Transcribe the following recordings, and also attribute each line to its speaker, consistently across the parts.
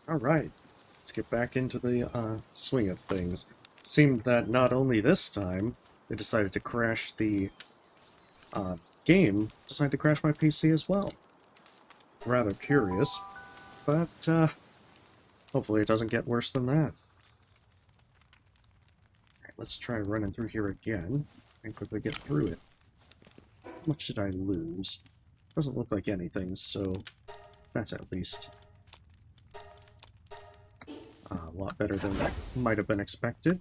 Speaker 1: Alright, let's get back into the swing of things. Seemed that not only this time they decided to crash the game, decided to crash my PC as well. Rather curious, but hopefully it doesn't get worse than that. Alright, let's try running through here again and quickly get through it. How much did I lose? Doesn't look like anything, so that's at least a lot better than might have been expected.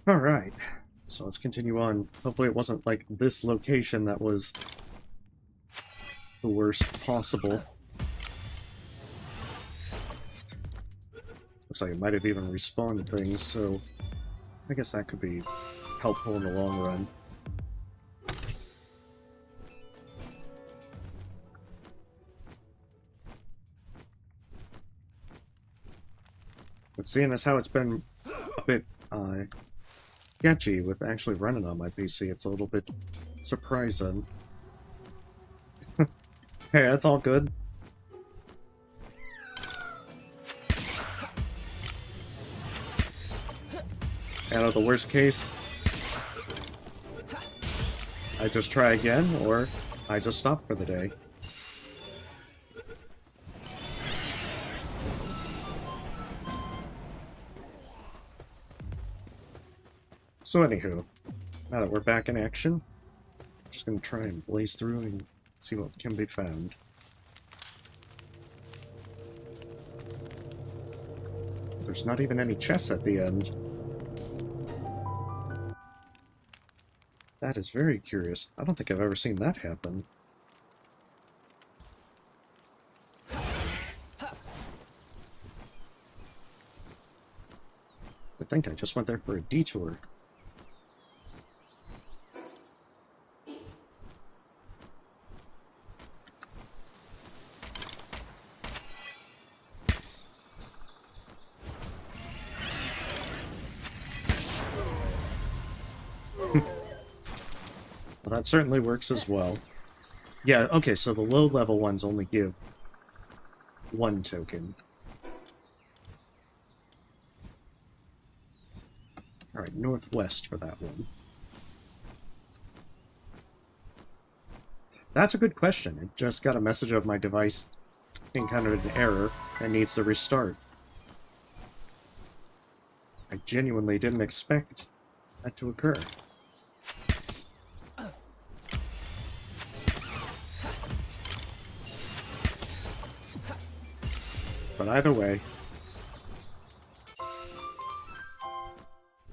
Speaker 1: Alright, so let's continue on. Hopefully it wasn't like this location that was the worst possible. Looks like it might have even respawned things, so I guess that could be helpful in the long run. But seeing as how it's been a bit sketchy with actually running on my PC, it's a little bit surprising. Hey, that's all good. Out of the worst case, I just try again, or I just stop for the day. So anywho, now that we're back in action, I'm just going to try and blaze through and see what can be found. There's not even any chests at the end. That is very curious. I don't think I've ever seen that happen. I think I just went there for a detour. Well, that certainly works as well. Yeah, okay, so the low-level ones only give one token. Alright, northwest for that one. That's a good question. It just got a message of my device encountered an error and needs to restart. I genuinely didn't expect that to occur. But either way,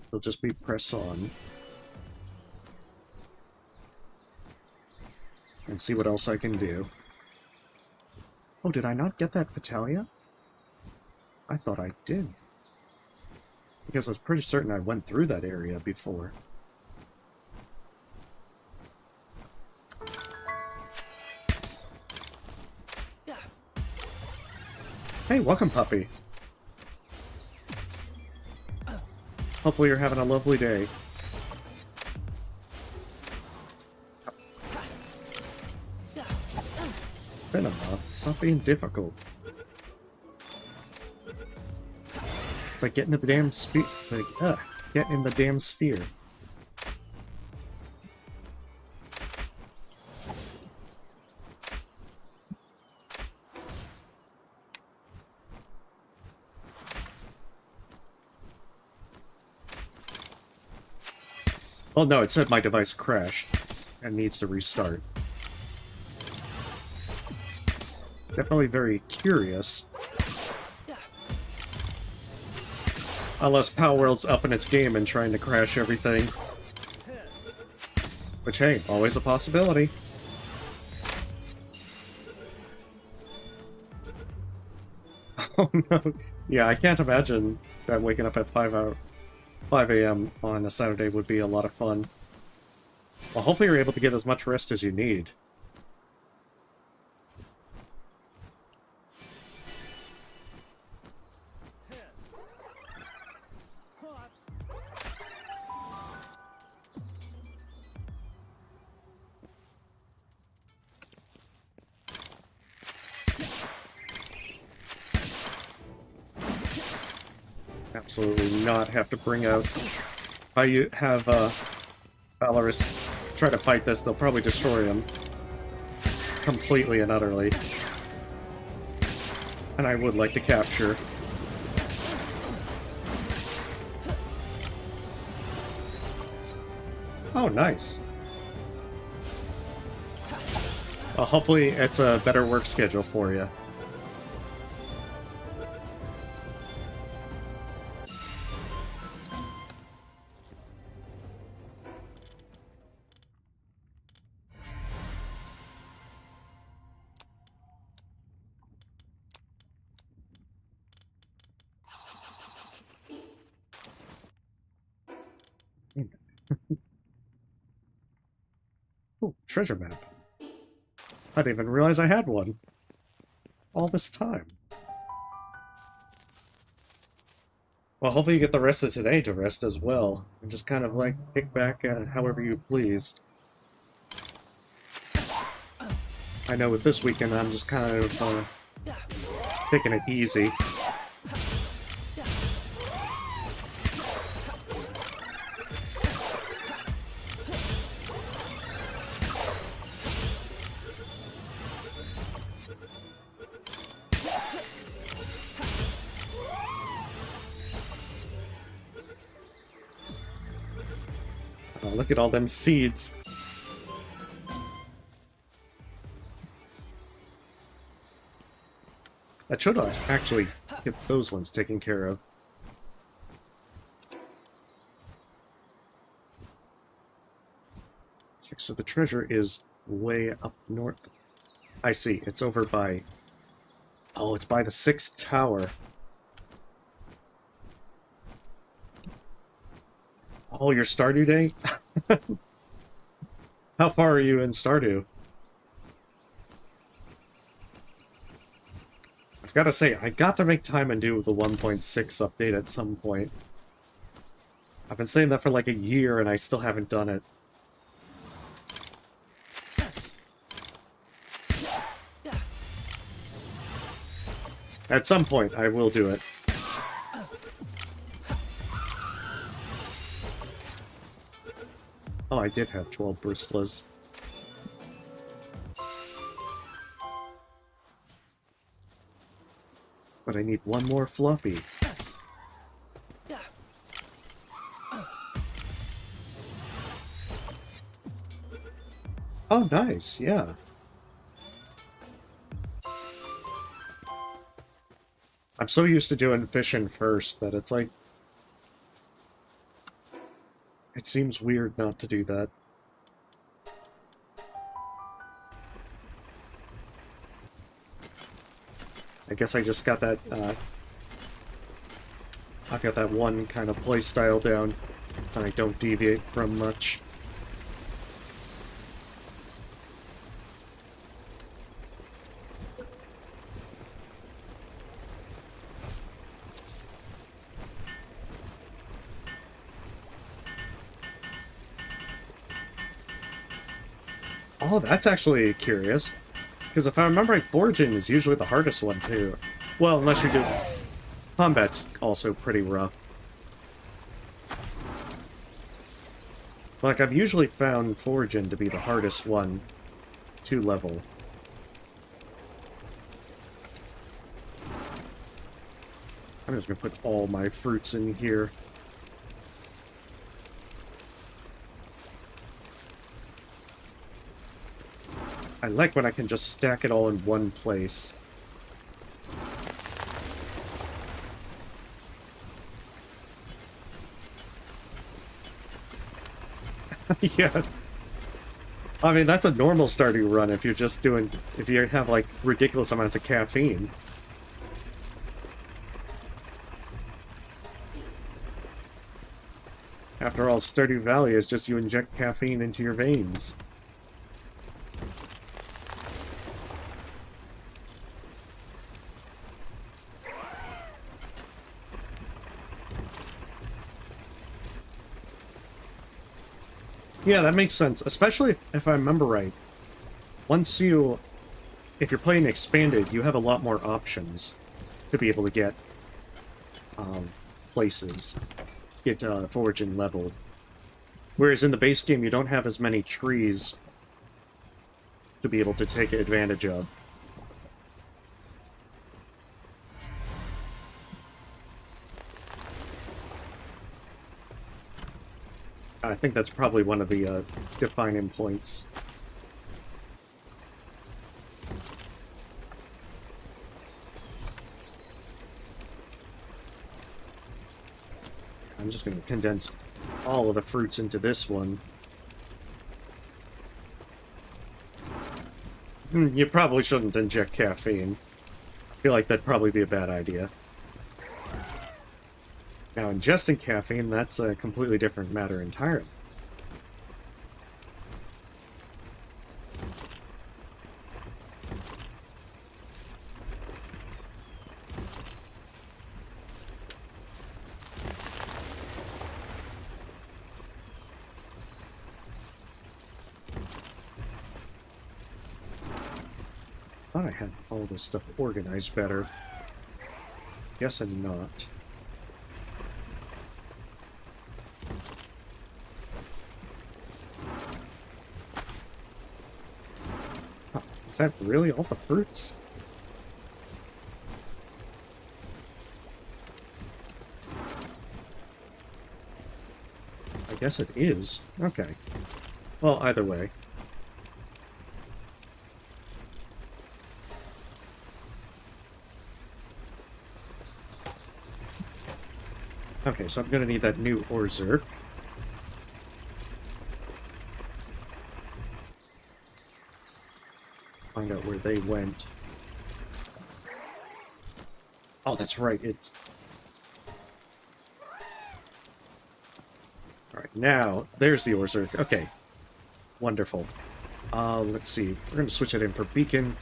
Speaker 1: it'll just be press on. And see what else I can do. Oh, did I not get that Battalion? I thought I did. Because I was pretty certain I went through that area before. Hey, welcome, puppy. Hopefully you're having a lovely day. Venomous, stop being difficult. It's like getting in the damn sphere. Like, getting in the damn sphere. Well, no, it said my device crashed and needs to restart. Definitely very curious. Unless Palworld's upping its game and trying to crash everything. Which, hey, always a possibility. Oh no. Yeah, I can't imagine that waking up at 5 a.m. on a Saturday would be a lot of fun. Well, hopefully you're able to get as much rest as you need. absolutely not have to bring out... If I have Valorous try to fight this, they'll probably destroy him. Completely and utterly. And I would like to capture. Oh, nice. Well, hopefully it's a better work schedule for you. Oh, treasure map. I didn't even realize I had one. All this time. Well, hopefully you get the rest of today to rest as well. And just kind of like kick back however you please. I know with this weekend I'm just kind of taking it easy. Oh, look at all them seeds. That should actually get those ones taken care of. Okay, so the treasure is way up north. I see, it's over by... Oh, it's by the 6th tower. Oh, your Stardew Day? How far are you in Stardew? I've got to say, I got to make time and do the 1.6 update at some point. I've been saying that for like a year and I still haven't done it. At some point, I will do it. Oh, I did have 12 bristlers. But I need one more fluffy. Oh, nice, yeah. I'm so used to doing fishing first that it's like... It seems weird not to do that. I guess I just got that, I've got that one kind of play style down, and I don't deviate from much. Oh, that's actually curious. Because if I remember right, foraging is usually the hardest one, too. Well, unless you do... Combat's also pretty rough. Like, I've usually found foraging to be the hardest one to level. I'm just gonna put all my fruits in here. I like when I can just stack it all in one place. Yeah. I mean, that's a normal Stardew run if you're just doing... If you have, like, ridiculous amounts of caffeine. After all, Stardew Valley is just you inject caffeine into your veins. Yeah, that makes sense. Especially if I remember right. Once you... If you're playing Expanded, you have a lot more options to be able to get places get foraging leveled. Whereas in the base game, you don't have as many trees to be able to take advantage of. I think that's probably one of the defining points. I'm just going to condense all of the fruits into this one. You probably shouldn't inject caffeine. I feel like that'd probably be a bad idea. Now, ingesting caffeine, that's a completely different matter entirely. I thought I had all this stuff organized better. Guess I'm not. Huh, is that really all the fruits? I guess it is. Okay. Well, either way. Okay, so I'm gonna need that new Orzer. Find out where they went. Oh, that's right, it's... Alright, now, there's the Orzer. Okay. Wonderful. Let's see. We're gonna switch it in for Beacon.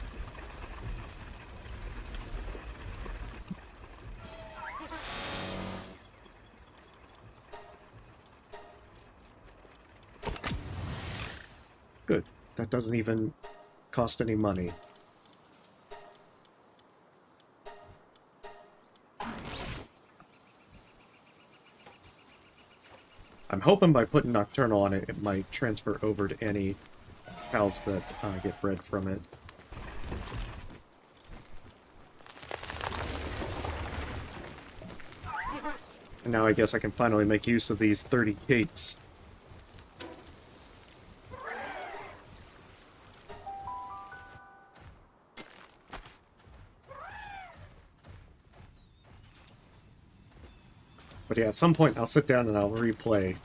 Speaker 1: Good. That doesn't even cost any money. I'm hoping by putting Nocturnal on it, it might transfer over to any cows that get bred from it. And now I guess I can finally make use of these 30 gates. But yeah, at some point I'll sit down and I'll replay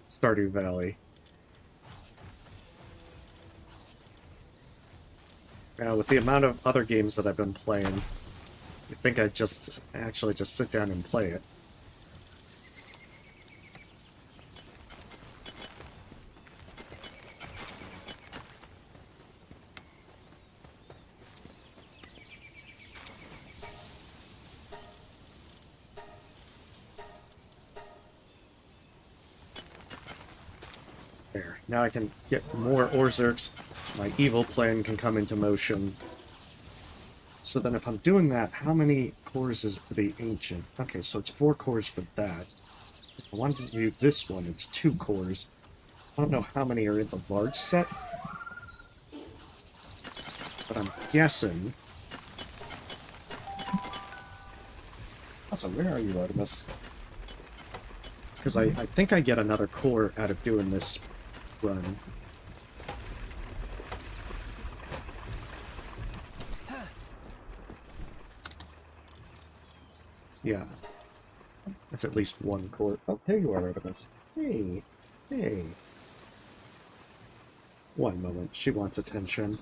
Speaker 1: Stardew Valley. Now, with the amount of other games that I've been playing, I think I'd just actually just sit down and play it. There. Now I can get more Orzerks. My evil plan can come into motion. So then if I'm doing that, how many cores is it for the Ancient? Okay, so it's 4 cores for that. If I wanted to do this one, it's 2 cores. I don't know how many are in the large set. But I'm guessing... Also, where are you, Artemis? Because I think I get another core out of doing this run. Yeah. That's at least 1 core. Oh, there you are, Artemis. Hey. Hey. One moment. She wants attention.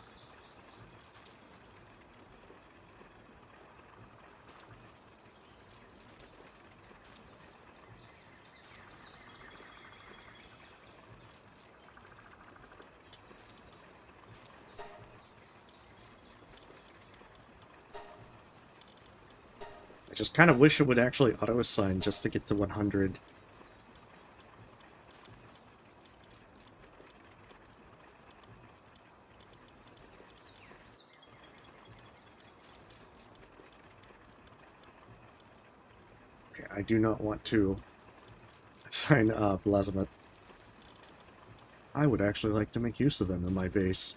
Speaker 1: I just kind of wish it would actually auto-assign just to get to 100. Okay, I do not want to assign Blazimet. I would actually like to make use of them in my base.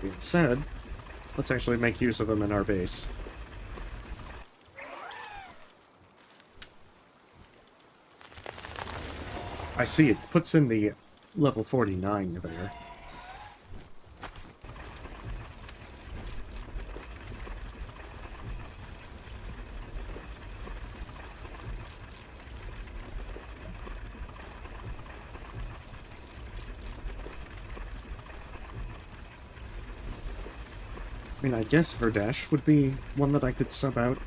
Speaker 1: Being said, let's actually make use of them in our base. I see, it puts in the level 49 there. I mean, I guess Verdash would be one that I could sub out.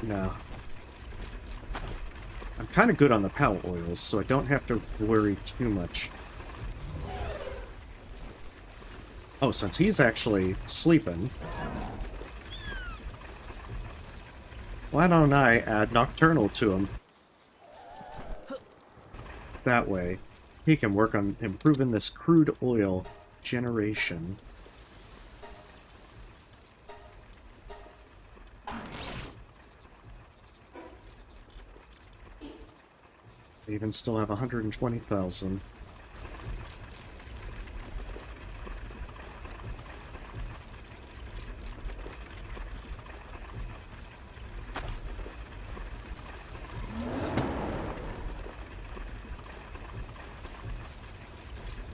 Speaker 1: No. I'm kind of good on the Palworld, so I don't have to worry too much. Oh, since he's actually sleeping, why don't I add Nocturnal to him? That way, he can work on improving this crude oil generation. They even still have 120,000.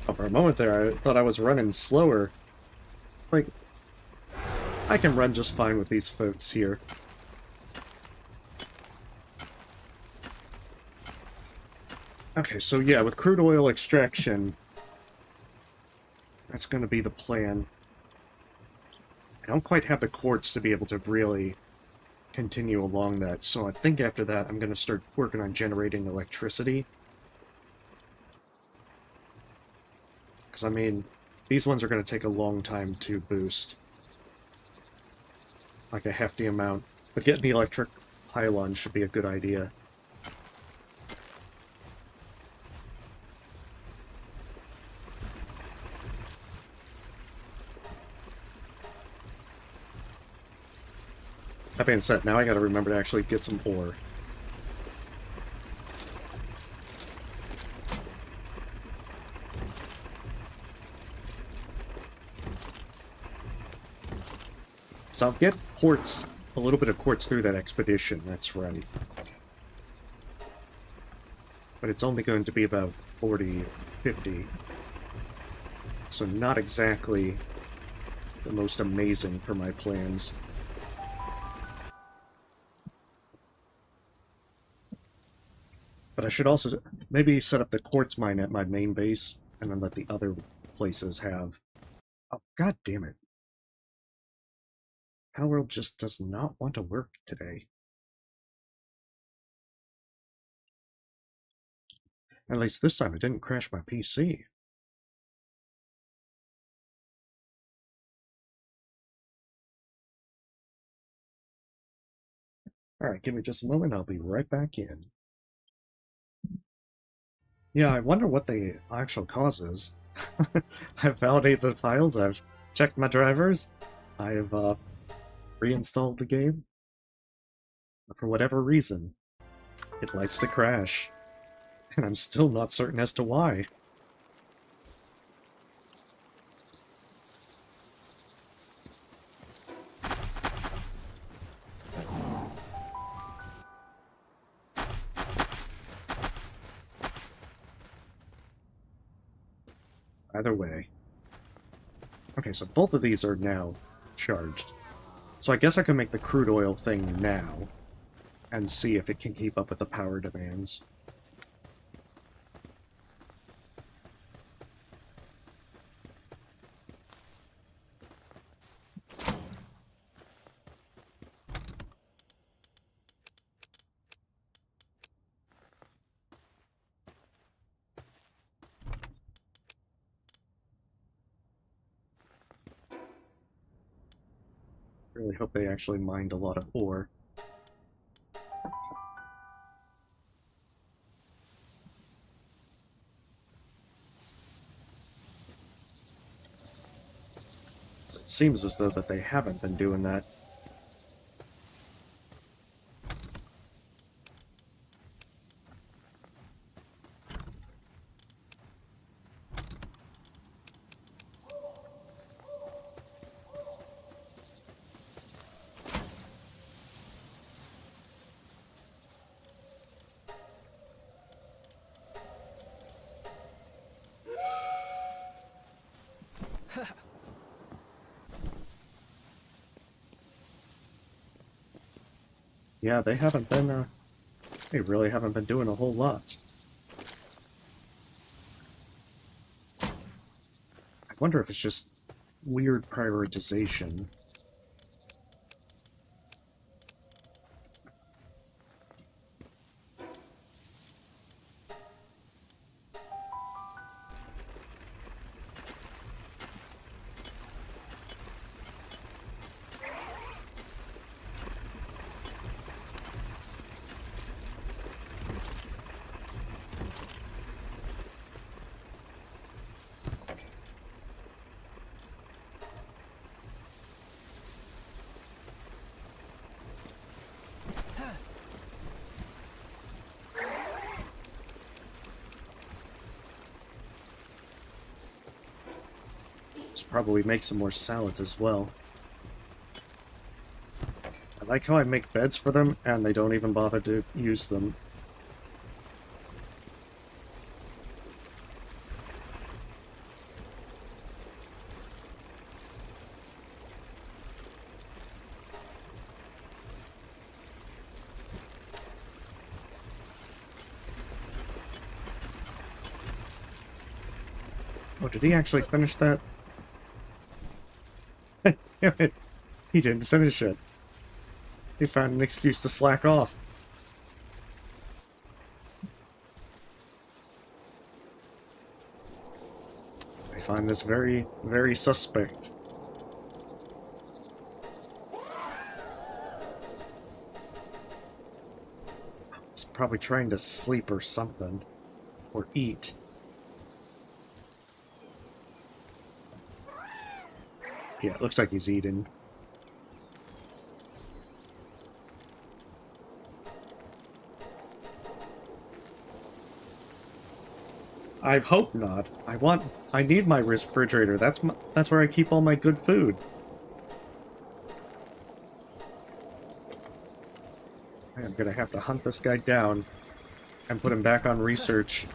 Speaker 1: Oh, for a moment there, I thought I was running slower. Like, I can run just fine with these folks here. Okay, so yeah, with crude oil extraction, that's going to be the plan. I don't quite have the quartz to be able to really continue along that, so I think after that I'm going to start working on generating electricity. Because, I mean, these ones are going to take a long time to boost. Like a hefty amount. But getting the electric pylon should be a good idea. That being said, now I gotta remember to actually get some ore. So I'll get quartz, a little bit of quartz through that expedition, that's right. But it's only going to be about 40, 50. So not exactly the most amazing for my plans. But I should also maybe set up the quartz mine at my main base, and then let the other places have... Oh, god damn it. Palworld just does not want to work today. At least this time it didn't crash my PC. Alright, give me just a moment, I'll be right back in. Yeah, I wonder what the actual cause is. I've validated the files, I've checked my drivers, I've reinstalled the game. But for whatever reason, it likes to crash. And I'm still not certain as to why. Either way. Okay, so both of these are now charged. So I guess I can make the crude oil thing now, and see if it can keep up with the power demands. really hope they actually mined a lot of ore. It seems as though that they haven't been doing that. Yeah, they haven't been, they really haven't been doing a whole lot. I wonder if it's just weird prioritization. Let's probably make some more salads as well. I like how I make beds for them, and they don't even bother to use them. Oh, did he actually finish that? He didn't finish it. He found an excuse to slack off. I find this very, very suspect. He's probably trying to sleep or something. Or eat. Yeah, it looks like he's eating. I hope not. I need my refrigerator. That's where I keep all my good food. I'm gonna have to hunt this guy down and put him back on research.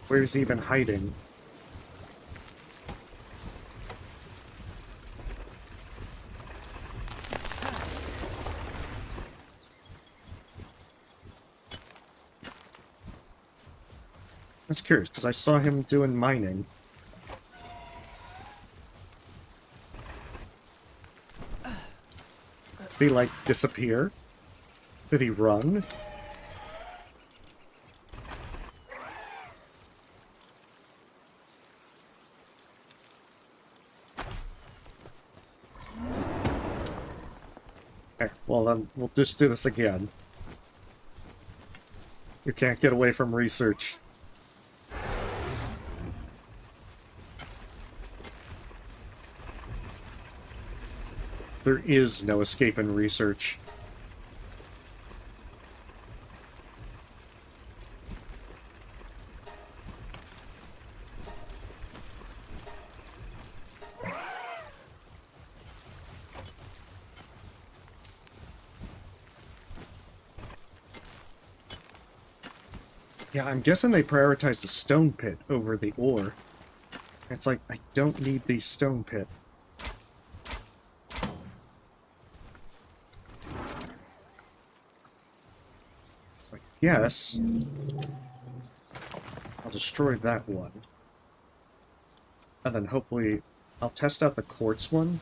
Speaker 1: Where's he even hiding? I was curious, because I saw him doing mining. Did he, like, disappear? Did he run? Okay, well then, we'll just do this again. You can't get away from research. There is no escape in research. Yeah, I'm guessing they prioritize the stone pit over the ore. It's like, I don't need the stone pit. Yes. I'll destroy that one. And then hopefully I'll test out the quartz one.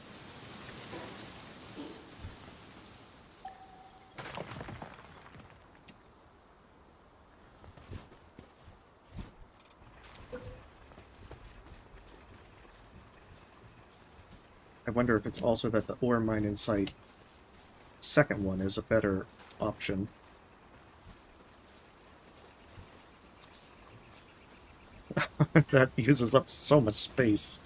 Speaker 1: I wonder if it's also that the ore mine in sight second one is a better option. That uses up so much space.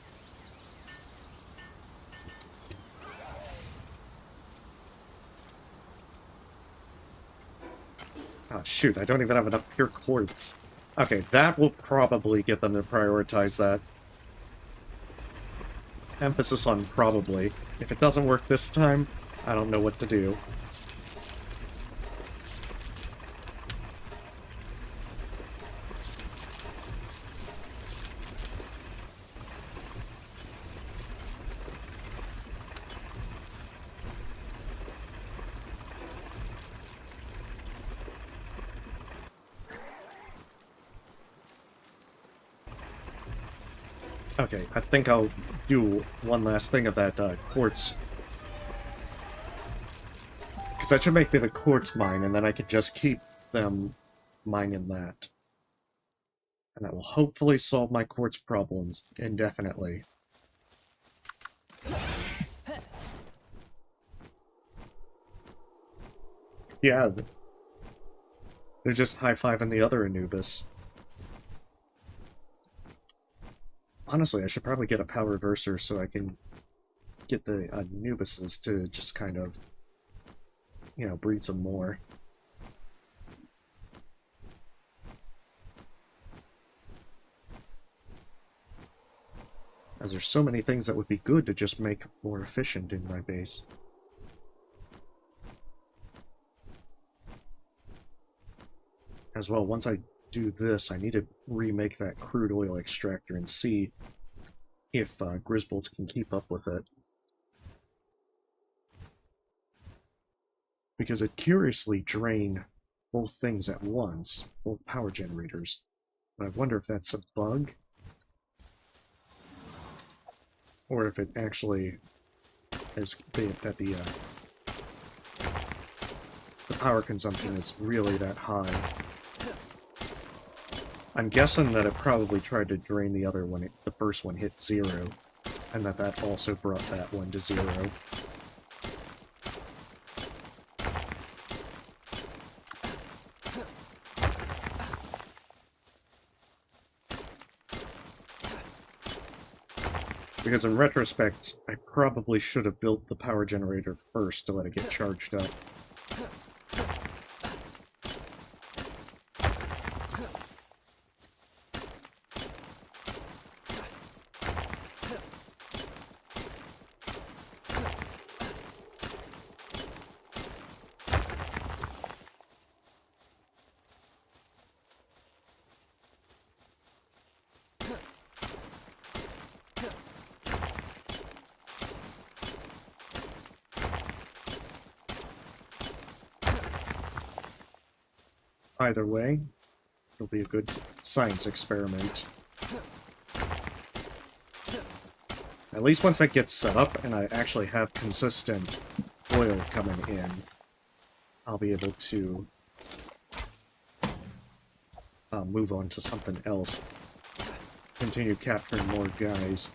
Speaker 1: Oh shoot, I don't even have enough pure quartz. Okay, that will probably get them to prioritize that. Emphasis on probably. If it doesn't work this time, I don't know what to do. Okay, I think I'll do one last thing of that quartz. Because that should make me the quartz mine, and then I can just keep them mining that. And that will hopefully solve my quartz problems indefinitely. Yeah, they're just high-fiving the other Anubis. Honestly, I should probably get a power reverser so I can get the Anubises to just kind of, you know, breed some more. As there's so many things that would be good to just make more efficient in my base. As well, once I do this, I need to remake that crude oil extractor and see if Grisbolts can keep up with it. Because it curiously drained both things at once, both power generators. But I wonder if that's a bug, or if it actually is that the power consumption is really that high. I'm guessing that it probably tried to drain the other when the first one hit 0, and that also brought that one to 0. Because in retrospect, I probably should have built the power generator first to let it get charged up. Either way, it'll be a good science experiment. At least once that gets set up and I actually have consistent oil coming in, I'll be able to move on to something else. Continue capturing more guys.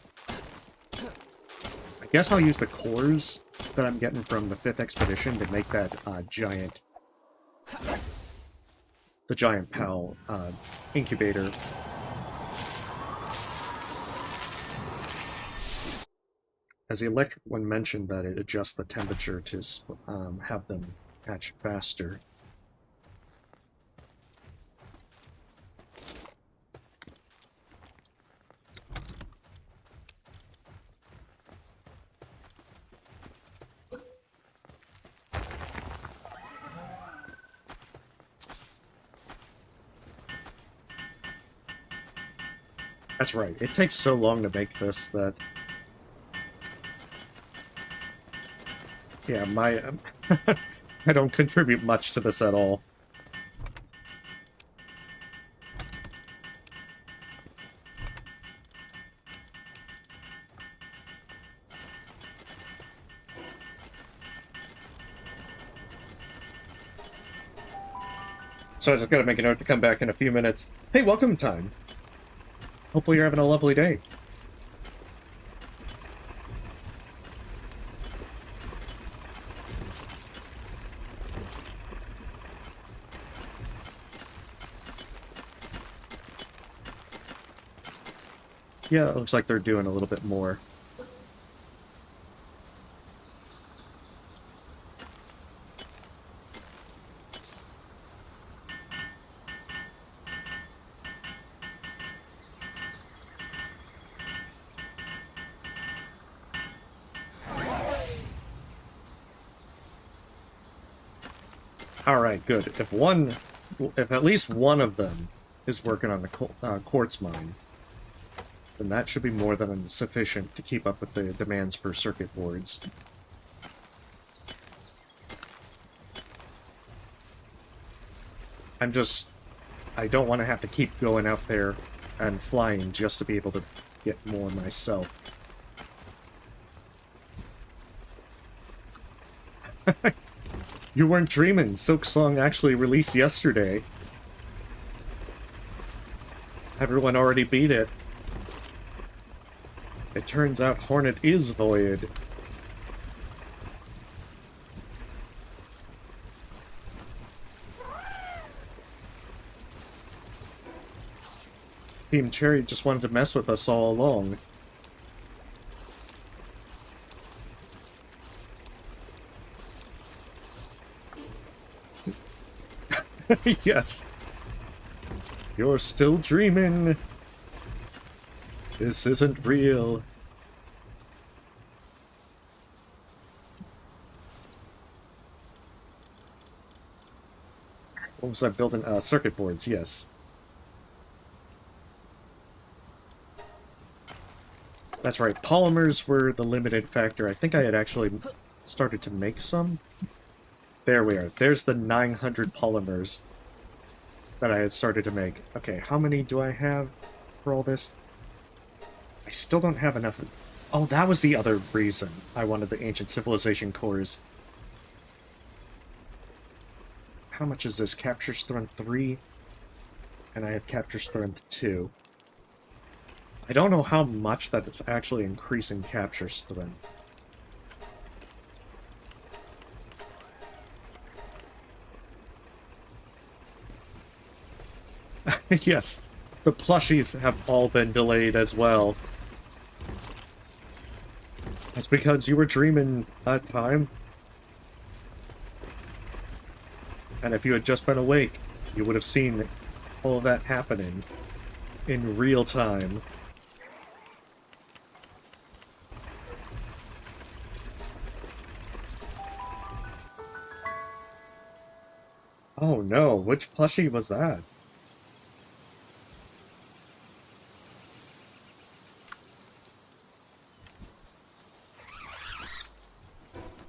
Speaker 1: I guess I'll use the cores that I'm getting from the 5th expedition to make that giant PAL incubator. As the electric one mentioned that it adjusts the temperature to have them hatch faster. That's right, it takes so long to make this that... Yeah, I don't contribute much to this at all. So I just gotta make a note to come back in a few minutes. Hey, welcome time! Hopefully you're having a lovely day. Yeah, it looks like they're doing a little bit more. Alright, good. If at least one of them is working on the quartz mine, then that should be more than sufficient to keep up with the demands for circuit boards. I don't want to have to keep going out there and flying just to be able to get more myself. You weren't dreaming. Silk Song actually released yesterday. Everyone already beat it. It turns out Hornet is void. Team Cherry just wanted to mess with us all along. Yes. You're still dreaming. This isn't real. What was I building? Circuit boards, yes. That's right, polymers were the limited factor. I think I had actually started to make some. There we are. There's the 900 polymers that I had started to make. Okay, how many do I have for all this? I still don't have enough. Oh, that was the other reason I wanted the Ancient Civilization cores. How much is this? Capture Strength 3? And I have Capture Strength 2. I don't know how much that is actually increasing Capture Strength. Yes, the plushies have all been delayed as well. That's because you were dreaming that time. And if you had just been awake, you would have seen all of that happening in real time. Oh no, which plushie was that?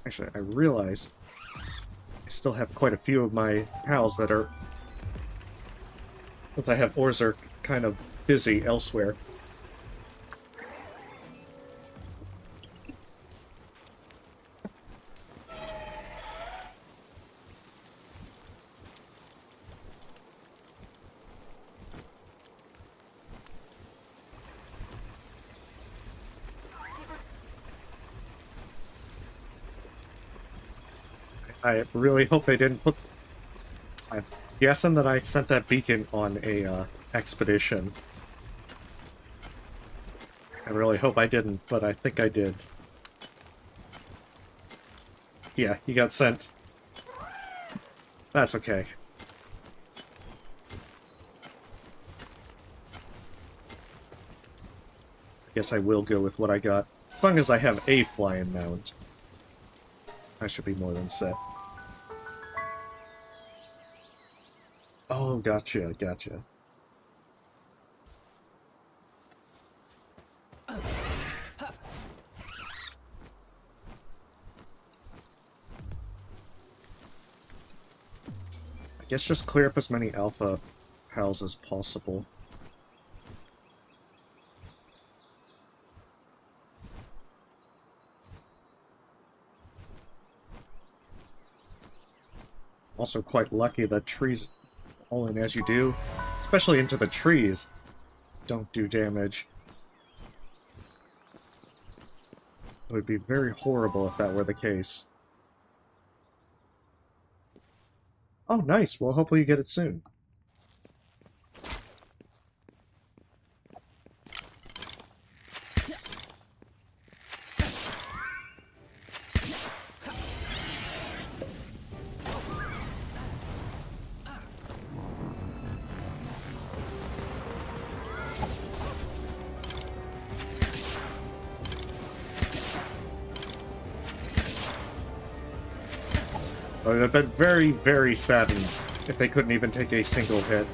Speaker 1: Actually, I realize I still have quite a few of my pals that are... Since I have Orzer kind of busy elsewhere. I really hope they didn't put... I'm guessing that I sent that beacon on a expedition. I really hope I didn't, but I think I did. Yeah, he got sent. That's okay. I guess I will go with what I got. As long as I have a flying mount, I should be more than set. Oh, gotcha, gotcha. I guess just clear up as many alpha pals as possible. Also quite lucky that trees falling as you do, especially into the trees, don't do damage. It would be very horrible if that were the case. Oh, nice. Well, hopefully you get it soon. I would have been very, very saddened if they couldn't even take a single hit.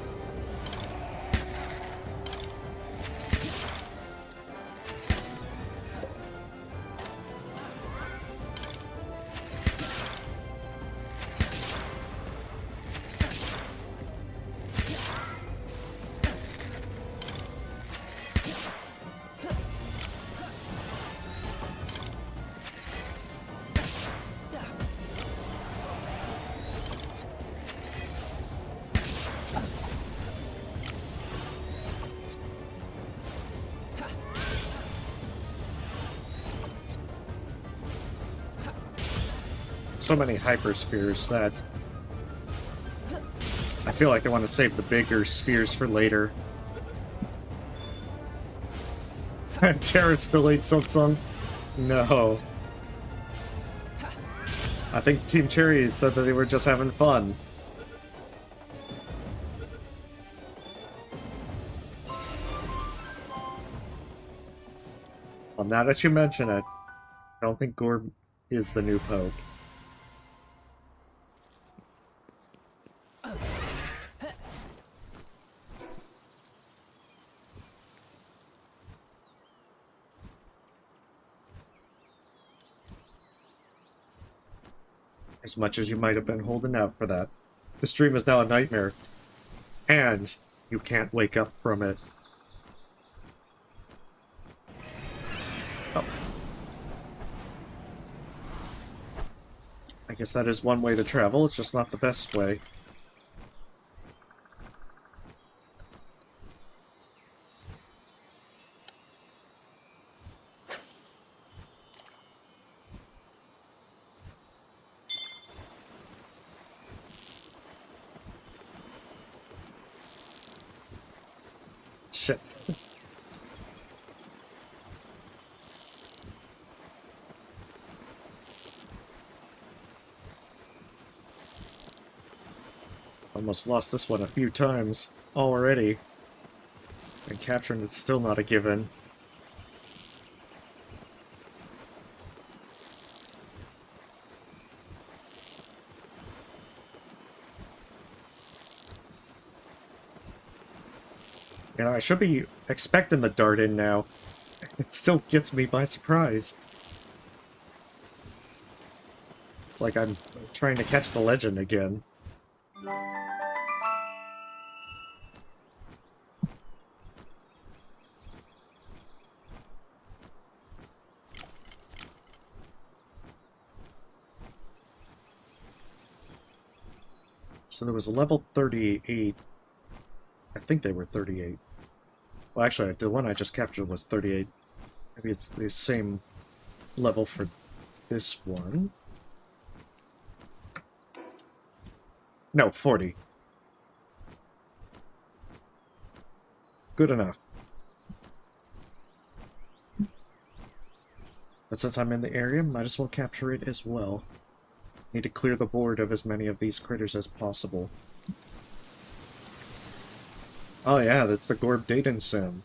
Speaker 1: So many hyperspheres that I feel like I want to save the bigger spheres for later. Terrace delayed Silksong? No. I think Team Cherry said that they were just having fun. Well, now that you mention it, I don't think Gorb is the new Poke. As much as you might have been holding out for that. The stream is now a nightmare. And you can't wake up from it. Oh. I guess that is one way to travel, it's just not the best way. Shit. Almost lost this one a few times already. And capturing it's still not a given. You know, I should be expecting the dart in now. It still gets me by surprise. It's like I'm trying to catch the legend again. So there was a level 38. I think they were 38. Well, actually, the one I just captured was 38. Maybe it's the same level for this one. No, 40. Good enough. But since I'm in the area, might as well capture it as well. Need to clear the board of as many of these critters as possible. Oh yeah, that's the Gorb Daten sim.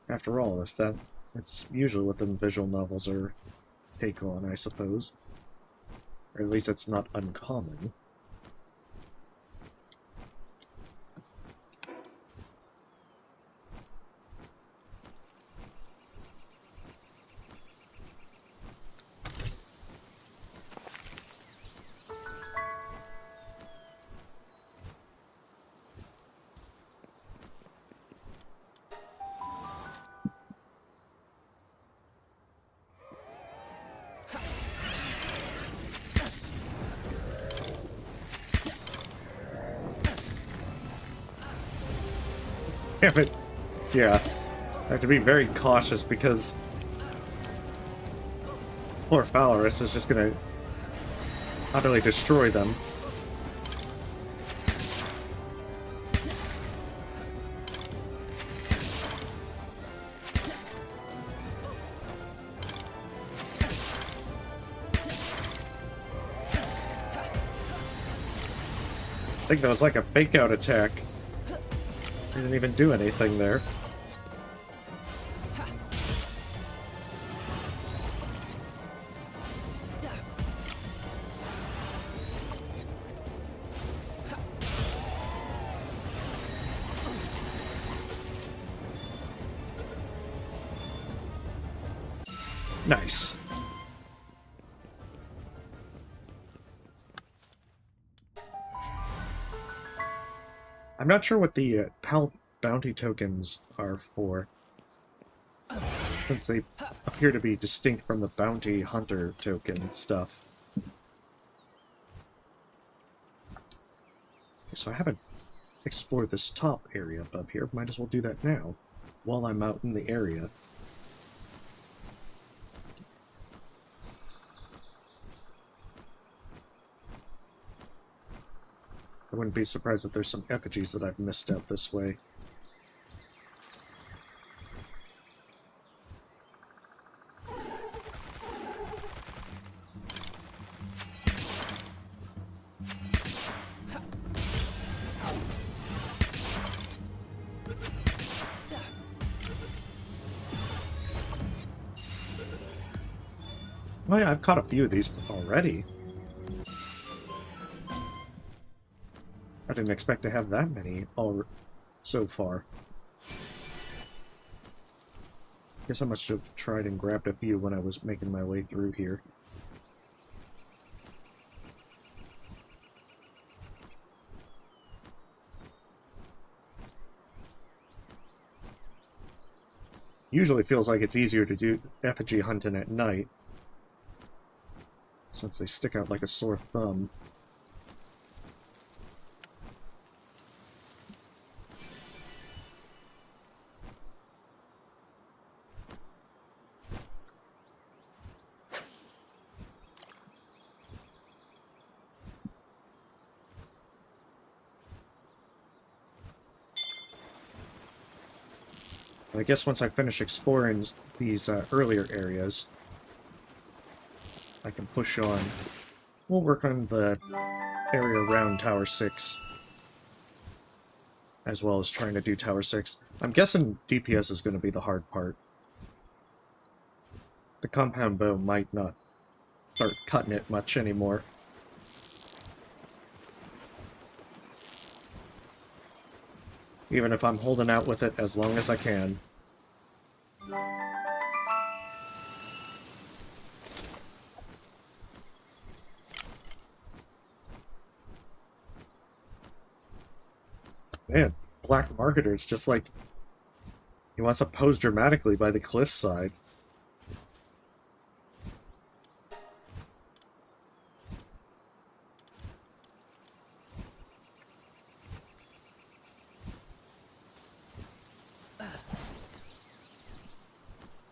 Speaker 1: After all, if that... it's usually what the visual novels are take on, I suppose. Or at least it's not uncommon. Damn it. Yeah. I have to be very cautious because poor Valorous is just gonna utterly destroy them. I think that was like a fake out attack. He didn't even do anything there. Nice. I'm not sure what the PAL bounty tokens are for, since they appear to be distinct from the bounty hunter token stuff. Okay, so I haven't explored this top area above here. Might as well do that now, while I'm out in the area. I wouldn't be surprised if there's some effigies that I've missed out this way. Oh yeah, I've caught a few of these already. I didn't expect to have that many all so far. Guess I must have tried and grabbed a few when I was making my way through here. Usually feels like it's easier to do effigy hunting at night, since they stick out like a sore thumb. I guess once I finish exploring these earlier areas, I can push on. We'll work on the area around Tower 6, as well as trying to do Tower 6. I'm guessing DPS is going to be the hard part. The compound bow might not start cutting it much anymore. Even if I'm holding out with it as long as I can. Man, Black Marketer, it's just like he wants to pose dramatically by the cliffside.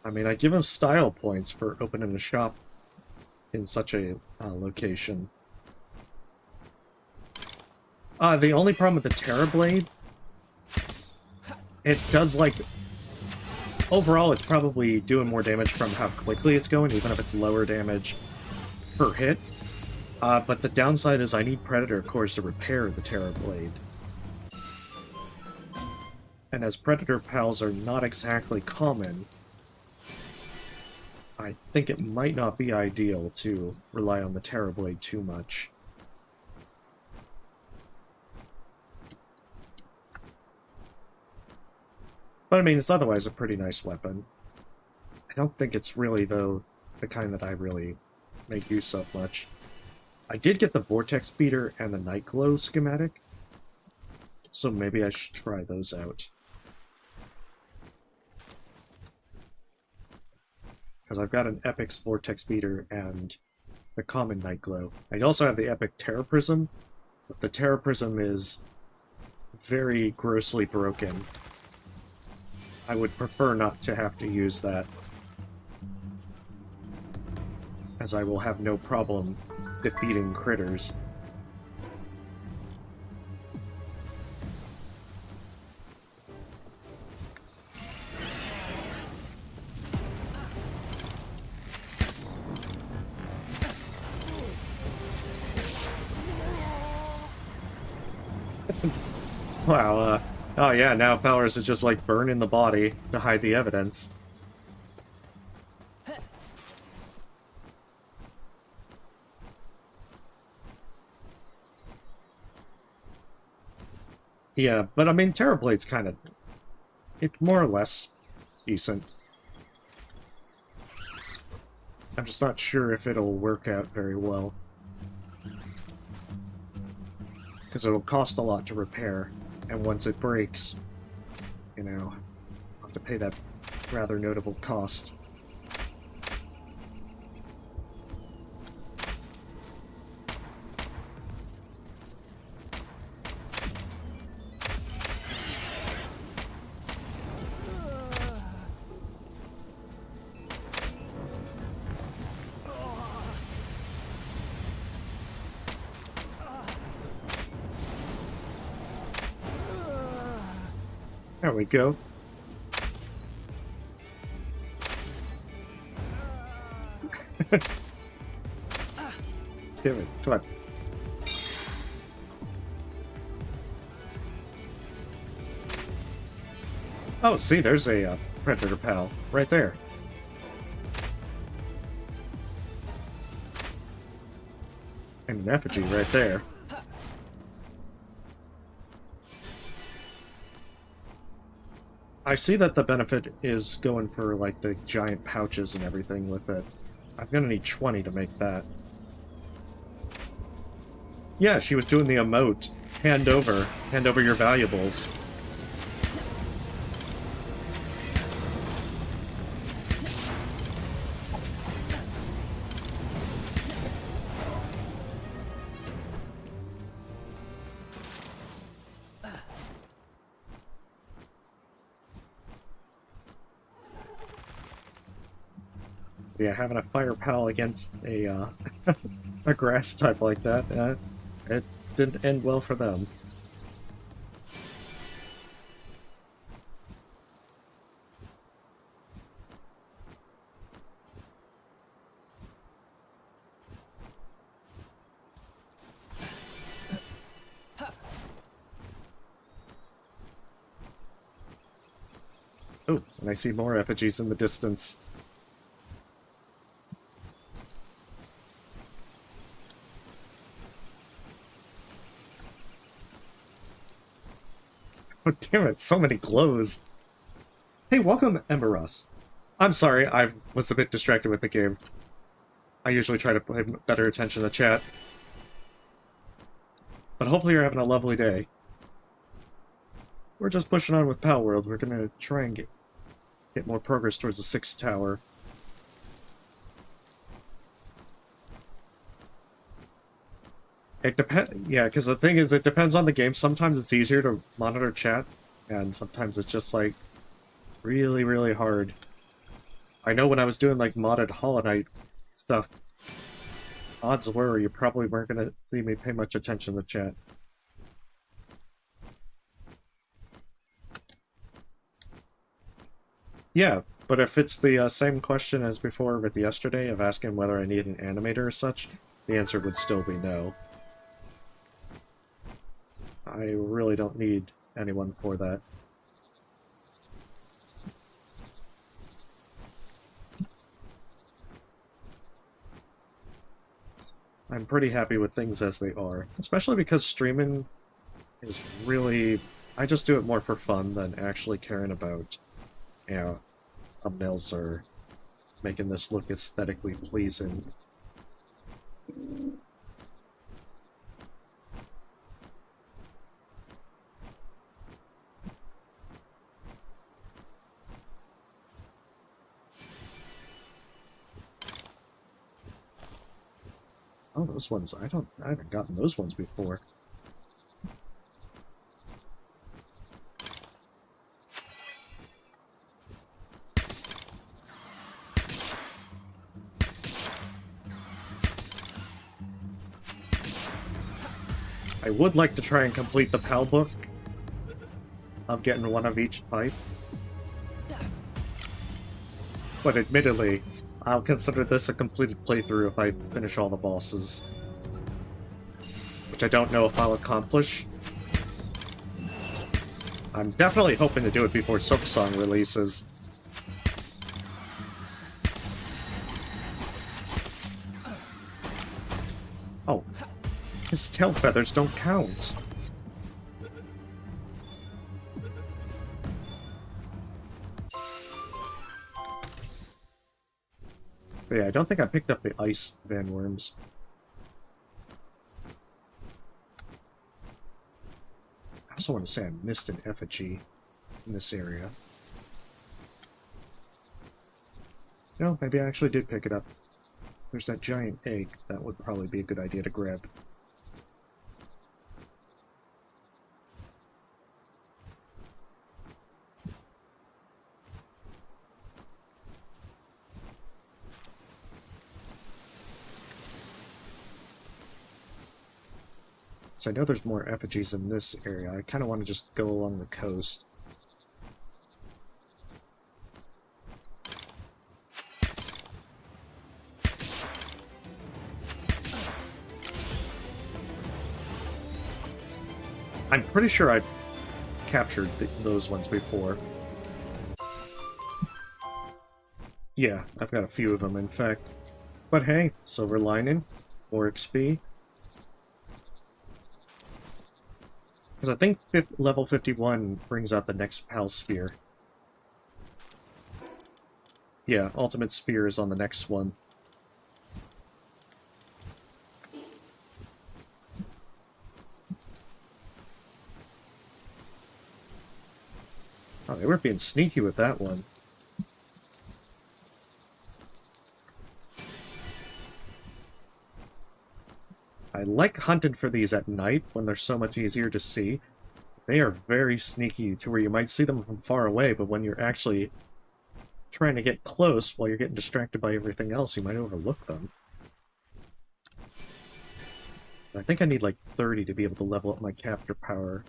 Speaker 1: I mean, I give him style points for opening a shop in such a location. The only problem with the Terrorblade, it does, like, overall it's probably doing more damage from how quickly it's going, even if it's lower damage per hit. But the downside is I need Predator cores to repair the Terrorblade. And as Predator pals are not exactly common, I think it might not be ideal to rely on the Terrorblade too much. But I mean, it's otherwise a pretty nice weapon. I don't think it's really, though, the kind that I really make use of much. I did get the Vortex Beater and the Night Glow schematic, so maybe I should try those out. Because I've got an Epic's Vortex Beater and the common Night Glow. I also have the Epic Terror Prism, but the Terror Prism is very grossly broken. I would prefer not to have to use that, as I will have no problem defeating critters. Wow, oh yeah, now Powers is just like burning the body to hide the evidence. Yeah, but I mean, Terrorblade's kind of... it's more or less decent. I'm just not sure if it'll work out very well. Because it'll cost a lot to repair, and once it breaks, you know, I'll have to pay that rather notable cost. There we go. Damn it, come on. Oh, see, there's a predator pal right there. And an effigy right there. I see that the benefit is going for, like, the giant pouches and everything with it. I'm gonna need 20 to make that. Yeah, she was doing the emote. Hand over your valuables. Yeah, having a fire pal against a a grass type like that, it didn't end well for them. Oh, and I see more effigies in the distance. Oh, damn it, so many glows. Hey, welcome, Emberos. I'm sorry, I was a bit distracted with the game. I usually try to pay better attention to chat. But hopefully you're having a lovely day. We're just pushing on with Palworld. We're gonna try and get more progress towards the 6th tower. It depends, yeah, because the thing is, it depends on the game. Sometimes it's easier to monitor chat, and sometimes it's just, like, really, really hard. I know when I was doing, like, modded Hollow Knight stuff, odds were you probably weren't going to see me pay much attention to chat. Yeah, but if it's the same question as before with yesterday of asking whether I need an animator or such, the answer would still be no. I really don't need anyone for that. I'm pretty happy with things as they are, especially because streaming is really... I just do it more for fun than actually caring about, you know, thumbnails or making this look aesthetically pleasing. Oh, those ones, I haven't gotten those ones before. I would like to try and complete the PAL book of getting one of each type. But admittedly, I'll consider this a completed playthrough if I finish all the bosses. Which I don't know if I'll accomplish. I'm definitely hoping to do it before Silksong releases. Oh, his tail feathers don't count. But yeah, I don't think I picked up the ice vanworms. I also want to say I missed an effigy in this area. No, maybe I actually did pick it up. There's that giant egg. That would probably be a good idea to grab. So I know there's more effigies in this area. I kind of want to just go along the coast. I'm pretty sure I've captured those ones before. Yeah, I've got a few of them, in fact. But hey, silver lining, more XP. Because I think level 51 brings out the next PAL sphere. Yeah, ultimate sphere is on the next one. Oh, they were being sneaky with that one. I like hunting for these at night when they're so much easier to see. They are very sneaky to where you might see them from far away, but when you're actually trying to get close while you're getting distracted by everything else, you might overlook them. I think I need like 30 to be able to level up my capture power.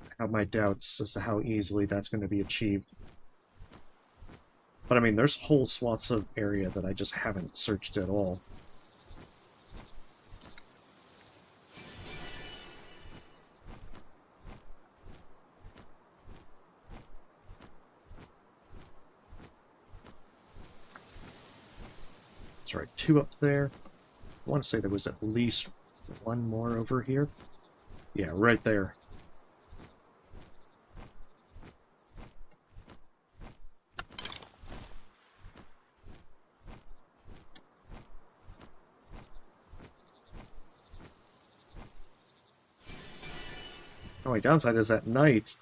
Speaker 1: I have my doubts as to how easily that's going to be achieved. But I mean, there's whole swaths of area that I just haven't searched at all. That's right, 2 up there. I want to say there was at least 1 more over here. Yeah, right there. The only downside is at night,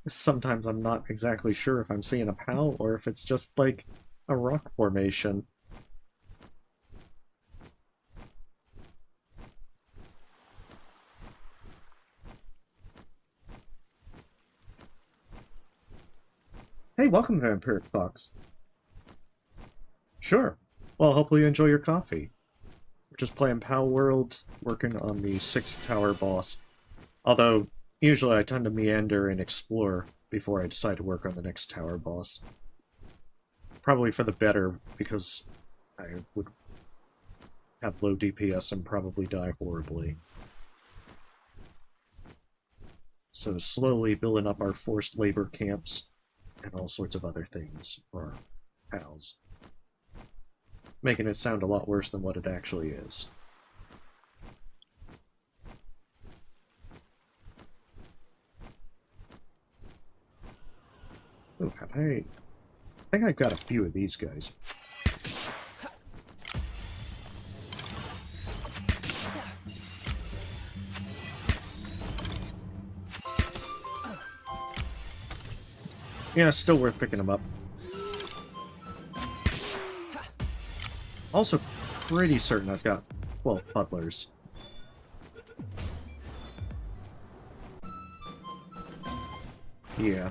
Speaker 1: sometimes I'm not exactly sure if I'm seeing a PAL or if it's just like a rock formation. Hey, welcome to Empiric Fox. Sure. Well, hopefully you enjoy your coffee. We're just playing Palworld, working on the 6th tower boss. Although, usually I tend to meander and explore before I decide to work on the next tower boss. Probably for the better, because I would have low DPS and probably die horribly. So slowly building up our forced labor camps and all sorts of other things for our pals. Making it sound a lot worse than what it actually is. Oh, I think I've got a few of these guys. Yeah, still worth picking them up. Also, pretty certain I've got 12 butlers. Yeah.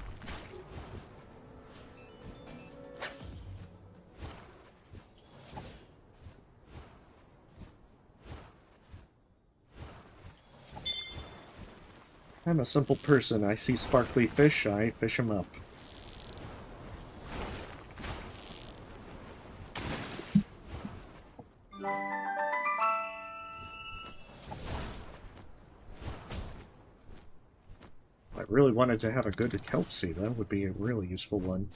Speaker 1: I'm a simple person. I see sparkly fish, I fish them up. I really wanted to have a good Kelsey. That would be a really useful one.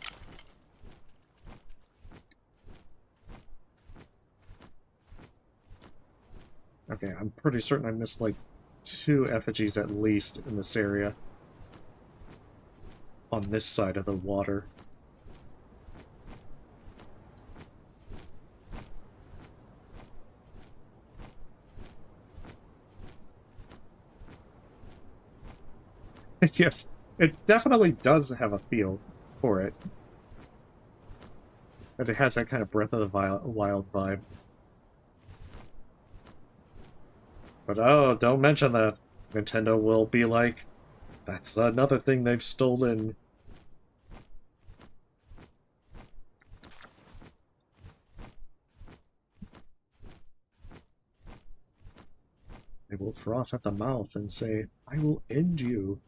Speaker 1: Okay, I'm pretty certain I missed like 2 effigies at least in this area. On this side of the water. Yes, it definitely does have a feel for it. And it has that kind of Breath of the Wild vibe. But oh, don't mention that. Nintendo will be like, that's another thing they've stolen. They will froth at the mouth and say, I will end you.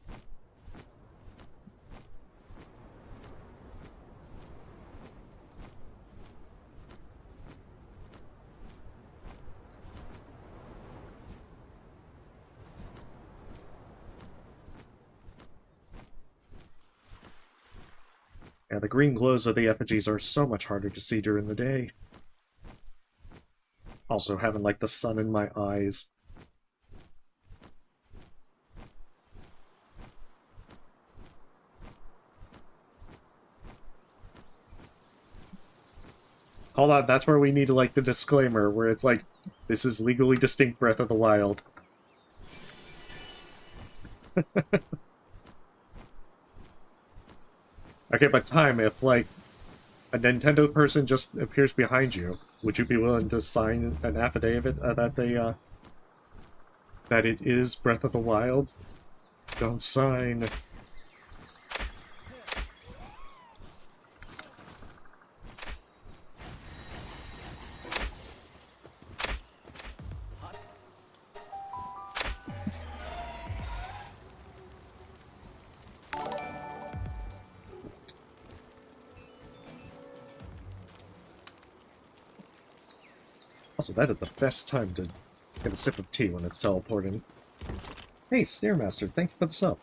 Speaker 1: Yeah, the green glows of the effigies are so much harder to see during the day. Also having, like, the sun in my eyes. Hold on, that's where we need, like, the disclaimer, where it's like, this is legally distinct Breath of the Wild. Okay, but time, if, like, a Nintendo person just appears behind you, would you be willing to sign an affidavit that it is Breath of the Wild? Don't sign. Also, that is the best time to get a sip of tea when it's teleporting. Hey, Stairmaster, thank you for the sub.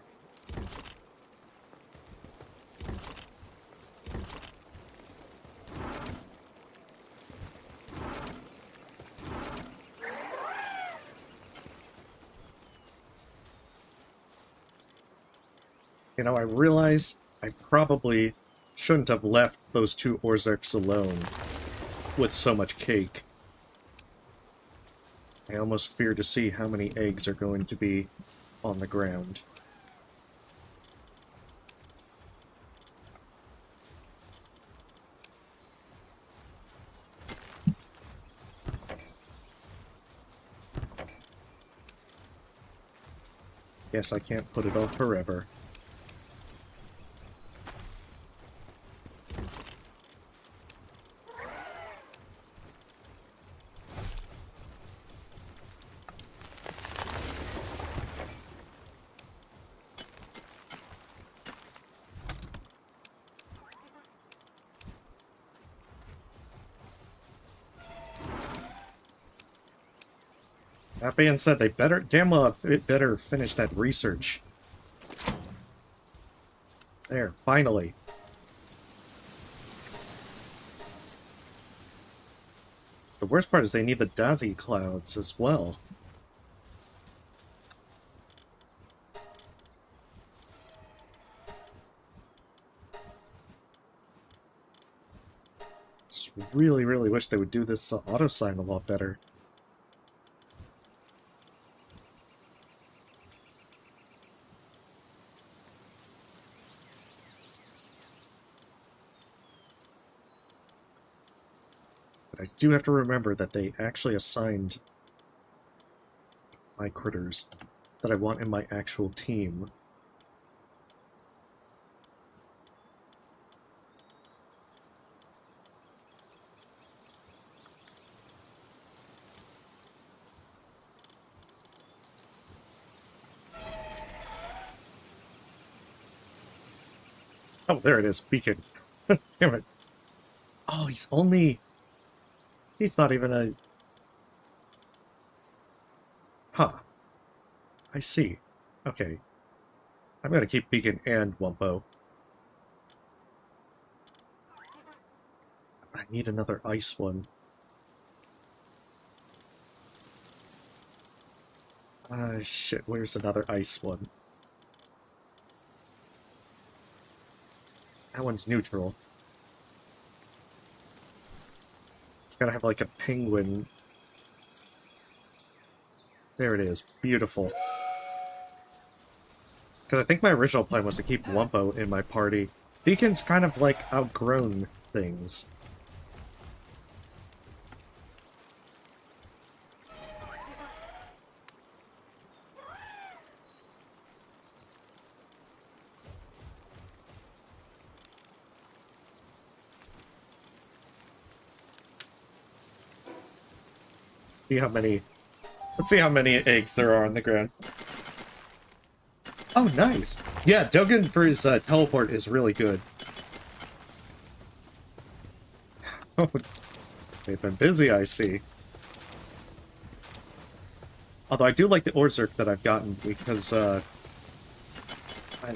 Speaker 1: You know, I realize I probably shouldn't have left those two Orzaks alone with so much cake. I almost fear to see how many eggs are going to be on the ground. Guess I can't put it off forever. That being said, they better, damn well, it better finish that research. There, finally. The worst part is they need the Daisy clouds as well. Just really, really wish they would do this auto sign a lot better. I do have to remember that they actually assigned my critters that I want in my actual team. Oh, there it is, Beacon. Damn it. Oh, he's only... He's not even a... Huh. I see. Okay. I'm gonna keep Beacon and Wumpo. I need another ice one. Shit, where's another ice one? That one's neutral. You gotta have, like, a penguin. There it is. Beautiful. Because I think my original plan was to keep Wumpo in my party. Beacon's kind of like outgrown things. See how many... Let's see how many eggs there are on the ground. Oh, nice! Yeah, Dogen for his teleport is really good. Oh, they've been busy, I see. Although I do like the Orzerk that I've gotten, because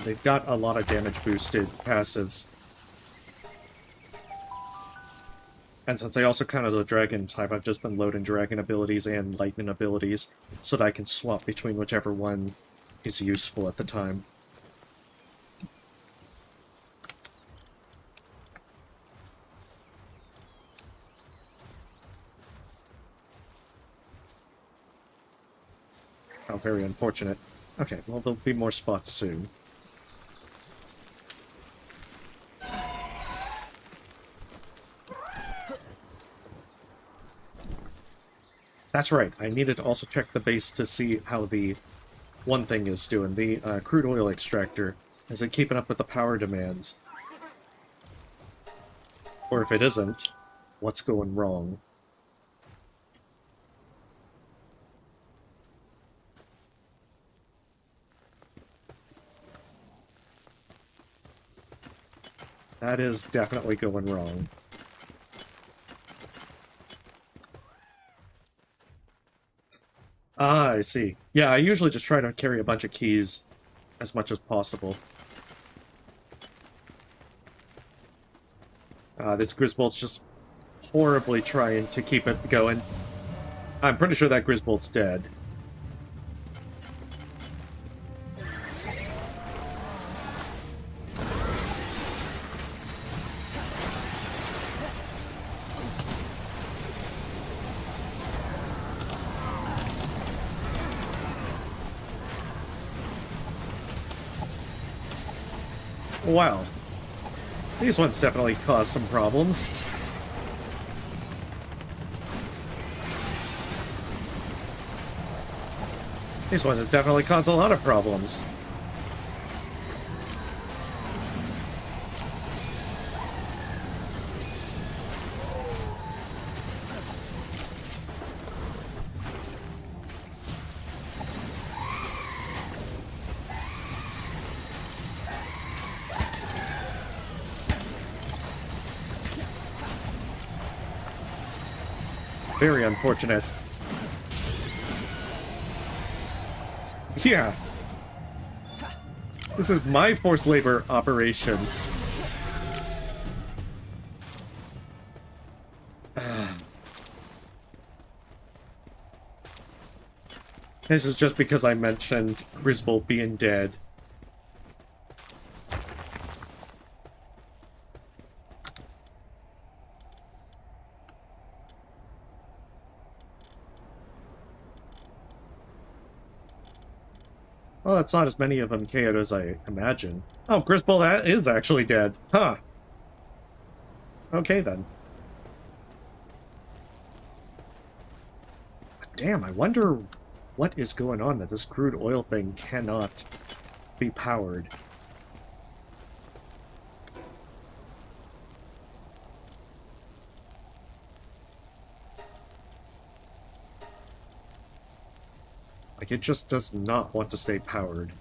Speaker 1: they've got a lot of damage-boosted passives. And since I also count as a dragon type, I've just been loading dragon abilities and lightning abilities, so that I can swap between whichever one is useful at the time. Oh, very unfortunate. Okay, well, there'll be more spots soon. That's right, I needed to also check the base to see how the one thing is doing. The crude oil extractor. Is it keeping up with the power demands? Or if it isn't, what's going wrong? That is definitely going wrong. Ah, I see. Yeah, I usually just try to carry a bunch of keys as much as possible. This Griswold's just horribly trying to keep it going. I'm pretty sure that Griswold's dead. Wow. These ones definitely cause some problems. These ones have definitely caused a lot of problems. Very unfortunate. Yeah. This is my forced labor operation. This is just because I mentioned Griswold being dead. Well, that's not as many of them KO'd as I imagine. Oh, Griswold is actually dead. Huh. Okay, then. Damn, I wonder what is going on that this crude oil thing cannot be powered. Like, it just does not want to stay powered.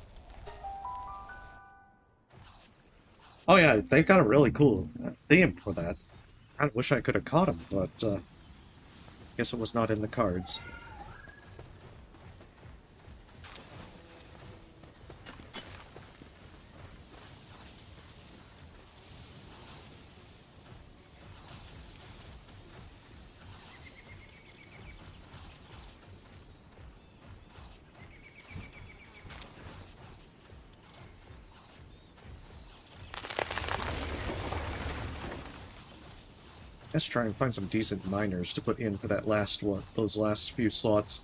Speaker 1: Oh yeah, they've got a really cool theme for that. I wish I could have caught him, but guess it was not in the cards. Let's try and find some decent miners to put in for that last one, those last few slots.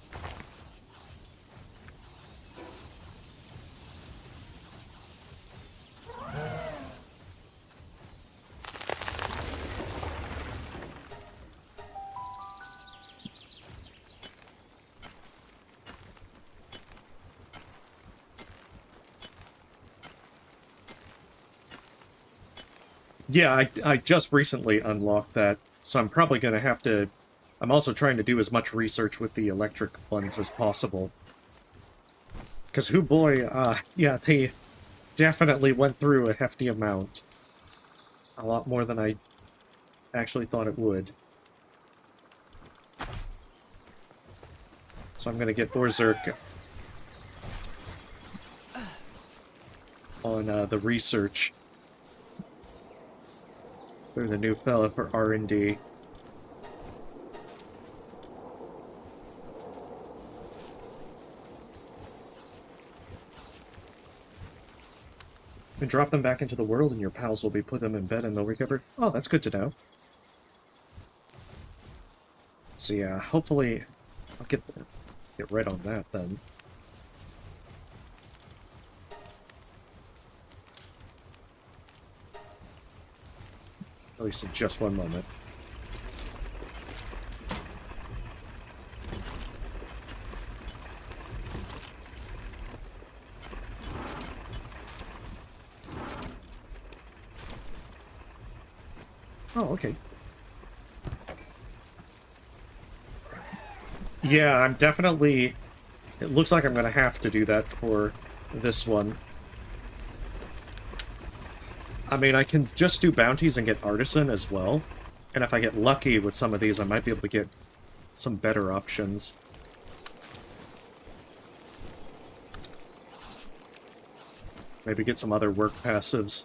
Speaker 1: Yeah, I just recently unlocked that, so I'm probably going to have to... I'm also trying to do as much research with the electric ones as possible. Because, hoo boy, yeah, they definitely went through a hefty amount. A lot more than I actually thought it would. So I'm going to get Berserk on the research through the new fella for R&D. And drop them back into the world and your pals will be put them in bed and they'll recover. Oh, that's good to know. So yeah, hopefully I'll get right on that then. At least in just one moment. Oh, okay. Yeah, I'm definitely... It looks like I'm going to have to do that for this one. I mean, I can just do bounties and get Artisan as well. And if I get lucky with some of these, I might be able to get some better options. Maybe get some other work passives.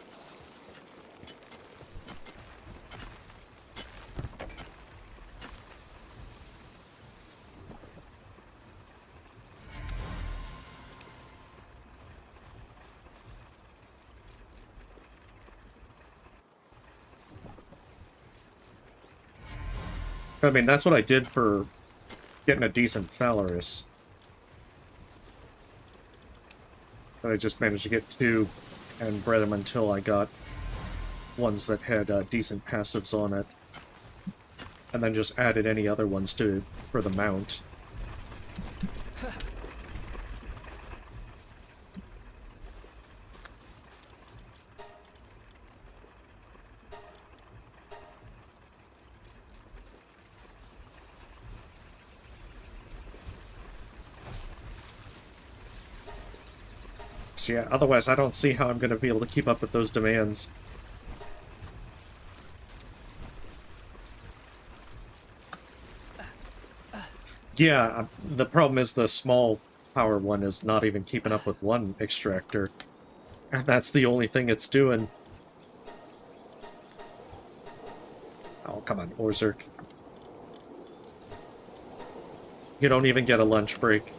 Speaker 1: I mean, that's what I did for getting a decent Phalaris. But I just managed to get 2 and bred them until I got ones that had decent passives on it. And then just added any other ones for the mount. So yeah, otherwise I don't see how I'm going to be able to keep up with those demands. Yeah, the problem is the small power one is not even keeping up with one extractor. And that's the only thing it's doing. Oh, come on, Orzerk. You don't even get a lunch break.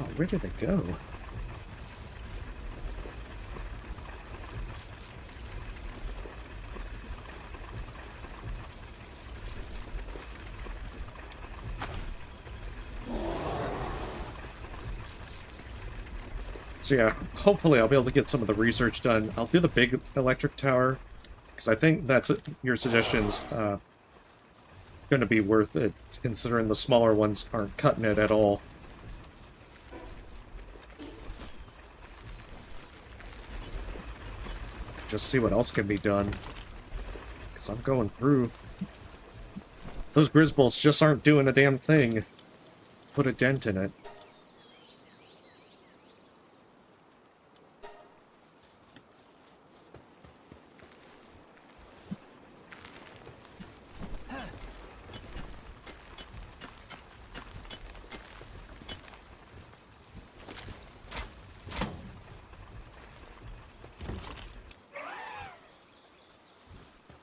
Speaker 1: Oh, where did it go? So yeah, hopefully I'll be able to get some of the research done. I'll do the big electric tower, because I think that's your suggestion's going to be worth it, considering the smaller ones aren't cutting it at all. Just see what else can be done. Because I'm going through. Those Grizzbolts just aren't doing a damn thing. Put a dent in it.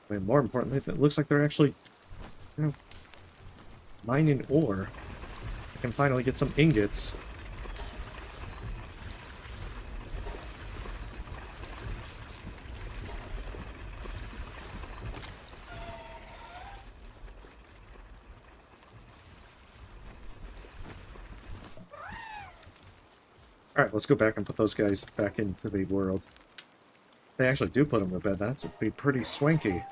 Speaker 1: I mean, more importantly, it looks like they're actually, you know, mining ore. I can finally get some ingots. Alright, let's go back and put those guys back into the world. They actually do put them to bed. That's would be pretty swanky.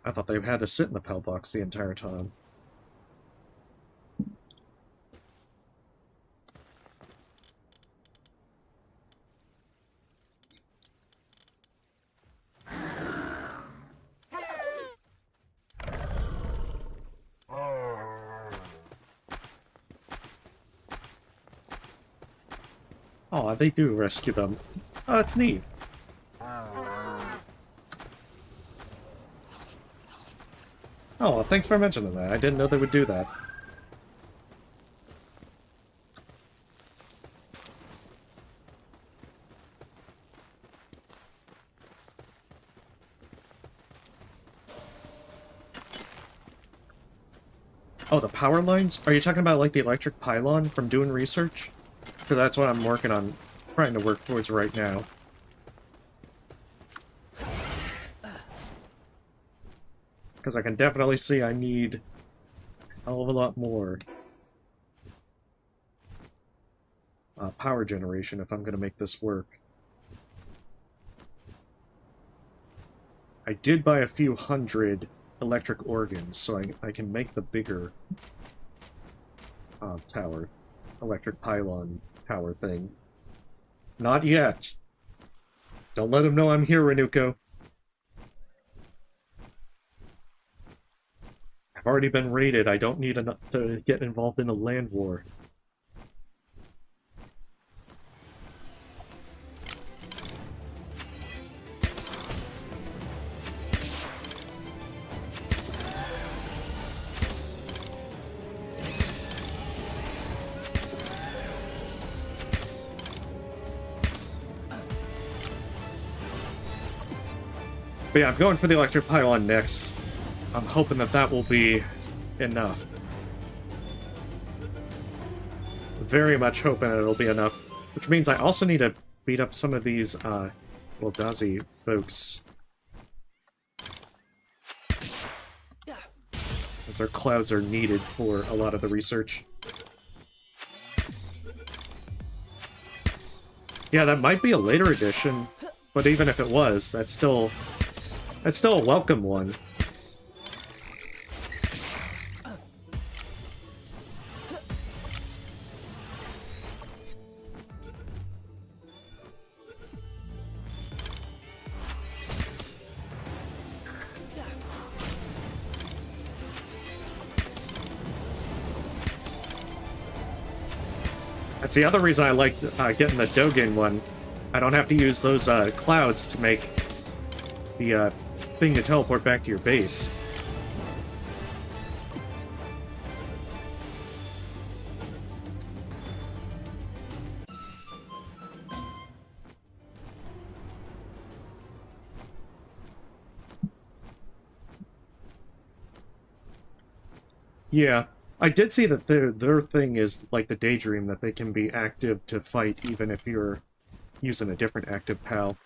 Speaker 1: I thought they had to sit in the PAL box the entire time. Oh, they do rescue them. Oh, that's neat. Oh, well, thanks for mentioning that. I didn't know they would do that. Oh, the power lines? Are you talking about, like, the electric pylon from doing research? Because that's what I'm working on, trying to work towards right now. Because I can definitely see I need a hell of a lot more power generation if I'm going to make this work. I did buy a few hundred electric organs, so I can make the bigger tower. Electric pylon tower thing. Not yet. Don't let him know I'm here, Renuko. I've already been raided. I don't need enough to get involved in a land war. But yeah, I'm going for the electric pylon next. I'm hoping that that will be enough. Very much hoping it'll be enough. Which means I also need to beat up some of these, Weldazi folks. As their clouds are needed for a lot of the research. Yeah, that might be a later edition, but even if it was, that's still a welcome one. That's the other reason I like getting the Dogen one. I don't have to use those clouds to make the thing to teleport back to your base. Yeah, I did see that their thing is like the Daydream, that they can be active to fight even if you're using a different active PAL.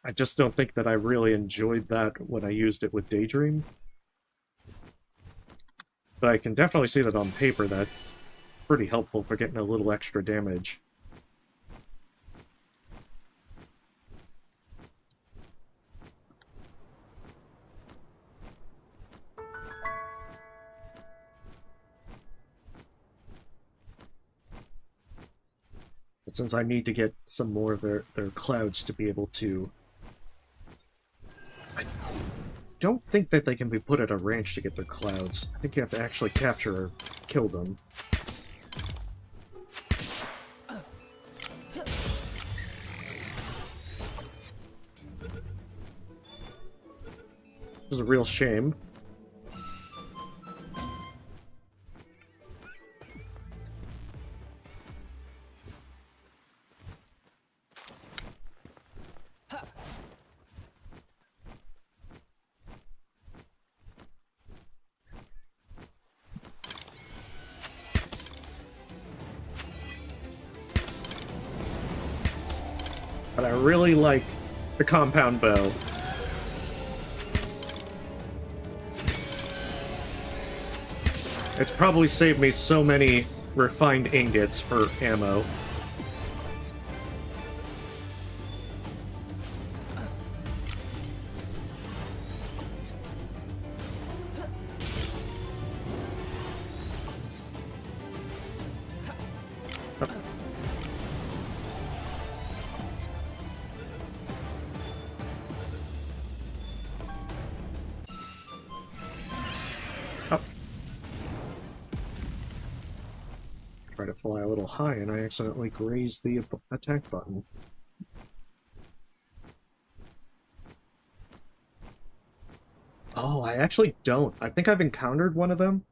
Speaker 1: I just don't think that I really enjoyed that when I used it with Daydream. But I can definitely see that on paper that's pretty helpful for getting a little extra damage. But since I need to get some more of their clouds to be able to... I don't think that they can be put at a range to get their clouds. I think you have to actually capture or kill them. This is a real shame. But I really like the compound bow. It's probably saved me so many refined ingots for ammo. Try to fly a little high, and I accidentally grazed the attack button. Oh, I actually don't. I think I've encountered one of them,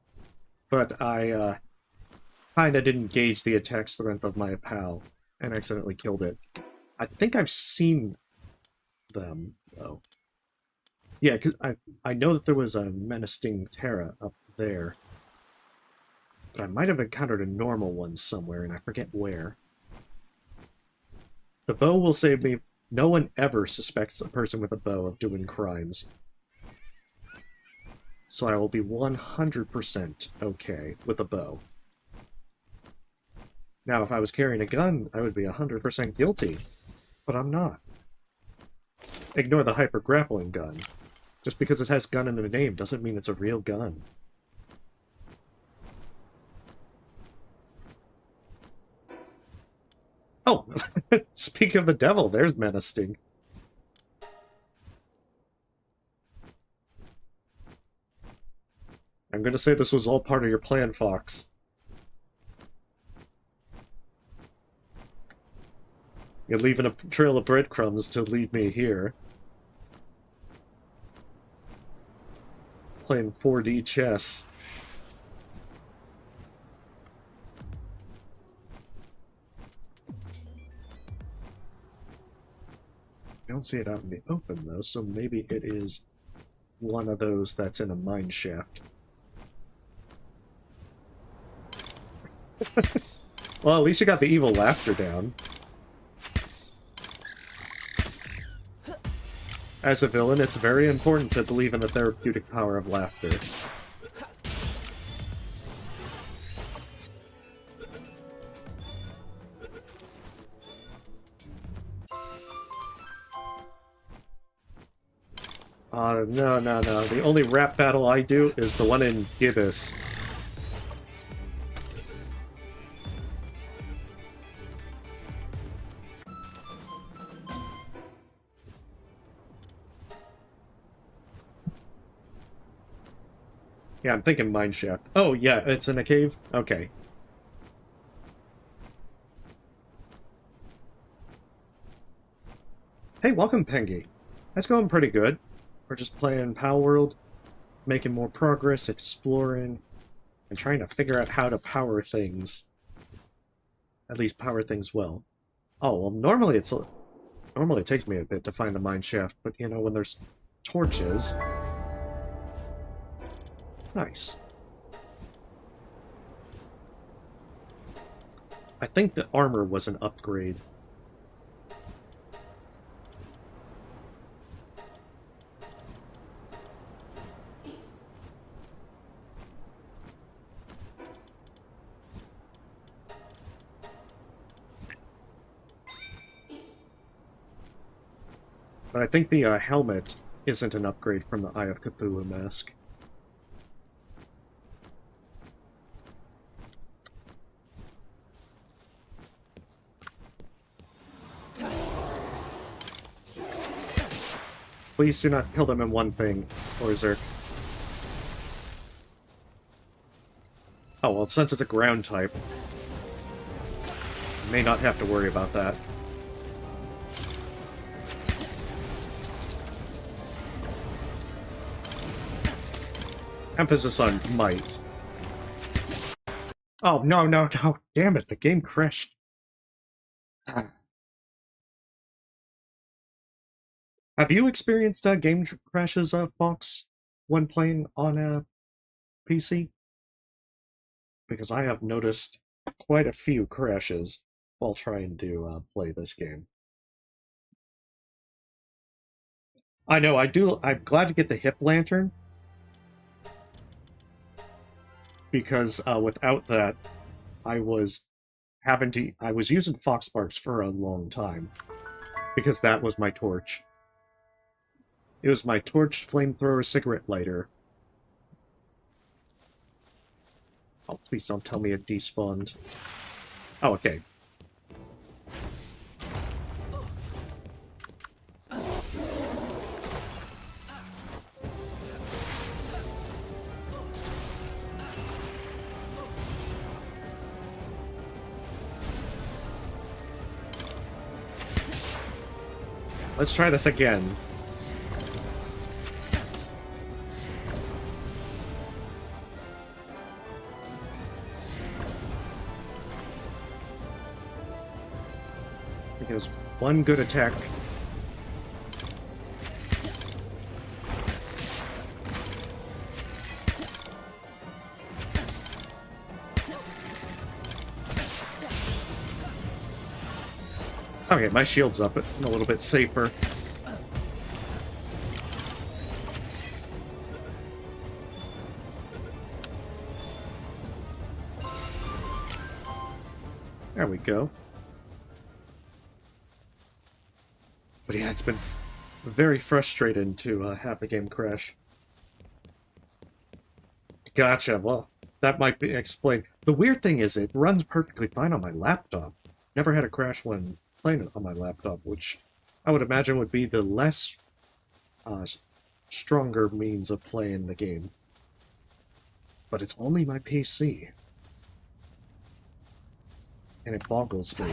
Speaker 1: but I kinda didn't gauge the attack strength of my pal, and accidentally killed it. I think I've seen them, though. Yeah, 'cause I know that there was a menacing Terra up there. But I might have encountered a normal one somewhere, and I forget where. The bow will save me. No one ever suspects a person with a bow of doing crimes. So I will be 100% okay with a bow. Now, if I was carrying a gun, I would be 100% guilty. But I'm not. Ignore the hyper-grappling gun. Just because it has gun in the name doesn't mean it's a real gun. Oh, speaking of the devil, there's menacing. I'm gonna say this was all part of your plan, Fox. You're leaving a trail of breadcrumbs to lead me here. Playing 4D chess. I don't see it out in the open, though, so maybe it is one of those that's in a mine shaft. Well, at least you got the evil laughter down. As a villain, it's very important to believe in the therapeutic power of laughter. No. The only rap battle I do is the one in Gibbous. Yeah, I'm thinking mineshaft. Oh, yeah, it's in a cave? Okay. Hey, welcome, Pengy. That's going pretty good. We're just playing Palworld, making more progress, exploring, and trying to figure out how to power things. At least power things well. Oh, well, normally it takes me a bit to find the mine shaft, but you know, when there's torches... Nice. I think the armor was an upgrade. But I think the helmet isn't an upgrade from the Eye of Cthulhu mask. Please do not kill them in one thing, Orzer. Oh, well, since it's a ground type, I may not have to worry about that. Emphasis on might. Oh, no. Damn it, the game crashed. Have you experienced game crashes, Fox, when playing on a PC? Because I have noticed quite a few crashes while trying to play this game. I know, I'm glad to get the hip lantern, because without that, I was I was using fox sparks for a long time because that was my torch. It was my torch, flamethrower, cigarette lighter. Oh, please don't tell me it despawned. Oh, okay. Let's try this again. Because one good attack. Okay, my shield's up. I'm a little bit safer. There we go. But yeah, it's been very frustrating to have the game crash. Gotcha, well, that might be explained. The weird thing is it runs perfectly fine on my laptop. Never had a crash when playing it on my laptop, which I would imagine would be the less stronger means of playing the game. But it's only my PC. And it boggles me.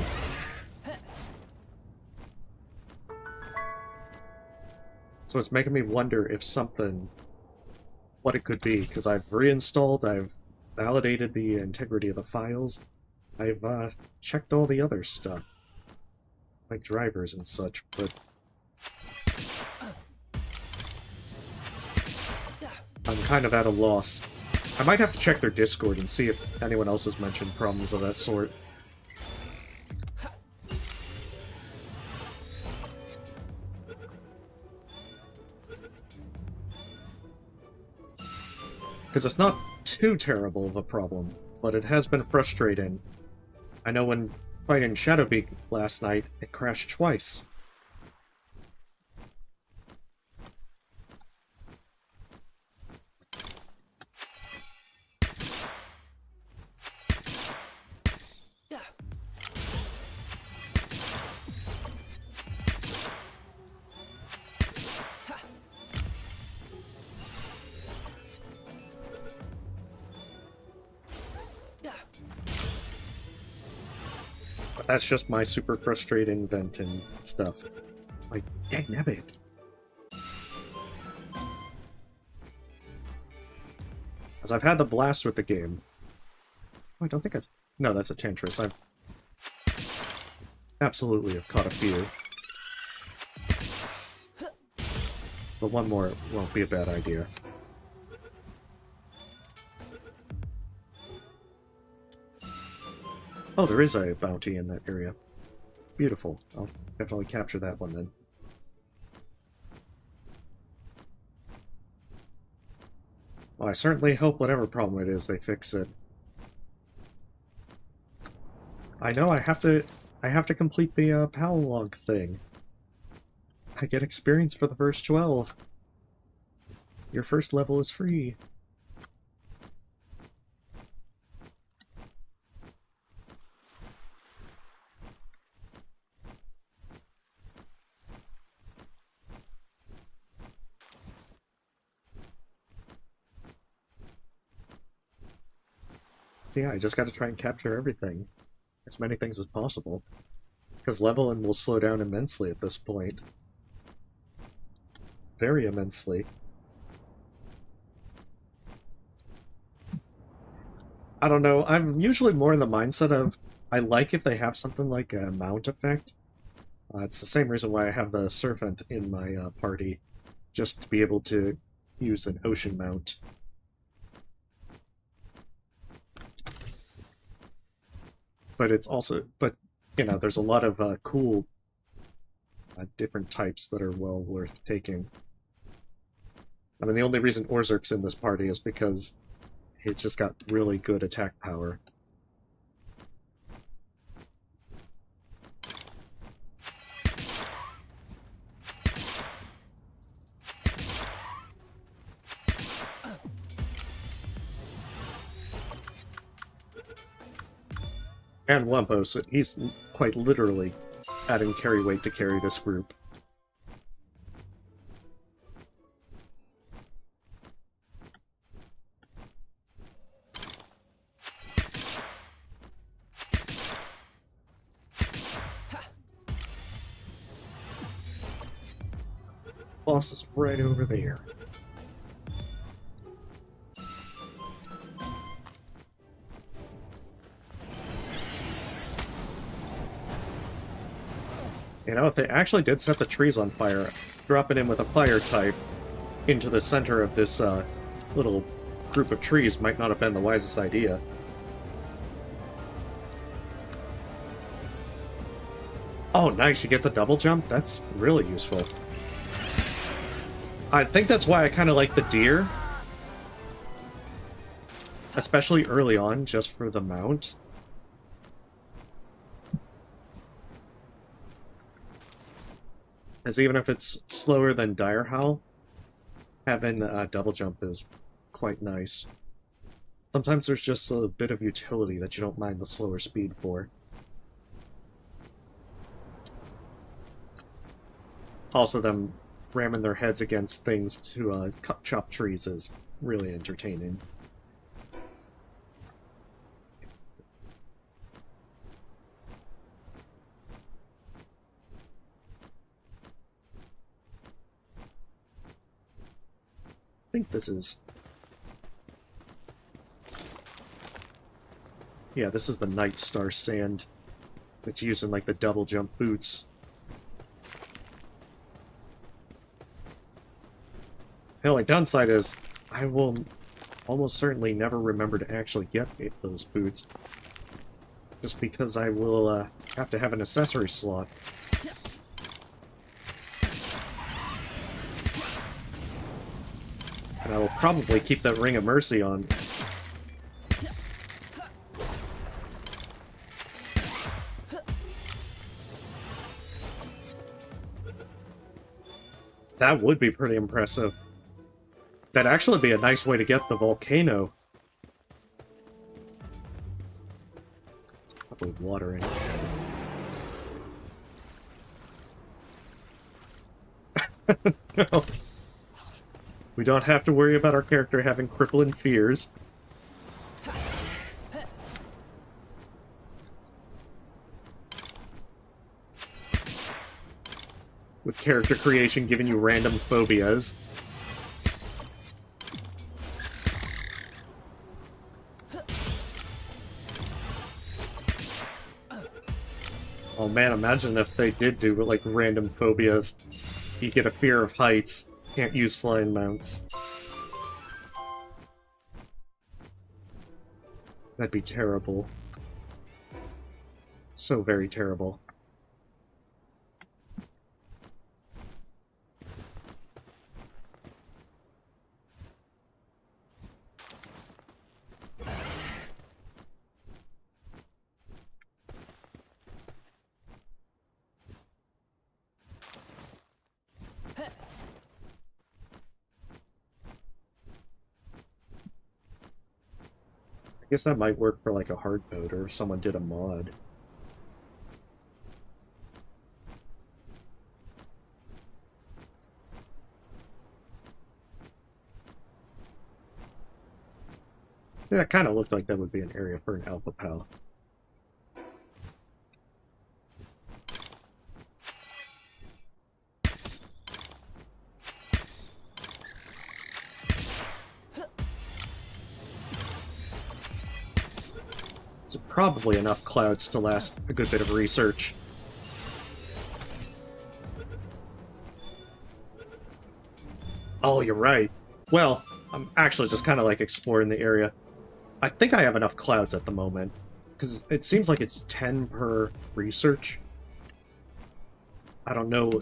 Speaker 1: So it's making me wonder if what it could be, because I've reinstalled, I've validated the integrity of the files, I've checked all the other stuff, like drivers and such, but I'm kind of at a loss. I might have to check their Discord and see if anyone else has mentioned problems of that sort. Because it's not too terrible of a problem, but it has been frustrating. I know when fighting Shadowbeak last night, it crashed twice. That's just my super frustrating venting stuff. Like, dagnabbit. As I've had the blast with the game. Oh, I don't think I've... No, that's a Tantris. I've absolutely have caught a few. But one more won't be a bad idea. Oh, there is a bounty in that area. Beautiful. I'll definitely capture that one then. Well, I certainly hope whatever problem it is, they fix it. I know I have to complete the Palworld thing. I get experience for the first 12. Your first level is free. So yeah, I just gotta try and capture everything. As many things as possible. Because leveling will slow down immensely at this point. Very immensely. I don't know, I'm usually more in the mindset of, I like if they have something like a mount effect. It's the same reason why I have the Servant in my party, just to be able to use an ocean mount. But it's also, you know, there's a lot of cool different types that are well worth taking. I mean, the only reason Orzerk's in this party is because he's just got really good attack power. And Wumpos, he's quite literally adding carry weight to carry this group. Boss is right over there. You know, if they actually did set the trees on fire, dropping in with a fire type into the center of this little group of trees might not have been the wisest idea. Oh, nice, you get the double jump? That's really useful. I think that's why I kind of like the deer. Especially early on, just for the mount. As even if it's slower than Dire Howl, having a double jump is quite nice. Sometimes there's just a bit of utility that you don't mind the slower speed for. Also, them ramming their heads against things to chop trees is really entertaining. I think this is... Yeah, this is the Night Star sand. It's used in, like, the double jump boots. The only downside is, I will almost certainly never remember to actually get those boots. Just because I will have to have an accessory slot. And I will probably keep that Ring of Mercy on. That would be pretty impressive. That'd actually be a nice way to get the volcano. Probably water in it. No. We don't have to worry about our character having crippling fears. With character creation giving you random phobias. Oh man, imagine if they did do, like, random phobias. You get a fear of heights, can't use flying mounts. That'd be terrible. So very terrible. I guess that might work for, like, a hard mode, or if someone did a mod. Yeah, that kind of looked like that would be an area for an Alpha Pal. Probably enough clouds to last a good bit of research. Oh, you're right. Well, I'm actually just kind of like exploring the area. I think I have enough clouds at the moment, because it seems like it's 10 per research. I don't know.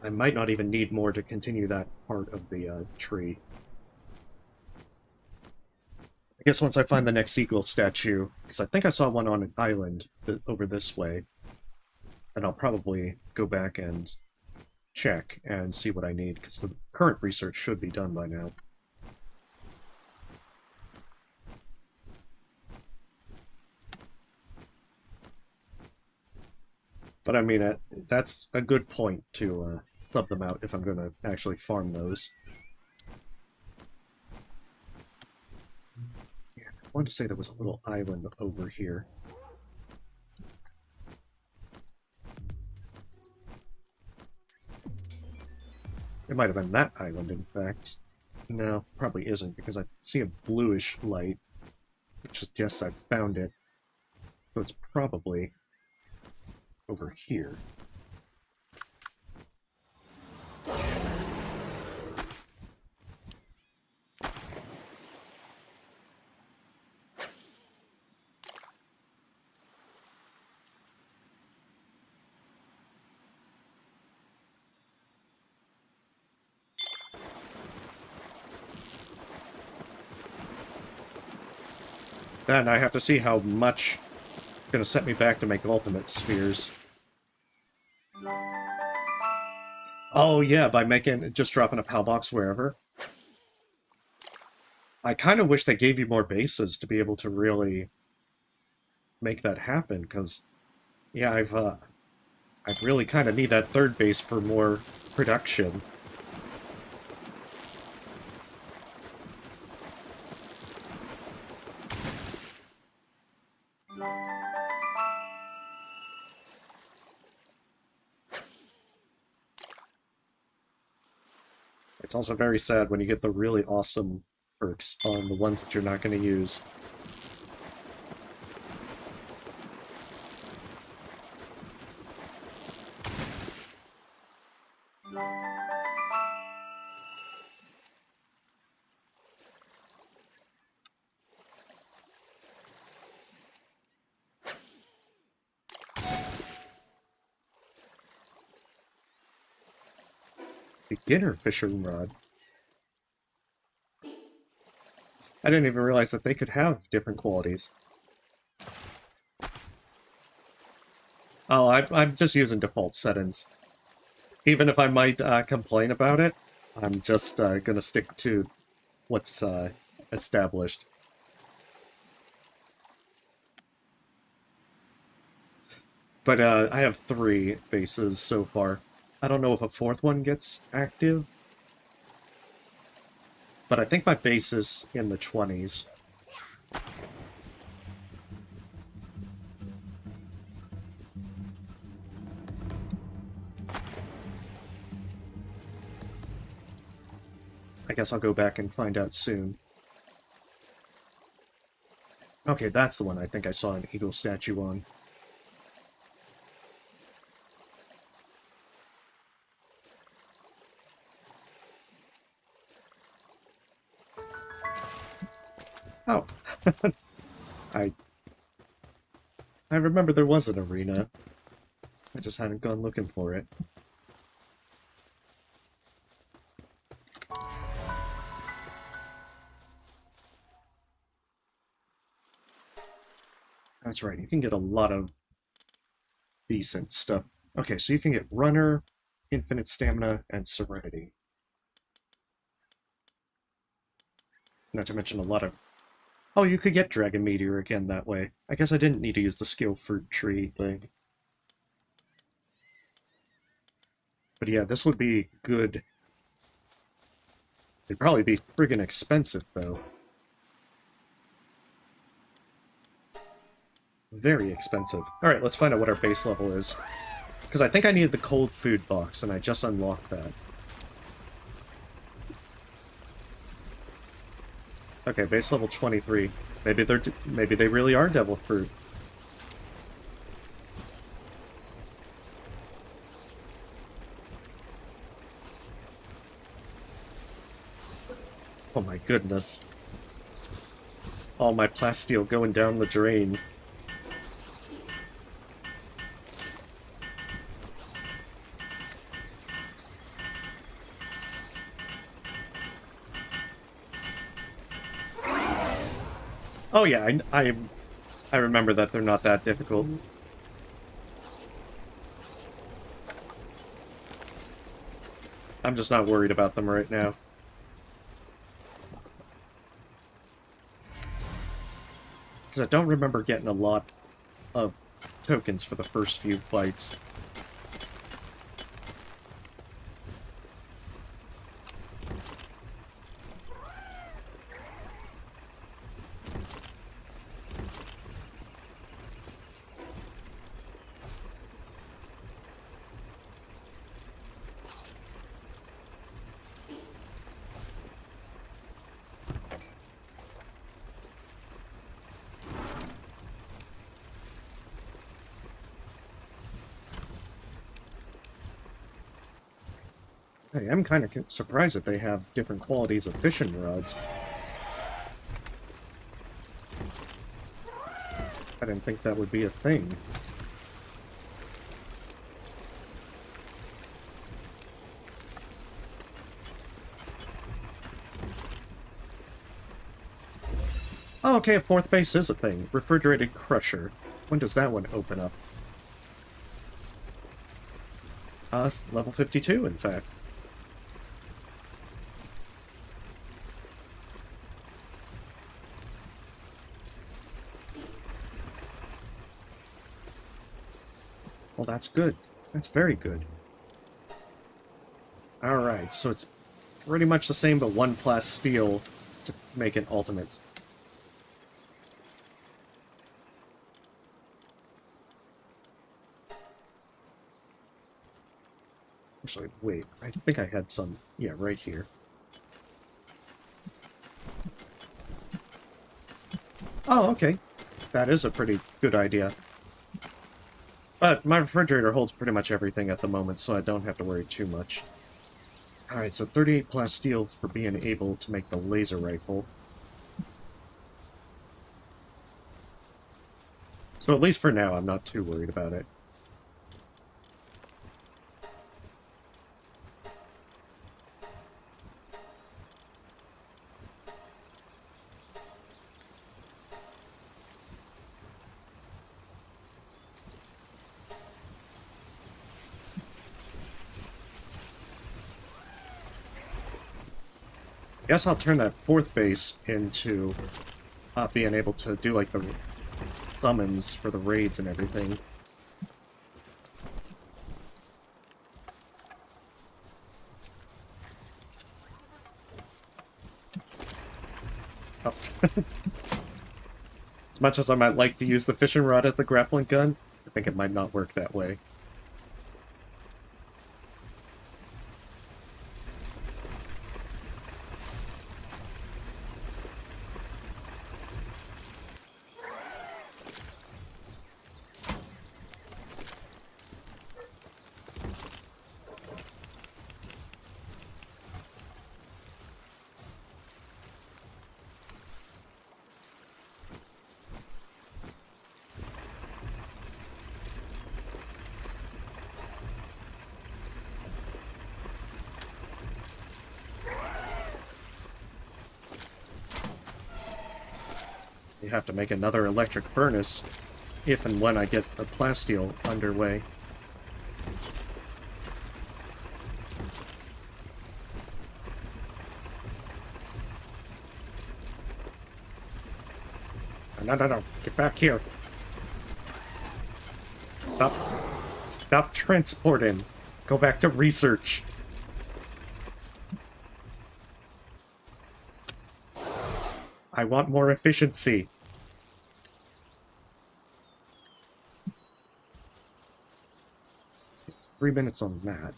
Speaker 1: I might not even need more to continue that part of the tree. I guess once I find the next eagle statue, because I think I saw one on an island over this way, and I'll probably go back and check and see what I need, because the current research should be done by now. But I mean, that's a good point to sub them out if I'm going to actually farm those. Yeah, I wanted to say there was a little island over here. It might have been that island, in fact. No, probably isn't, because I see a bluish light, which suggests I've found it. So it's probably over here. Then I have to see how much it's going to set me back to make ultimate spheres. Oh yeah, by just dropping a PAL box wherever. I kind of wish they gave you more bases to be able to really make that happen, because yeah, I really kind of need that third base for more production. It's also very sad when you get the really awesome perks on the ones that you're not going to use. Beginner fishing rod. I didn't even realize that they could have different qualities. Oh, I'm just using default settings. Even if I might complain about it, I'm just gonna stick to what's established. But I have 3 bases so far. I don't know if a 4th one gets active, but I think my base is in the 20s. I guess I'll go back and find out soon. Okay, that's the one I think I saw an eagle statue on. Oh. I remember there was an arena. I just hadn't gone looking for it. That's right, you can get a lot of decent stuff. Okay, so you can get Runner, Infinite Stamina, and Serenity. Not to mention a lot of... Oh, you could get Dragon Meteor again that way. I guess I didn't need to use the Skill Fruit Tree thing. But yeah, this would be good. It'd probably be friggin' expensive, though. Very expensive. Alright, let's find out what our base level is. Because I think I needed the cold food box, and I just unlocked that. Okay, base level 23. Maybe they really are devil fruit. Oh my goodness. All my plasteel going down the drain. Oh yeah, I remember that they're not that difficult. I'm just not worried about them right now. Because I don't remember getting a lot of tokens for the first few fights. I am kind of surprised that they have different qualities of fishing rods. I didn't think that would be a thing. Oh, okay, a fourth base is a thing. Refrigerated crusher. When does that one open up? Level 52, in fact. Well, that's good. That's very good. Alright, so it's pretty much the same, but one plasteel to make it ultimate. Actually, wait, I think I had some... Yeah, right here. Oh, okay. That is a pretty good idea. But my refrigerator holds pretty much everything at the moment, so I don't have to worry too much. Alright, so 38 plasteel for being able to make the laser rifle. So at least for now, I'm not too worried about it. I guess I'll turn that fourth base into being able to do like the summons for the raids and everything. Oh. As much as I might like to use the fishing rod as the grappling gun, I think it might not work that way. You have to make another electric furnace if and when I get the plasteel underway. No, get back here. Stop transporting. Go back to research. I want more efficiency. Three minutes on that.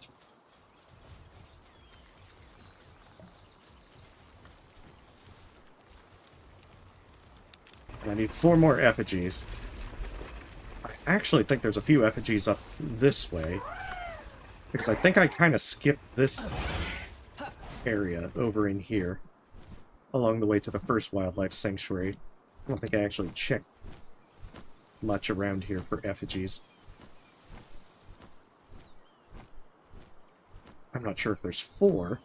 Speaker 1: And I need 4 more effigies. I actually think there's a few effigies up this way. Because I think I kind of skipped this area over in here. Along the way to the first wildlife sanctuary. I don't think I actually checked much around here for effigies. I'm not sure if there's 4.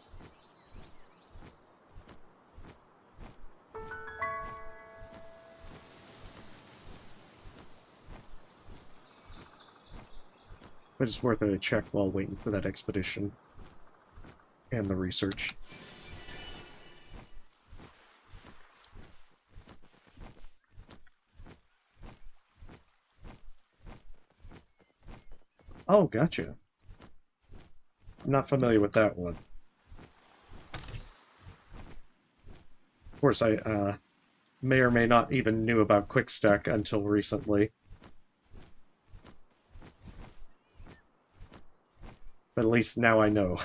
Speaker 1: But it's worth a check while waiting for that expedition. And the research. Oh, gotcha. I'm not familiar with that one. Of course, I may or may not even knew about Quickstack until recently. But at least now I know.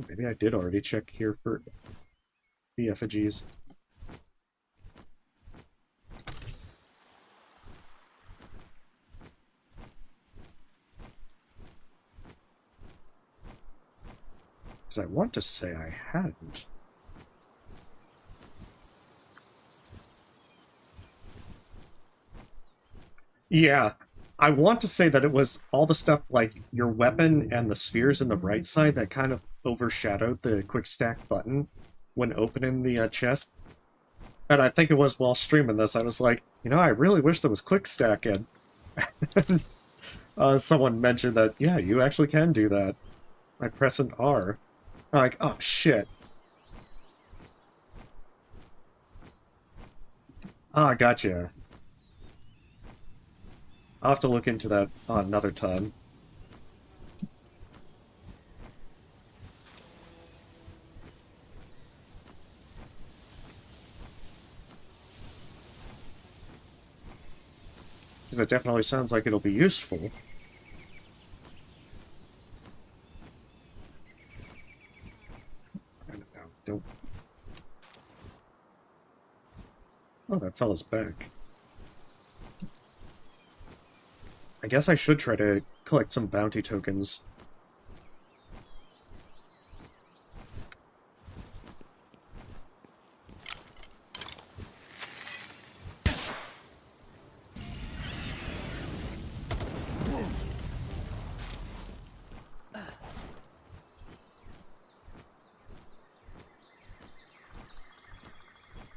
Speaker 1: Maybe I did already check here for the effigies. Because I want to say I hadn't. Yeah, I want to say that it was all the stuff like your weapon and the spheres in the right side that kind of overshadowed the quick stack button when opening the chest. And I think it was while streaming this, I was like, you know, I really wish there was quick stack in. Someone mentioned that, yeah, you actually can do that by pressing R. I'm like, oh shit. Ah, gotcha. I'll have to look into that another time. Because it definitely sounds like it'll be useful. I don't know. Don't. Oh, that fella's back. I guess I should try to collect some bounty tokens.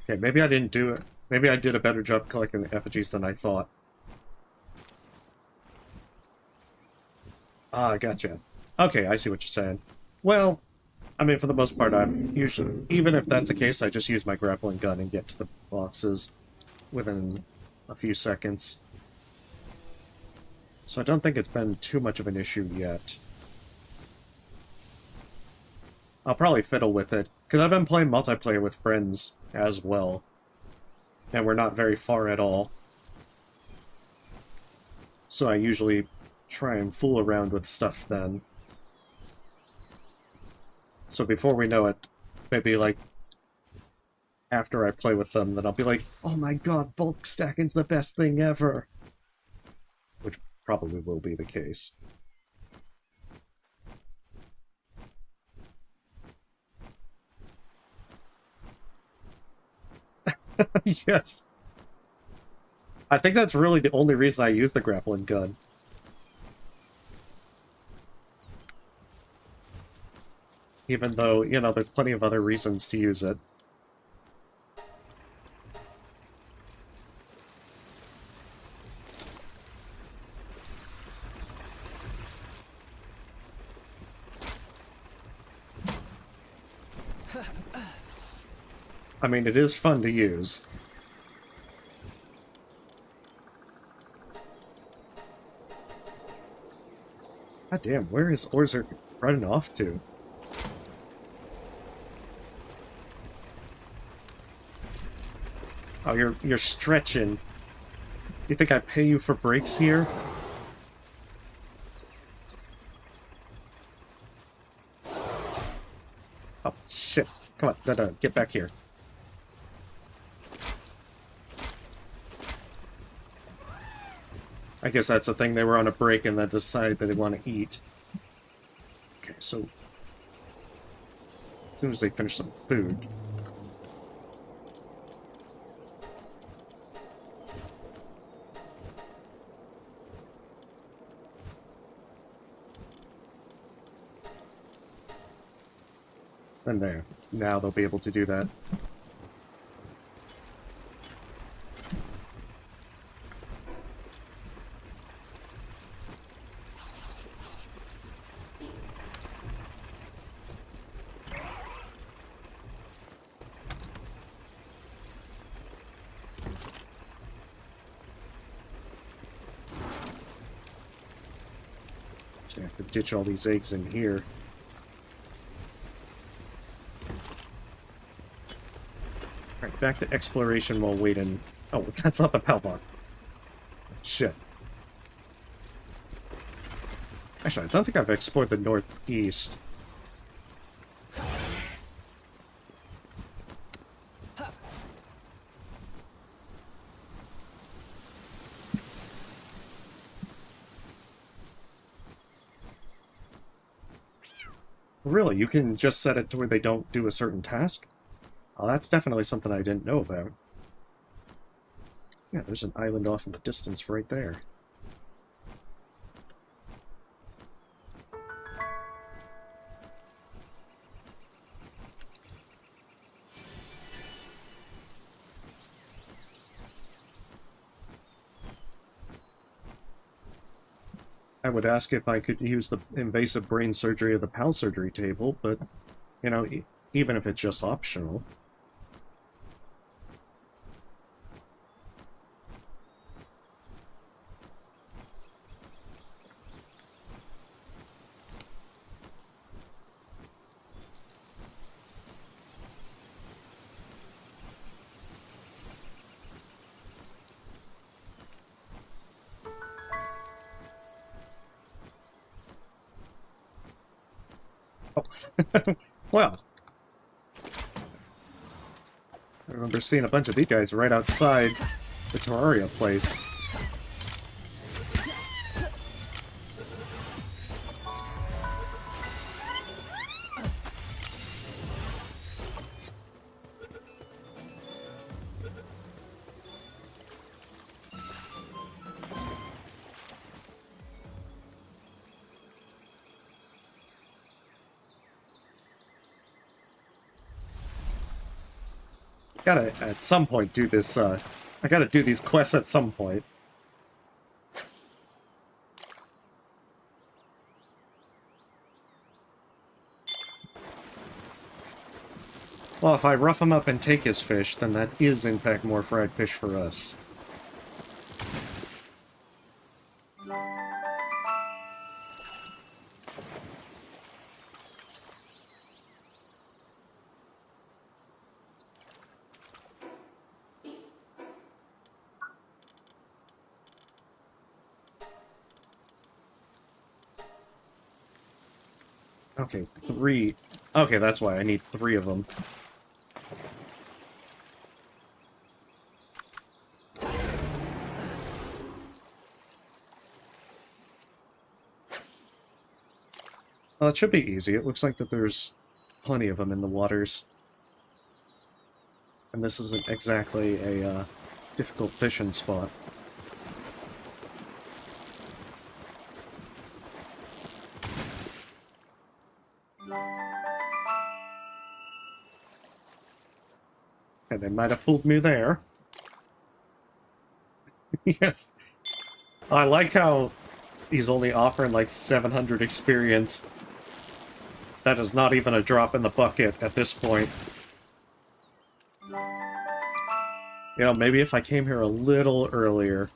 Speaker 1: Okay, maybe I didn't do it. Maybe I did a better job collecting the effigies than I thought. Ah, gotcha. Okay, I see what you're saying. Well, I mean, for the most part, I'm usually... Even if that's the case, I just use my grappling gun and get to the boxes within a few seconds. So I don't think it's been too much of an issue yet. I'll probably fiddle with it, because I've been playing multiplayer with friends as well. And we're not very far at all. So I usually try and fool around with stuff then. So before we know it, maybe like after I play with them, then I'll be like, oh my god, bulk stacking's the best thing ever! Which probably will be the case. Yes. I think that's really the only reason I use the grappling gun. Even though, you know, there's plenty of other reasons to use it. I mean, it is fun to use. God damn, where is Orzer running off to? Oh, you're stretching. You think I pay you for breaks here? Oh, shit. Come on, no, get back here. I guess that's the thing, they were on a break and then decided that they want to eat. Okay, so... as soon as they finish some food... then there. Now they'll be able to do that. So I have to ditch all these eggs in here. Alright, back to exploration while waiting. Oh, that's not the Palworld. Shit. Actually, I don't think I've explored the northeast. Really, you can just set it to where they don't do a certain task? Oh, that's definitely something I didn't know about. Yeah, there's an island off in the distance right there. I would ask if I could use the invasive brain surgery of the PAL surgery table, but, you know, even if it's just optional. Well, I remember seeing a bunch of these guys right outside the Terraria place. Gotta, at some point, do this, I gotta do these quests at some point. Well, if I rough him up and take his fish, then that is, in fact, more fried fish for us. Okay, 3. Okay, that's why I need 3 of them. Well, it should be easy. It looks like that there's plenty of them in the waters. And this isn't exactly a difficult fishing spot. And they might have fooled me there. Yes. I like how he's only offering like 700 experience. That is not even a drop in the bucket at this point. You know, maybe if I came here a little earlier.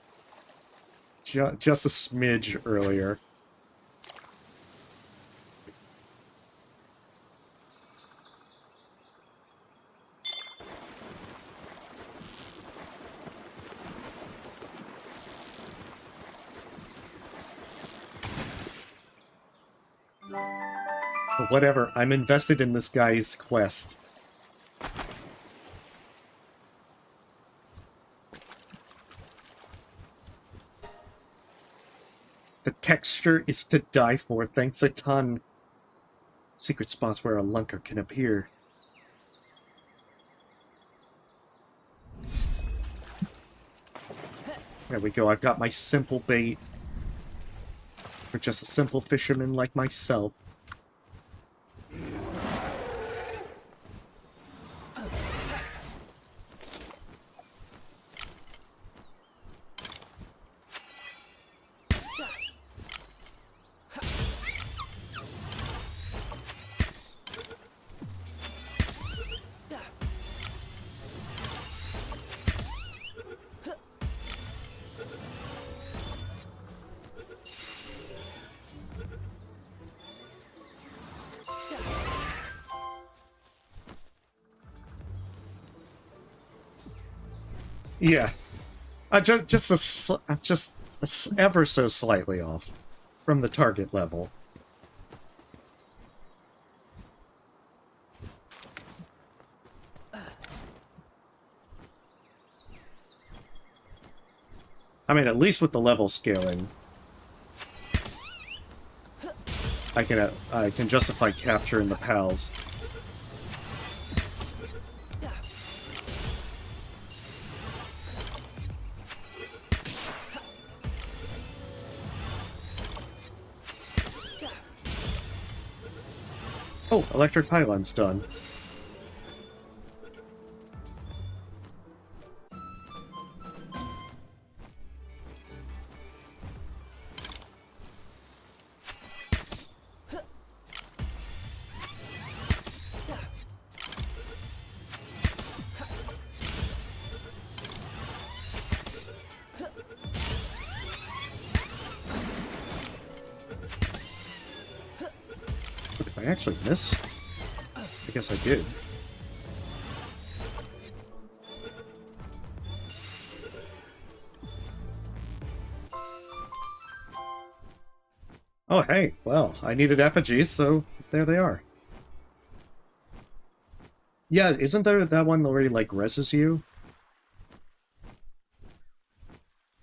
Speaker 1: Just a smidge earlier. But whatever, I'm invested in this guy's quest. The texture is to die for, thanks a ton. Secret spots where a lunker can appear. There we go, I've got my simple bait. For just a simple fisherman like myself. Yeah, just ever so slightly off from the target level. I mean, at least with the level scaling. I can justify capturing the pals. Oh, electric pylon's done. Did I actually miss? I guess I did. Oh, hey, well, I needed effigies, so there they are. Yeah, isn't there that one where he, like, reses you?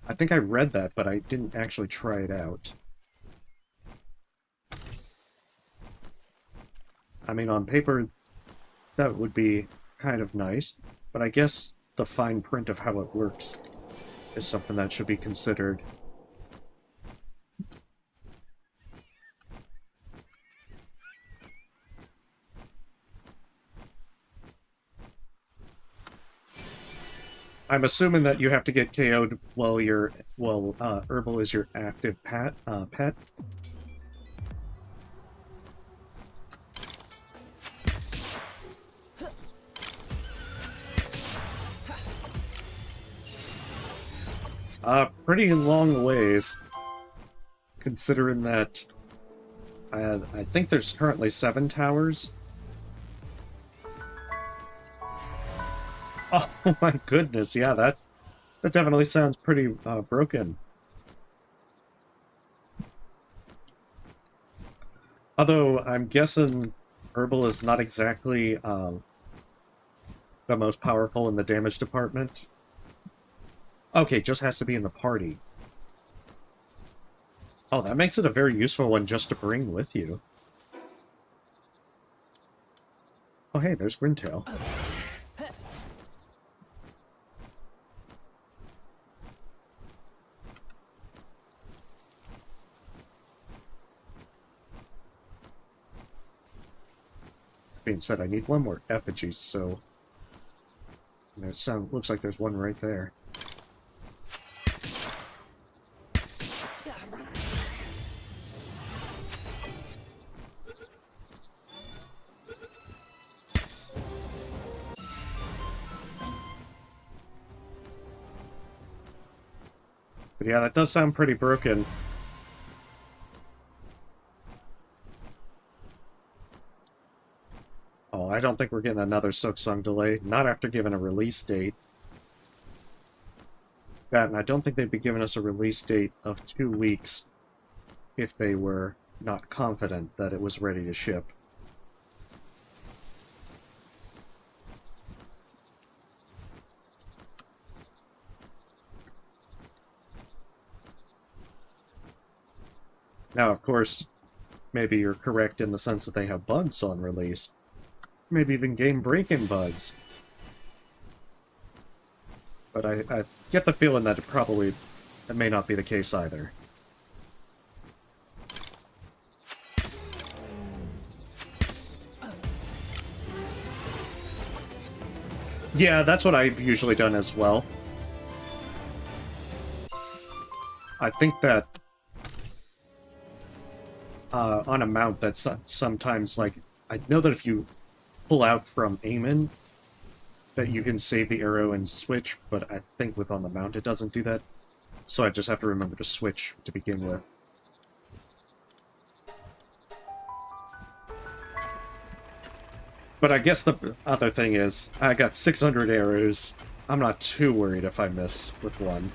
Speaker 1: I think I read that, but I didn't actually try it out. I mean, on paper, that would be kind of nice, but I guess the fine print of how it works is something that should be considered. I'm assuming that you have to get KO'd while Herbal is your active pet. Pretty long ways, considering that I think there's currently 7 towers. Oh my goodness, yeah, that definitely sounds pretty broken. Although I'm guessing Herbal is not exactly the most powerful in the damage department. Okay, just has to be in the party. Oh, that makes it a very useful one just to bring with you. Oh hey, there's Grintail. Being said, I need one more effigy, so looks like there's one right there. But yeah, that does sound pretty broken. Oh, I don't think we're getting another Silksong delay. Not after giving a release date. That, and I don't think they'd be giving us a release date of 2 weeks if they were not confident that it was ready to ship. Now, of course, maybe you're correct in the sense that they have bugs on release. Maybe even game-breaking bugs. But I get the feeling that it may not be the case either. Yeah, that's what I've usually done as well. I think that on a mount that's sometimes, like, I know that if you pull out from aiming, that you can save the arrow and switch, but I think with on the mount it doesn't do that. So I just have to remember to switch to begin with. But I guess the other thing is, I got 600 arrows. I'm not too worried if I miss with one.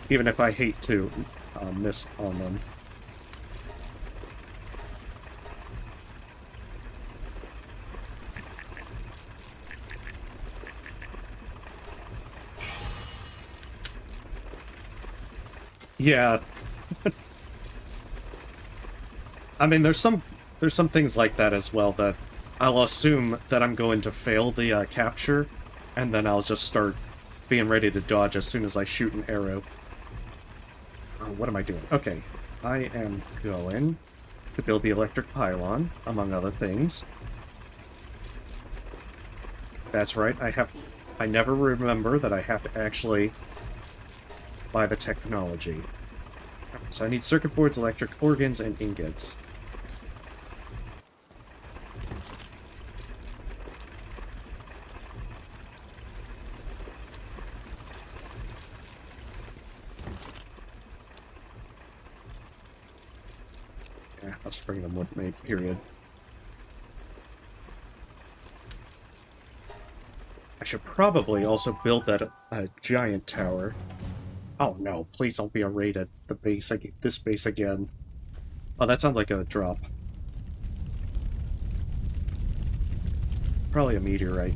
Speaker 1: Even if I hate to miss on them. Yeah, I mean, there's some things like that as well that I'll assume that I'm going to fail the capture, and then I'll just start being ready to dodge as soon as I shoot an arrow. What am I doing? Okay, I am going to build the electric pylon, among other things. That's right, I never remember that I have to actually buy the technology. So I need circuit boards, electric organs, and ingots. Yeah, I'll just bring them with me, period. I should probably also build that giant tower. Oh no, please don't be a raid at the base, this base again. Oh, that sounds like a drop. Probably a meteorite.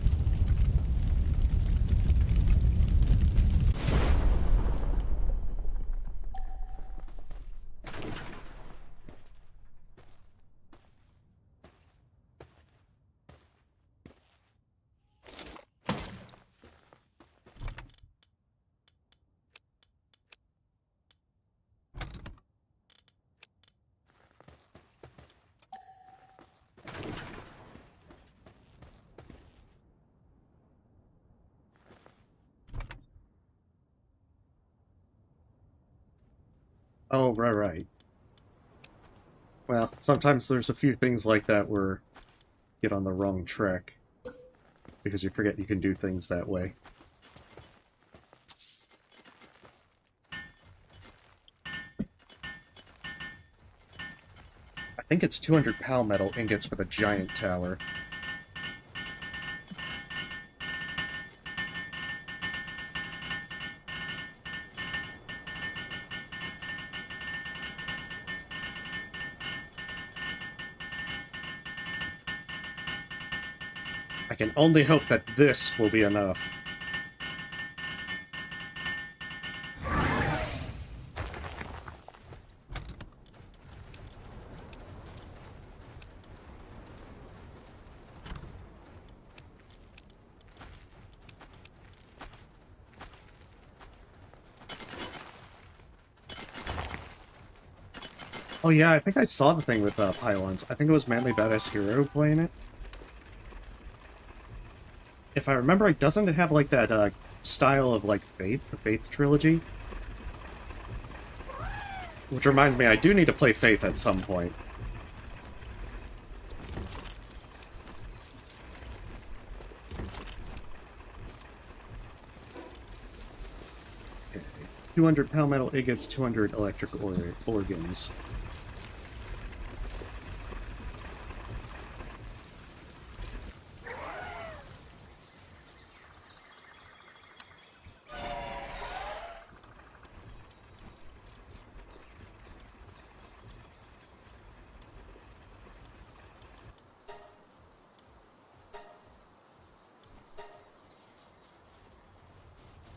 Speaker 1: Oh, right. Well, sometimes there's a few things like that where you get on the wrong track, because you forget you can do things that way. I think it's 200 pal metal ingots for the giant tower. I can only hope that this will be enough. Oh yeah, I think I saw the thing with pylons. I think it was Manly Badass Hero playing it. If I remember right, doesn't it have like that style of like Faith, the Faith trilogy? Which reminds me, I do need to play Faith at some point. Okay. 200 pal metal ingots, 200 electric organs.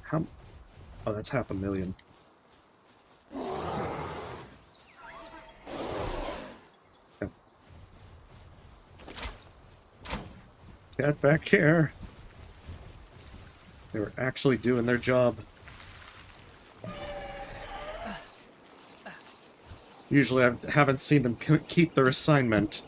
Speaker 1: How? Oh, that's 500,000. Yeah. Get back here. They were actually doing their job. Usually I haven't seen them keep their assignment.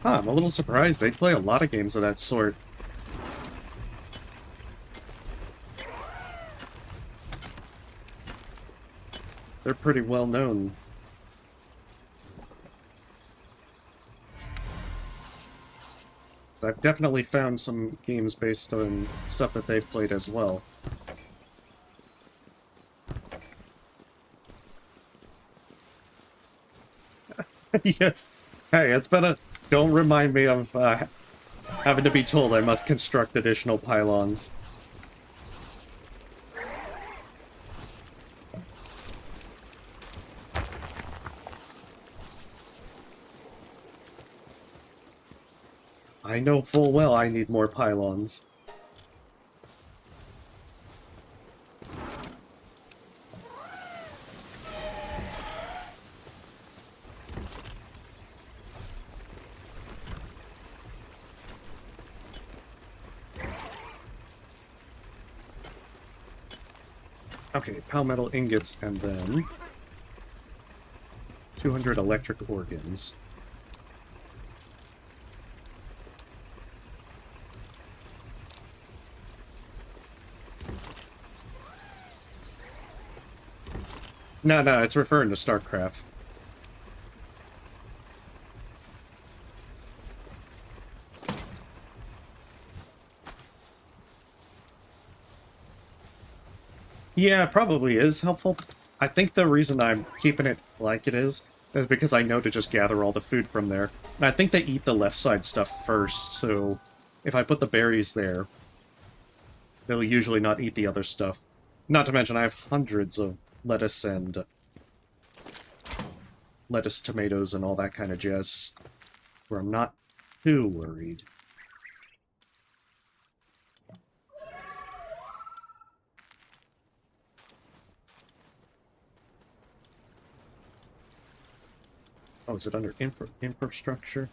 Speaker 1: Huh, I'm a little surprised. They play a lot of games of that sort. They're pretty well known. I've definitely found some games based on stuff that they've played as well. Yes. Hey, it's been a... Don't remind me of having to be told I must construct additional pylons. I know full well I need more pylons. Okay, palmetal ingots, and then 200 electric organs. No, it's referring to StarCraft. Yeah, it probably is helpful. I think the reason I'm keeping it like it is because I know to just gather all the food from there. And I think they eat the left side stuff first, so if I put the berries there, they'll usually not eat the other stuff. Not to mention I have hundreds of lettuce and tomatoes, and all that kind of jazz, where I'm not too worried. Oh, is it under infrastructure?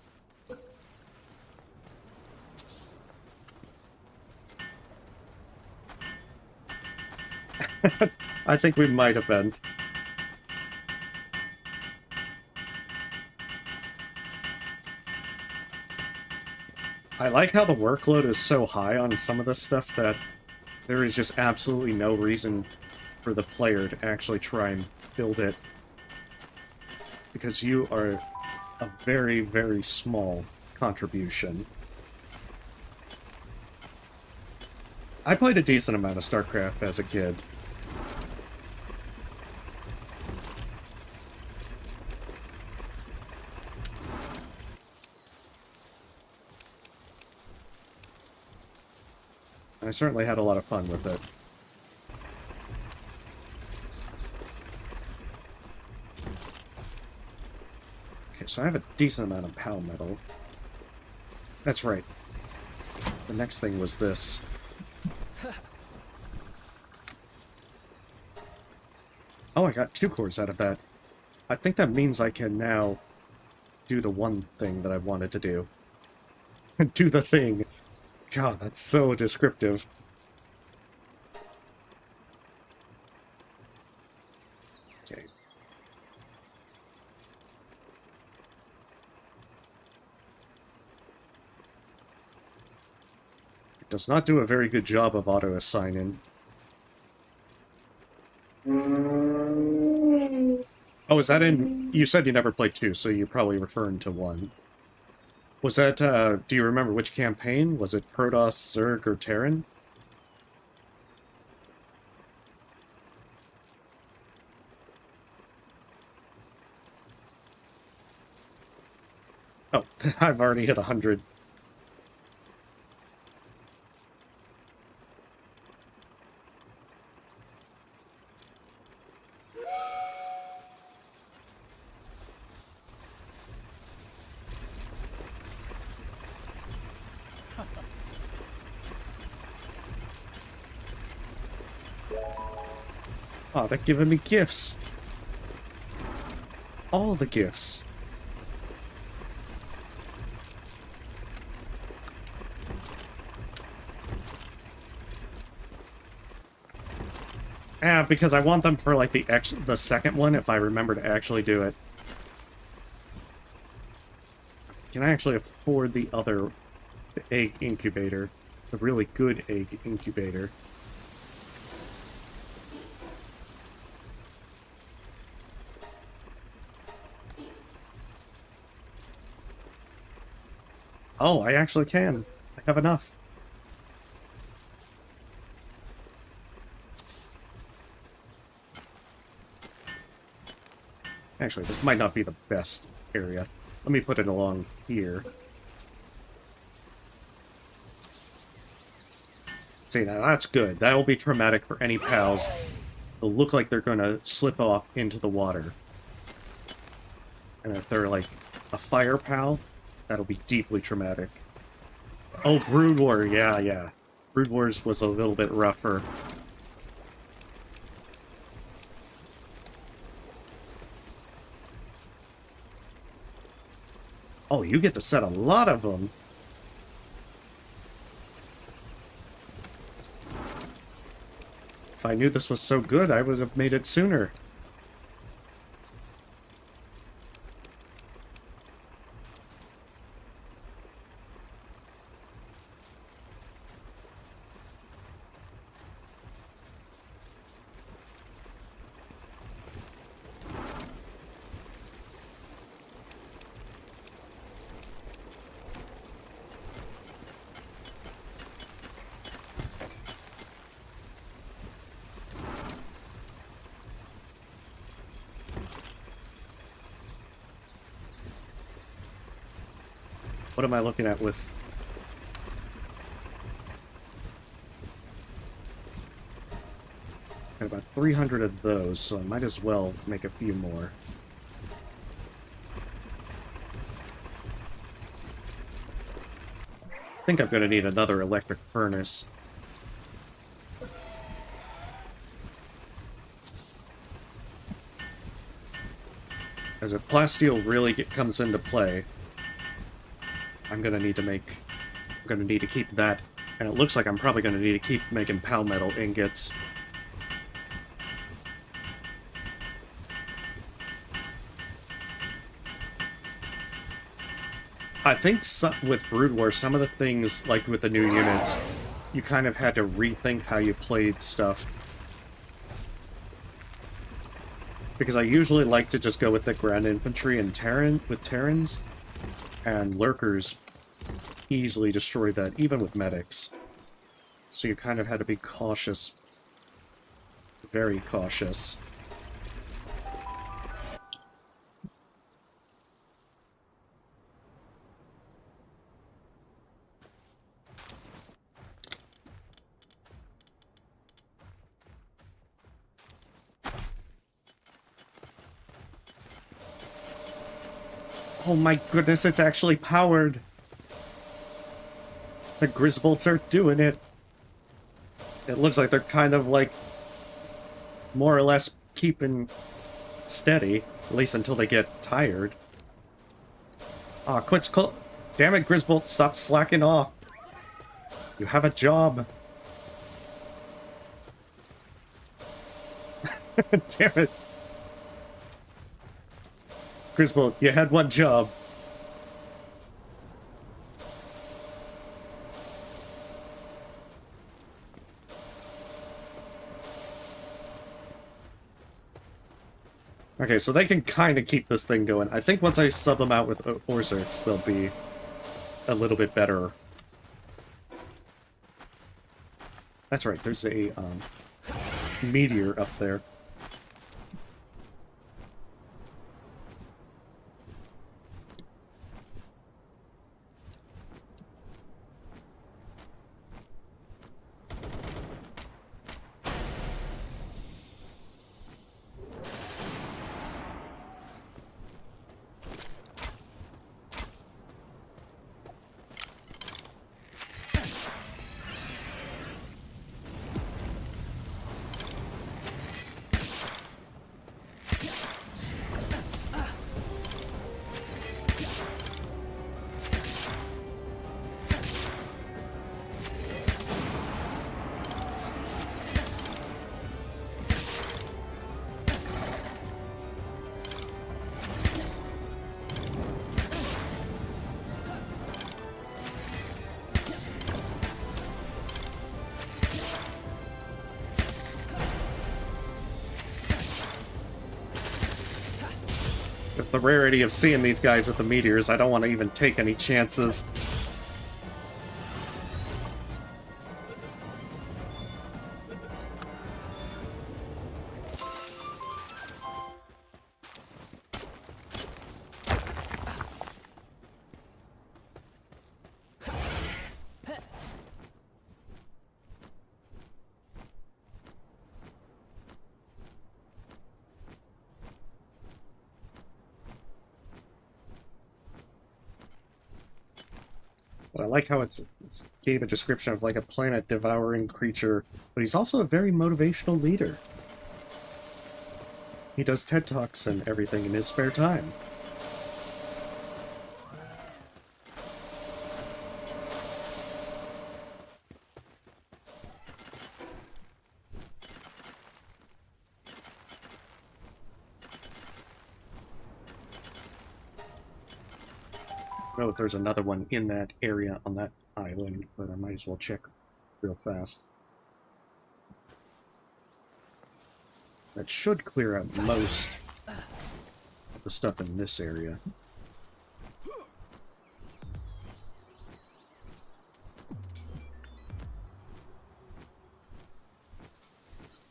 Speaker 1: I think we might have been. I like how the workload is so high on some of this stuff that there is just absolutely no reason for the player to actually try and build it, because you are a very, very small contribution. I played a decent amount of StarCraft as a kid. I certainly had a lot of fun with it. Okay, so I have a decent amount of POW metal. That's right. The next thing was this. Oh, I got 2 cores out of that. I think that means I can now do the one thing that I wanted to do. Do the thing. God, that's so descriptive. Okay. It does not do a very good job of auto-assigning. Oh, is that in... You said you never played 2, so you're probably referring to 1. Was that, do you remember which campaign? Was it Protoss, Zerg, or Terran? Oh, I've already hit 100. Oh, they're giving me gifts. All the gifts. Ah, because I want them for, like, the second one, if I remember to actually do it. Can I actually afford the other egg incubator? The really good egg incubator. Oh, I actually can. I have enough. Actually, this might not be the best area. Let me put it along here. See, now that's good. That will be traumatic for any pals. They'll look like they're going to slip off into the water. And if they're like a fire pal, that'll be deeply traumatic. Oh, Brood War, yeah, yeah. Brood Wars was a little bit rougher. Oh, you get to set a lot of them. If I knew this was so good, I would have made it sooner. What am I looking at with... Got about 300 of those, so I might as well make a few more. I think I'm going to need another electric furnace. As if plasteel really comes into play, I'm going to need to make... I'm going to need to keep that, and it looks like I'm probably going to need to keep making palmetal ingots. I think with Brood War, some of the things, like with the new units, you kind of had to rethink how you played stuff. Because I usually like to just go with the ground infantry and Terrans, and lurkers easily destroy that, even with medics. So you kind of had to be cautious. Very cautious. Oh my goodness, it's actually powered! The Grisbolts are doing it! It looks like they're kind of like... more or less keeping steady, at least until they get tired. Aw, damn it, Grisbolt, stop slacking off! You have a job! Damn it! Grisbolt, you had one job. Okay, so they can kind of keep this thing going. I think once I sub them out with Orzerks, they'll be a little bit better. That's right, there's a meteor up there. With the rarity of seeing these guys with the meteors, I don't want to even take any chances. But I like how it gave a description of like a planet-devouring creature, but he's also a very motivational leader. He does TED Talks and everything in his spare time. I don't know if there's another one in that area on that island, but I might as well check real fast. That should clear out most of the stuff in this area.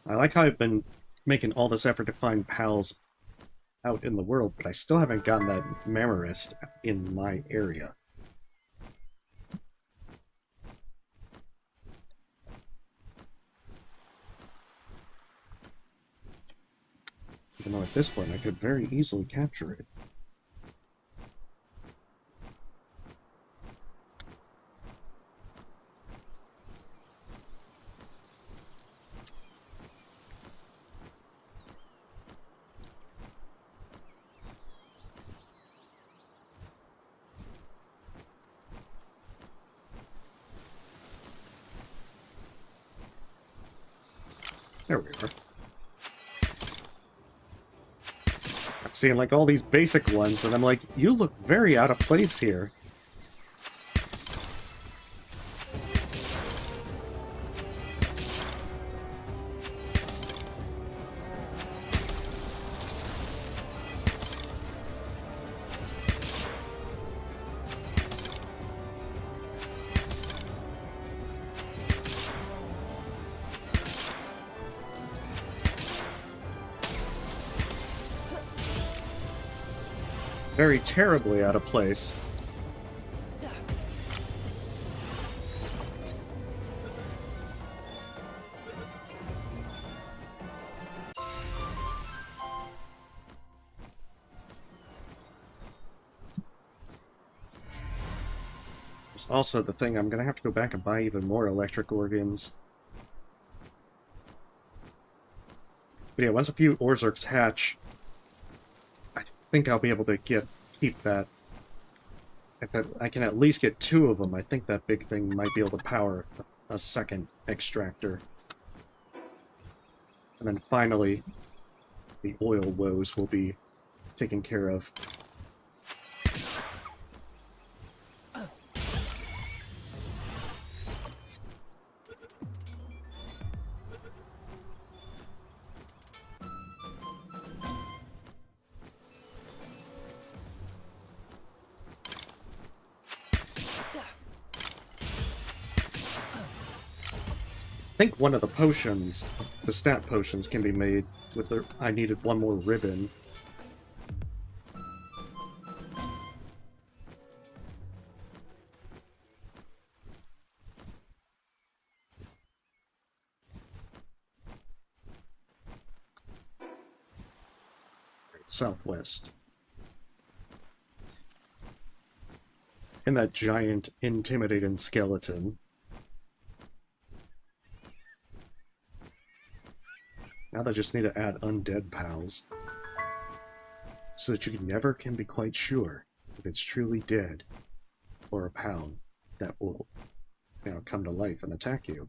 Speaker 1: I like how I've been making all this effort to find pals out in the world, but I still haven't gotten that Mammarist in my area. Even though at this point I could very easily capture it. There we are. I'm seeing like all these basic ones, and I'm like, you look very out of place here. Very terribly out of place. There's also the thing, I'm gonna have to go back and buy even more electric organs. But yeah, once a few Orzerks hatch, I think I'll be able to keep that. If I can at least get 2 of them, I think that big thing might be able to power a second extractor. And then finally, the oil woes will be taken care of. I think one of the potions, the stat potions, can be made with the... I needed one more ribbon. Right, southwest. And that giant, intimidating skeleton. Now they just need to add undead pals, so that you never can be quite sure if it's truly dead, or a pal that will, come to life and attack you.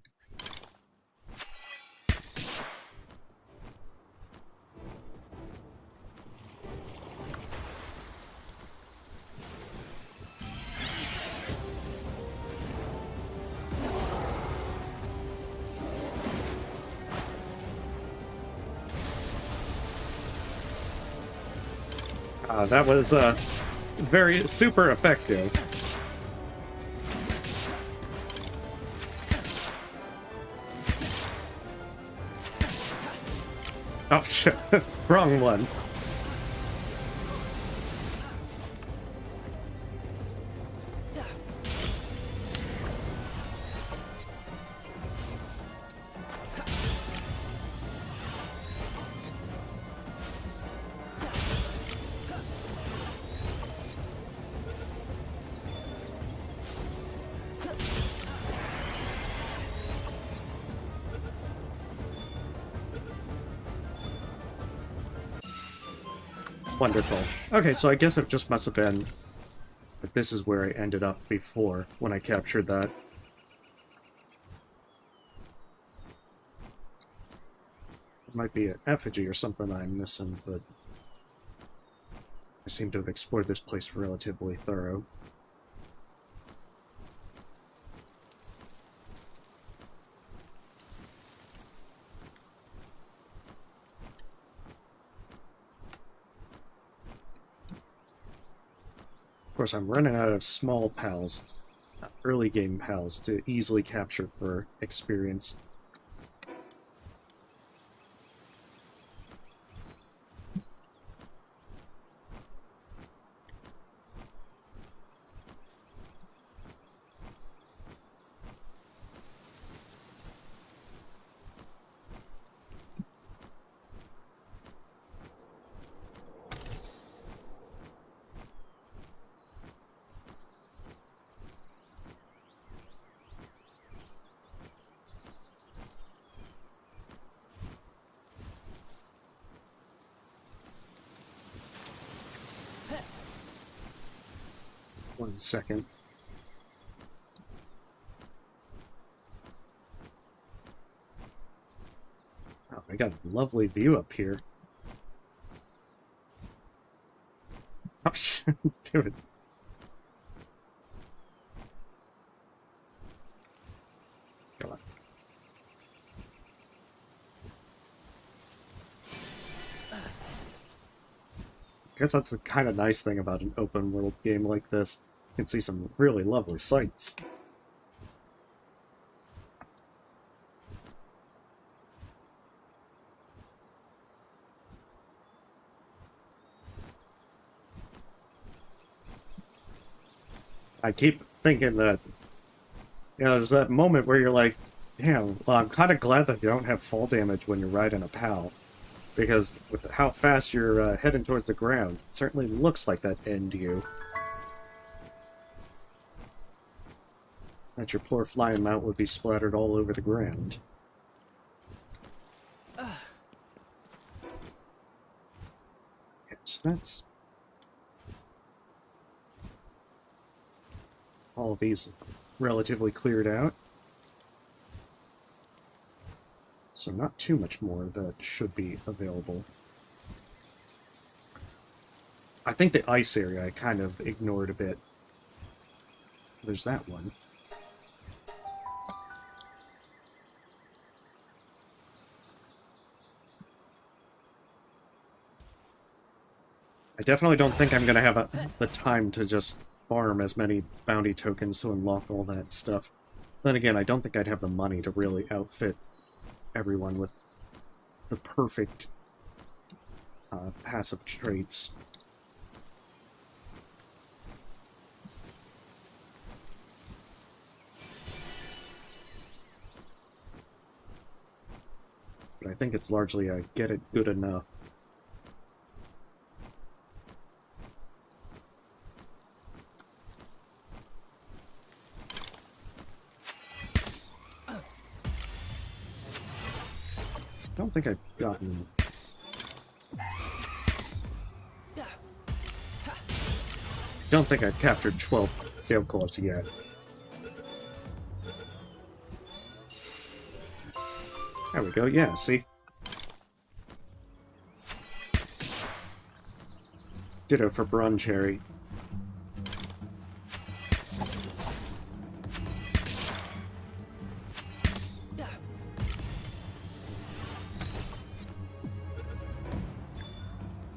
Speaker 1: That was very super effective. Oh shit, wrong one. Wonderful. Okay, so I guess it just must have been that this is where I ended up before when I captured that. It might be an effigy or something I'm missing, but I seem to have explored this place relatively thorough. Of course, I'm running out of small pals, early game pals, to easily capture for experience. One second. Oh, I got a lovely view up here. Oh, dude. Come on. I guess that's the kind of nice thing about an open world game like this. You can see some really lovely sights. I keep thinking that, there's that moment where you're like, damn, well, I'm kind of glad that you don't have fall damage when you're riding a PAL. Because with how fast you're heading towards the ground, it certainly looks like that end you. That your poor flying mount would be splattered all over the ground. Okay, so that's all of these relatively cleared out. So not too much more that should be available. I think the ice area I kind of ignored a bit. There's that one. I definitely don't think I'm going to have the time to just farm as many bounty tokens to unlock all that stuff. Then again, I don't think I'd have the money to really outfit everyone with the perfect passive traits. But I think it's largely a get it good enough. I don't think I've gotten... don't think I've captured 12 Gale Claws yet. There we go, yeah, see? Ditto for Bronze Cherry.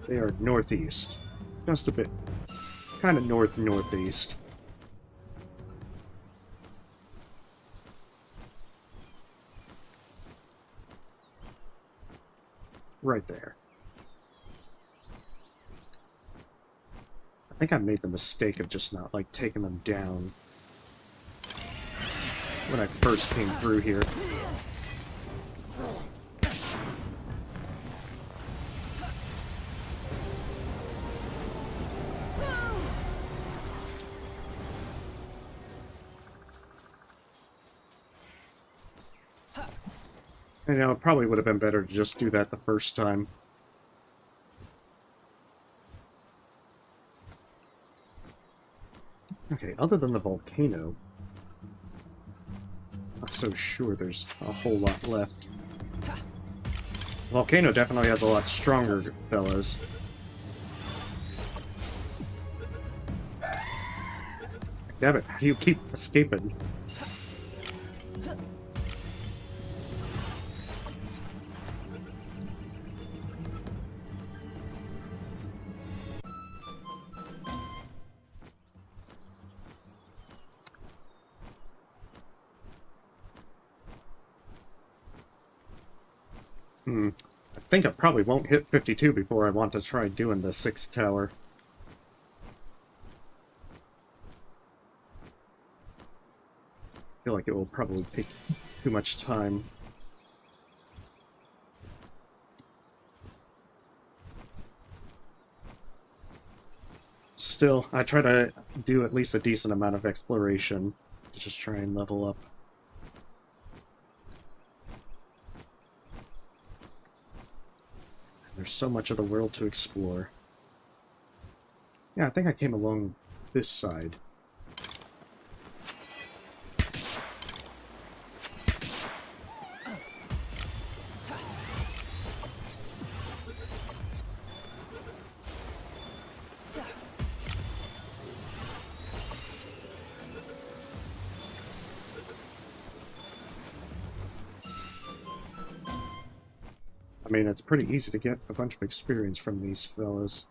Speaker 1: They are northeast. Just a bit. Kind of north-northeast. Right there. I think I made the mistake of just not, like, taking them down when I first came through here. You know, it probably would have been better to just do that the first time. Okay, other than the volcano, not so sure there's a whole lot left. The volcano definitely has a lot stronger fellas. Damn it, how do you keep escaping? I think I probably won't hit 52 before I want to try doing the 6th tower. I feel like it will probably take too much time. Still, I try to do at least a decent amount of exploration to just try and level up. There's so much of the world to explore. Yeah, I think I came along this side. I mean, it's pretty easy to get a bunch of experience from these fellas.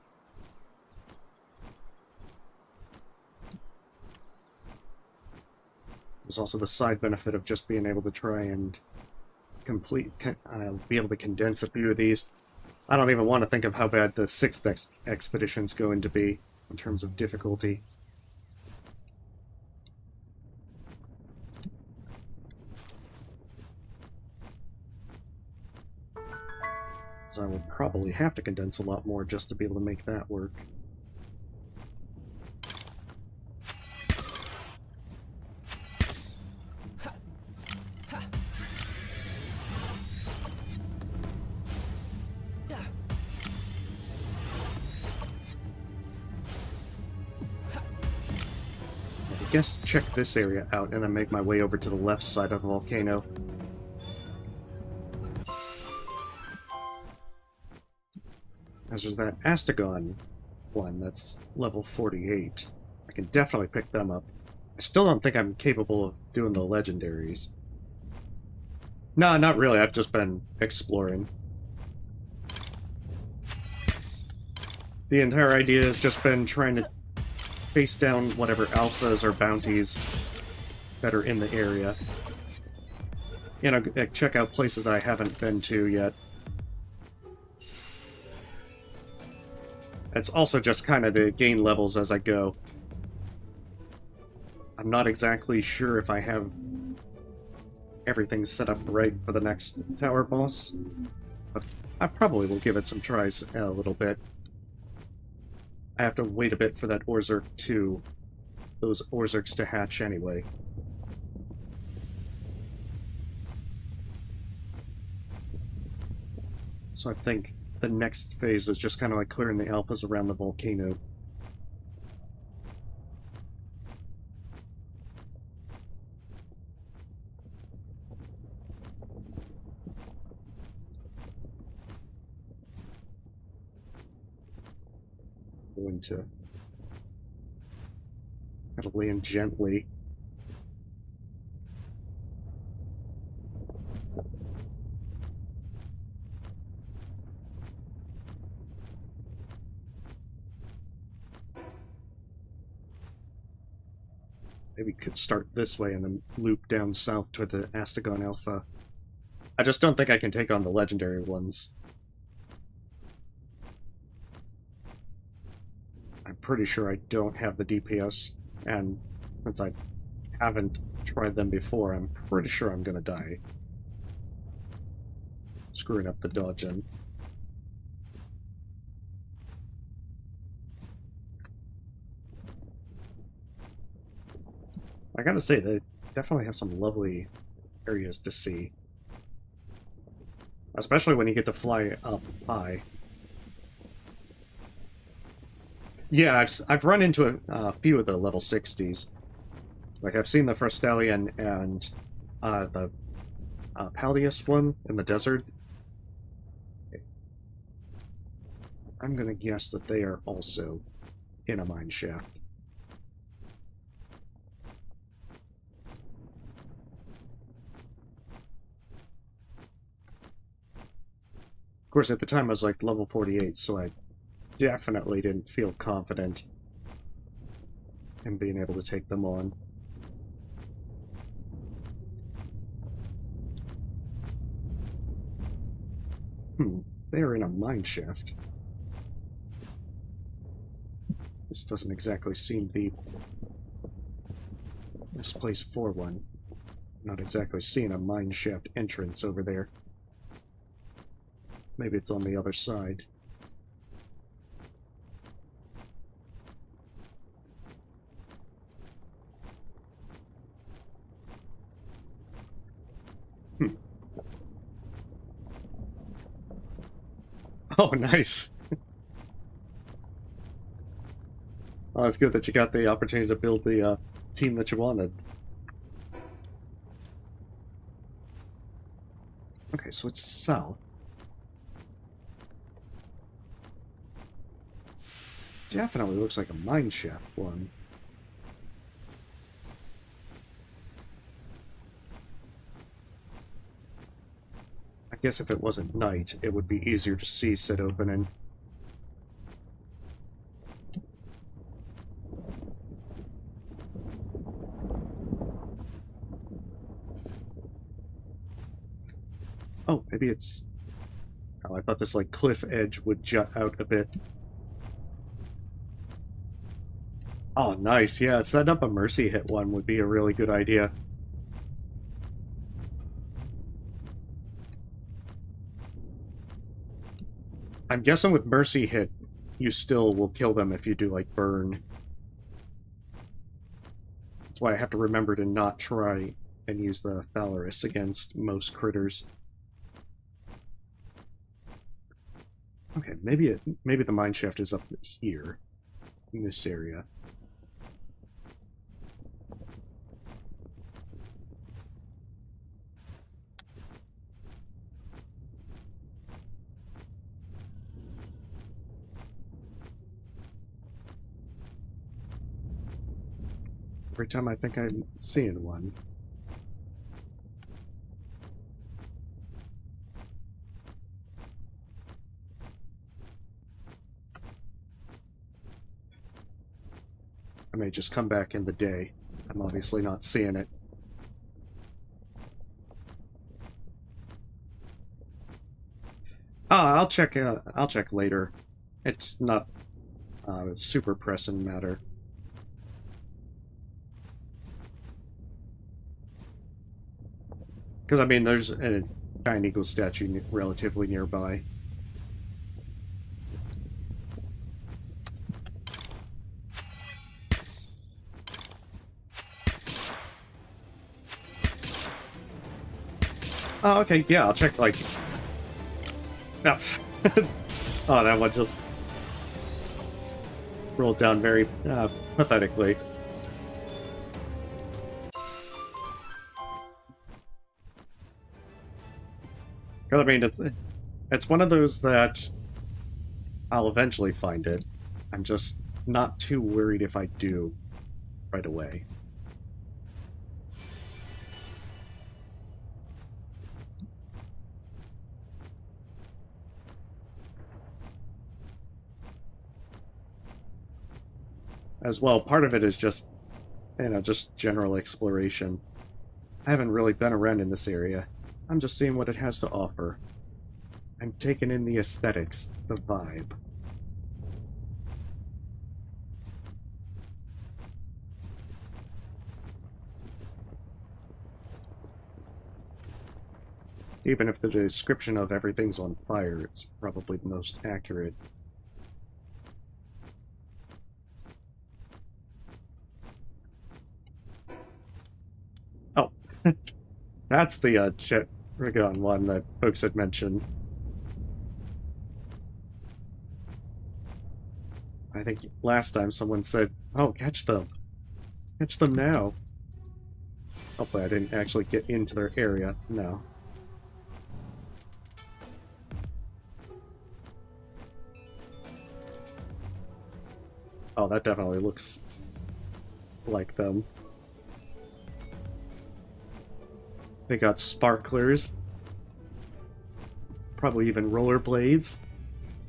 Speaker 1: There's also the side benefit of just being able to try and be able to condense a few of these. I don't even want to think of how bad the 6th expedition's going to be in terms of difficulty. So I will probably have to condense a lot more just to be able to make that work. I guess check this area out and then make my way over to the left side of the volcano. As there's that Astagon one that's level 48. I can definitely pick them up. I still don't think I'm capable of doing the legendaries. No, not really. I've just been exploring. The entire idea has just been trying to face down whatever alphas or bounties that are in the area. You know, check out places that I haven't been to yet. It's also just kind of to gain levels as I go. I'm not exactly sure if I have everything set up right for the next tower boss, but I probably will give it some tries a little bit. I have to wait a bit for that those Orzerks to hatch anyway. So I think the next phase is just kind of like clearing the alphas around the volcano. Going to kind of land gently. Maybe could start this way and then loop down south toward the Astagon Alpha. I just don't think I can take on the legendary ones. I'm pretty sure I don't have the DPS, and since I haven't tried them before, I'm pretty sure I'm gonna die. Screwing up the dodging. I gotta say, they definitely have some lovely areas to see. Especially when you get to fly up high. Yeah, I've run into a few of the level 60s. Like, I've seen the Frostalion and the Paldius one in the desert. I'm gonna guess that they are also in a mine shaft. Of course, at the time I was like level 48, so I definitely didn't feel confident in being able to take them on. They are in a mine shaft. This doesn't exactly seem the best place for one. Not exactly seeing a mine shaft entrance over there. Maybe it's on the other side. Oh, nice. Oh, it's good that you got the opportunity to build the team that you wanted. Okay, so it's south. Definitely looks like a mine shaft one. I guess if it wasn't night, it would be easier to see said opening. Oh, maybe it's... Oh, I thought this, like, cliff edge would jut out a bit. Oh, nice. Yeah, setting up a Mercy hit one would be a really good idea. I'm guessing with Mercy hit, you still will kill them if you do, like, burn. That's why I have to remember to not try and use the Phalaris against most critters. Okay, maybe the mine shaft is up here, in this area. Every time I think I'm seeing one. I may just come back in the day. I'm obviously not seeing it. I'll check later. It's not a super pressing matter. Because, I mean, there's a giant eagle statue relatively nearby. Oh, okay, yeah, I'll check, like... Oh, oh that one just... rolled down very pathetically. Because, I mean, it's one of those that I'll eventually find it. I'm just not too worried if I do right away. As well, part of it is just, you know, just general exploration. I haven't really been around in this area. I'm just seeing what it has to offer. I'm taking in the aesthetics, the vibe. Even if the description of everything's on fire, it's probably the most accurate. Oh, that's the Jet Rigon one that folks had mentioned. I think last time someone said, "Oh, catch them. Catch them now." Hopefully I didn't actually get into their area. No. Oh, that definitely looks like them. They got sparklers. Probably even rollerblades.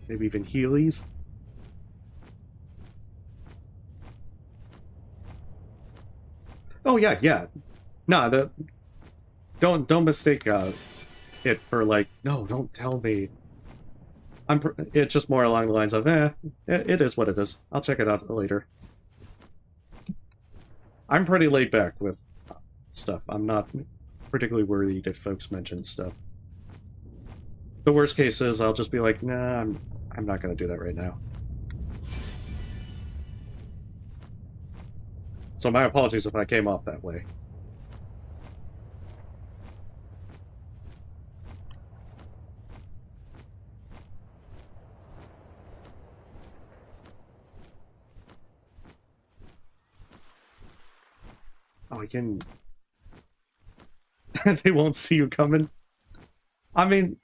Speaker 1: Maybe even Heelys. Oh yeah, yeah. No, don't mistake it for like, no, don't tell me. It's just more along the lines of, it is what it is. I'll check it out later. I'm pretty laid back with stuff. I'm not particularly worried if folks mention stuff. The worst case is I'll just be like, nah, I'm not gonna do that right now. So my apologies if I came off that way. Oh, again, they won't see you coming. I mean,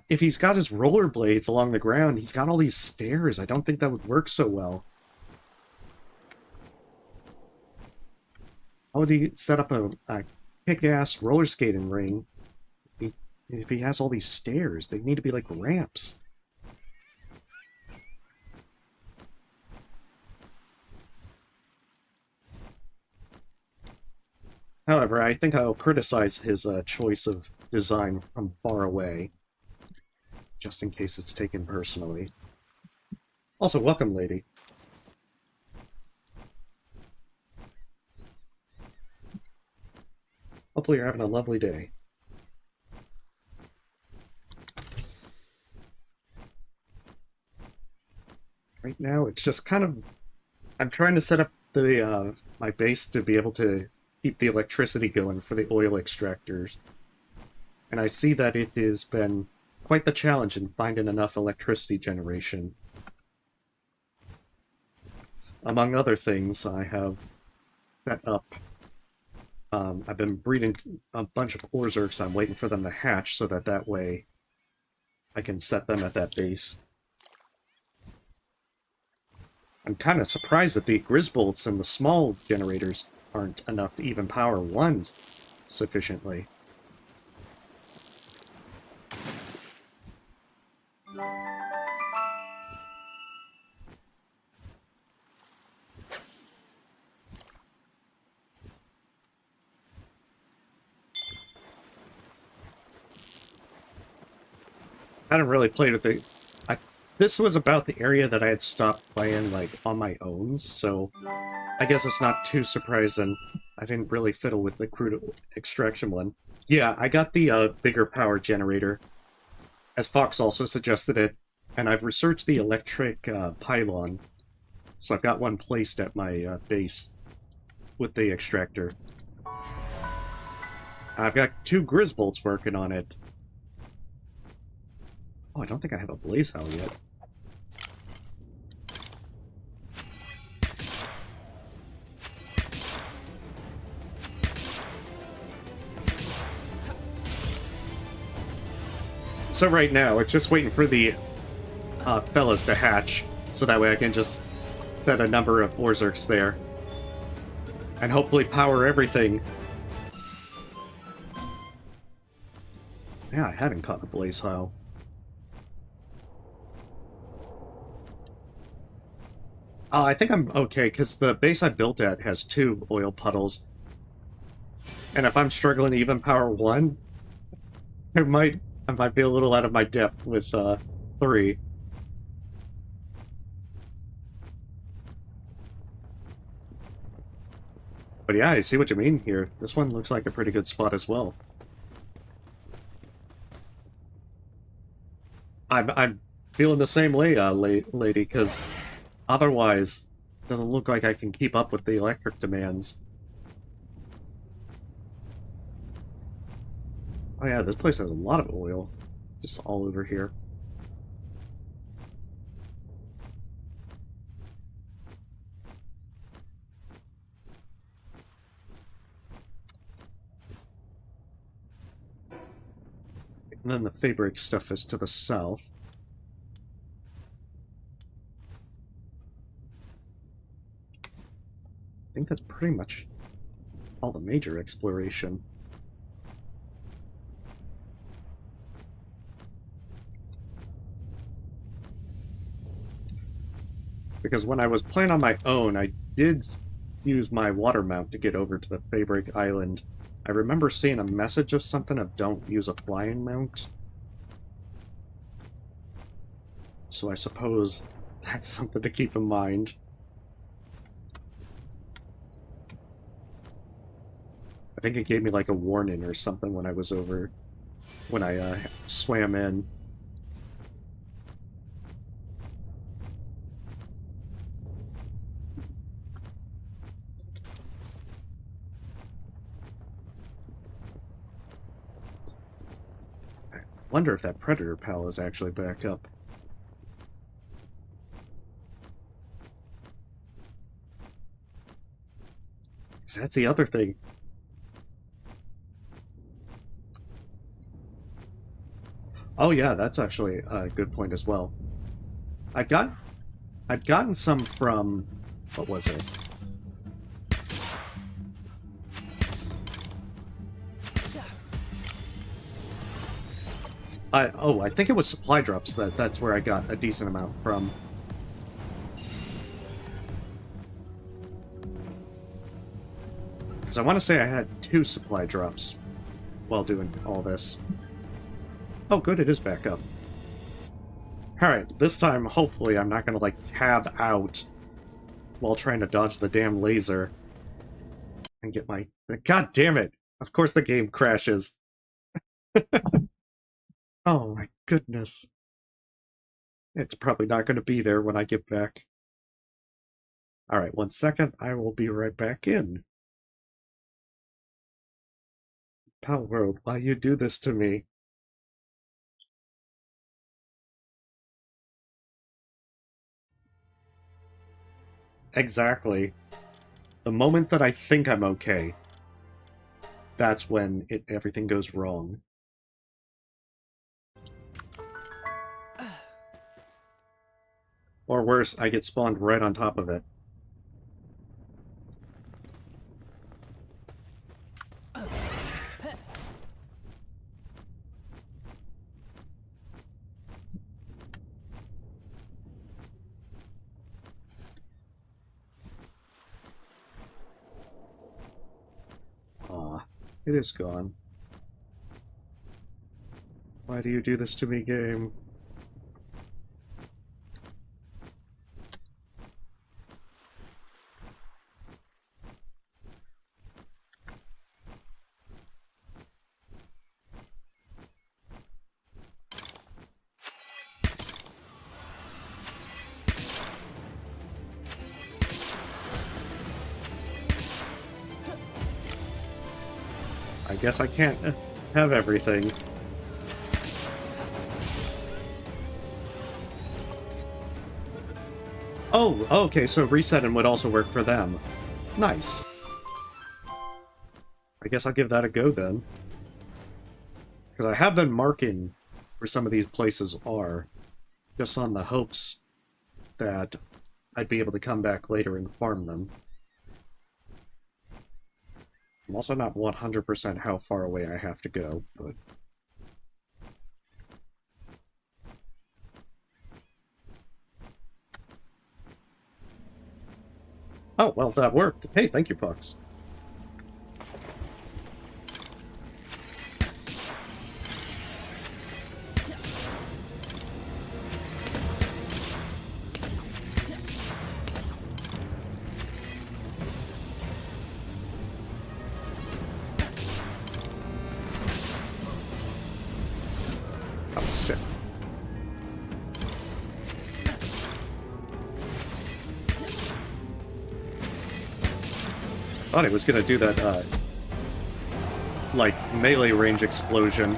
Speaker 1: if he's got his rollerblades along the ground, he's got all these stairs. I don't think that would work so well. How would he set up a kick-ass roller skating ring if he has all these stairs? They need to be like ramps. However, I think I'll criticize his choice of design from far away, just in case it's taken personally. Also, welcome, lady. Hopefully you're having a lovely day. Right now, it's just kind of... I'm trying to set up the my base to be able to keep the electricity going for the oil extractors. And I see that it has been quite the challenge in finding enough electricity generation. Among other things, I have set up... I've been breeding a bunch of Orzerks. I'm waiting for them to hatch so that way I can set them at that base. I'm kind of surprised that the Grisbolts and the small generators aren't enough to even power ones sufficiently. I haven't really played with it. This was about the area that I had stopped playing, like, on my own, so I guess it's not too surprising I didn't really fiddle with the crude extraction one. Yeah, I got the bigger power generator, as Fox also suggested it, and I've researched the electric pylon, so I've got one placed at my base with the extractor. I've got 2 Grisbolts working on it. Oh, I don't think I have a blaze howl yet. So right now, it's just waiting for the fellas to hatch, so that way I can just set a number of Orzerks there. And hopefully power everything. Yeah, I haven't caught the blaze howl. I think I'm okay, because the base I built at has 2 oil puddles. And if I'm struggling to even power 1, I might be a little out of my depth with 3. But yeah, I see what you mean here. This one looks like a pretty good spot as well. I'm feeling the same way, lady, because otherwise, it doesn't look like I can keep up with the electric demands. Oh yeah, this place has a lot of oil, just all over here. and then the fabric stuff is to the south. I think that's pretty much all the major exploration. Because when I was playing on my own, I did use my water mount to get over to the Fabric Island. I remember seeing a message of something of don't use a flying mount. So I suppose that's something to keep in mind. I think it gave me like a warning or something when I was over, when I swam in. I wonder if that predator pal is actually back up. So that's the other thing. Oh yeah, that's actually a good point as well. I'd gotten some from, what was it? I think it was supply drops that's where I got a decent amount from. Because I want to say I had 2 supply drops while doing all this. Oh good, it is back up. Alright, this time hopefully I'm not gonna like tab out while trying to dodge the damn laser. And get my... God damn it! Of course the game crashes. Oh my goodness. It's probably not going to be there when I get back. Alright, 1 second. I will be right back in. Palworld, why you do this to me? Exactly. The moment that I think I'm okay, that's when everything goes wrong. Or worse, I get spawned right on top of it. Aw, it is gone. Why do you do this to me, game? I guess I can't have everything. Oh, okay, so resetting would also work for them. Nice. I guess I'll give that a go then. Because I have been marking where some of these places are, just on the hopes that I'd be able to come back later and farm them. I'm also not 100% how far away I have to go, but... Oh, well, that worked. Hey, thank you, Pucks. Oh, sick. Thought he was gonna do that, like, melee range explosion.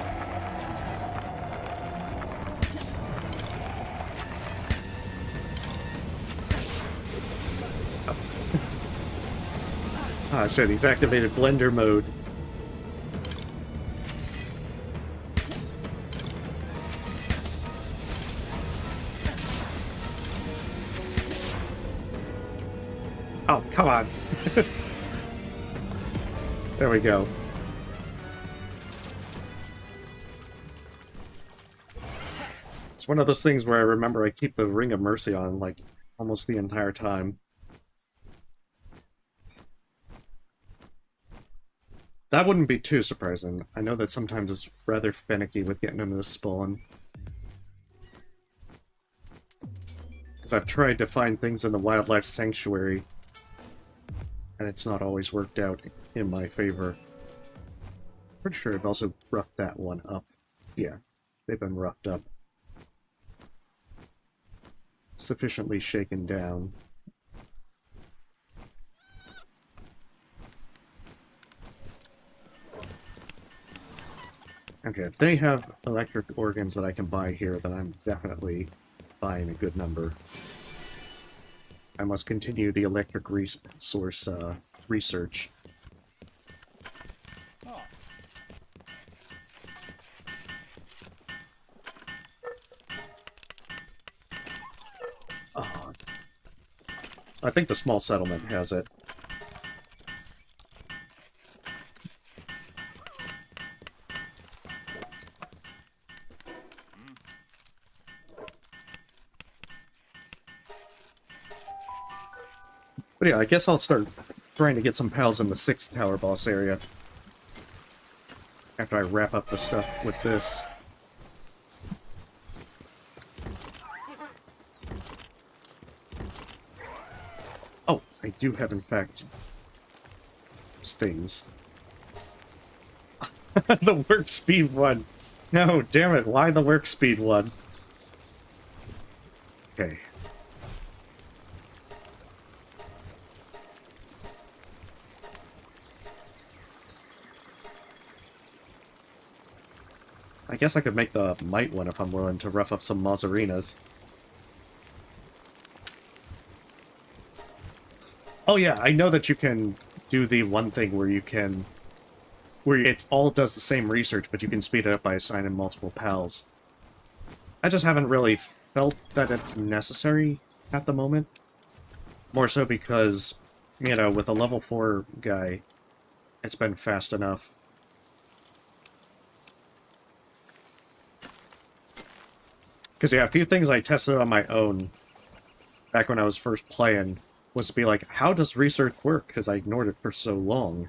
Speaker 1: Oh. Ah, shit, he's activated blender mode. Oh, come on. There we go. It's one of those things where I remember I keep the Ring of Mercy on, like, almost the entire time. That wouldn't be too surprising. I know that sometimes it's rather finicky with getting into the spawn. Because I've tried to find things in the wildlife sanctuary, and it's not always worked out in my favor. Pretty sure I've also roughed that one up. Yeah, they've been roughed up. Sufficiently shaken down. Okay, if they have electric organs that I can buy here, then I'm definitely buying a good number. I must continue the electric resource research. Oh, I think the small settlement has it. But yeah, I guess I'll start trying to get some pals in the 6th tower boss area. After I wrap up the stuff with this. Oh, I do have, in fact, things. The work speed one! No, damn it, why the work speed one? Okay. I guess I could make the might one if I'm willing to rough up some Mazzarinas. Oh yeah, I know that you can do the one thing where you can... where it all does the same research, but you can speed it up by assigning multiple pals. I just haven't really felt that it's necessary at the moment. More so because, you know, with a level 4 guy, it's been fast enough. Because, yeah, a few things I tested on my own back when I was first playing was to be like, how does research work? Because I ignored it for so long.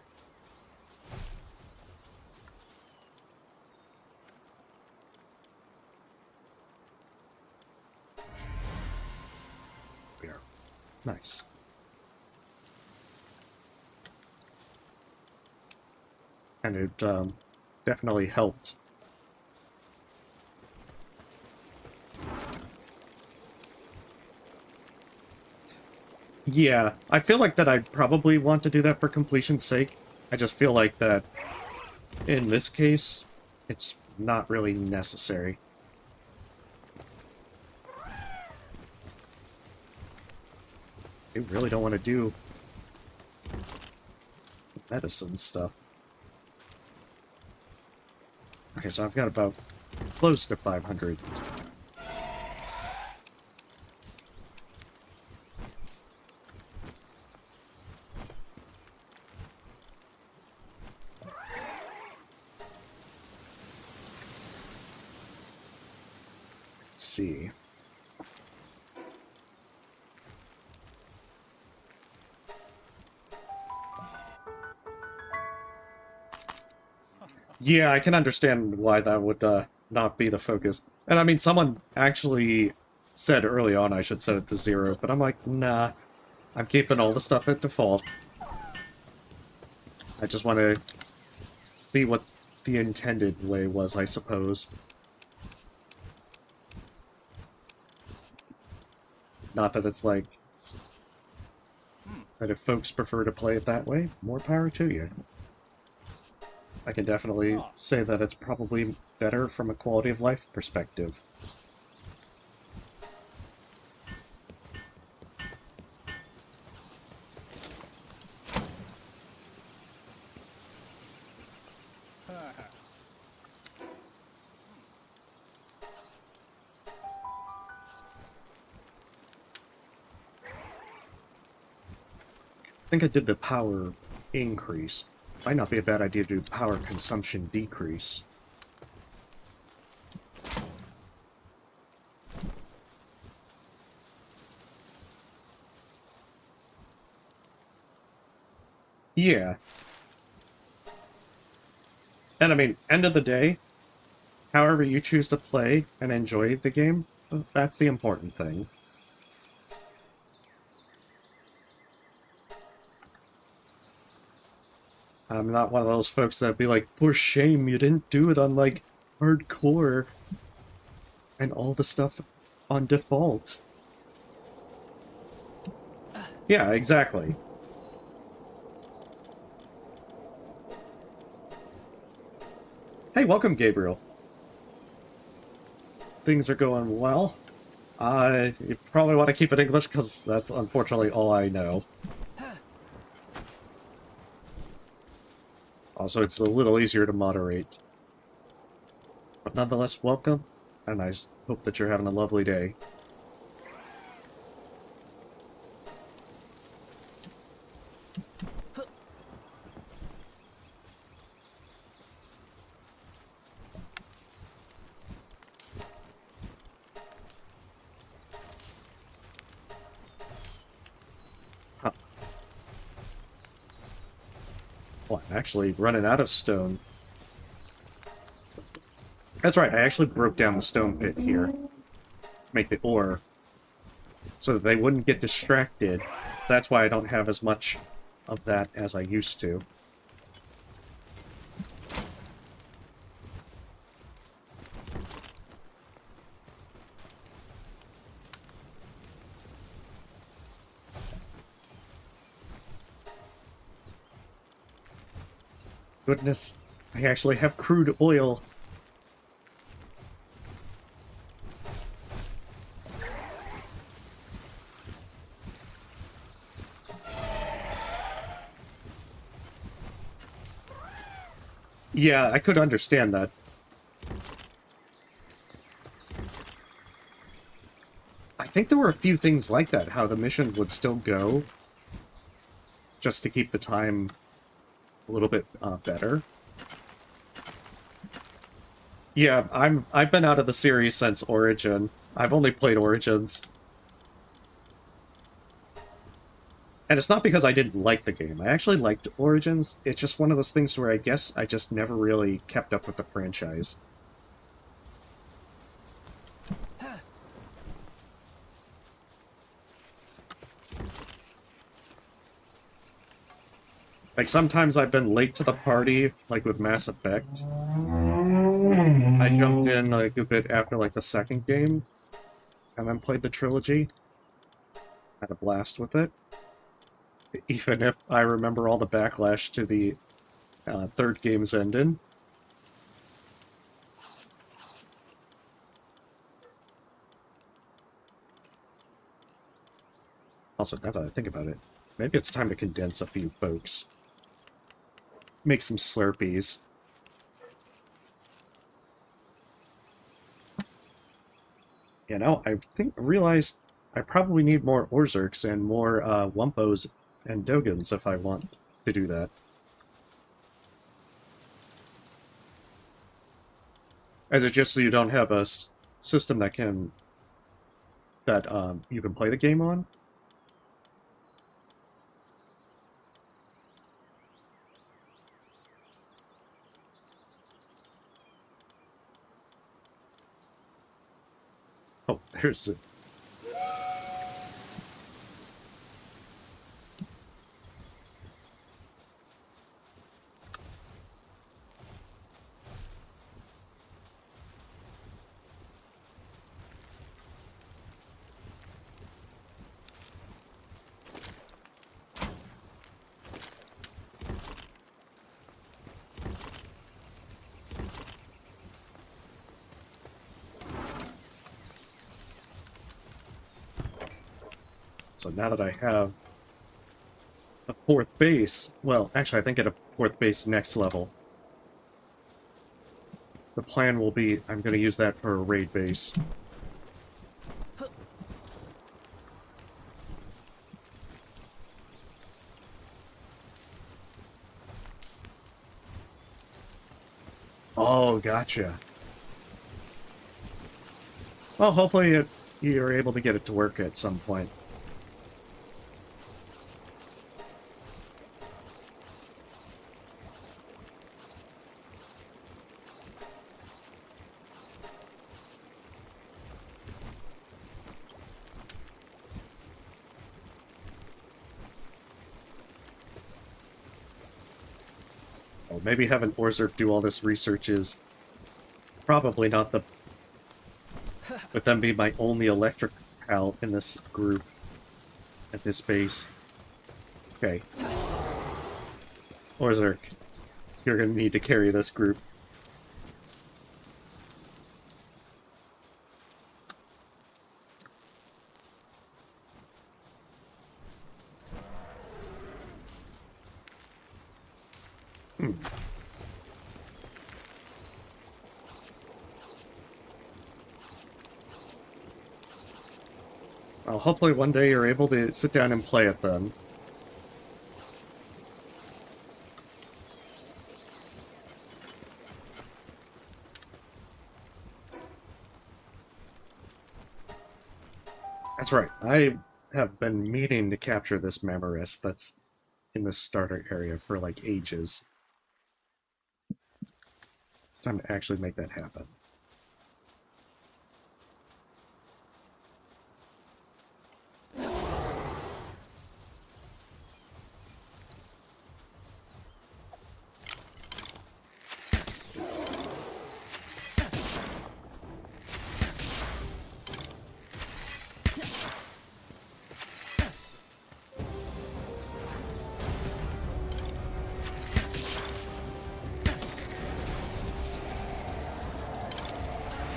Speaker 1: There. Nice. And it definitely helped. Yeah, I feel like that I'd probably want to do that for completion's sake. I just feel like that, in this case, it's not really necessary. I really don't want to do medicine stuff. Okay, so I've got about close to 500. Let's see. Yeah, I can understand why that would not be the focus. And I mean, someone actually said early on I should set it to 0, but I'm like, nah, I'm keeping all the stuff at default. I just want to see what the intended way was, I suppose. Not that it's like that if folks prefer to play it that way, more power to you. I can definitely say that it's probably better from a quality of life perspective. think I did the power increase. Might not be a bad idea to do power consumption decrease. Yeah. And I mean, end of the day, however you choose to play and enjoy the game, that's the important thing. I'm not one of those folks that'd be like, for shame, you didn't do it on, like, hardcore and all the stuff on default. Yeah, exactly. Hey, welcome, Gabriel. Things are going well. You probably want to keep it English, because that's unfortunately all I know. Also, it's a little easier to moderate. But nonetheless, welcome, and I hope that you're having a lovely day. Huh. Oh, I'm actually running out of stone. That's right, I actually broke down the stone pit here to make the ore, so that they wouldn't get distracted. That's why I don't have as much of that as I used to. Goodness, I actually have crude oil. Yeah, I could understand that. I think there were a few things like that, how the mission would still go, just to keep the time a little bit better. Yeah, I've been out of the series since Origin. I've only played Origins. And it's not because I didn't like the game. I actually liked Origins. It's just one of those things where I guess I just never really kept up with the franchise. Like, sometimes I've been late to the party, like with Mass Effect. I jumped in like a bit after like the second game, and then played the trilogy. Had a blast with it. Even if I remember all the backlash to the third game's ending. Also, now that I think about it, maybe it's time to condense a few folks. Make some slurpies. You know, I realized I probably need more Orzerks and more Wumpos and Dogons if I want to do that. Is it just so you don't have a system that you can play the game on? Oh, there's it. So now that I have a fourth base, well, actually I think at a fourth base next level, the plan will be I'm going to use that for a raid base. Oh, gotcha. Well, hopefully you're able to get it to work at some point. Well, maybe having Orzer do all this research is probably not the... With them being my only electric pal in this group at this base. Okay. Orzer, you're gonna need to carry this group. Well, hopefully one day you're able to sit down and play it then. That's right. I have been meaning to capture this Mamorus that's in the starter area for like ages. It's time to actually make that happen.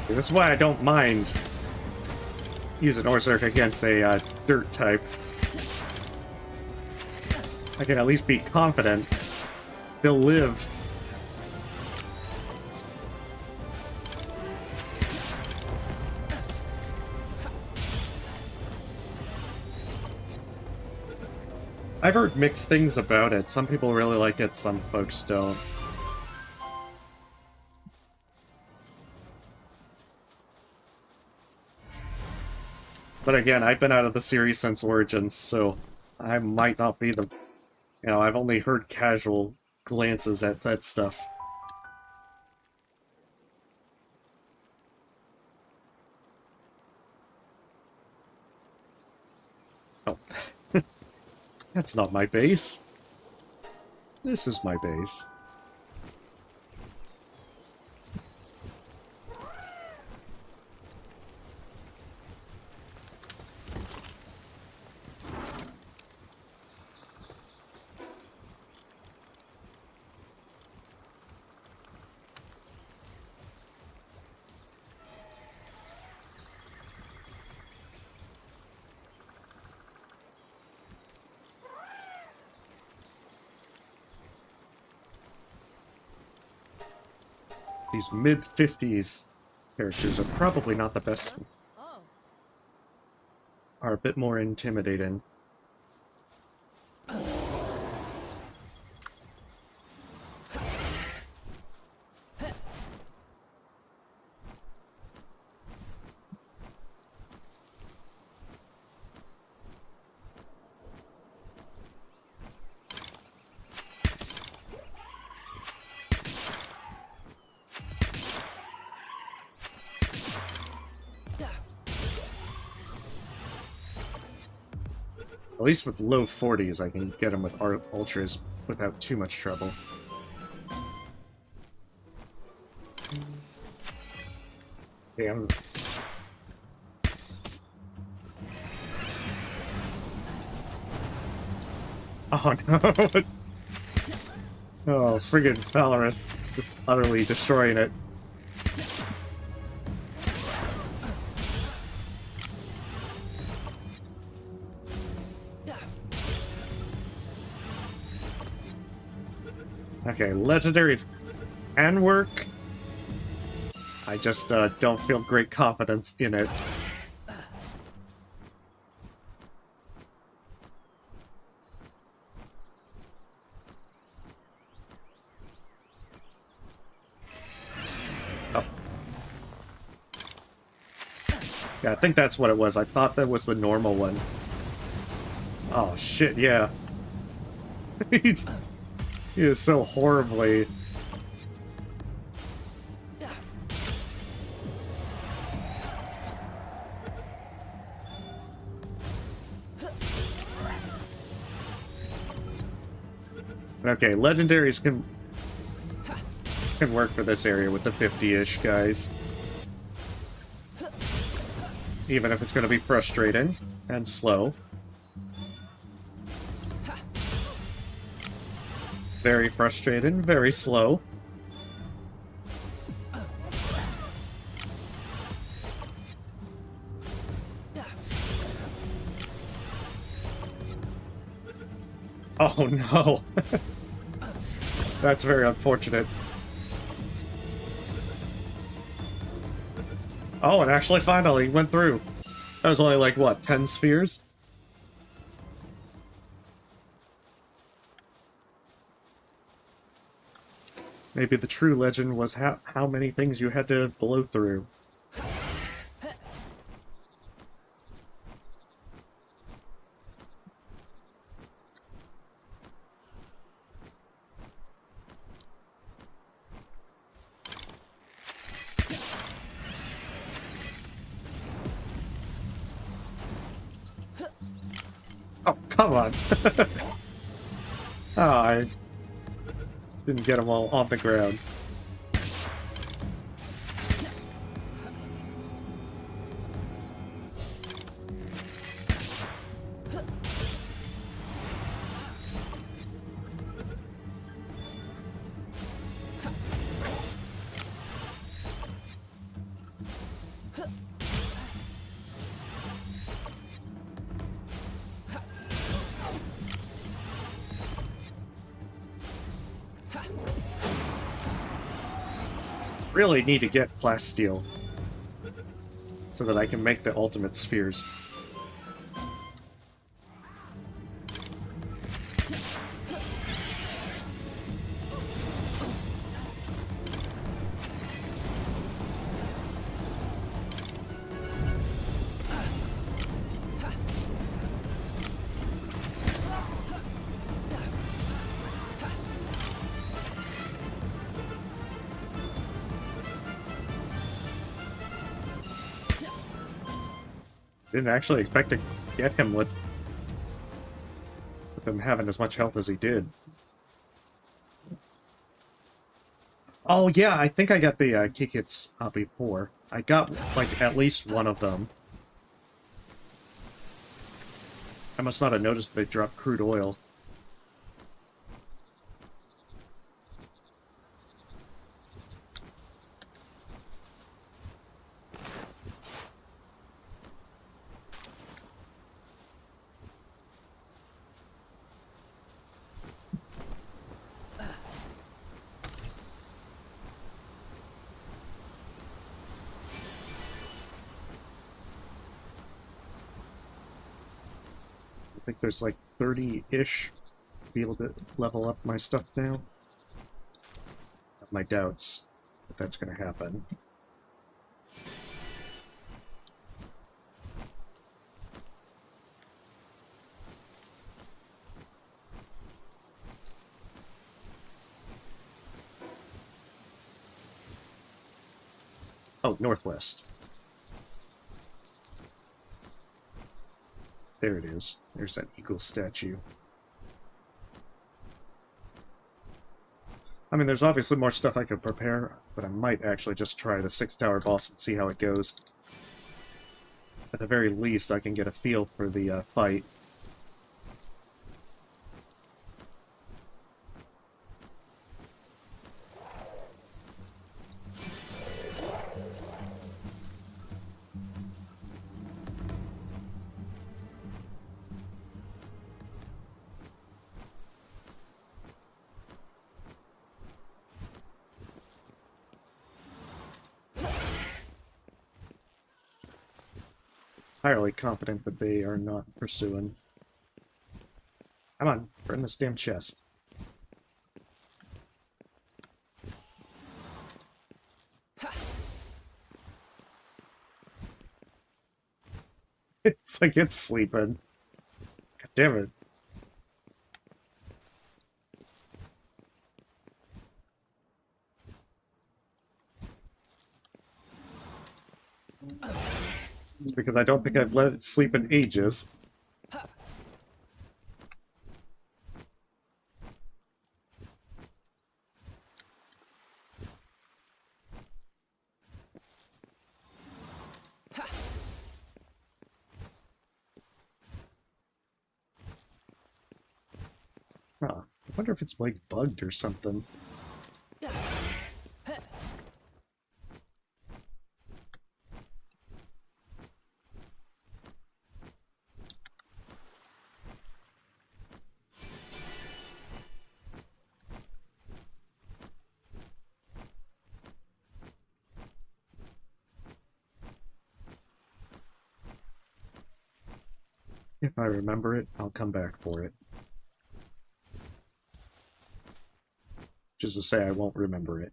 Speaker 1: This is why I don't mind using Orzer against a dirt type. I can at least be confident they'll live. I've heard mixed things about it. Some people really like it, some folks don't. But again, I've been out of the series since Origins, so I might not be the... You know, I've only heard casual glances at that stuff. Oh. That's not my base. This is my base. These mid-50s characters are probably not the best. Are a bit more intimidating. At least with low 40s, I can get them with ultras without too much trouble. Damn. Oh no! Oh, friggin' Valorous. Just utterly destroying it. Okay, legendaries can work. I just don't feel great confidence in it. Yeah, I think that's what it was. I thought that was the normal one. Oh, shit, yeah. He's... He is so horribly... Okay, legendaries can work for this area with the 50-ish guys. Even if it's going to be frustrating and slow. Very frustrating, very slow. Oh no! That's very unfortunate. Oh, and actually finally went through. That was only like, what, 10 spheres? Maybe the true legend was how many things you had to blow through. Oh, come on! Oh, I didn't get them all on the ground. Really need to get plasteel so that I can make the ultimate spheres. Didn't actually expect to get him with him having as much health as he did. Oh yeah, I think I got the key kits before. I got, like, at least one of them. I must not have noticed they dropped crude oil. I think there's like 30-ish to be able to level up my stuff now. I have my doubts that that's going to happen. Oh, northwest. There it is. There's that eagle statue. I mean, there's obviously more stuff I could prepare, but I might actually just try the 6-tower boss and see how it goes. At the very least, I can get a feel for the fight. Entirely confident that they are not pursuing. Come on, burn this damn chest. It's like it's sleeping. God damn it. It's because I don't think I've let it sleep in ages. Huh. I wonder if it's like bugged or something. If I remember it, I'll come back for it. Just to say I won't remember it.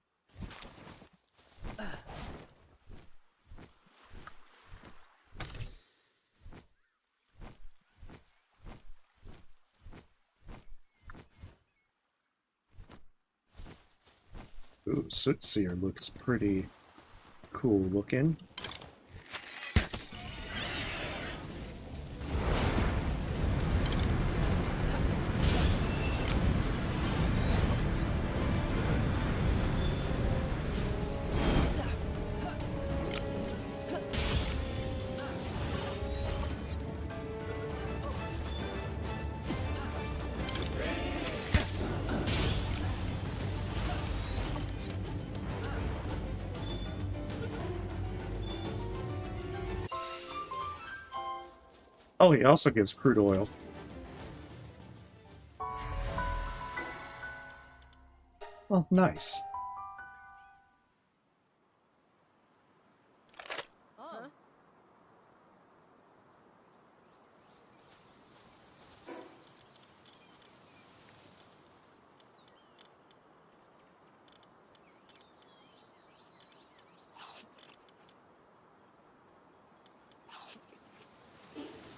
Speaker 1: Ooh, Sootseer looks pretty cool looking. Oh, he also gives crude oil. Well, nice.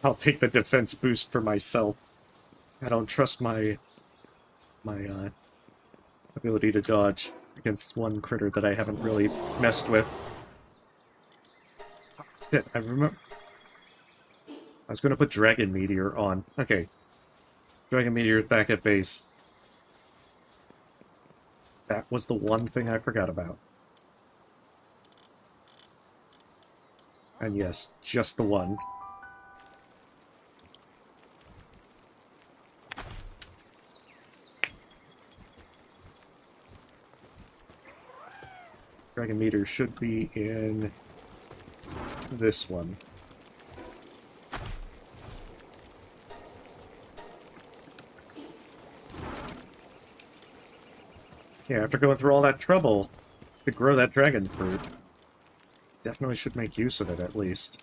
Speaker 1: I'll take the defense boost for myself. I don't trust my ability to dodge against one critter that I haven't really messed with. Shit, I remember. I was gonna put Dragon Meteor on. Okay. Dragon Meteor back at base. That was the one thing I forgot about. And yes, just the one. Dragon Meteor should be in this one. Yeah, after going through all that trouble to grow that dragon fruit, definitely should make use of it at least.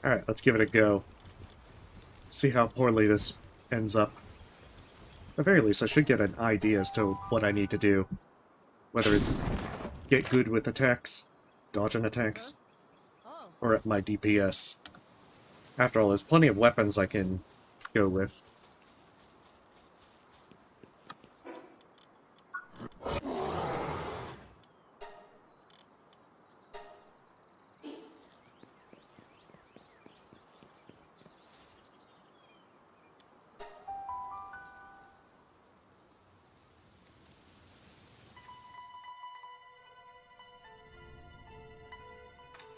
Speaker 1: Alright, let's give it a go. See how poorly this ends up. At the very least, I should get an idea as to what I need to do. Whether it's get good with attacks, dodging attacks, or at my DPS. After all, there's plenty of weapons I can go with.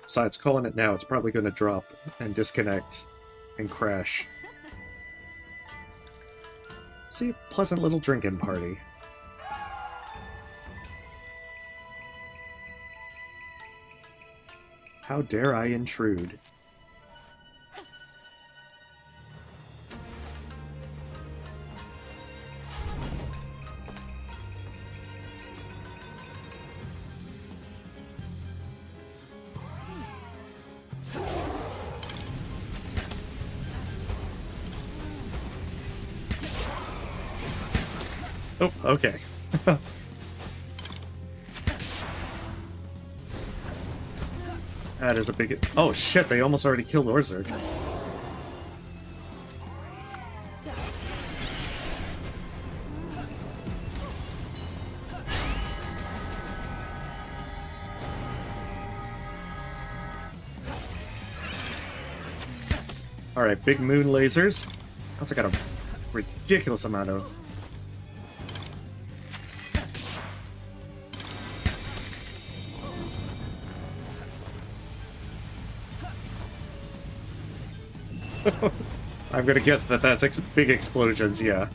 Speaker 1: Besides, calling it now, it's probably going to drop and disconnect and crash. See, a pleasant little drinking party. How dare I intrude? Oh, okay. That is a big... Oh shit, they almost already killed Orzurg. Alright, big moon lasers. Also got a ridiculous amount of... I'm gonna guess that that's big explosions, yeah.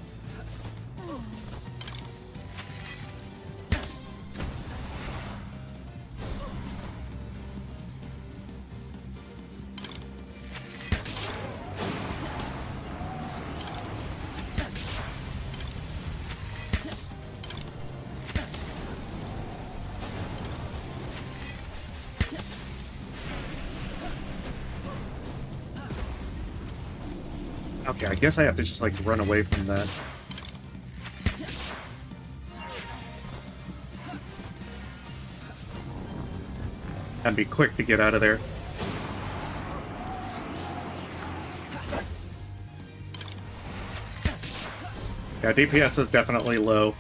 Speaker 1: Okay, I guess I have to just, like, run away from that. And be quick to get out of there. Yeah, DPS is definitely low.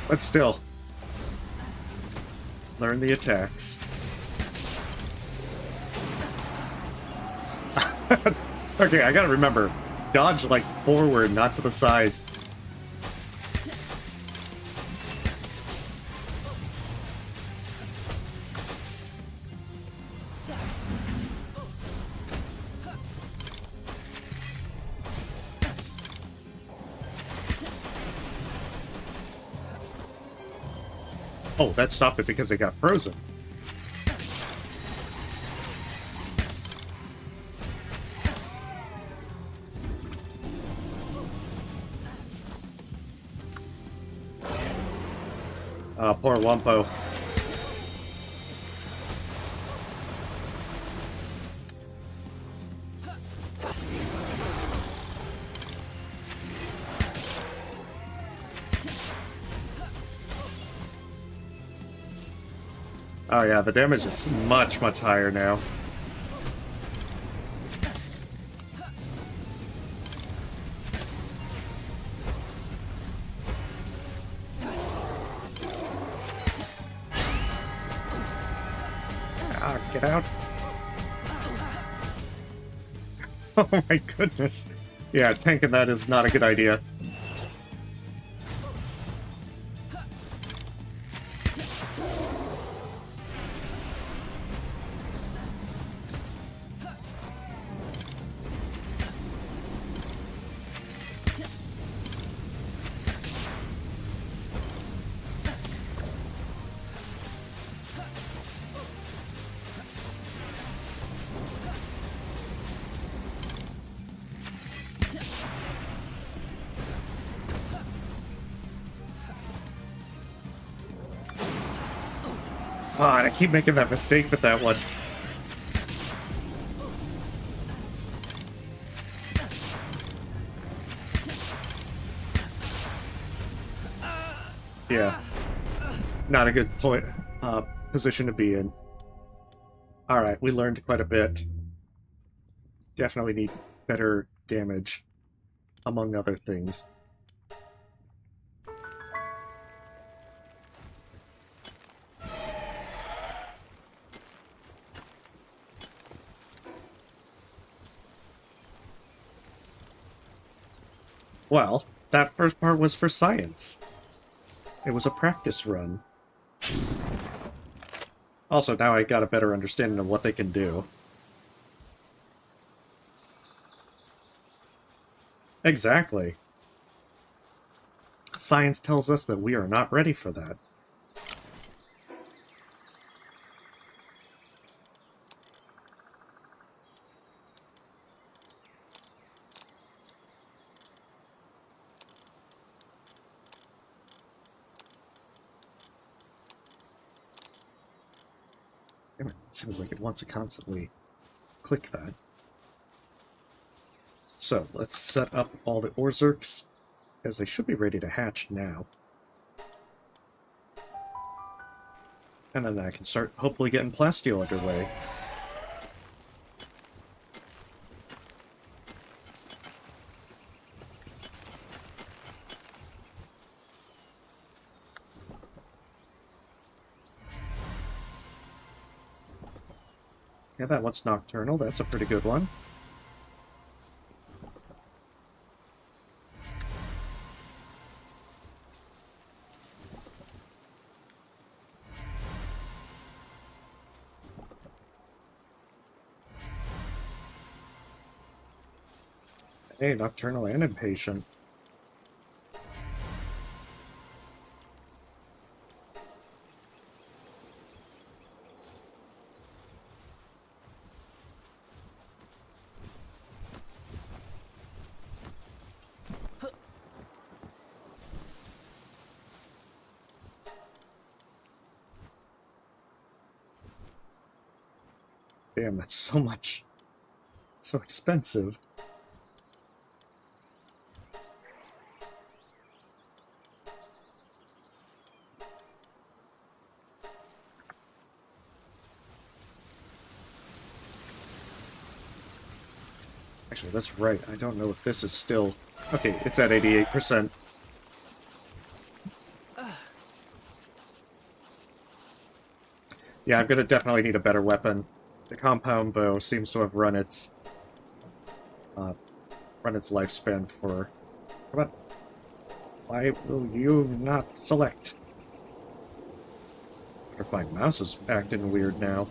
Speaker 1: But still, learn the attacks. Okay, I gotta remember, dodge like forward, not to the side. Oh, that stopped it because it got frozen. Poor Wumpo. Oh yeah, the damage is much, much higher now. Ah, get out. Oh my goodness. Yeah, tanking that is not a good idea. God, I keep making that mistake with that one. Yeah. Not a good position to be in. Alright, we learned quite a bit. Definitely need better damage, among other things. Well, that first part was for science. It was a practice run. Also, now I got a better understanding of what they can do. Exactly. Science tells us that we are not ready for that. Damn it, it seems like it wants to constantly click that. So, let's set up all the Orzerks, as they should be ready to hatch now. And then I can start hopefully getting plasteel underway. Yeah, that one's nocturnal. That's a pretty good one. Hey, nocturnal and impatient. Damn, that's so much. It's so expensive. Actually, that's right. I don't know if this is still... Okay, it's at 88%. Yeah, I'm gonna definitely need a better weapon. The compound bow seems to have run its lifespan for... Come on. Why will you not select? My mouse is acting weird now.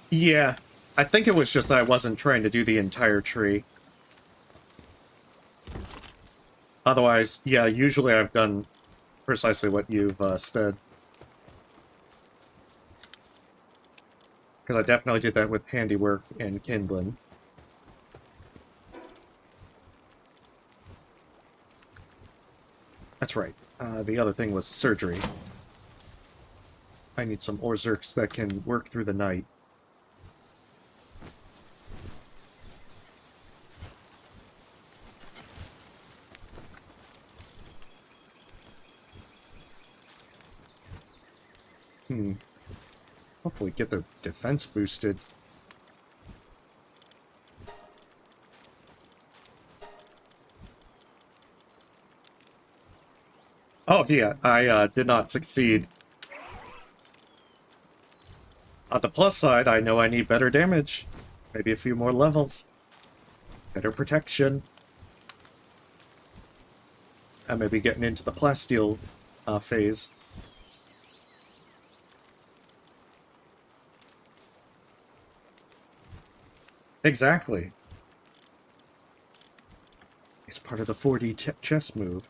Speaker 1: Yeah, I think it was just that I wasn't trying to do the entire tree. Otherwise, yeah, usually I've done precisely what you've said. Because I definitely did that with handiwork and kindling. That's right. The other thing was surgery. I need some Orzerks that can work through the night. Hopefully get their defense boosted. Oh, yeah, I did not succeed. On the plus side, I know I need better damage. Maybe a few more levels. Better protection. And maybe getting into the plasteel phase. Exactly. It's part of the 4D chess move.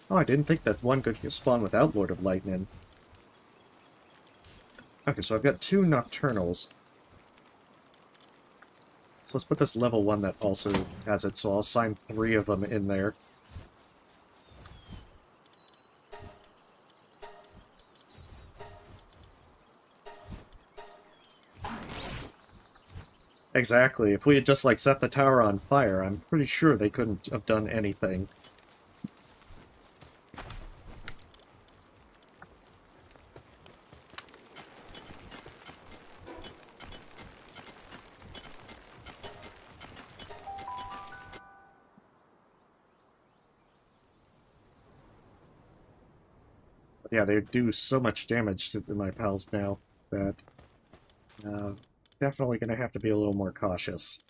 Speaker 1: Oh, I didn't think that one could spawn without Lord of Lightning. Okay, so I've got 2 Nocturnals. So let's put this level 1 that also has it, so I'll assign 3 of them in there. Exactly. If we had just, like, set the tower on fire, I'm pretty sure they couldn't have done anything. Yeah, they do so much damage to my pals now that uh, definitely going to have to be a little more cautious.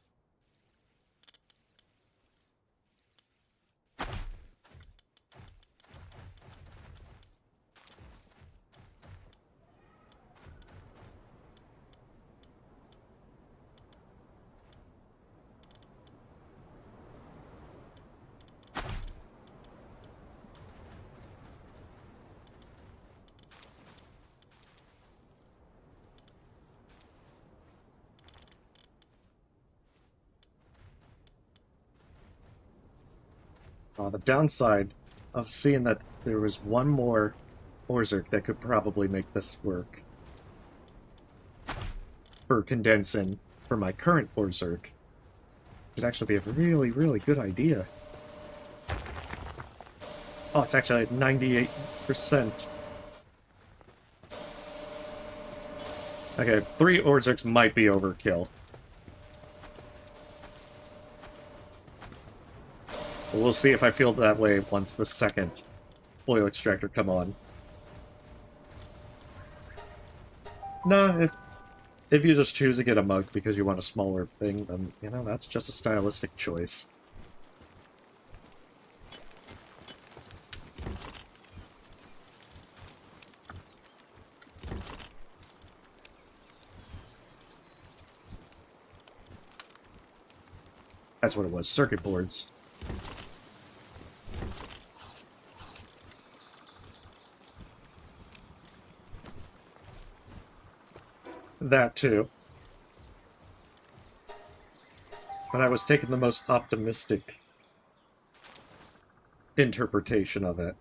Speaker 1: The downside of seeing that there was one more Orzhok that could probably make this work for condensing for my current Orzhok could actually be a really, really good idea. Oh, it's actually at 98%. Okay, 3 Orzhoks might be overkill. But we'll see if I feel that way once the second oil extractor come on. No, if you just choose to get a mug because you want a smaller thing, then, you know, that's just a stylistic choice. That's what it was, circuit boards. That too. But I was taking the most optimistic interpretation of it.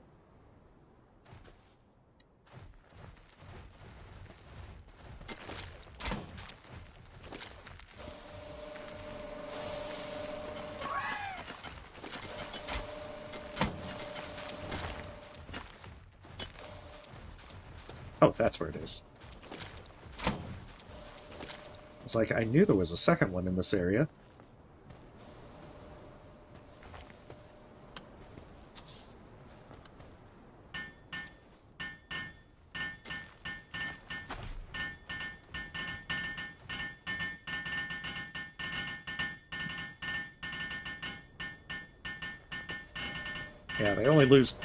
Speaker 1: Oh, that's where it is. It's like, I knew there was a second one in this area. Yeah, they only lose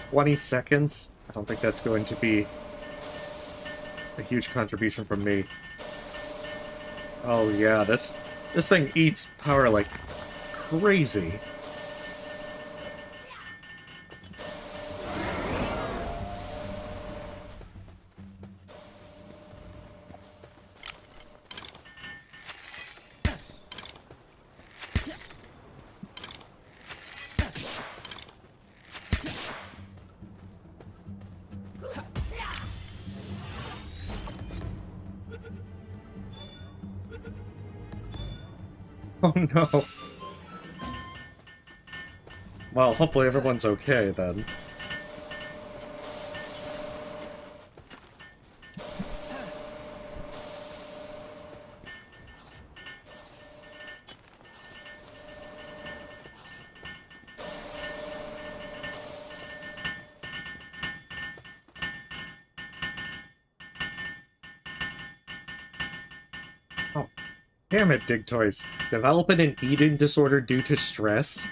Speaker 1: 20 seconds. I don't think that's going to be a huge contribution from me. Oh yeah, this thing eats power like crazy. Oh no. Well, hopefully everyone's okay then. Oh, damn it, Dig Toys. Developing an eating disorder due to stress?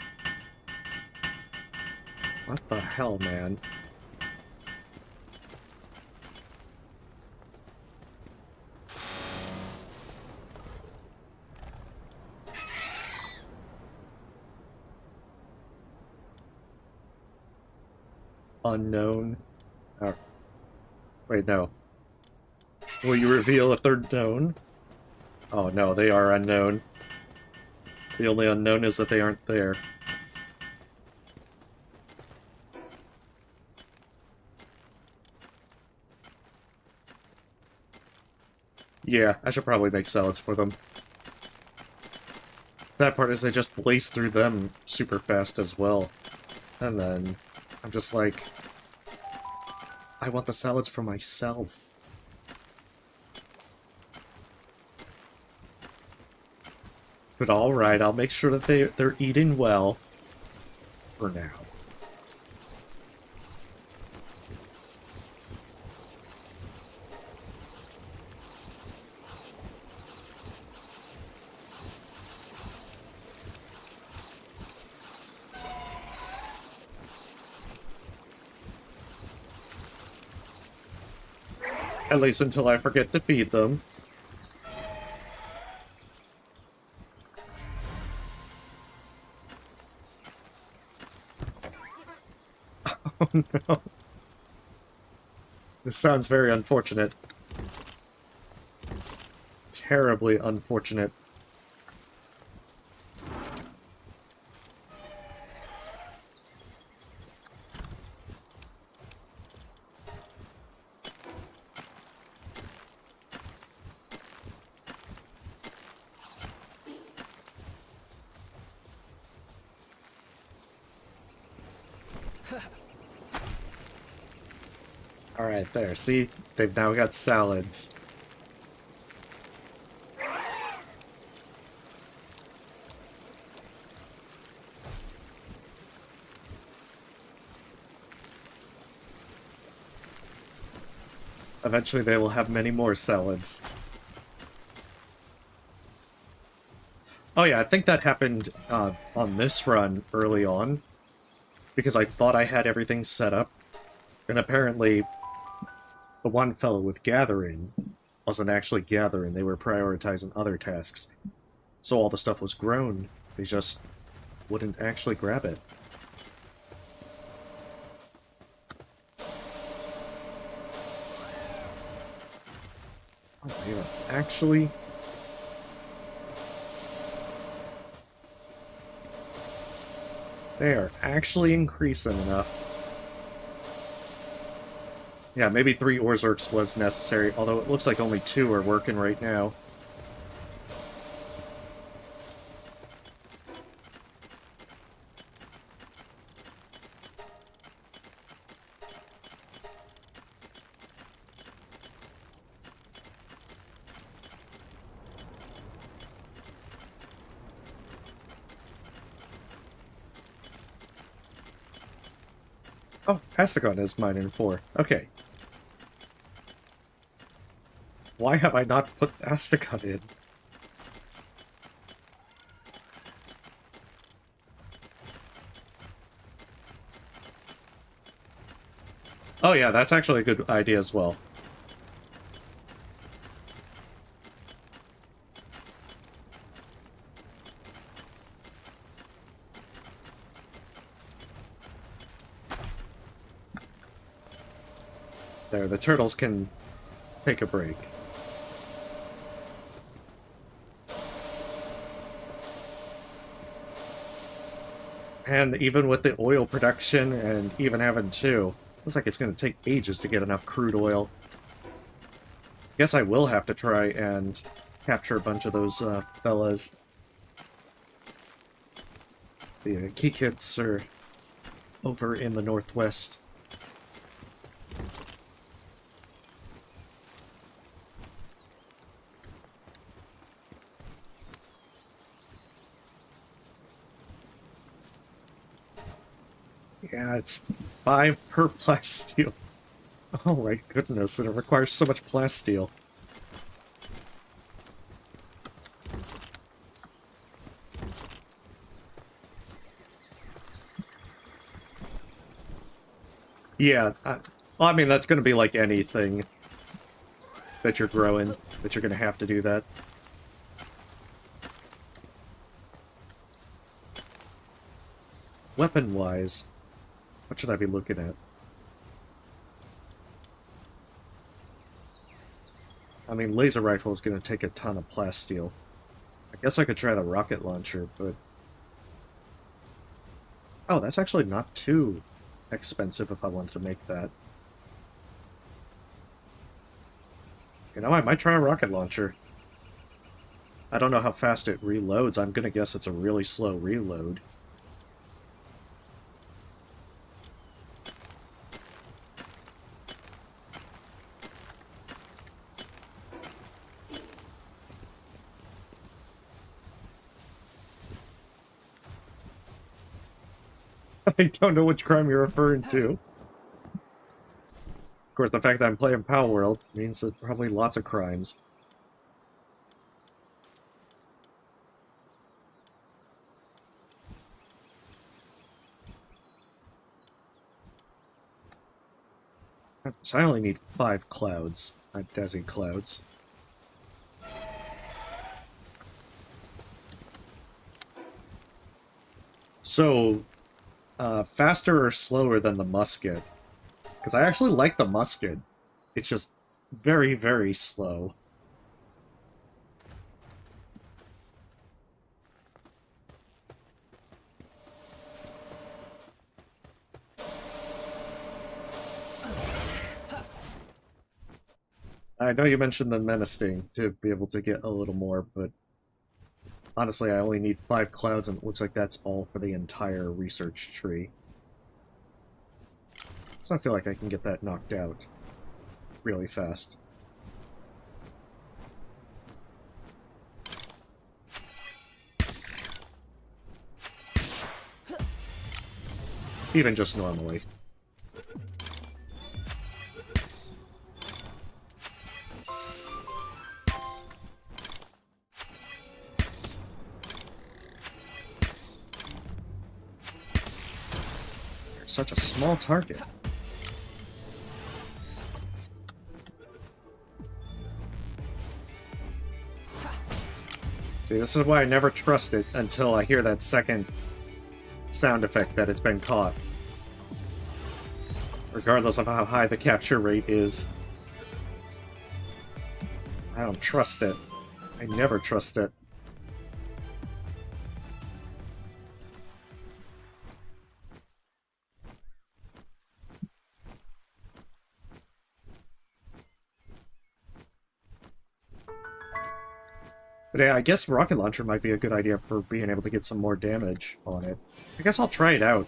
Speaker 1: What the hell, man? Unknown. Oh. Wait, no. Will you reveal if they're known? Oh no, they are unknown. The only unknown is that they aren't there. Yeah, I should probably make salads for them. Sad part is they just blaze through them super fast as well. And then I'm just like, I want the salads for myself. But alright, I'll make sure that they're eating well for now. At least until I forget to feed them. Oh no. This sounds very unfortunate. Terribly unfortunate. Alright, there. See? They've now got salads. Eventually they will have many more salads. Oh yeah, I think that happened on this run early on, because I thought I had everything set up, and apparently the one fellow with gathering wasn't actually gathering, they were prioritizing other tasks. So all the stuff was grown, they just wouldn't actually grab it. Oh, yeah, actually... They are actually increasing enough. Yeah, maybe 3 Orzerks was necessary, although it looks like only 2 are working right now. Oh, Astagon is mining 4. Okay. Why have I not put Astagon in? Oh yeah, that's actually a good idea as well. There, the turtles can take a break. And even with the oil production, and even having 2, looks like it's going to take ages to get enough crude oil. Guess I will have to try and capture a bunch of those fellas. The key kits are over in the northwest. Yeah, it's 5 per plasteel. Oh my goodness, and it requires so much plasteel. Yeah, well, I mean, that's going to be like anything that you're growing, that you're going to have to do that. Weapon-wise, what should I be looking at? I mean, laser rifle is going to take a ton of plasteel. I guess I could try the rocket launcher, but... Oh, that's actually not too expensive if I wanted to make that. You know, I might try a rocket launcher. I don't know how fast it reloads. I'm gonna guess it's a really slow reload. I don't know which crime you're referring to. Of course, the fact that I'm playing Palworld means there's probably lots of crimes. So I only need 5 clouds. Desi clouds. So, faster or slower than the musket? Because I actually like the musket. It's just very, very slow. I know you mentioned the menacing to be able to get a little more, but honestly, I only need 5 clouds, and it looks like that's all for the entire research tree. So I feel like I can get that knocked out really fast. Even just normally. You're such a small target. See, this is why I never trust it until I hear that second sound effect that it's been caught. Regardless of how high the capture rate is. I don't trust it. I never trust it. But yeah, I guess rocket launcher might be a good idea for being able to get some more damage on it. I guess I'll try it out.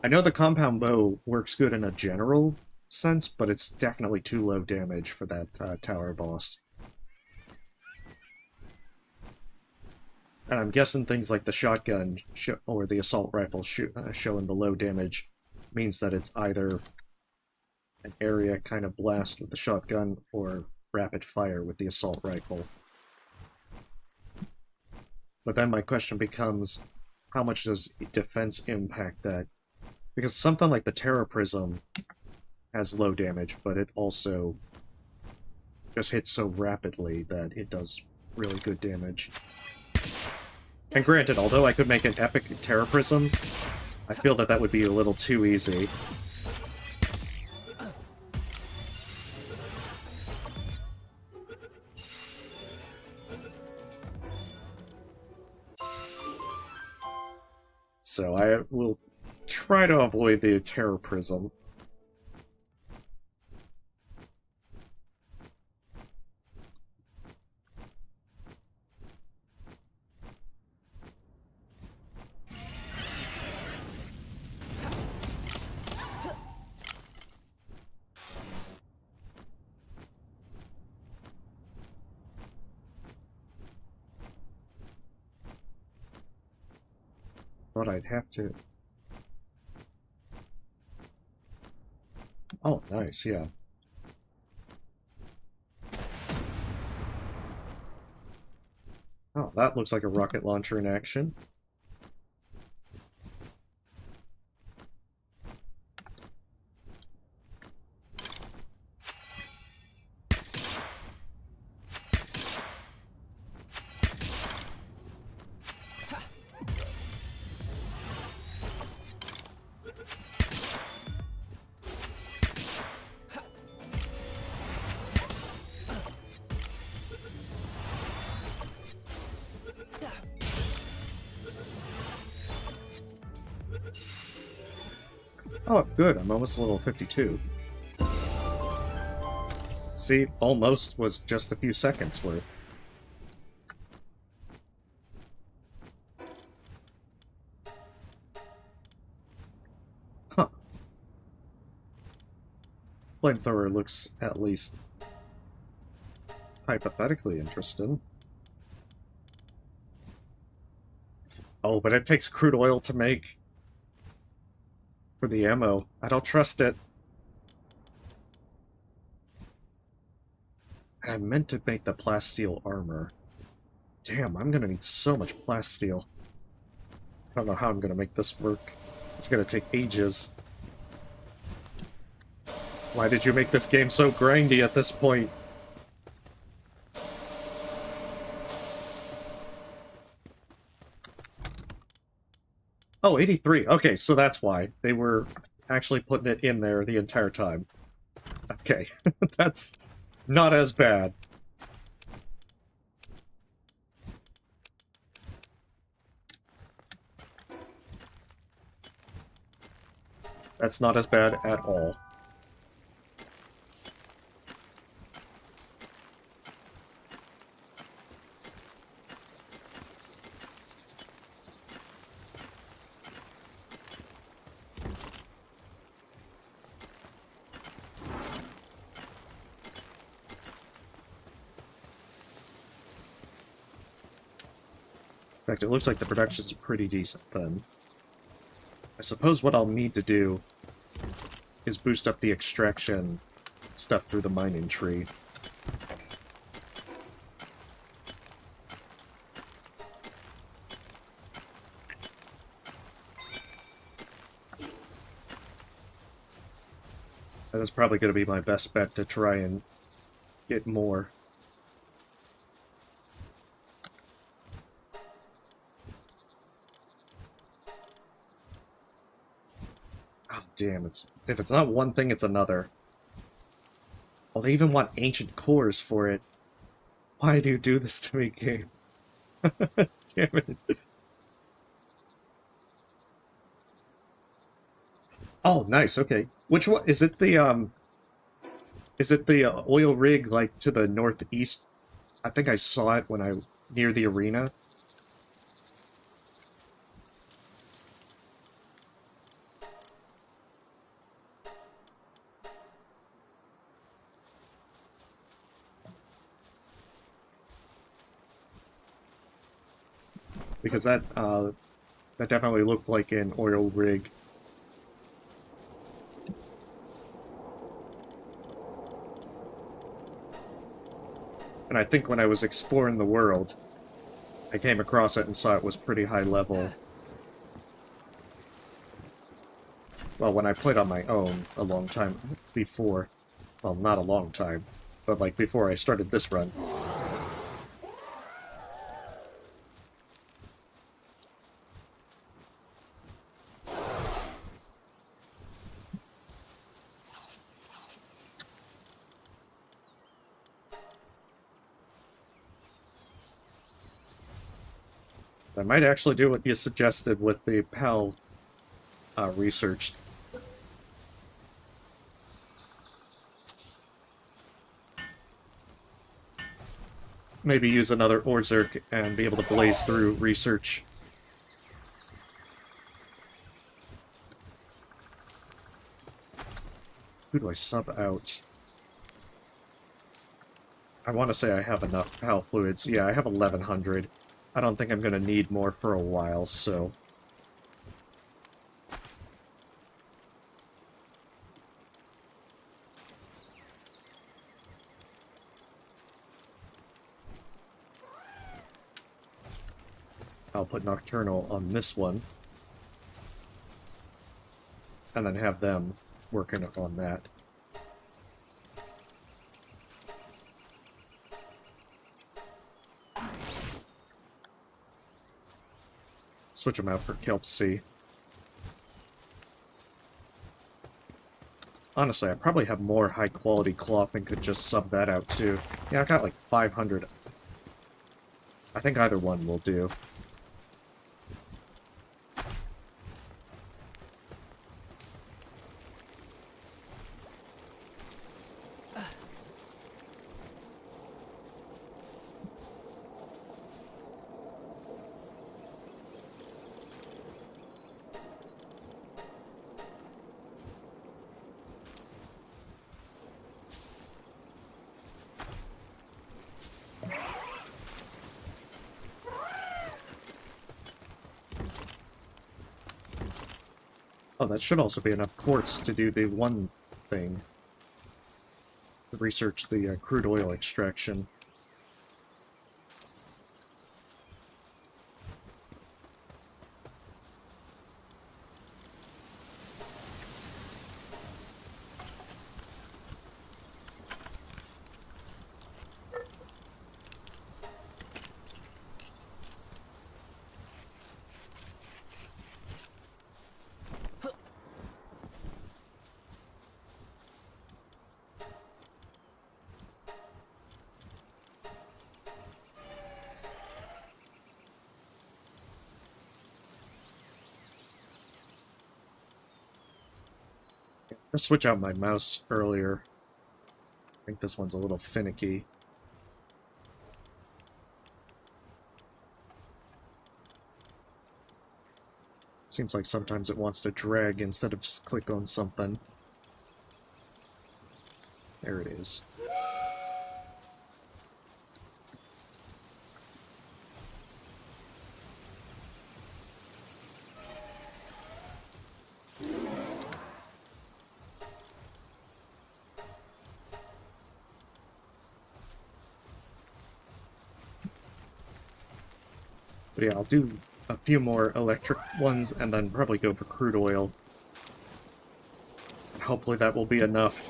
Speaker 1: I know the compound bow works good in a general sense, but it's definitely too low damage for that tower boss. And I'm guessing things like the shotgun or the assault rifle showing the low damage means that it's either an area kind of blast with the shotgun or rapid fire with the assault rifle. But then my question becomes, how much does defense impact that? Because something like the Terror Prism has low damage, but it also just hits so rapidly that it does really good damage. And granted, although I could make an epic Terror Prism, I feel that that would be a little too easy. So I will try to avoid the Terror Prism. Thought I'd have to... Oh, nice, yeah. Oh, that looks like a rocket launcher in action. Oh, good, I'm almost level 52. See, almost was just a few seconds worth. Huh. Flamethrower looks at least hypothetically interesting. Oh, but it takes crude oil to make for the ammo. I don't trust it. I meant to make the plasteel armor. Damn, I'm gonna need so much plasteel. I don't know how I'm gonna make this work. It's gonna take ages. Why did you make this game so grindy at this point? Oh, 83. Okay, so that's why. They were actually putting it in there the entire time. Okay, that's not as bad. That's not as bad at all. In fact, it looks like the production's pretty decent then. I suppose what I'll need to do is boost up the extraction stuff through the mining tree. That is probably going to be my best bet to try and get more. Oh, damn, if it's not one thing, it's another. Oh, they even want ancient cores for it. Why do you do this to me, game? Damn it. Oh, nice, okay. Which one? Is it the oil rig, like, to the northeast? I think I saw it when near the arena. Because that definitely looked like an oil rig. And I think when I was exploring the world, I came across it and saw it was pretty high level. Well, when I played on my own a long time before. Well, not a long time, but like before I started this run. I might actually do what you suggested with the PAL research. Maybe use another Orzerk and be able to blaze through research. Who do I sub out? I want to say I have enough PAL fluids. Yeah, I have 1100. I don't think I'm going to need more for a while, so... I'll put Nocturnal on this one. And then have them working on that. Switch them out for Kelp C. Honestly, I probably have more high-quality cloth and could just sub that out, too. Yeah, I've got like 500. I think either one will do. Oh, that should also be enough quartz to do the one thing. To research the crude oil extraction. Let's switch out my mouse earlier. I think this one's a little finicky. Seems like sometimes it wants to drag instead of just click on something. There it is. But yeah, I'll do a few more electric ones and then probably go for crude oil. And hopefully that will be enough.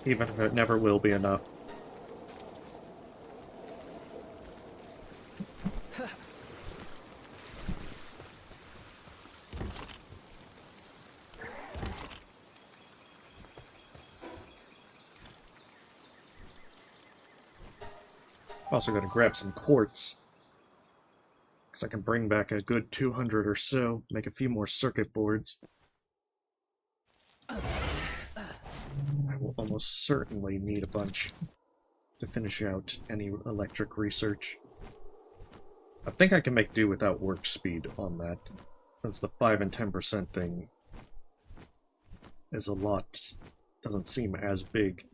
Speaker 1: Even if it never will be enough. I'm also going to grab some quartz, because I can bring back a good 200 or so, make a few more circuit boards. I will almost certainly need a bunch to finish out any electric research. I think I can make do without work speed on that, since the 5 and 10% thing is a lot, doesn't seem as big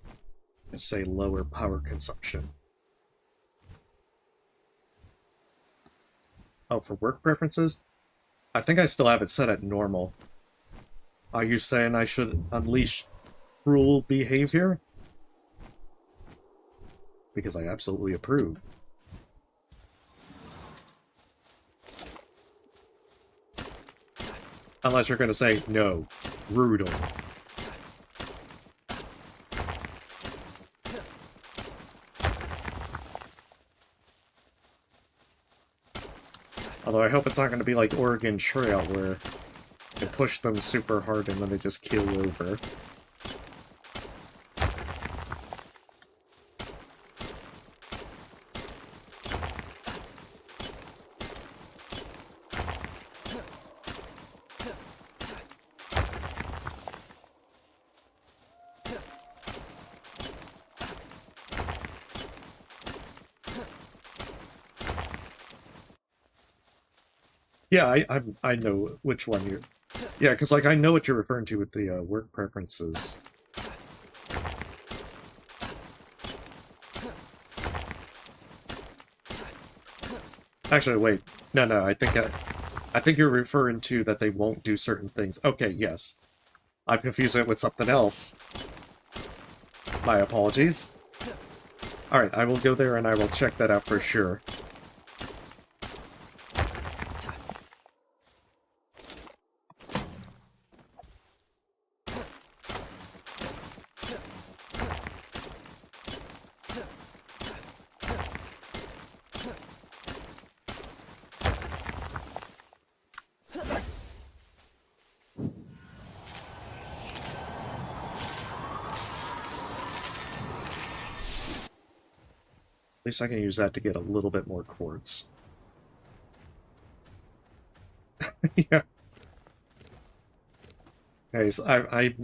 Speaker 1: as, say, lower power consumption. Oh, for work preferences? I think I still have it set at normal. Are you saying I should unleash cruel behavior? Because I absolutely approve. Unless you're going to say, no, brutal. Although I hope it's not going to be like Oregon Trail, where you push them super hard and then they just keel over. Yeah, I know which one you're... Yeah, because, like, I know what you're referring to with the work preferences. Actually, wait. No, I think you're referring to that they won't do certain things. Okay, yes. I'm confusing it with something else. My apologies. Alright, I will go there and I will check that out for sure. At least I can use that to get a little bit more quartz. Yeah. Okay, so I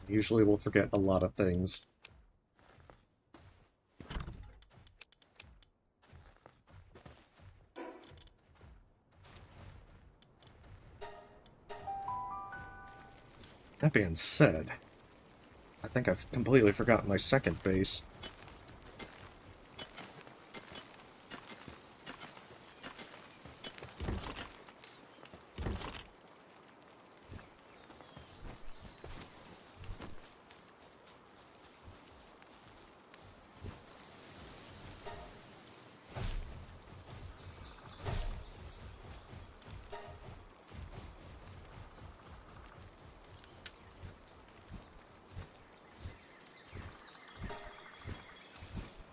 Speaker 1: usually will forget a lot of things. That being said, I think I've completely forgotten my second base.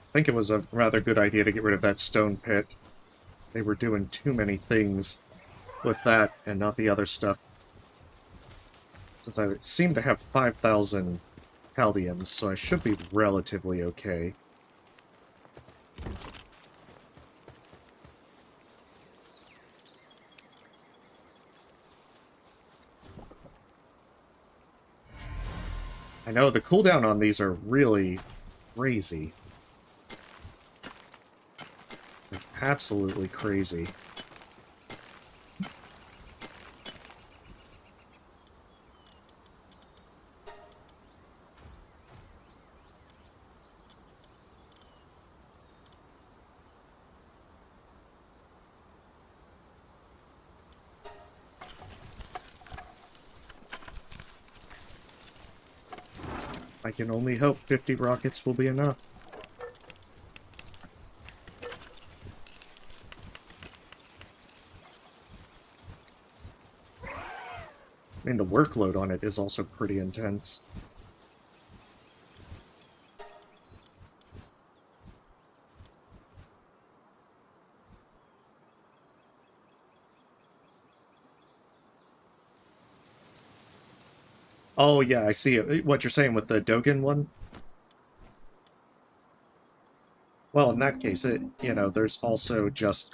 Speaker 1: I think it was a rather good idea to get rid of that stone pit. They were doing too many things with that and not the other stuff. Since I seem to have 5,000 Chaldeans, so I should be relatively okay. I know the cooldown on these are really crazy. Like, absolutely crazy. I can only hope 50 rockets will be enough. I mean, the workload on it is also pretty intense. Oh, yeah, I see it. What you're saying with the Dogen one? Well, in that case, there's also just...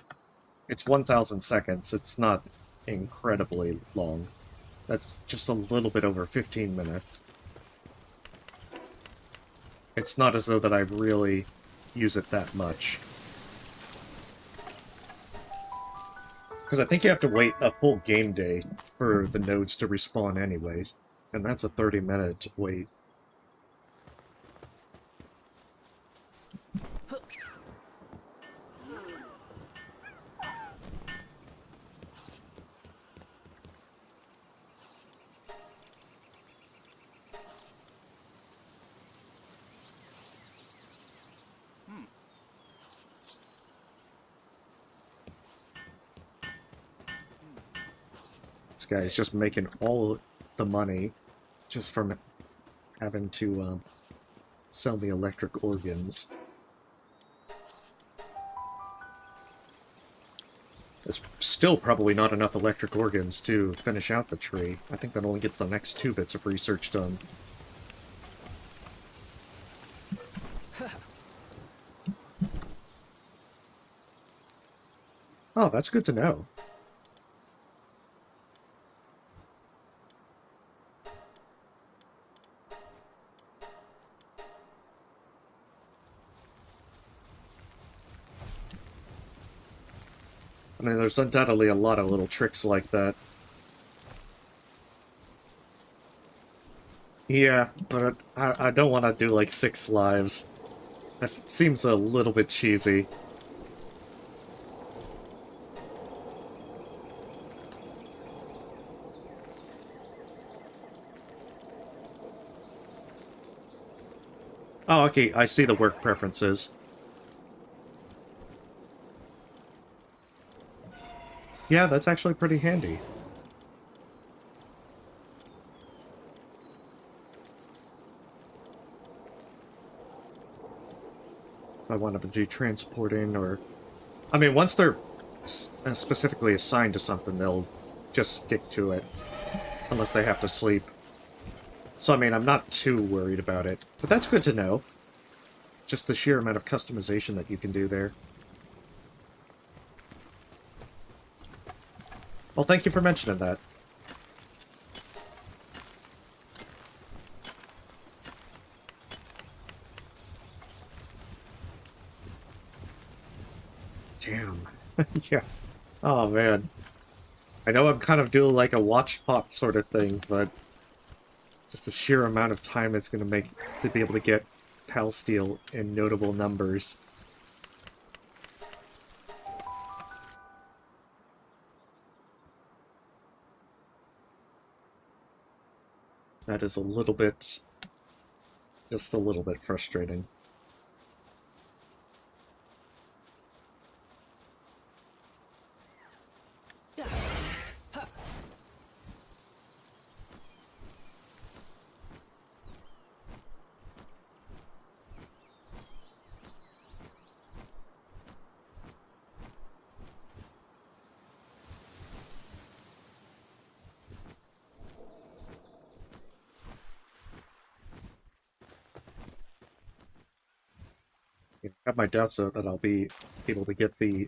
Speaker 1: It's 1,000 seconds. It's not incredibly long. That's just a little bit over 15 minutes. It's not as though that I really use it that much. Because I think you have to wait a full game day for the nodes to respawn anyways. And that's a 30-minute wait. This guy is just making all the money just from having to sell the electric organs. There's still probably not enough electric organs to finish out the tree. I think that only gets the next 2 bits of research done. Oh, that's good to know. I mean, there's undoubtedly a lot of little tricks like that. Yeah, but I don't want to do like 6 lives. That seems a little bit cheesy. Oh, okay, I see the work preferences. Yeah, that's actually pretty handy. If I want to do transporting or... I mean, once they're specifically assigned to something, they'll just stick to it. Unless they have to sleep. So, I mean, I'm not too worried about it. But that's good to know. Just the sheer amount of customization that you can do there. Well, thank you for mentioning that. Damn. Yeah. Oh, man. I know I'm kind of doing like a watch pot sort of thing, but just the sheer amount of time it's going to make to be able to get plasteel in notable numbers. That is a little bit... just a little bit frustrating. I have my doubts though that I'll be able to get the...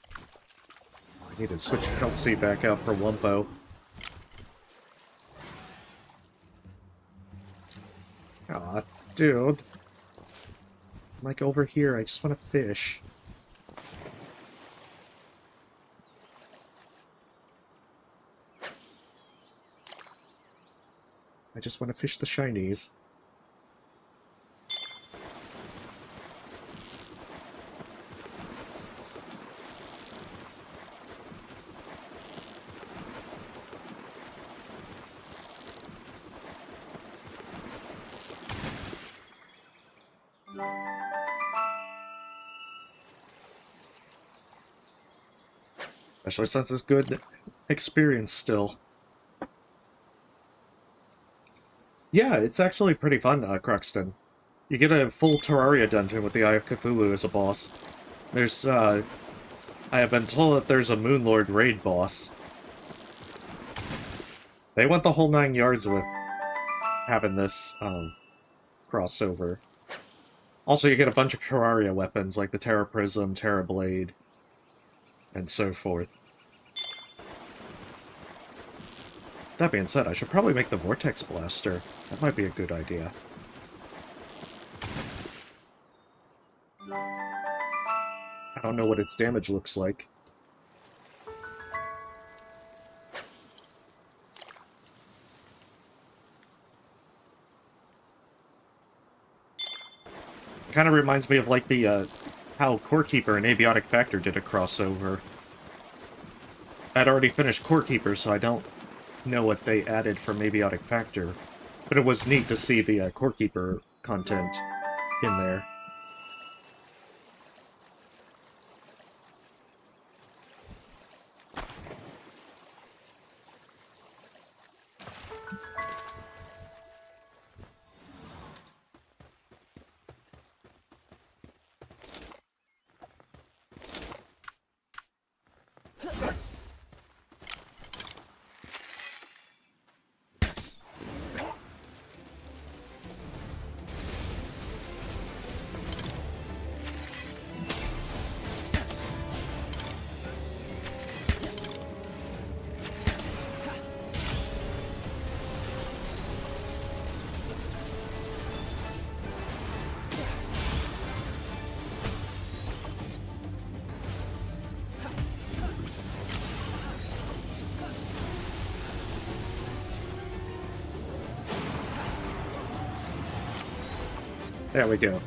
Speaker 1: I need to switch Kelsey back out for Wumpo. Aw, dude. I'm like over here, I just want to fish. I just want to fish the shinies. Especially since it's good experience still. Yeah, it's actually pretty fun, Cruxton. You get a full Terraria dungeon with the Eye of Cthulhu as a boss. There's, I have been told that there's a Moonlord raid boss. They went the whole 9 yards with having this, crossover. Also, you get a bunch of Terraria weapons, like the Terra Prism, Terra Blade, and so forth. That being said, I should probably make the Vortex Blaster. That might be a good idea. I don't know what its damage looks like. It kind of reminds me of, like, the, how Core Keeper and Abiotic Factor did a crossover. I'd already finished Core Keeper, so I don't know what they added from Abiotic Factor. But it was neat to see the Core Keeper content in there. There we go.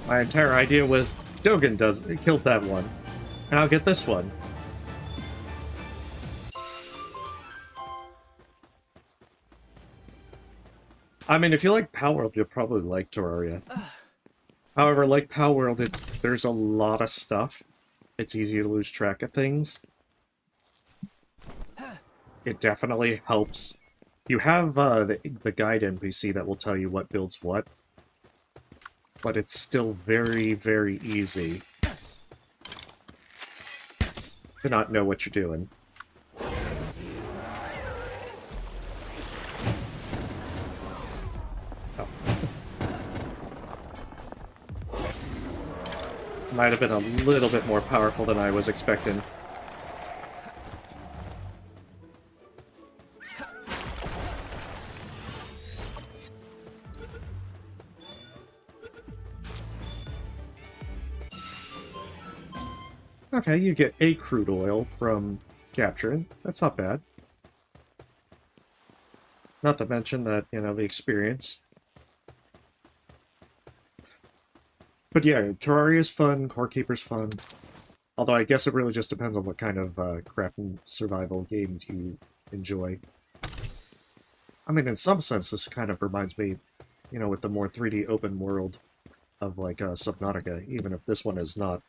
Speaker 1: My entire idea was Dogen killed that one, and I'll get this one. I mean, if you like Palworld, you'll probably like Terraria. However, like Palworld, there's a lot of stuff. It's easy to lose track of things. It definitely helps. You have the guide NPC that will tell you what builds what, but it's still very, very easy to not know what you're doing. Oh. Might have been a little bit more powerful than I was expecting. Okay, you get a crude oil from capturing. That's not bad. Not to mention that, you know, the experience. But yeah, Terraria's fun, Core Keeper's fun. Although I guess it really just depends on what kind of craft and survival games you enjoy. I mean, in some sense, this kind of reminds me, you know, with the more 3D open world of, like, Subnautica, even if this one is not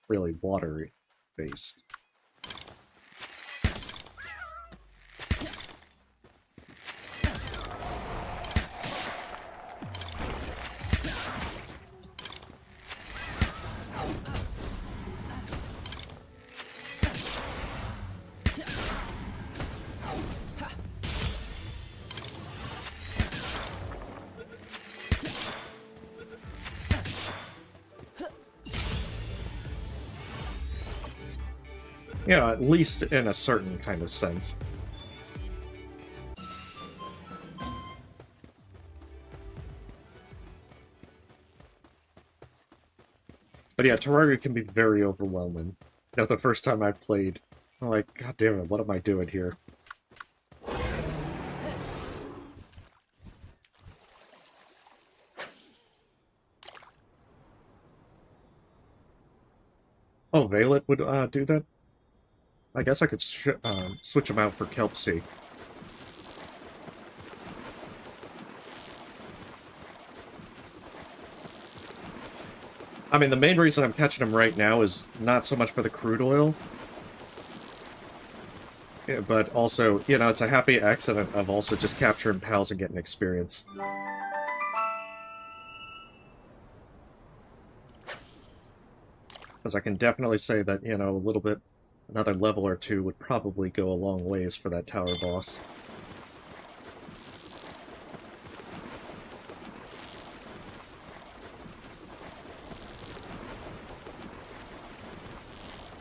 Speaker 1: really water-based. You know, at least in a certain kind of sense. But yeah, Terraria can be very overwhelming. You know, the first time I played, I'm like, God damn it, what am I doing here? Oh, Valet would do that? I guess I could switch them out for Kelpsy. I mean, the main reason I'm catching them right now is not so much for the crude oil, but also, you know, it's a happy accident of also just capturing pals and getting experience. Because I can definitely say that, you know, a little bit, another level or two would probably go a long ways for that tower boss.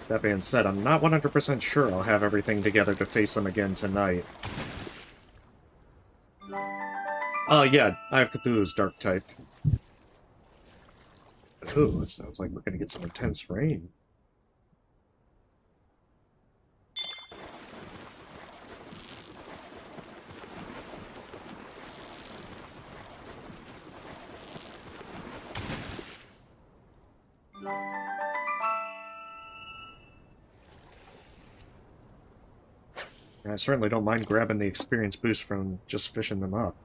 Speaker 1: That being said, I'm not 100% sure I'll have everything together to face them again tonight. Oh yeah, I have Cthulhu's Dark type. Ooh, it sounds like we're gonna get some intense rain. I certainly don't mind grabbing the experience boost from just fishing them up.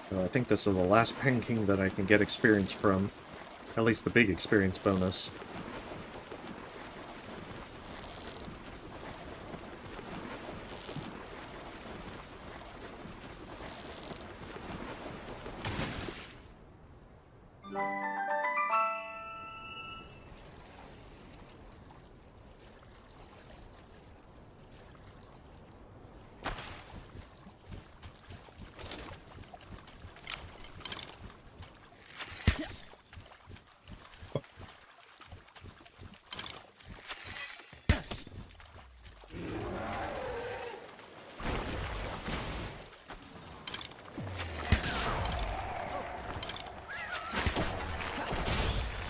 Speaker 1: So I think this is the last Pen King that I can get experience from. At least the big experience bonus.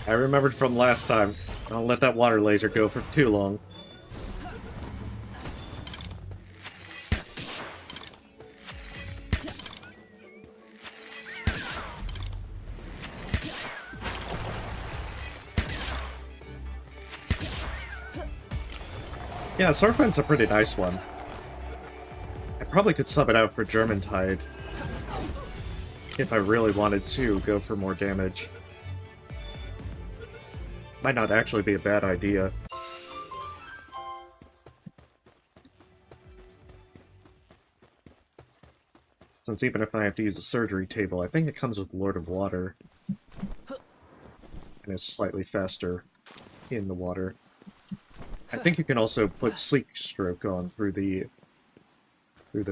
Speaker 1: I remembered from last time. Don't let that water laser go for too long. Yeah, Surfman's a pretty nice one. I probably could sub it out for German Tide if I really wanted to go for more damage. Might not actually be a bad idea. Since even if I have to use a surgery table, I think it comes with Lord of Water. And is slightly faster in the water. I think you can also put Sleek Stroke on through the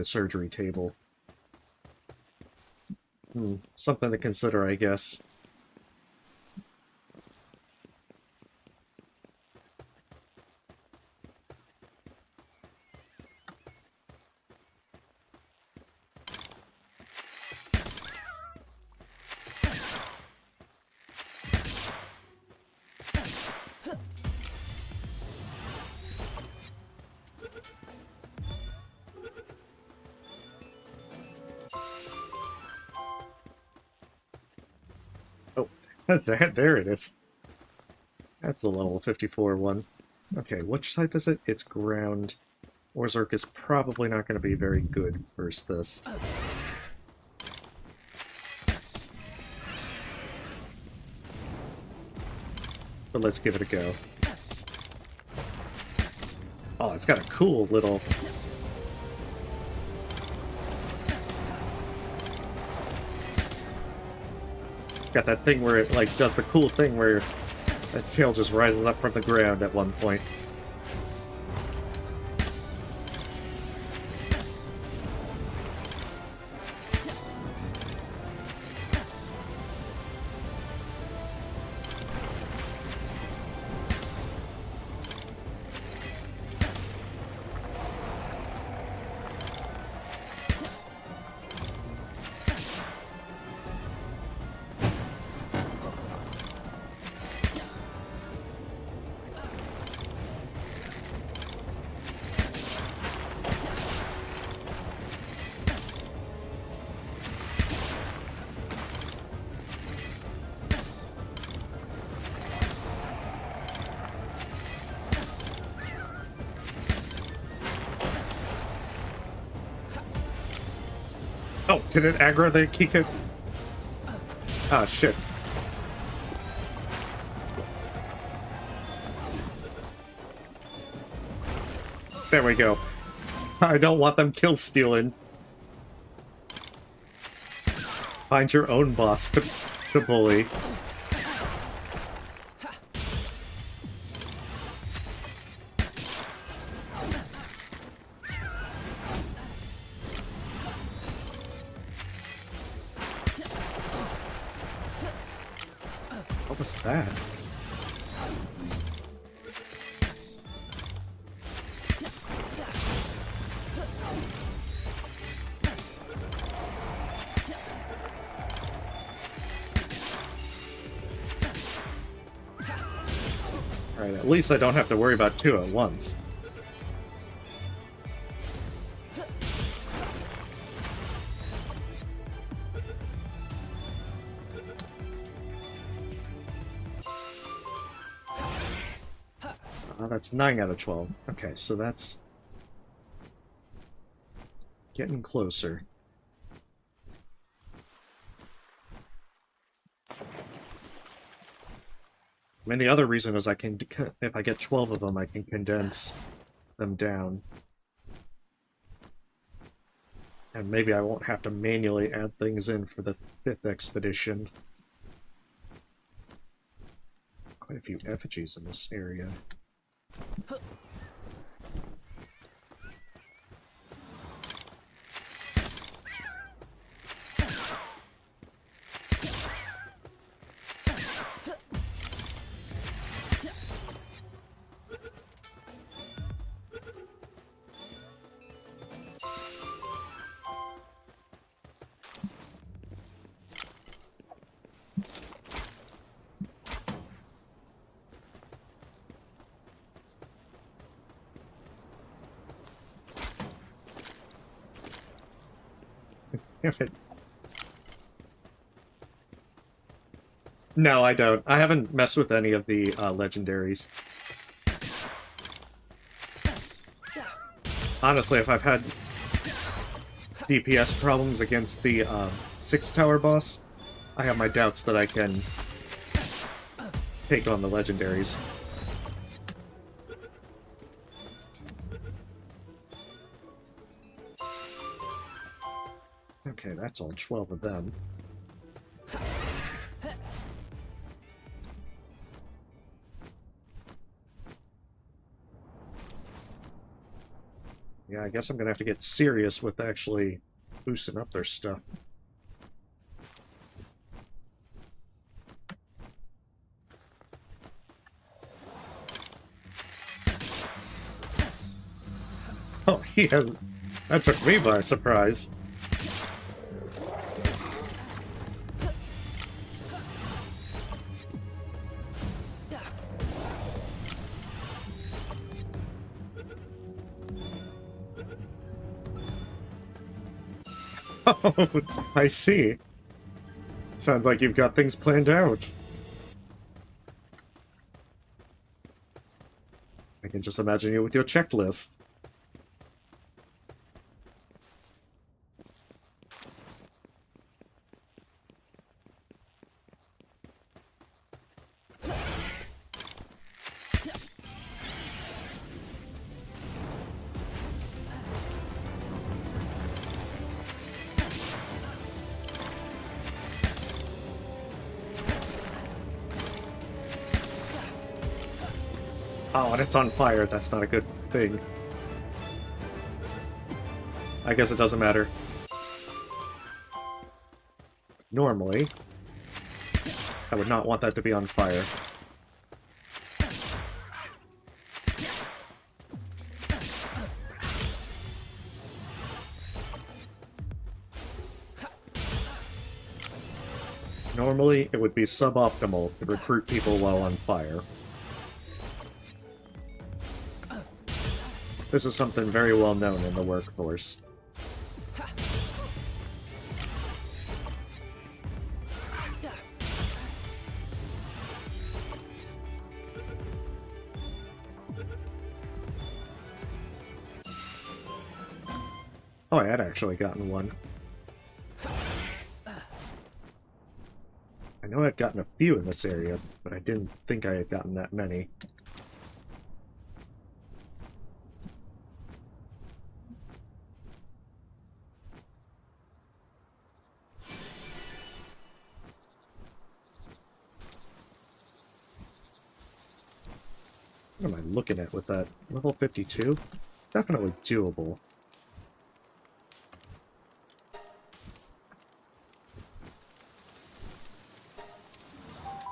Speaker 1: surgery table. Something to consider, I guess. There it is. That's the level 54 one. Okay, which type is it? It's ground. Orzark is probably not going to be very good versus this. But let's give it a go. Oh, it's got a cool little... Got that thing where it, like, does the cool thing where its tail just rises up from the ground at one point. Oh, did it aggro the Kika? Ah, shit. There we go. I don't want them kill stealing. Find your own boss to bully. What was that? Alright, at least I don't have to worry about two at once. That's 9 out of 12. Okay, so that's getting closer. I mean, the other reason is I can, if I get 12 of them, I can condense them down. And maybe I won't have to manually add things in for the 5th expedition. Quite a few effigies in this area. No, I don't. I haven't messed with any of the legendaries. Honestly, if I've had DPS problems against the 6 tower boss, I have my doubts that I can take on the legendaries. Okay, that's all 12 of them. Yeah, I guess I'm gonna have to get serious with actually boosting up their stuff. Oh, he has... That took me by surprise. Oh, I see. Sounds like you've got things planned out. I can just imagine you with your checklist. Oh, and it's on fire. That's not a good thing. I guess it doesn't matter. Normally, I would not want that to be on fire. Normally, it would be suboptimal to recruit people while on fire. This is something very well known in the workforce. Oh, I had actually gotten one. I know I'd gotten a few in this area, but I didn't think I had gotten that many. What am I looking at with that? Level 52? Definitely doable.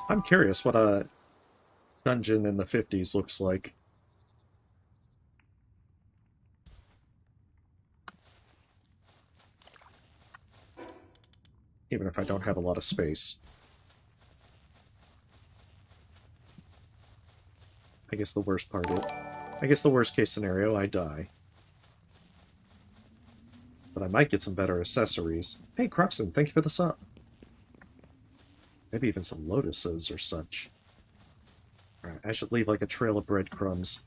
Speaker 1: I'm curious what a dungeon in the 50s looks like. Even if I don't have a lot of space. I guess the worst part is... I guess the worst case scenario, I die. But I might get some better accessories. Hey, Cropson, thank you for the sub. Maybe even some lotuses or such. Alright, I should leave like a trail of breadcrumbs.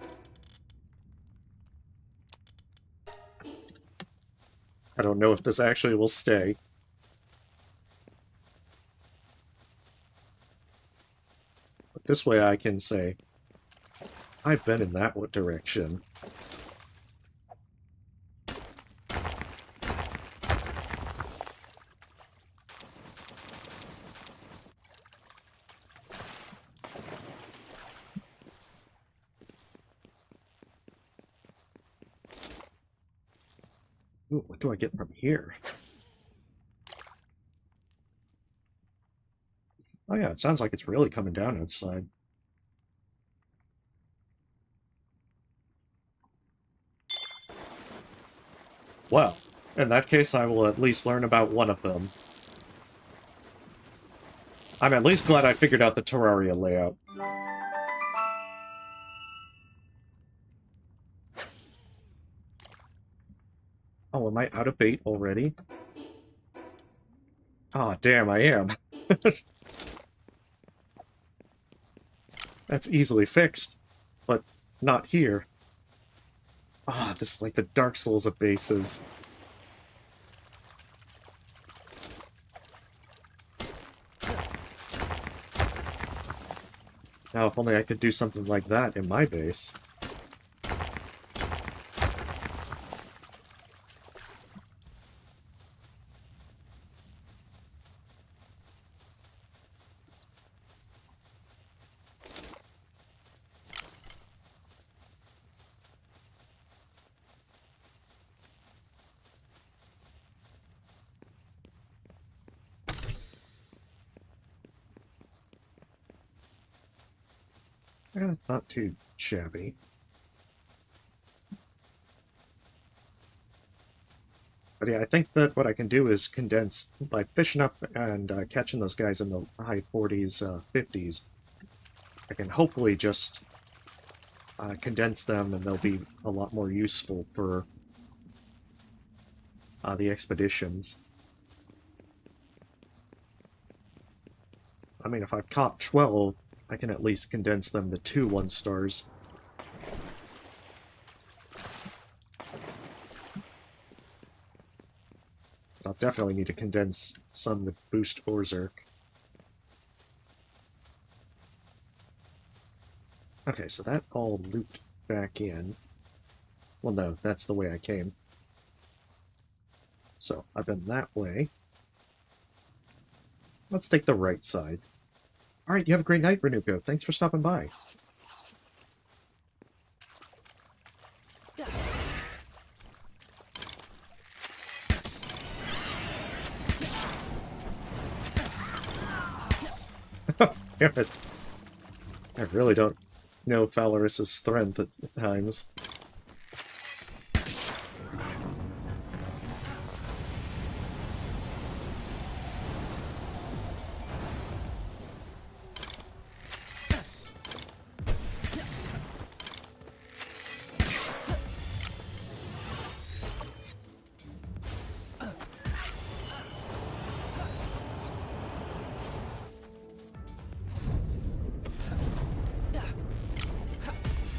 Speaker 1: I don't know if this actually will stay. But this way I can say, I've been in that direction. Ooh, what do I get from here? Oh yeah, it sounds like it's really coming down outside. Well, in that case, I will at least learn about one of them. I'm at least glad I figured out the Terraria layout. Oh, am I out of bait already? Ah, oh, damn, I am. That's easily fixed, but not here. Ah, this is like the Dark Souls of bases. Now, if only I could do something like that in my base. Not too shabby. But yeah, I think that what I can do is condense, by fishing up and catching those guys in the high 40s, 50s, I can hopefully just condense them and they'll be a lot more useful for the expeditions. I mean, if I've caught 12, I can at least condense them to 2 1-stars. I'll definitely need to condense some to boost Berserk. Okay, so that all looped back in. Well, no, that's the way I came. So, I've been that way. Let's take the right side. Alright, you have a great night, Renuko. Thanks for stopping by. Damn it. I really don't know Phalaris' strength at times.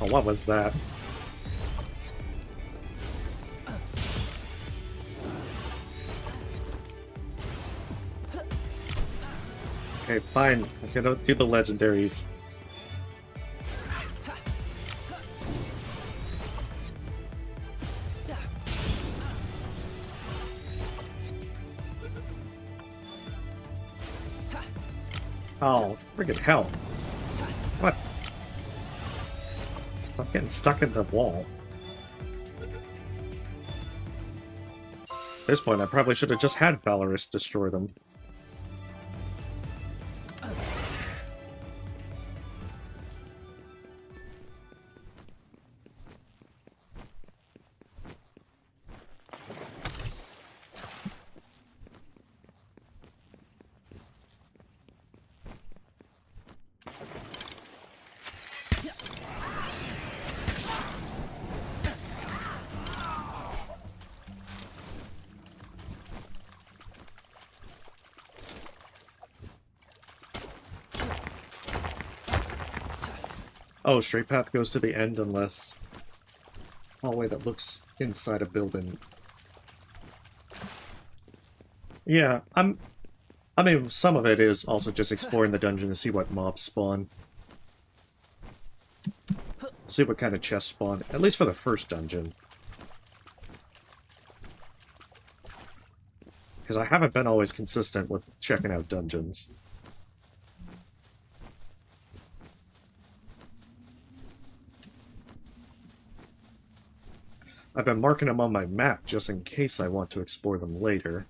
Speaker 1: Oh, what was that? Okay, fine. I'm gonna do the legendaries. Oh, friggin' hell. What? Stop getting stuck in the wall. At this point, I probably should have just had Phalaris destroy them. Oh, straight path goes to the end unless... hallway that looks inside a building. Yeah, I mean, some of it is also just exploring the dungeon to see what mobs spawn. See what kind of chests spawn, at least for the first dungeon. Because I haven't been always consistent with checking out dungeons. I've been marking them on my map just in case I want to explore them later.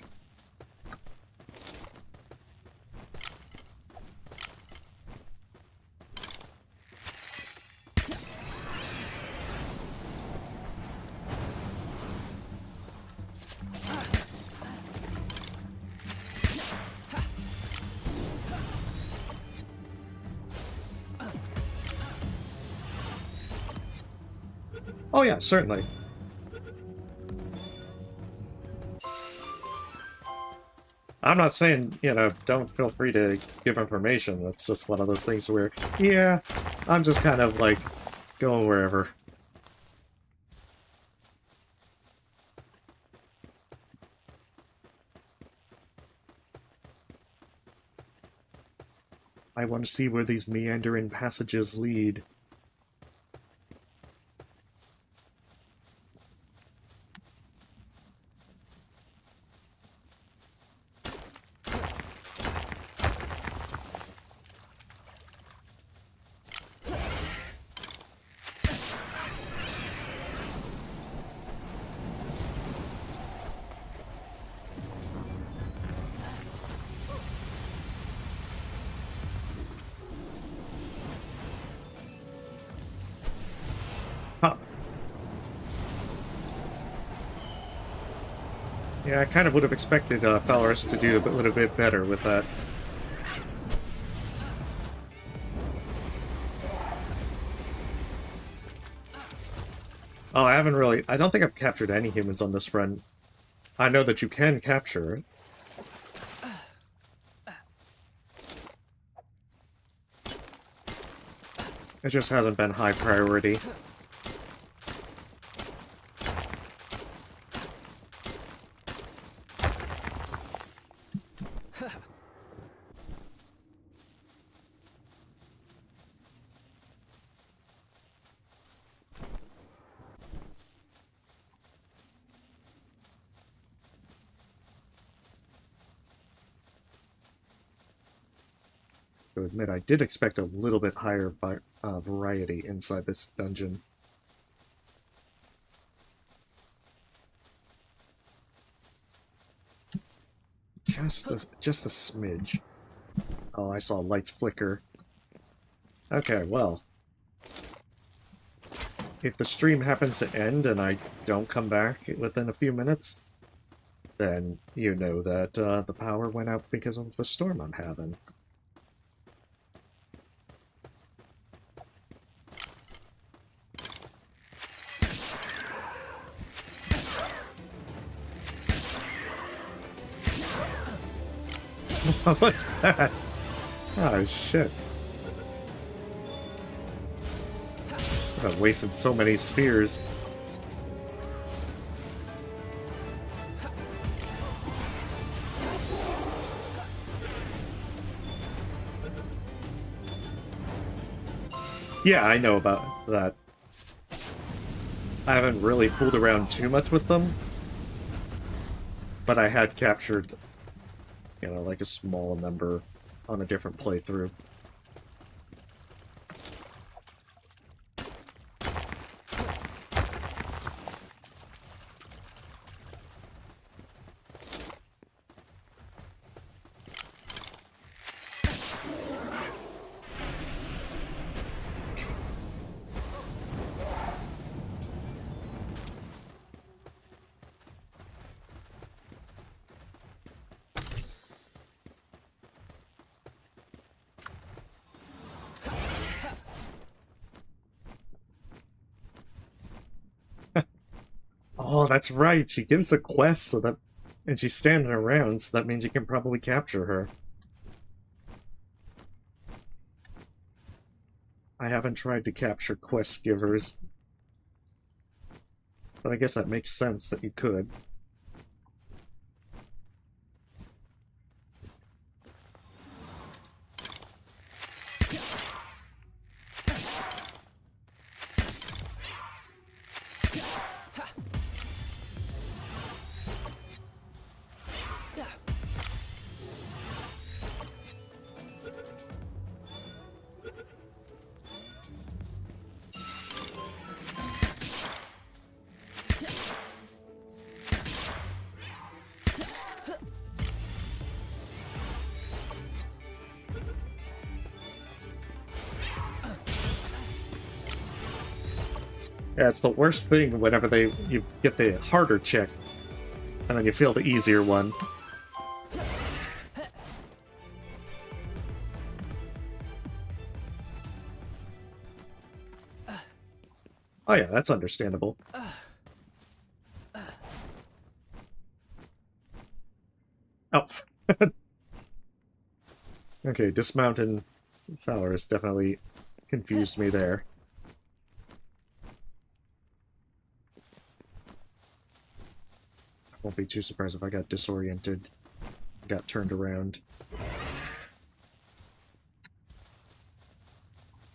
Speaker 1: Oh yeah, certainly. I'm not saying, you know, don't feel free to give information. That's just one of those things where, yeah, I'm just kind of, like, going wherever. I want to see where these meandering passages lead. Huh. Yeah, I kind of would have expected Phalaris to do a little bit better with that. Oh, I don't think I've captured any humans on this run. I know that you can capture it. It just hasn't been high priority. To admit, I did expect a little bit higher variety inside this dungeon. Just a smidge. Oh, I saw lights flicker. Okay, well. If the stream happens to end and I don't come back within a few minutes, then you know that the power went out because of the storm I'm having. What was that? Oh, shit. I've wasted so many spheres. Yeah, I know about that. I haven't really fooled around too much with them, but I had captured, you know, like a small number on a different playthrough. Oh, that's right. She gives a quest so that, and she's standing around, so that means you can probably capture her. I haven't tried to capture quest givers, but I guess that makes sense that you could. Yeah, it's the worst thing whenever you get the harder check, and then you feel the easier one. Oh yeah, that's understandable. Oh. Okay, dismounting Fowler has definitely confused me there. I won't be too surprised if I got disoriented, got turned around.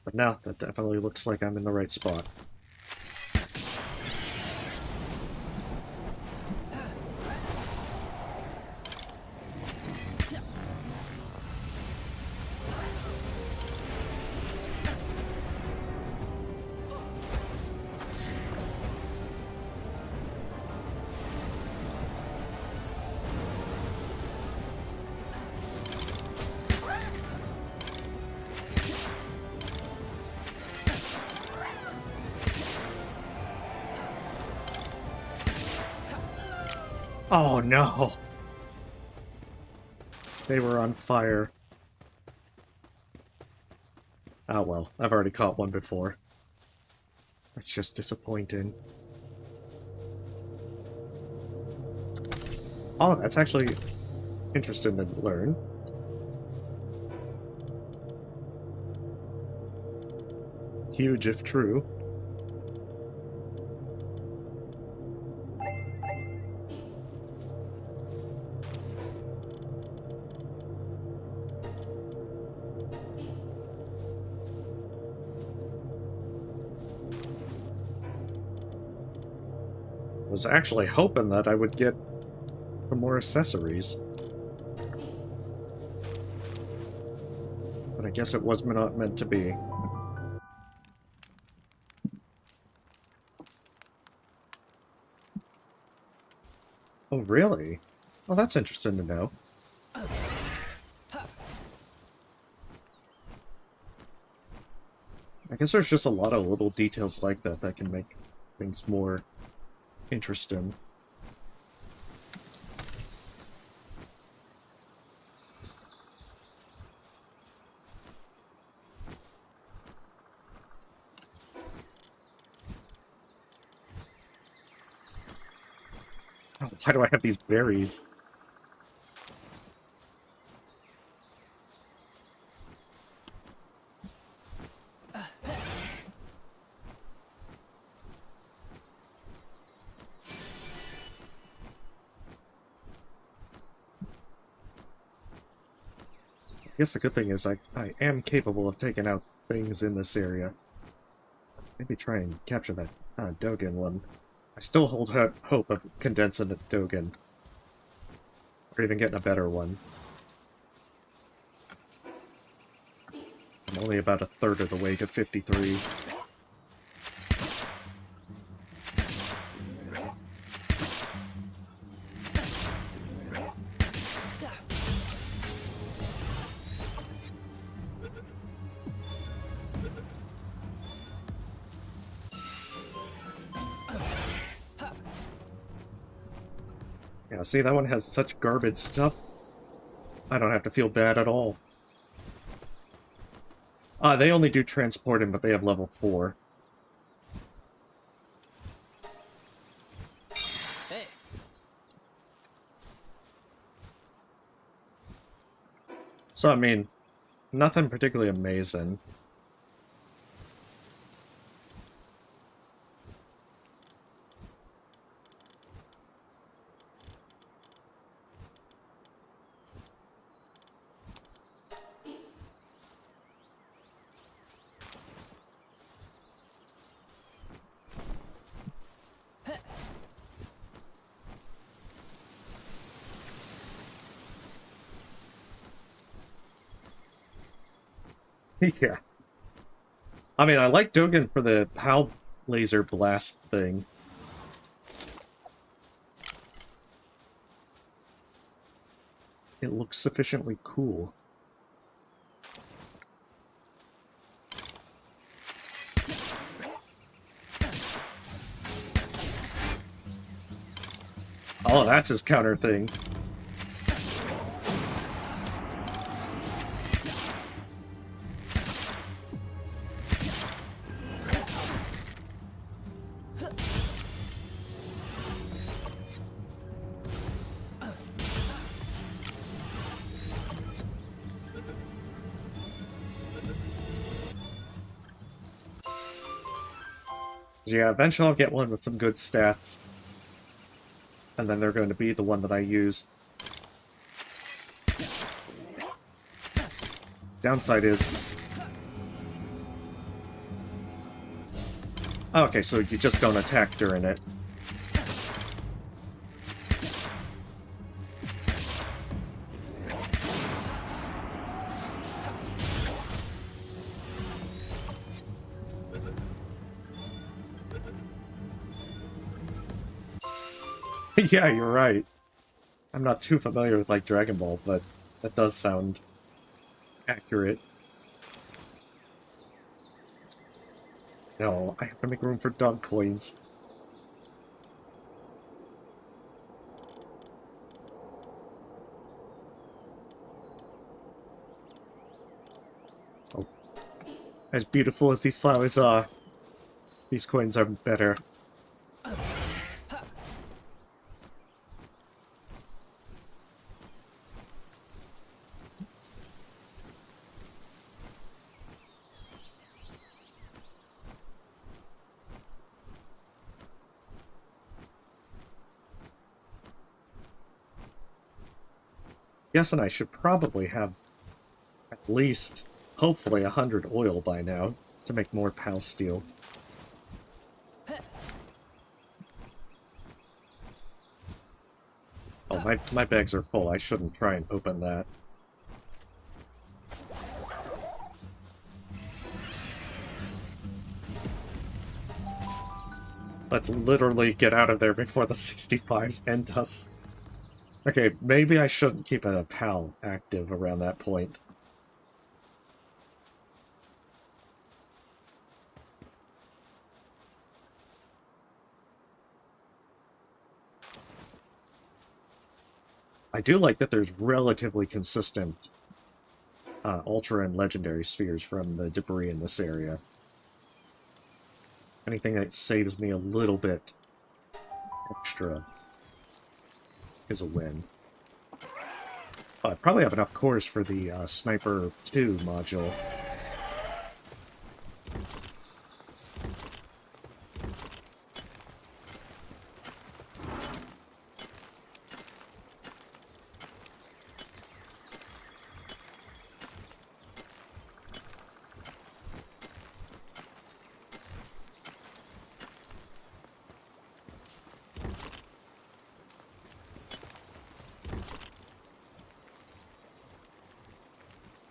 Speaker 1: But now, that definitely looks like I'm in the right spot. Oh no! They were on fire. Oh well, I've already caught one before. That's just disappointing. Oh, that's actually interesting to learn. Huge if true. Was actually hoping that I would get some more accessories. But I guess it was not meant to be. Oh, really? Well, that's interesting to know. I guess there's just a lot of little details like that that can make things more interesting. Oh, why do I have these berries? I guess the good thing is I am capable of taking out things in this area. Maybe try and capture that Dogen one. I still hold hope of condensing the Dogen. Or even getting a better one. I'm only about a third of the way to 53. Yeah, see, that one has such garbage stuff. I don't have to feel bad at all. They only do transporting, but they have level 4.
Speaker 2: Hey.
Speaker 1: So, I mean, nothing particularly amazing. Yeah. I mean, I like Dogen for the PAL laser blast thing. It looks sufficiently cool. Oh, that's his counter thing. Yeah, eventually I'll get one with some good stats. And then they're going to be the one that I use. Downside is... Oh, okay, so you just don't attack during it. Yeah, you're right. I'm not too familiar with, like, Dragon Ball, but that does sound accurate. No, I have to make room for dog coins. Oh. As beautiful as these flowers are, these coins are better. Guessing I should probably have at least, hopefully, 100 oil by now to make more plasteel. Oh, my bags are full. I shouldn't try and open that. Let's literally get out of there before the 65s end us. Okay, maybe I shouldn't keep a PAL active around that point. I do like that there's relatively consistent Ultra and Legendary spheres from the debris in this area. Anything that saves me a little bit extra is a win. I probably have enough cores for the Sniper 2 module.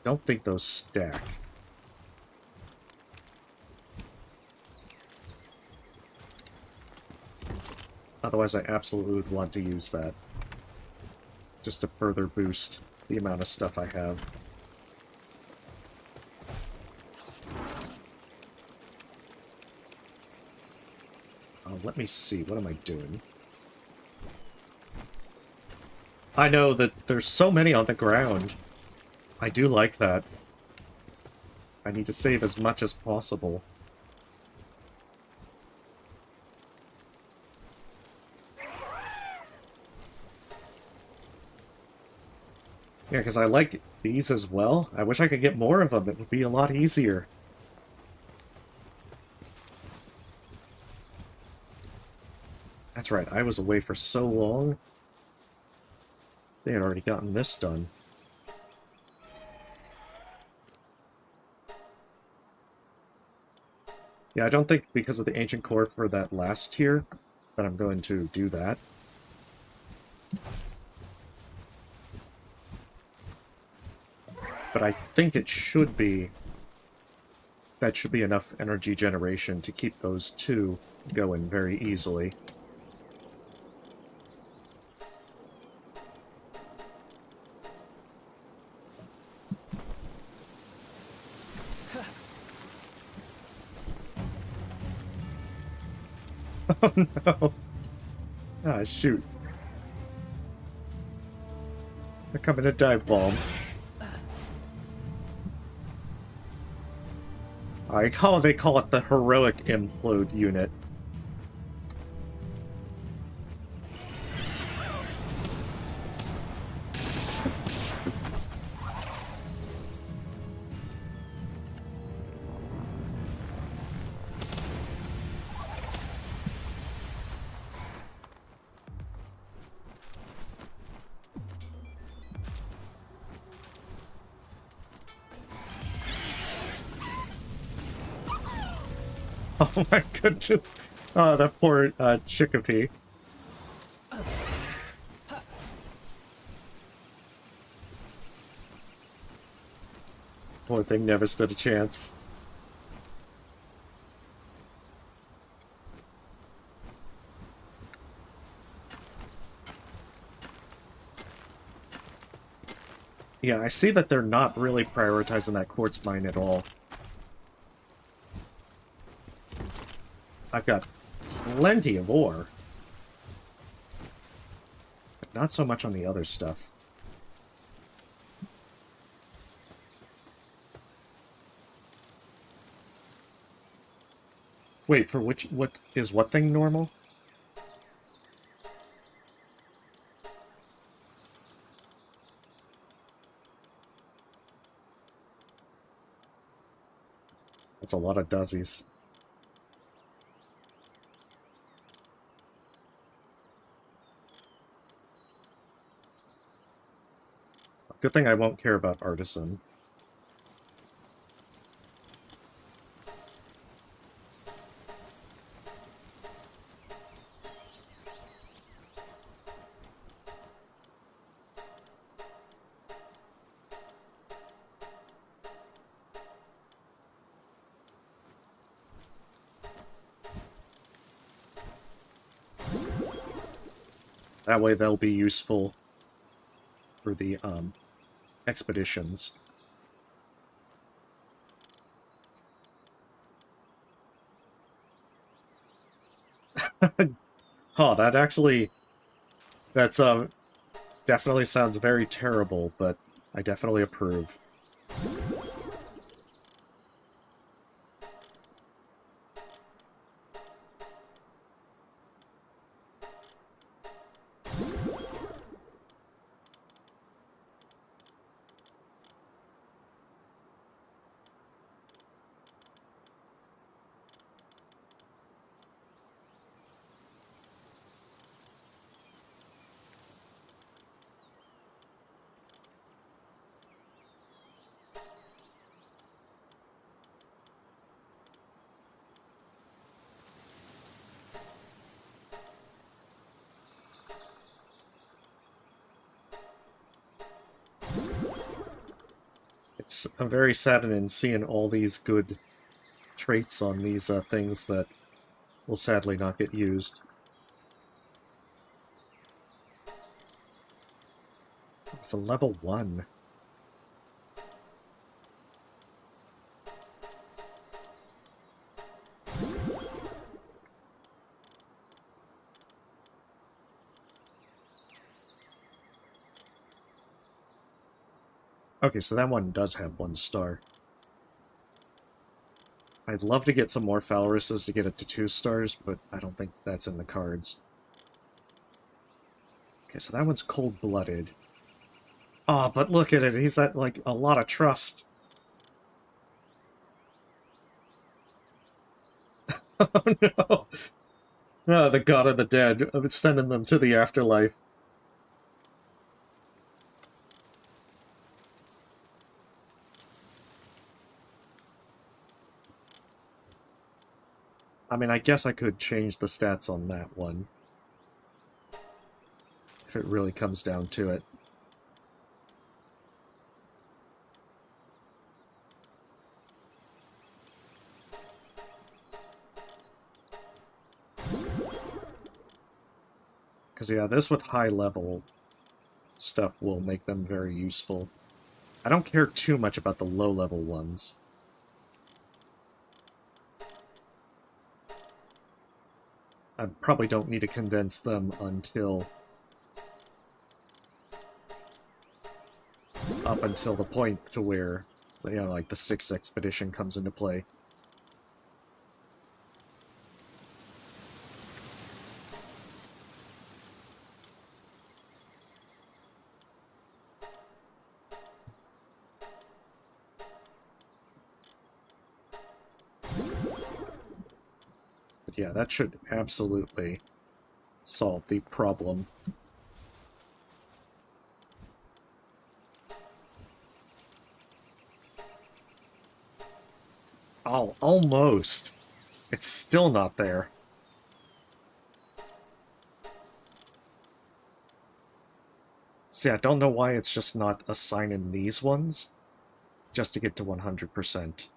Speaker 1: Don't think those stack. Otherwise, I absolutely would want to use that. Just to further boost the amount of stuff I have. Let me see. What am I doing? I know that there's so many on the ground. I do like that. I need to save as much as possible. Yeah, because I like these as well. I wish I could get more of them. It would be a lot easier. That's right, I was away for so long. They had already gotten this done. Yeah, I don't think because of the ancient core for that last tier that I'm going to do that. But I think it should be... that should be enough energy generation to keep those two going very easily. Oh no! Ah, shoot. They're coming to dive bomb. They call it the heroic implode unit. Oh my goodness. Oh, that poor Chicopee. Poor thing never stood a chance. Yeah, I see that they're not really prioritizing that quartz mine at all. I've got plenty of ore. But not so much on the other stuff. Wait, for which... what thing normal? That's a lot of dozzies. Good thing I won't care about Artisan. That way they'll be useful for the, expeditions. Oh, that actually... That's, Definitely sounds very terrible, but I definitely approve. It's very saddening seeing all these good traits on these things that will sadly not get used. It's a level 1. Okay, so that one does have 1 star. I'd love to get some more Falruses to get it to 2 stars, but I don't think that's in the cards. Okay, so that one's cold-blooded. Oh, but look at it, he's at, like, a lot of trust. Oh no! Ah, the god of the dead, I'm sending them to the afterlife. I mean, I guess I could change the stats on that one. If it really comes down to it. Because, yeah, this with high level stuff will make them very useful. I don't care too much about the low level ones. I probably don't need to condense them until up until the point to where, you know, like the 6th expedition comes into play. But yeah, that should absolutely solve the problem. Oh, almost. It's still not there. See, I don't know why it's just not assigning these ones, just to get to 100%.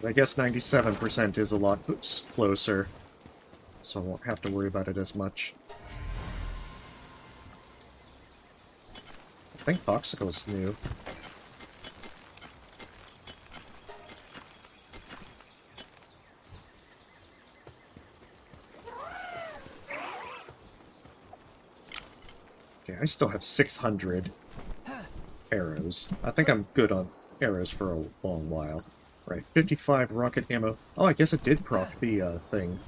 Speaker 1: I guess 97% is a lot closer, so I won't have to worry about it as much. I think Boxicle's new. Okay, I still have 600 arrows. I think I'm good on arrows for a long while. Right, 55 rocket ammo. Oh, I guess it did proc the thing.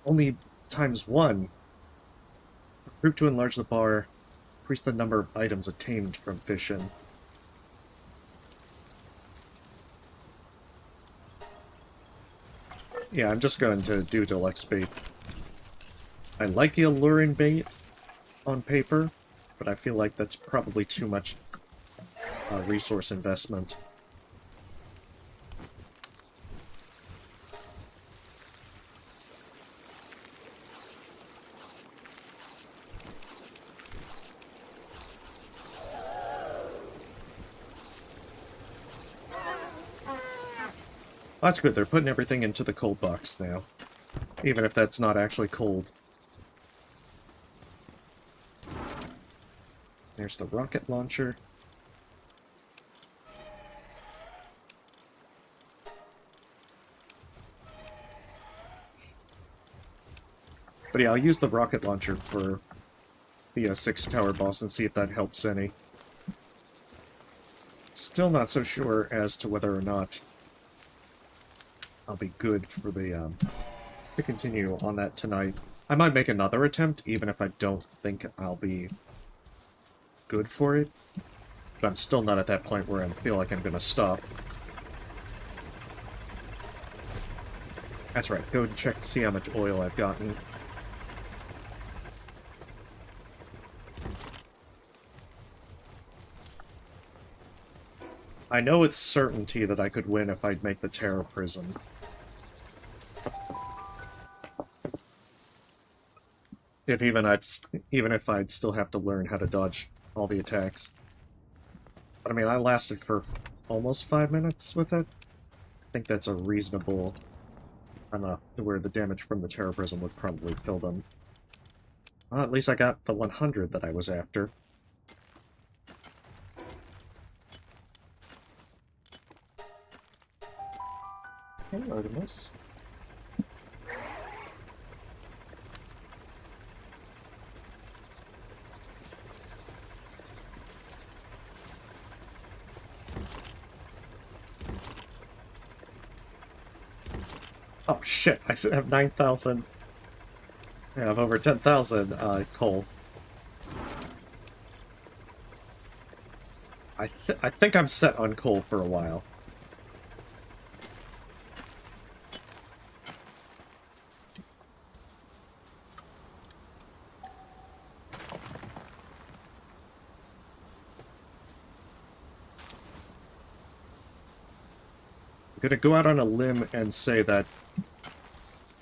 Speaker 1: Only times 1. Group to enlarge the bar. Increase the number of items attained from fishing. Yeah, I'm just going to do deluxe bait. I like the alluring bait on paper, but I feel like that's probably too much resource investment. That's good, they're putting everything into the cold box now. Even if that's not actually cold. There's the rocket launcher. But yeah, I'll use the rocket launcher for the 6 tower boss and see if that helps any. Still not so sure as to whether or not I'll be good for the, to continue on that tonight. I might make another attempt, even if I don't think I'll be good for it. But I'm still not at that point where I feel like I'm gonna stop. That's right, go and check to see how much oil I've gotten. I know with certainty that I could win if I'd make the Terror Prism. Even if I'd still have to learn how to dodge all the attacks. But I mean, I lasted for almost 5 minutes with it. I think that's a reasonable enough to where the damage from the Terror Prism would probably kill them. Well, at least I got the 100 that I was after. Hey, Artemis. Oh shit, I have 9,000. I have over 10,000 coal. I think I'm set on coal for a while. I'm gonna go out on a limb and say that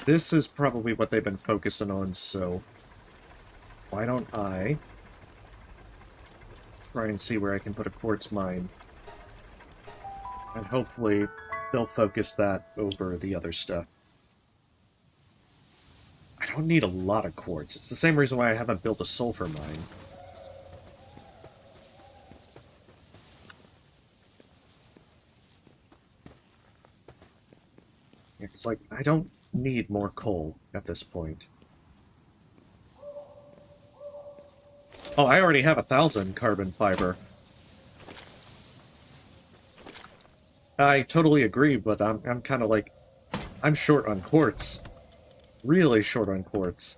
Speaker 1: this is probably what they've been focusing on, so why don't I try and see where I can put a quartz mine. And hopefully they'll focus that over the other stuff. I don't need a lot of quartz. It's the same reason why I haven't built a sulfur mine. It's like, I don't need more coal at this point. Oh, I already have 1,000 carbon fiber. I totally agree, but I'm kind of like, I'm short on quartz. Really short on quartz.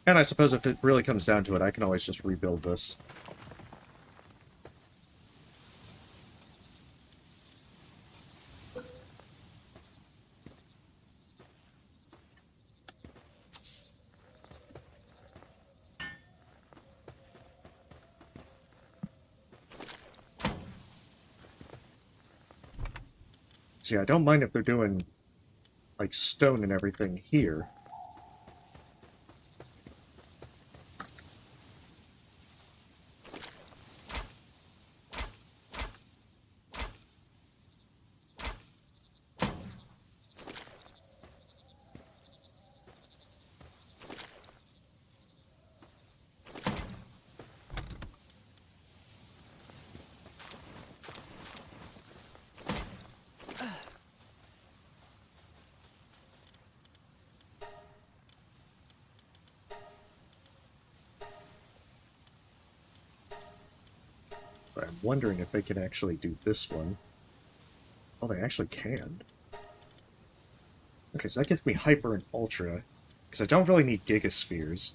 Speaker 1: And I suppose if it really comes down to it, I can always just rebuild this. So yeah, I don't mind if they're doing, like, stone and everything here. But I'm wondering if they can actually do this one. Oh, they actually can. Okay, so that gets me Hyper and Ultra. Because I don't really need gigaspheres.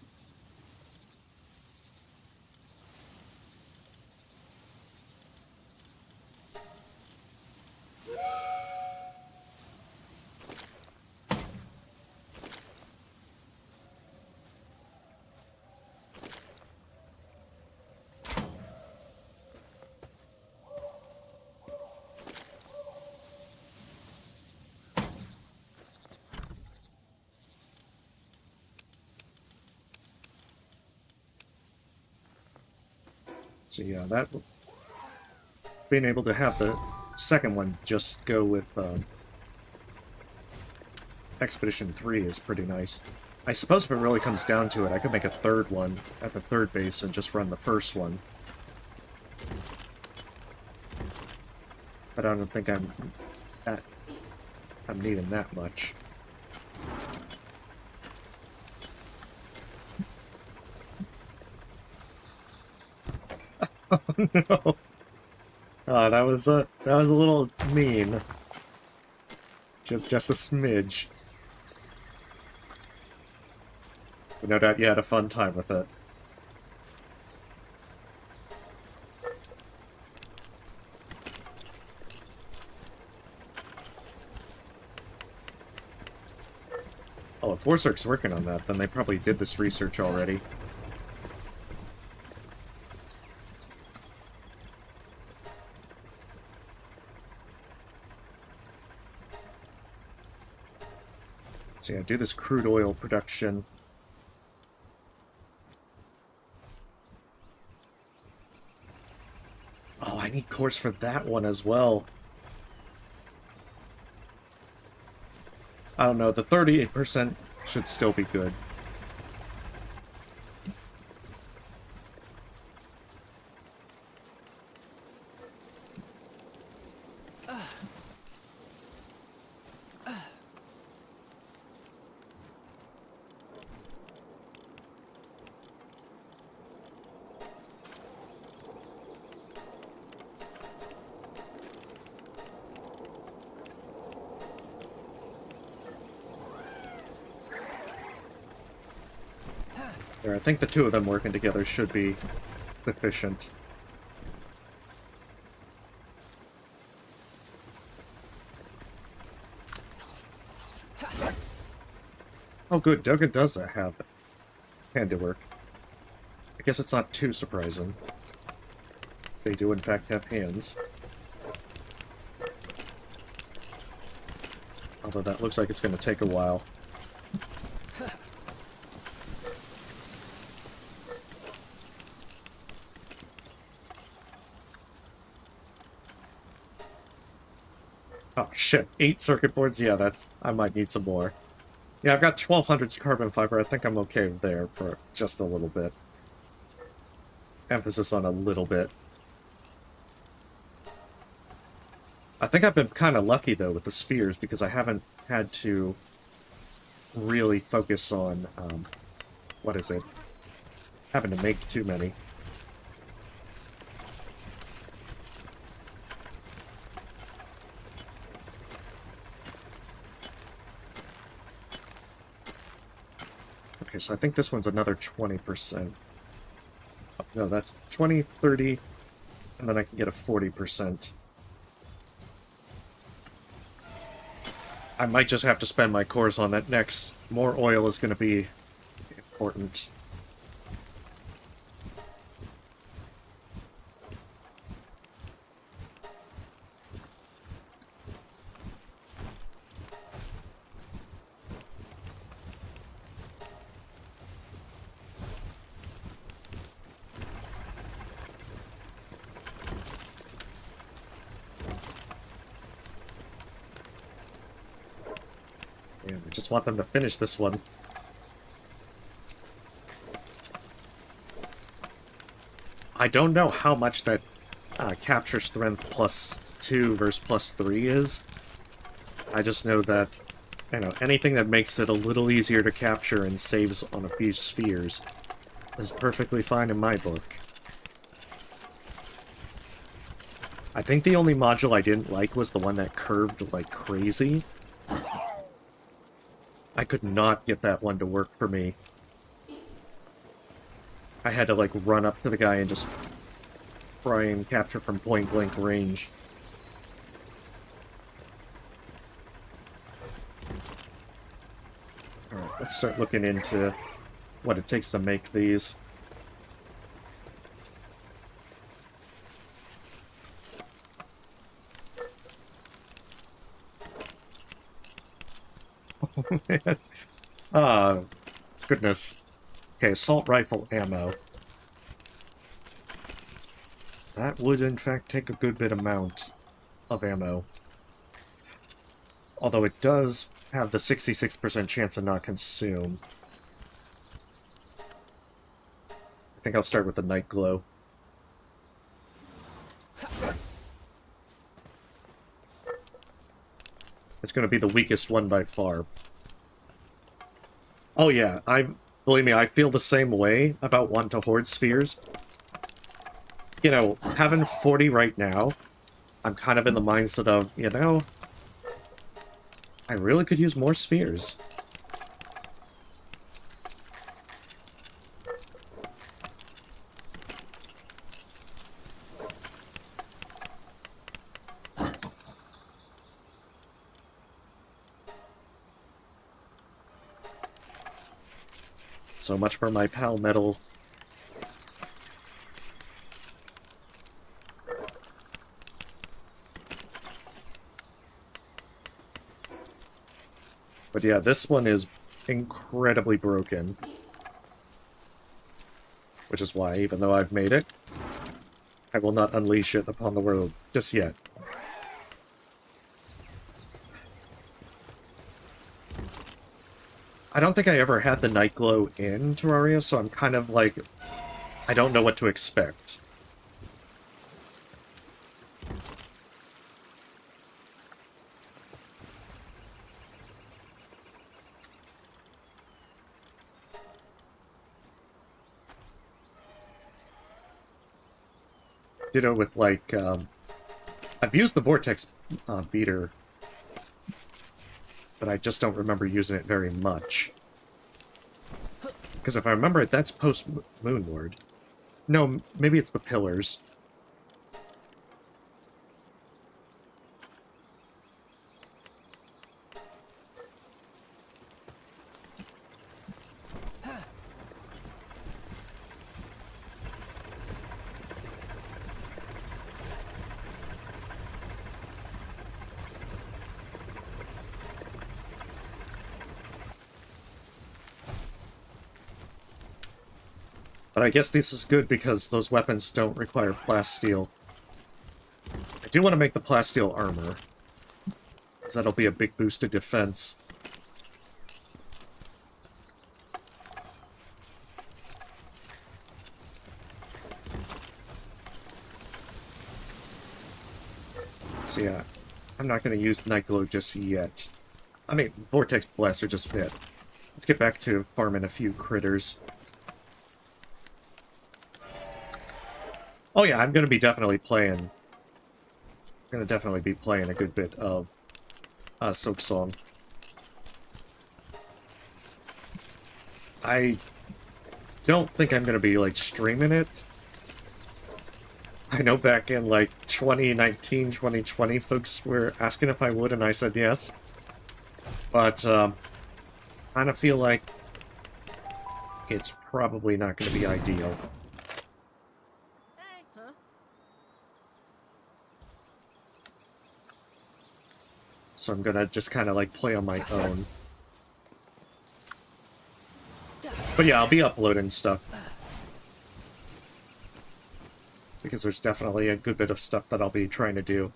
Speaker 1: So yeah, that being able to have the second one just go with Expedition 3 is pretty nice. I suppose if it really comes down to it, I could make a third one at the third base and just run the first one. But I don't think I'm needing that much. Oh no! Oh, that was a little mean. Just a smidge. But no doubt you had a fun time with it. Oh, if Warzerk's working on that, then they probably did this research already. So yeah, do this crude oil production. Oh, I need cores for that one as well. I don't know, the 38% should still be good. There, I think the two of them working together should be sufficient. Oh good, Doga does have handiwork. I guess it's not too surprising. They do in fact have hands. Although that looks like it's going to take a while. Oh shit, 8 circuit boards? Yeah, I might need some more. Yeah, I've got 1200 carbon fiber. I think I'm okay there for just a little bit. Emphasis on a little bit. I think I've been kind of lucky, though, with the spheres, because I haven't had to really focus on, what is it? Having to make too many. Okay, so I think this one's another 20%. Oh, no, that's 20, 30, and then I can get a 40%. I might just have to spend my cores on that next. More oil is going to be important. Yeah, I just want them to finish this one. I don't know how much that capture strength +2 versus +3 is. I just know that, you know, anything that makes it a little easier to capture and saves on a few spheres is perfectly fine in my book. I think the only module I didn't like was the one that curved like crazy. I could not get that one to work for me. I had to, like, run up to the guy and just try and capture from point-blank range. Alright, let's start looking into what it takes to make these. Ah, goodness. Okay, assault rifle ammo. That would, in fact, take a good bit amount of ammo. Although it does have the 66% chance to not consume. I think I'll start with the night glow. It's going to be the weakest one by far. Oh yeah, believe me, I feel the same way about wanting to hoard spheres. You know, having 40 right now, I'm kind of in the mindset of, you know, I really could use more spheres. So much for my pal metal. But yeah, this one is incredibly broken. Which is why, even though I've made it, I will not unleash it upon the world just yet. I don't think I ever had the night glow in Terraria, so I'm kind of like, I don't know what to expect. Ditto with, like, I've used the Vortex beater, but I just don't remember using it very much. Because if I remember it, that's post-Moonward. No, maybe it's the Pillars. But I guess this is good because those weapons don't require plasteel. I do want to make the plasteel armor, because that'll be a big boost to defense. So yeah, I'm not going to use Nightglow just yet. I mean, Vortex Blaster just fit. Let's get back to farming a few critters. Oh yeah, I'm going to be definitely playing... I'm going to definitely be playing a good bit of Soap Song. I don't think I'm going to be, like, streaming it. I know back in, like, 2019, 2020, folks were asking if I would, and I said yes. But, I kind of feel like it's probably not going to be ideal. So I'm gonna just kind of, like, play on my own. But yeah, I'll be uploading stuff. Because there's definitely a good bit of stuff that I'll be trying to do.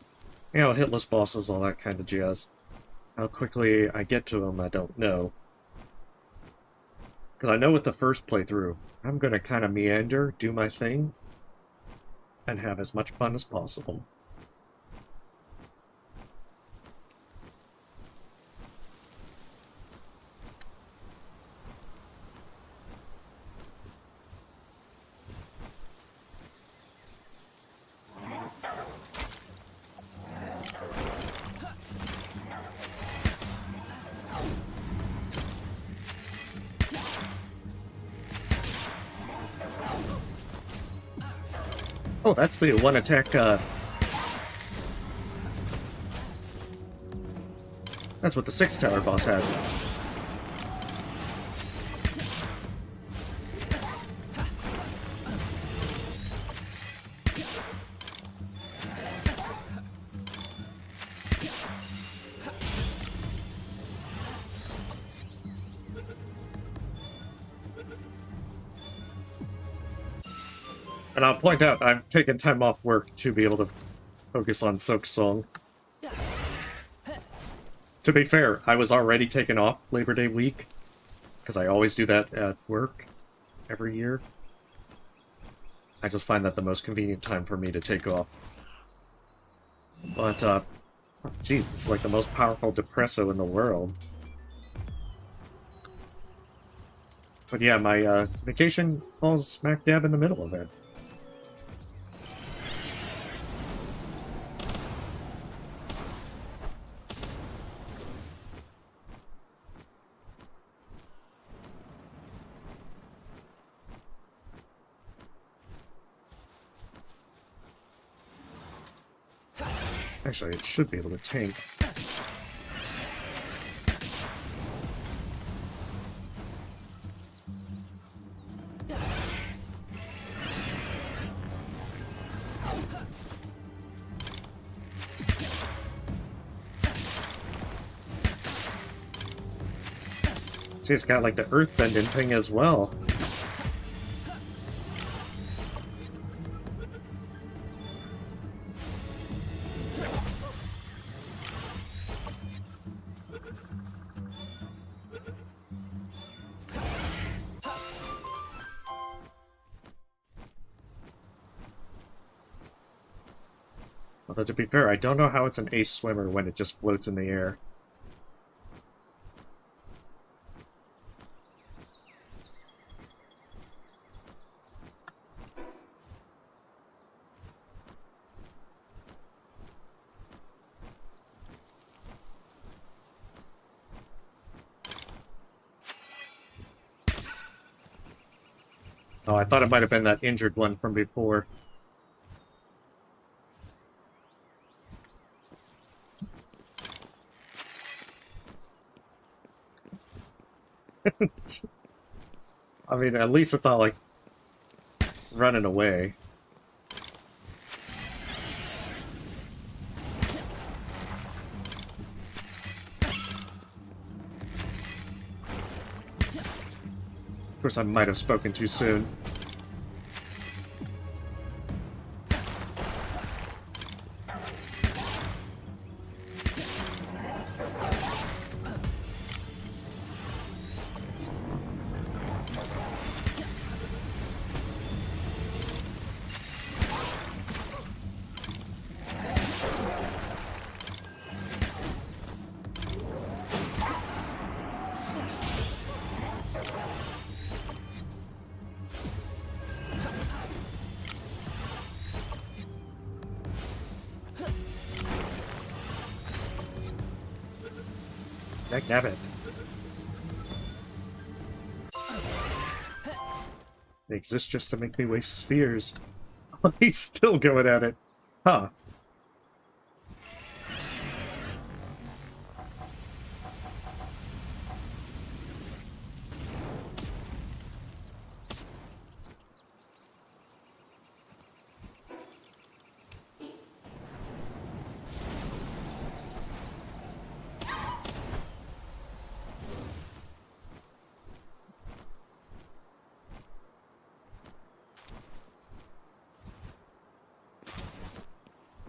Speaker 1: You know, hitless bosses, all that kind of jazz. How quickly I get to them, I don't know. Because I know with the first playthrough, I'm gonna kind of meander, do my thing, and have as much fun as possible. Oh, that's the one attack, that's what the 6 tower boss had. And I'll point out, I'm taking time off work to be able to focus on Silk Song. To be fair, I was already taking off Labor Day week, because I always do that at work every year. I just find that the most convenient time for me to take off. But, geez, this is like the most powerful depresso in the world. But yeah, my vacation falls smack dab in the middle of it. Actually, it should be able to tank. See, it's got like the earthbending thing as well. Although, to be fair, I don't know how it's an ace swimmer when it just floats in the air. Oh, I thought it might have been that injured one from before. I mean, at least it's not like running away. Of course, I might have spoken too soon. Nabbit. They exist just to make me waste spheres. He's still going at it. Huh.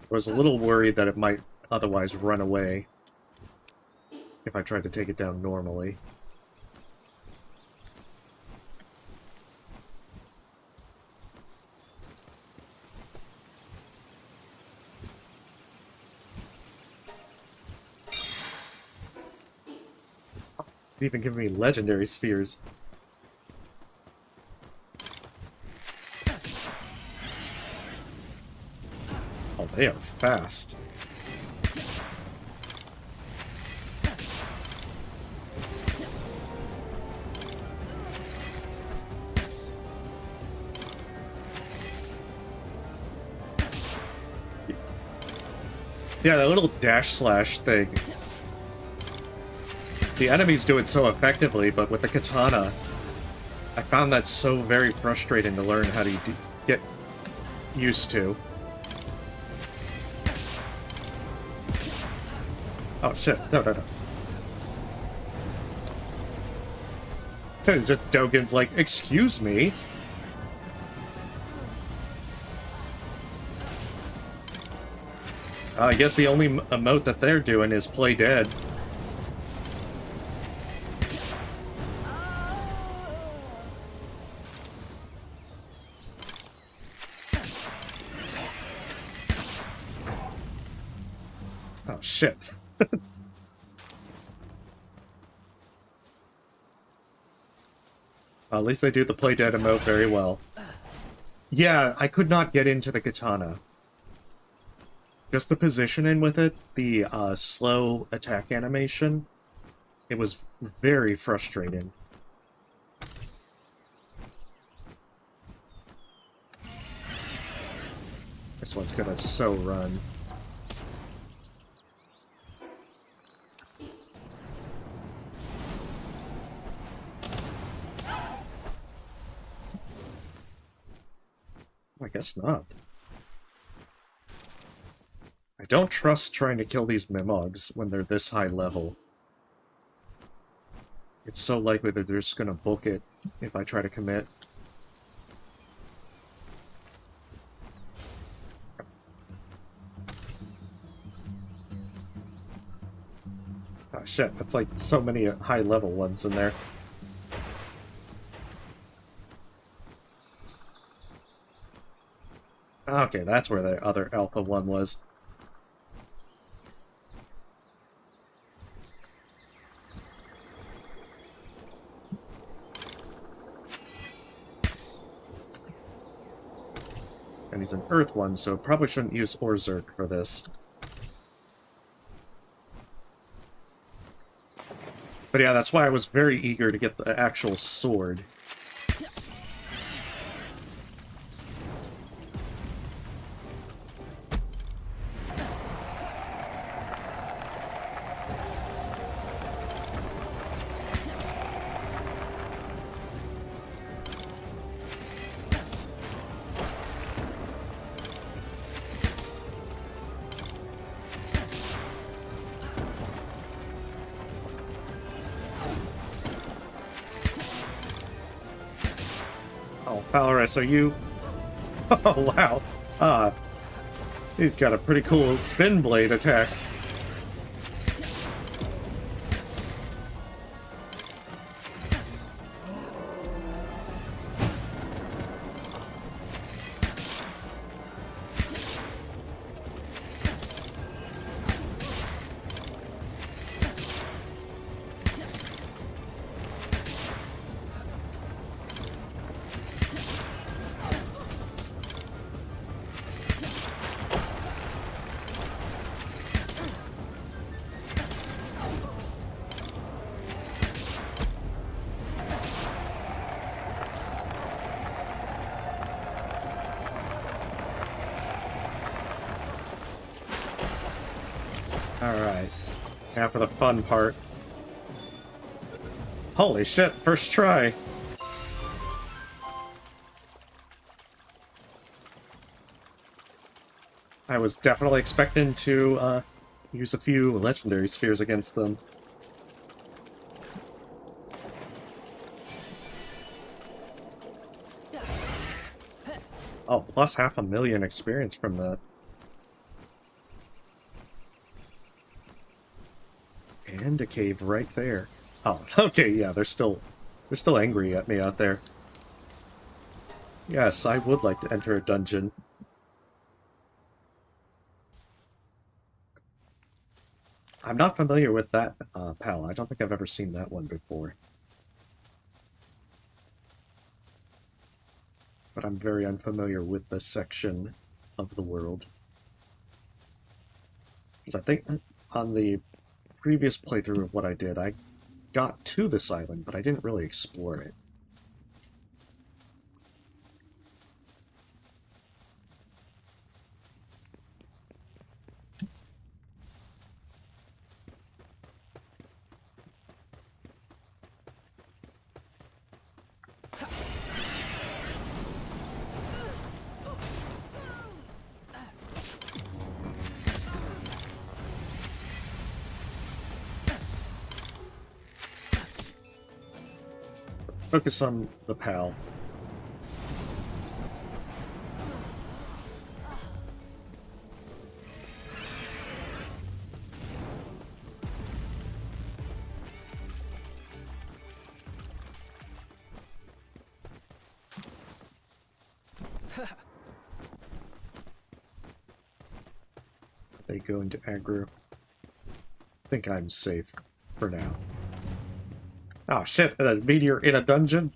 Speaker 1: I was a little worried that it might otherwise run away if I tried to take it down normally. It even give me legendary spheres. Oh, they are fast. Yeah, that little dash slash thing. The enemies do it so effectively, but with the katana, I found that so very frustrating to learn how to get used to. Oh shit, no. It's just Dogen's like, excuse me? I guess the only emote that they're doing is play dead. Oh shit. At least they do the play dead emote very well. Yeah, I could not get into the katana. Just the positioning with it, the slow attack animation, it was very frustrating. This one's gonna so run. I guess not. I don't trust trying to kill these Mimogs when they're this high level. It's so likely that they're just gonna book it if I try to commit. Oh shit, that's like so many high level ones in there. Okay, that's where the other alpha one was. And he's an Earth one, so probably shouldn't use Orzerk for this. But yeah, that's why I was very eager to get the actual sword. Oh, Palworld, so you... Oh, wow. He's got a pretty cool spin blade attack. Alright. Now for the fun part. Holy shit, first try! I was definitely expecting to use a few legendary spheres against them. Oh, plus 500,000 experience from that. And a cave right there. Oh, okay, yeah, they're still angry at me out there. Yes, I would like to enter a dungeon. I'm not familiar with that, pal. I don't think I've ever seen that one before. But I'm very unfamiliar with this section of the world. Because I think on the previous playthrough of what I did, I got to this island, but I didn't really explore it. Focus on the pal. They go into aggro. I think I'm safe for now. Oh shit, a meteor in a dungeon?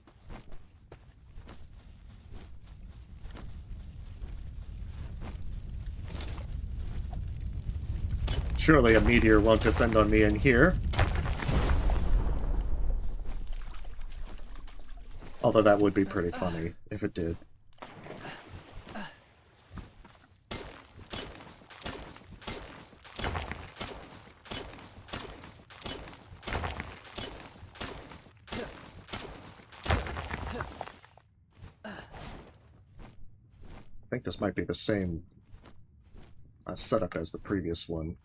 Speaker 1: Surely a meteor won't descend on me in here. Although that would be pretty funny if it did. I think this might be the same setup as the previous one.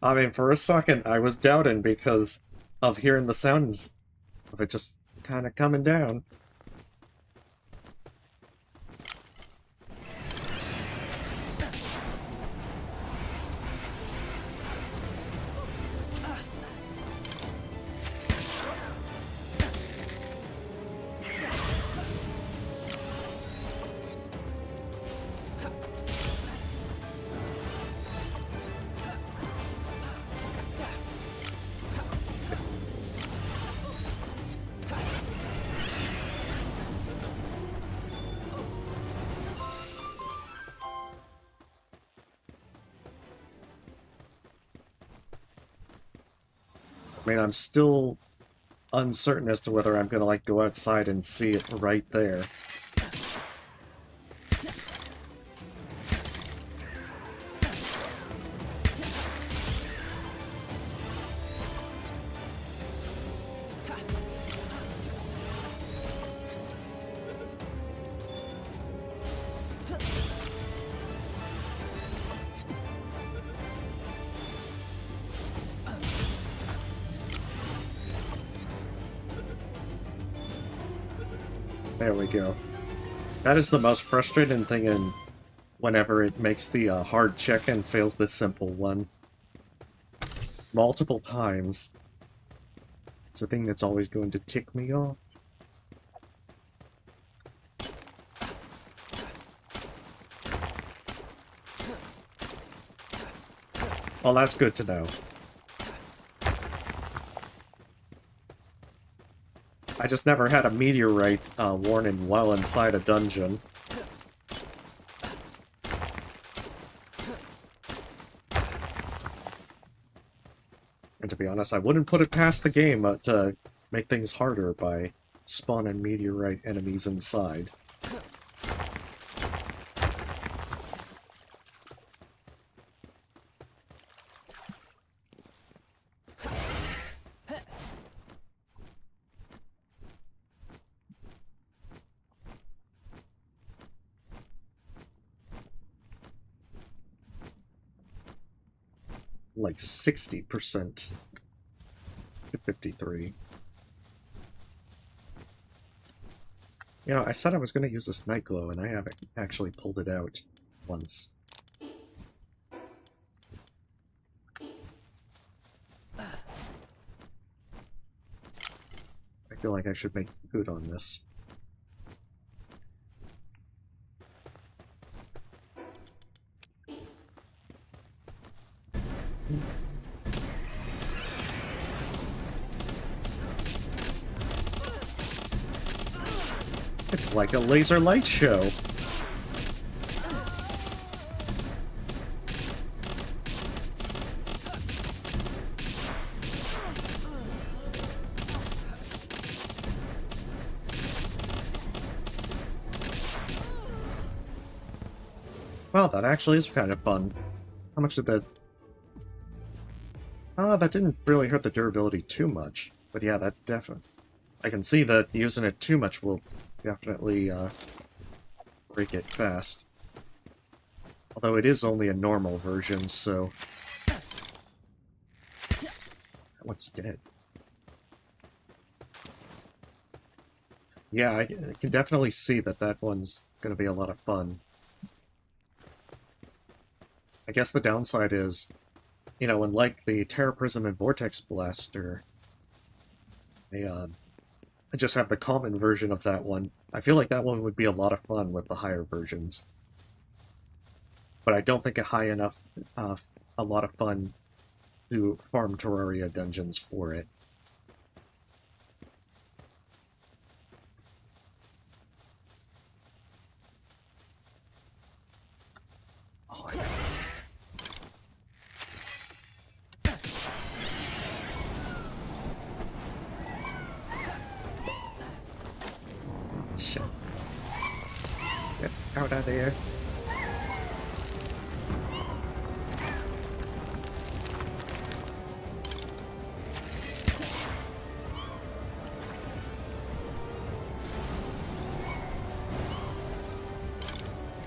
Speaker 1: I mean, for a second, I was doubting because of hearing the sounds of it just kind of coming down. I mean, I'm still uncertain as to whether I'm gonna, like, go outside and see it right there. There we go. That is the most frustrating thing in whenever it makes the hard check and fails the simple one. Multiple times. It's the thing that's always going to tick me off. Well, that's good to know. I just never had a meteorite warning while inside a dungeon. And to be honest, I wouldn't put it past the game to make things harder by spawning meteorite enemies inside. Like 60% to 53. You know, I said I was going to use this night glow, and I haven't actually pulled it out once. I feel like I should make good on this. It's like a laser light show. Well, that actually is kind of fun. How much did that... Oh, that didn't really hurt the durability too much. But yeah, that definitely... I can see that using it too much will definitely break it fast. Although it is only a normal version, so... That one's dead. Yeah, I can definitely see that that one's going to be a lot of fun. I guess the downside is, you know, unlike the Terra Prism and Vortex Blaster, I just have the common version of that one. I feel like that one would be a lot of fun with the higher versions. But I don't think a high enough, a lot of fun to farm Terraria dungeons for it. Oh, shit. Get out of there.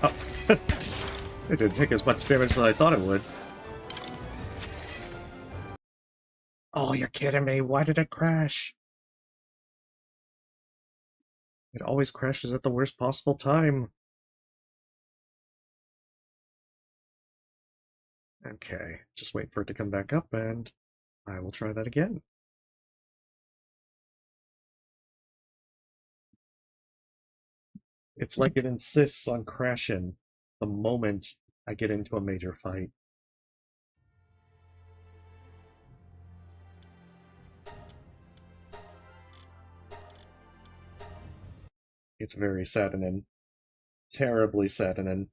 Speaker 1: Oh. It didn't take as much damage as I thought it would. Oh, you're kidding me. Why did it crash? It always crashes at the worst possible time. Okay, just wait for it to come back up, and I will try that again. It's like it insists on crashing the moment I get into a major fight. It's very saddening. Terribly saddening.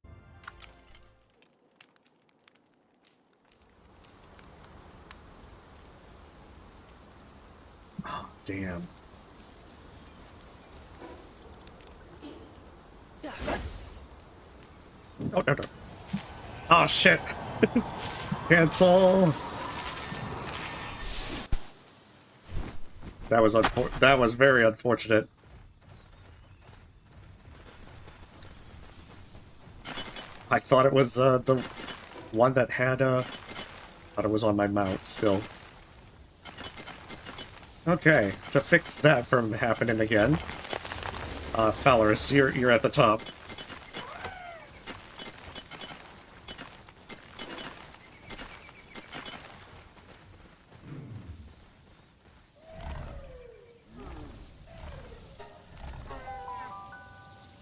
Speaker 1: Oh, damn. Oh, no, no. Oh, shit. Cancel. That was very unfortunate. I thought it was the one that had thought it was on my mount still. Okay, to fix that from happening again, Falorus, you're at the top.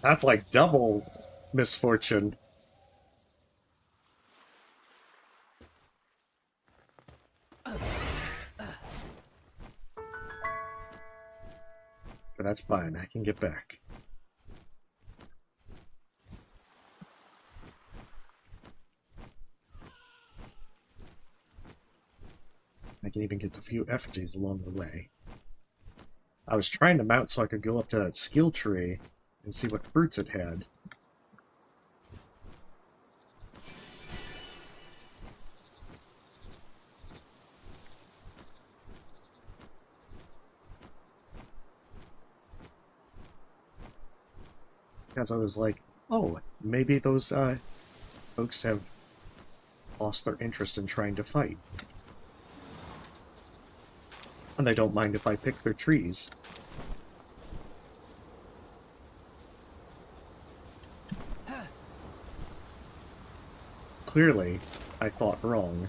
Speaker 1: That's like double misfortune. But that's fine, I can get back. I can even get a few effigies along the way. I was trying to mount so I could go up to that skill tree and see what fruits it had. Because I was like, oh, maybe those folks have lost their interest in trying to fight. And they don't mind if I pick their trees. Clearly, I thought wrong.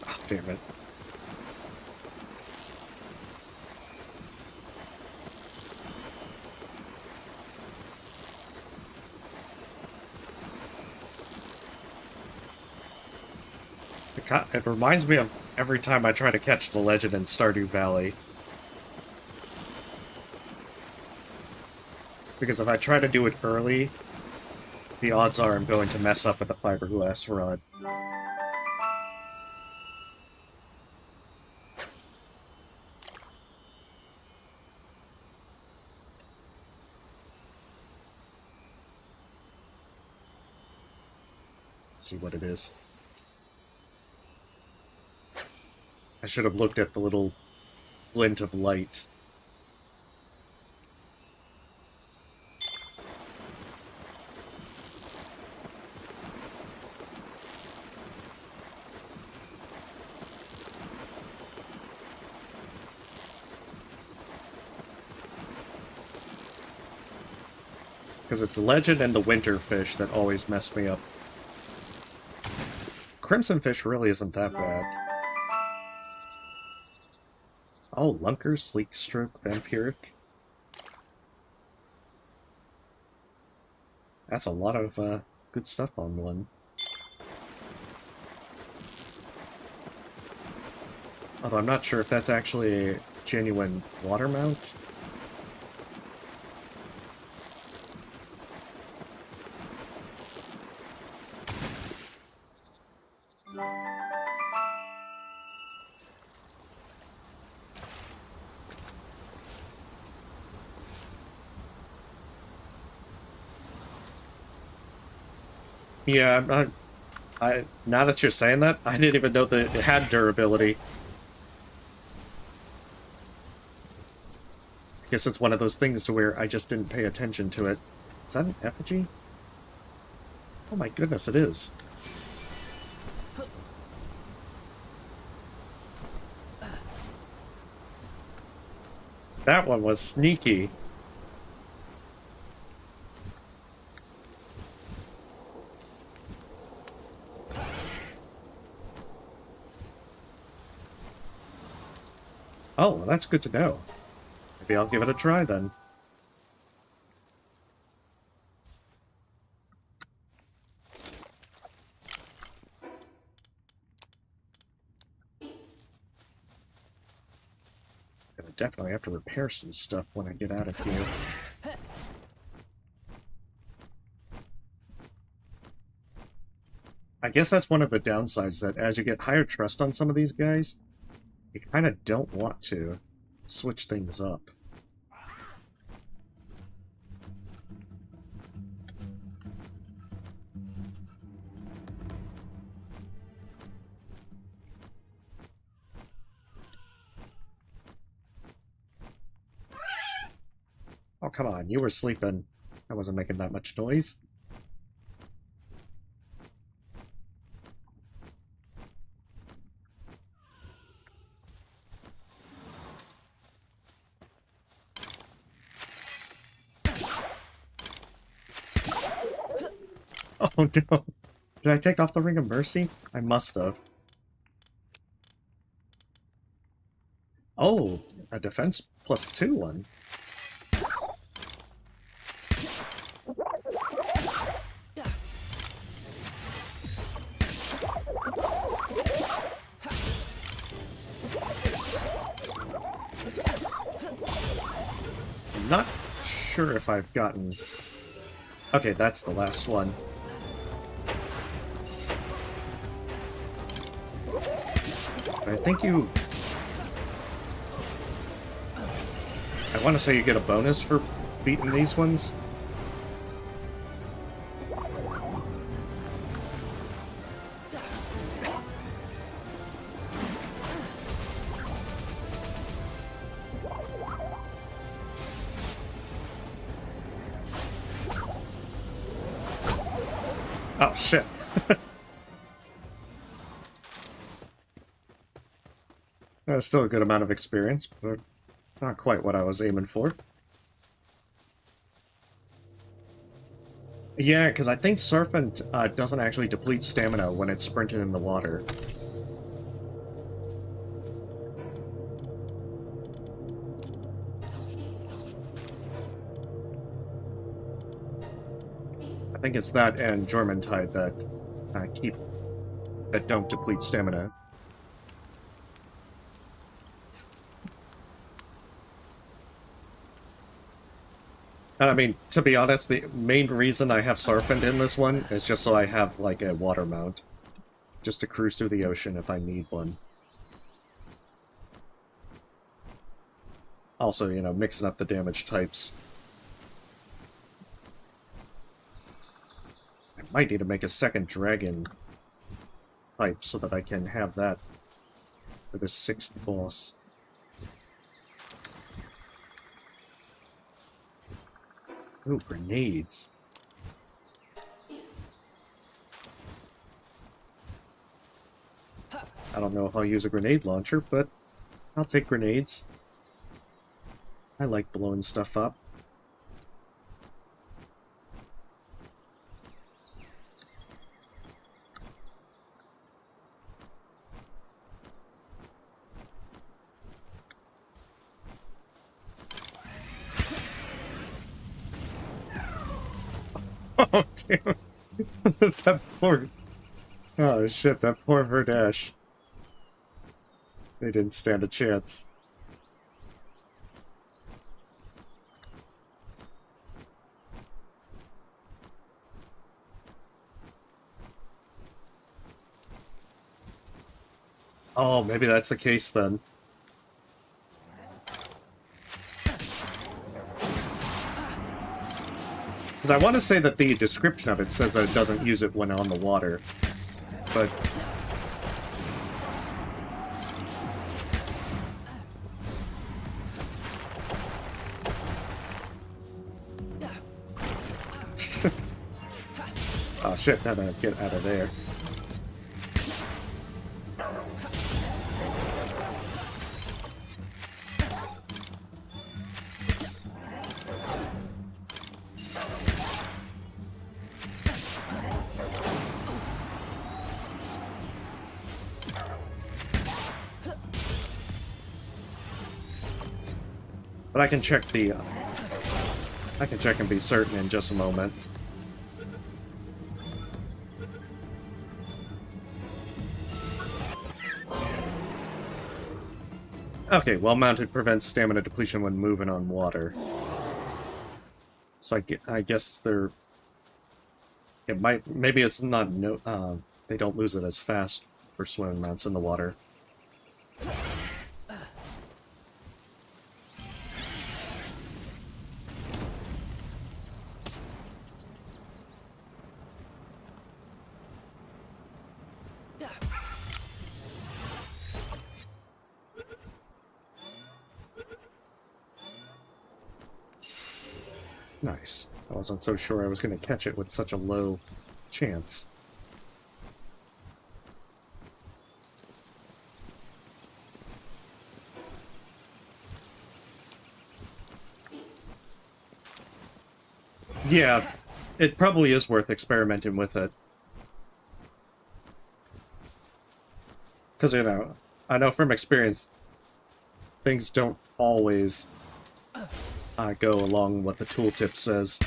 Speaker 1: Oh, damn it. It reminds me of every time I try to catch the legend in Stardew Valley. Because if I try to do it early, the odds are I'm going to mess up with the fiberglass rod. see what it is. I should have looked at the little glint of light. Because it's the legend and the winter fish that always mess me up. Crimson fish really isn't that bad. Oh, Lunker, Sleek Stroke, Vampiric. That's a lot of good stuff on one. Although I'm not sure if that's actually a genuine water mount. Yeah, I'm not... now that you're saying that, I didn't even know that it had durability. I guess it's one of those things to where I just didn't pay attention to it. Is that an effigy? Oh my goodness, it is. That one was sneaky. Oh, well, that's good to know. Maybe I'll give it a try then. Gonna definitely have to repair some stuff when I get out of here. I guess that's one of the downsides, that as you get higher trust on some of these guys, you kind of don't want to switch things up. Oh, come on, you were sleeping. I wasn't making that much noise. Oh no. Did I take off the Ring of Mercy? I must have. Oh, a defense +2 one. I'm not sure if I've gotten... Okay, that's the last one. I think you... I want to say you get a bonus for beating these ones. Oh, shit. That's still a good amount of experience, but not quite what I was aiming for. Yeah, because I think Serpent doesn't actually deplete stamina when it's sprinting in the water. I think it's that and Jormuntide that that don't deplete stamina. And I mean, to be honest, the main reason I have Serpent in this one is just so I have, like, a water mount. Just to cruise through the ocean if I need one. Also, you know, mixing up the damage types. I Might need to make a second dragon type so that I can have that for the 6th boss. Ooh, grenades. I don't know if I'll use a grenade launcher, but I'll take grenades. I like blowing stuff up. Oh, damn. That poor... Oh, shit, that poor Verdash. They didn't stand a chance. Oh, maybe that's the case then. Because I want to say that the description of it says that it doesn't use it when on the water. But... oh shit, now to get out of there. But I can check the, I can check and be certain in just a moment. Okay, well-mounted prevents stamina depletion when moving on water. So I guess they're... It might... Maybe it's not... No, they don't lose it as fast for swimming mounts in the water. Nice. I wasn't so sure I was going to catch it with such a low chance. Yeah, it probably is worth experimenting with it. Because, you know, I know from experience, things don't always go along what the tooltip says.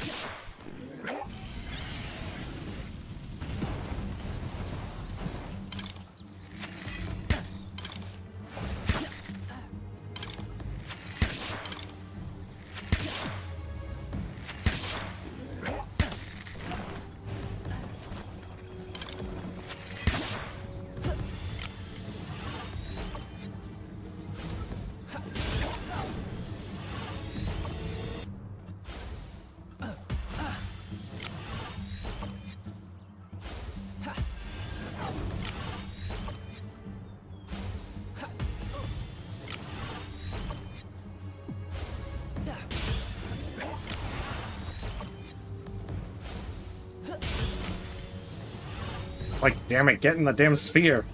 Speaker 1: Like, damn it, get in the damn sphere!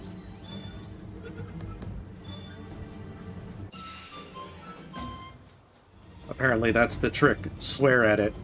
Speaker 1: Apparently that's the trick. Swear at it.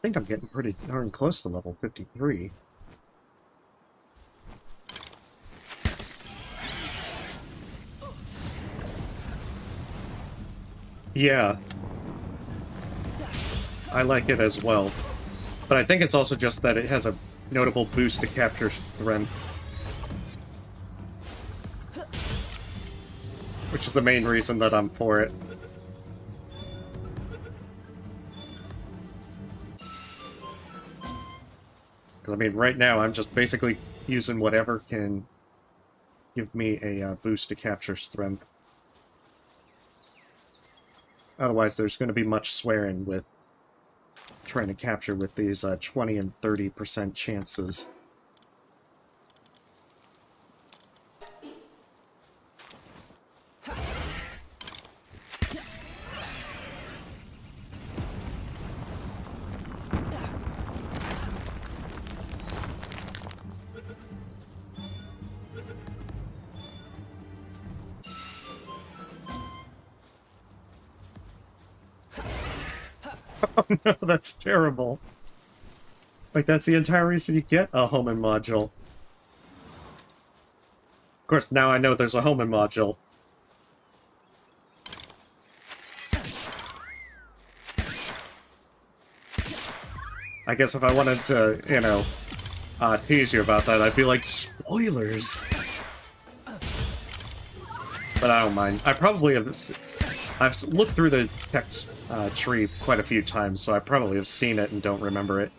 Speaker 1: think I'm getting pretty darn close to level 53. Yeah, I like it as well. But I think it's also just that it has a notable boost to capture strength. Which is the main reason that I'm for it. Because, I mean, right now I'm just basically using whatever can give me a boost to capture strength. Otherwise, there's going to be much swearing with trying to capture with these 20 and 30% chances. Oh no, that's terrible. Like, that's the entire reason you get a homing module. Of course, now I know there's a homing module. I guess if I wanted to, you know, tease you about that, I'd be like, spoilers! But I don't mind. I probably have... I've looked through the text tree quite a few times, so I probably have seen it and don't remember it.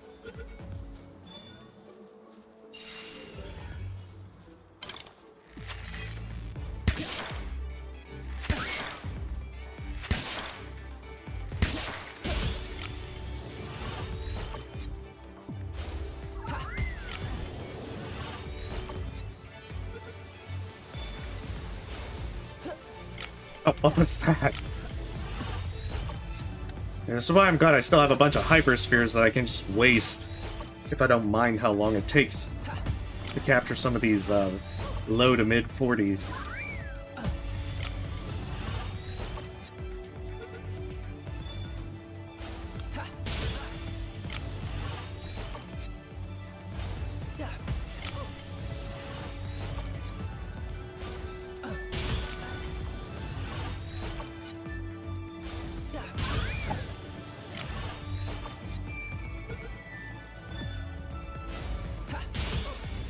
Speaker 1: Oh, what was that? This is why I'm glad I still have a bunch of hyperspheres that I can just waste if I don't mind how long it takes to capture some of these low to mid 40s.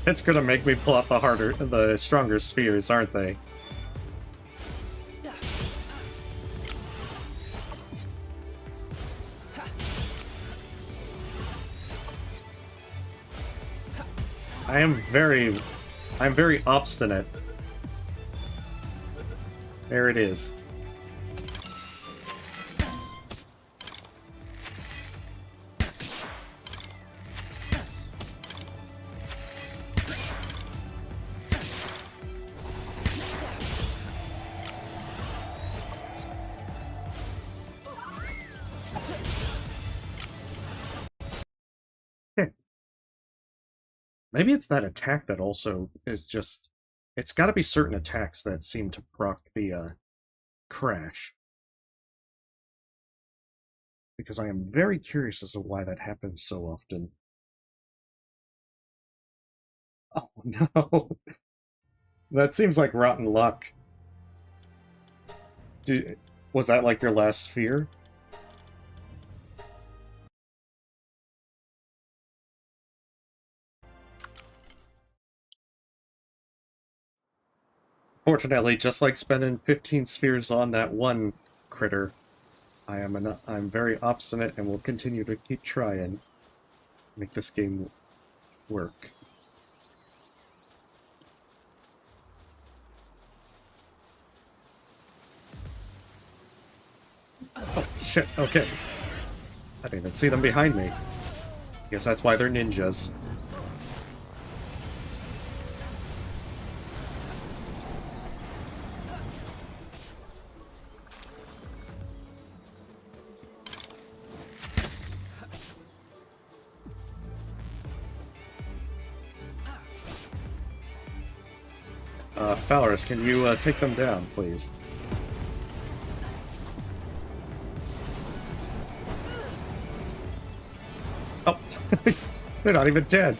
Speaker 1: It's gonna make me pull out the stronger spheres, aren't they? I'm very obstinate. There it is. Maybe it's that attack that also is just... It's gotta be certain attacks that seem to proc the, crash. Because I am very curious as to why that happens so often. Oh no! That seems like rotten luck. Was that like your last sphere? Fortunately, just like spending 15 spheres on that one critter, I'm very obstinate and will continue to keep trying to make this game work. Oh, shit, okay. I didn't even see them behind me. Guess that's why they're ninjas. Palworld, can you take them down, please? They're not even dead.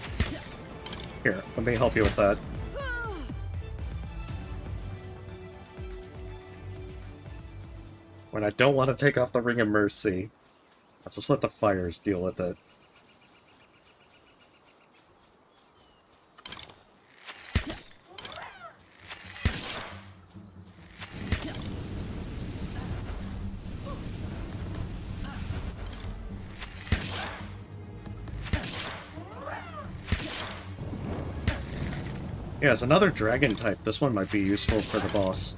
Speaker 1: Here, let me help you with that. When I don't want to take off the Ring of Mercy, let's just let the fires deal with it. Yeah, as another dragon type, this one might be useful for the boss.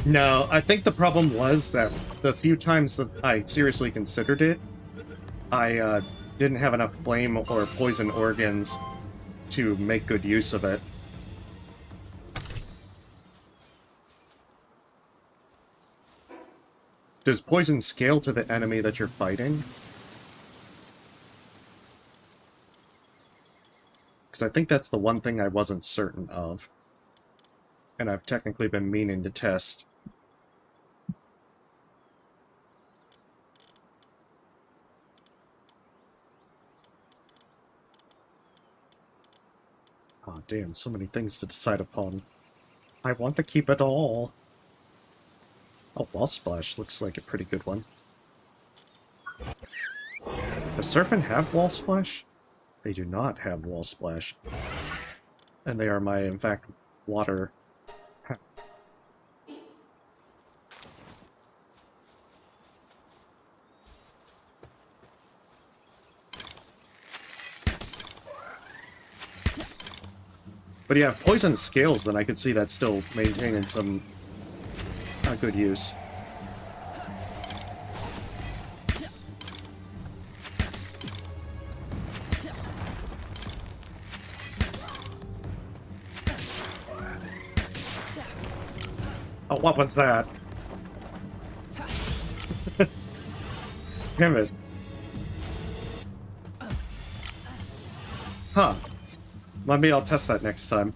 Speaker 1: No, I think the problem was that the few times that I seriously considered it, I didn't have enough flame or poison organs to make good use of it. Does poison scale to the enemy that you're fighting? Because I think that's the one thing I wasn't certain of. And I've technically been meaning to test. Oh, damn, so many things to decide upon. I want to keep it all. Oh, Wall Splash looks like a pretty good one. Does Serpent have Wall Splash? They do not have Wall Splash. And they are my, in fact, water. But yeah, if poison scales, then I could see that still maintaining some good use. Oh, what was that? Damn it. Huh. Maybe I'll test that next time.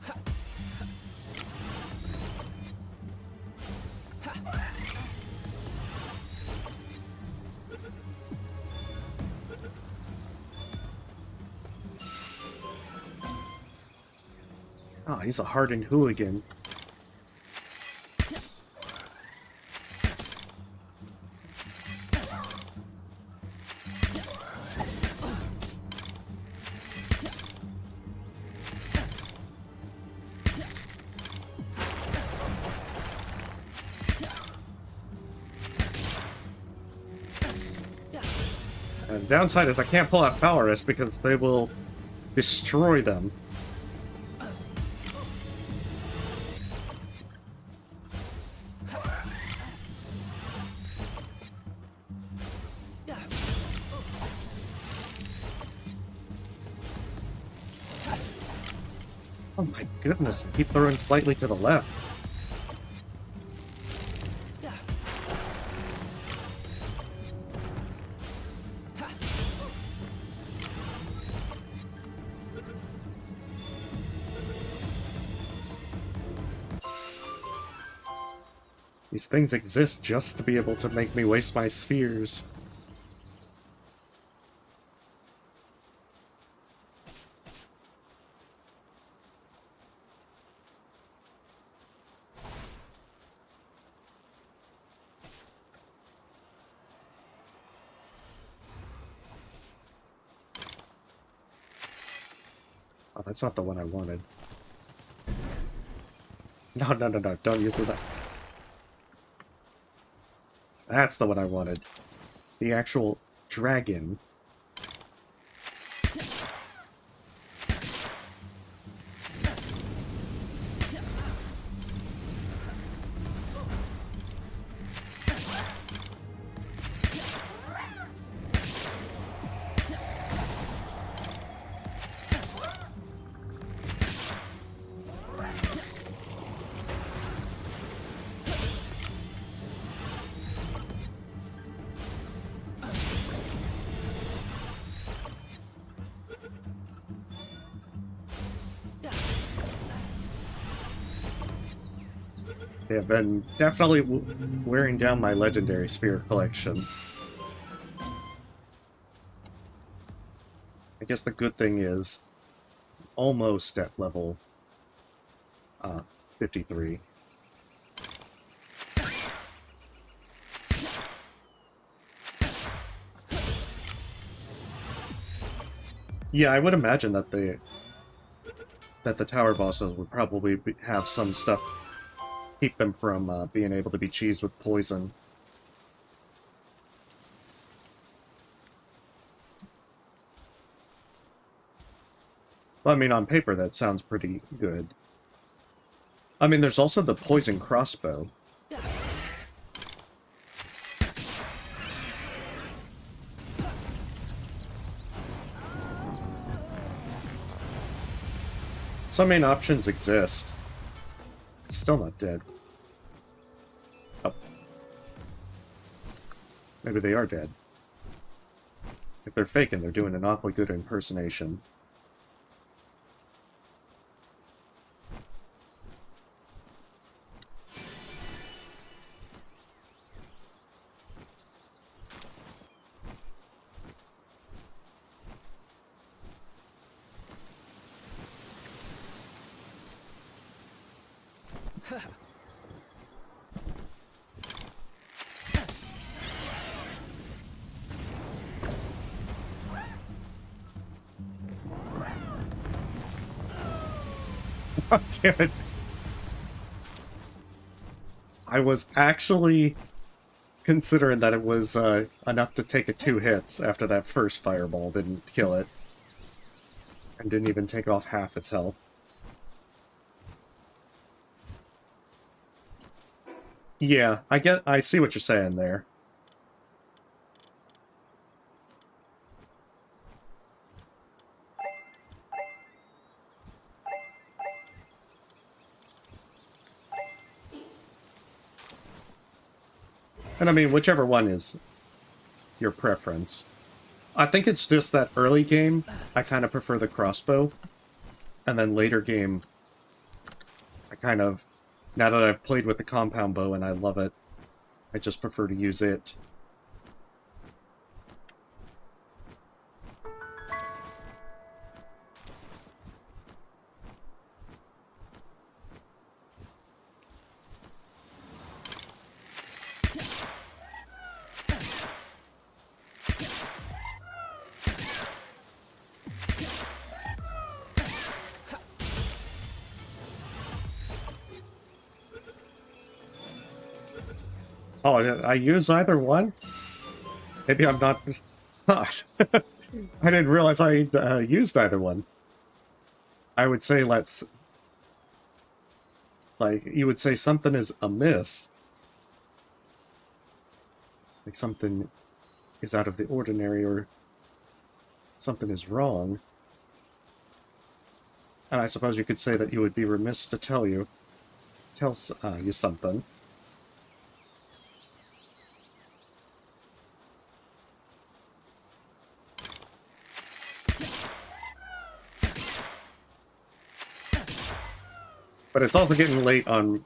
Speaker 1: Oh, he's a hardened hooligan. And the downside is I can't pull out Power Wrist because they will destroy them. Oh my goodness, I keep throwing slightly to the left. These things exist just to be able to make me waste my spheres. Oh, that's not the one I wanted. No, no, no, no, don't use it. That's the one I wanted. The actual dragon. They have been definitely wearing down my legendary sphere collection. I guess the good thing is almost at level 53. Yeah, I would imagine that the tower bosses would probably have some stuff keep them from being able to be cheesed with poison. Well, I mean, on paper, that sounds pretty good. I mean, there's also the poison crossbow. Some main options exist. It's still not dead. Oh. Maybe they are dead. If they're faking, they're doing an awfully good impersonation. Oh, damn it. I was actually considering that it was enough to take it 2 hits after that first fireball didn't kill it. And didn't even take off half its health. Yeah, I see what you're saying there. And I mean, whichever one is your preference. I think it's just that early game, I kind of prefer the crossbow. And then later game, I kind of, now that I've played with the compound bow and I love it, I just prefer to use it. Oh, I use either one? Maybe I'm not... I didn't realize I used either one. I would say let's... Like, you would say something is amiss. Like something is out of the ordinary or something is wrong. And I suppose you could say that you would be remiss to tell you something. But it's also getting late on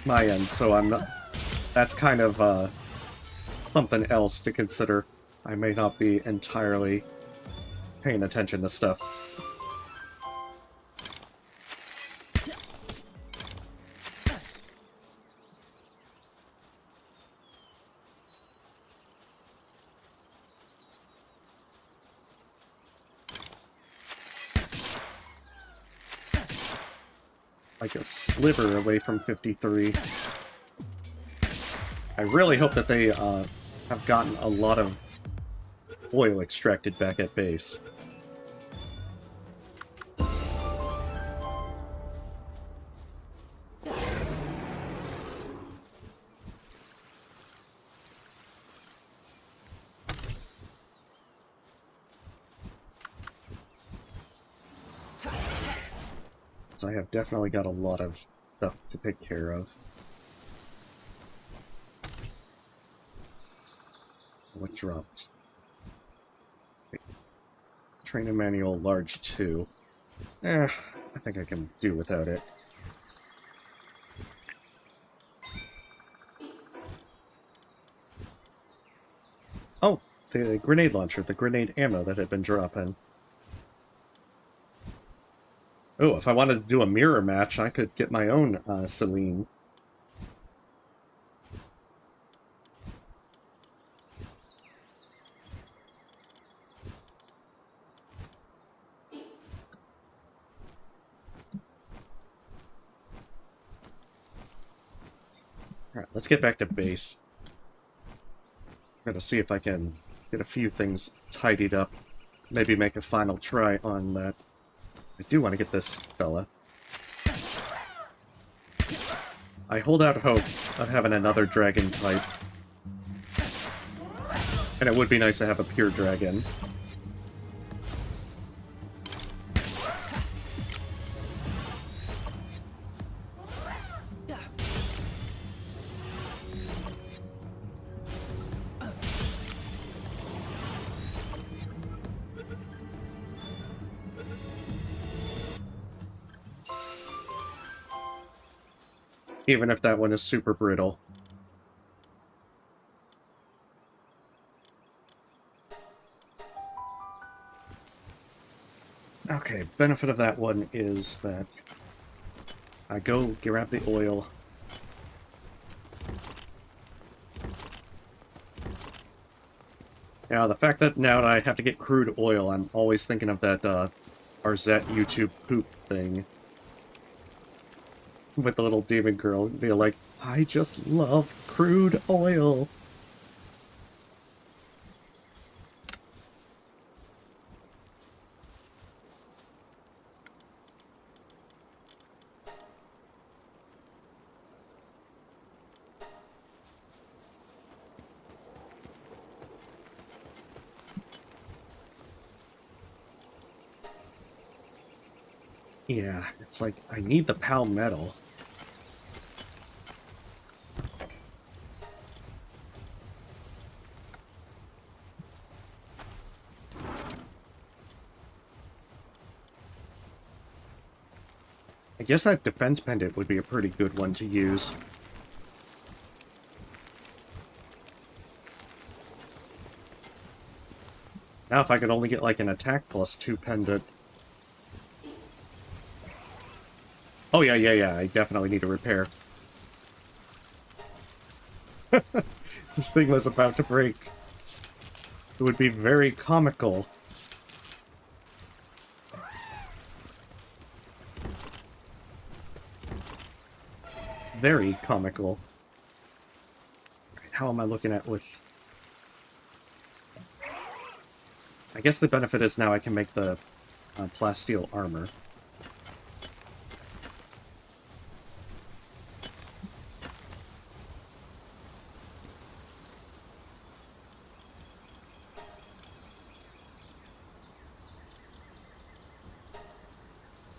Speaker 1: my end, so I'm not... That's kind of, something else to consider. I may not be entirely paying attention to stuff. Like a sliver away from 53. I really hope that they have gotten a lot of oil extracted back at base. So I have definitely got a lot of stuff to take care of. What dropped? Okay. Training manual large 2. I think I can do without it. the grenade launcher, the grenade ammo that had been dropping. Oh, if I wanted to do a mirror match, I could get my own Celine. Alright, let's get back to base. Gotta see if I can get a few things tidied up. Maybe make a final try on that. I do want to get this fella. I hold out hope of having another dragon type. And it would be nice to have a pure dragon. Even if that one is super brittle. Okay, benefit of that one is that I go grab the oil. Now, the fact that now I have to get crude oil, I'm always thinking of that Arzette YouTube poop thing. With the little demon girl, be like, I just love crude oil. Yeah, it's like, I need the palmetto. I guess that defense pendant would be a pretty good one to use. Now if I could only get like an attack +2 pendant. Oh yeah, I definitely need a repair. This thing was about to break. It would be very comical. Very comical. How am I looking at with... I guess the benefit is now I can make the plasteel armor.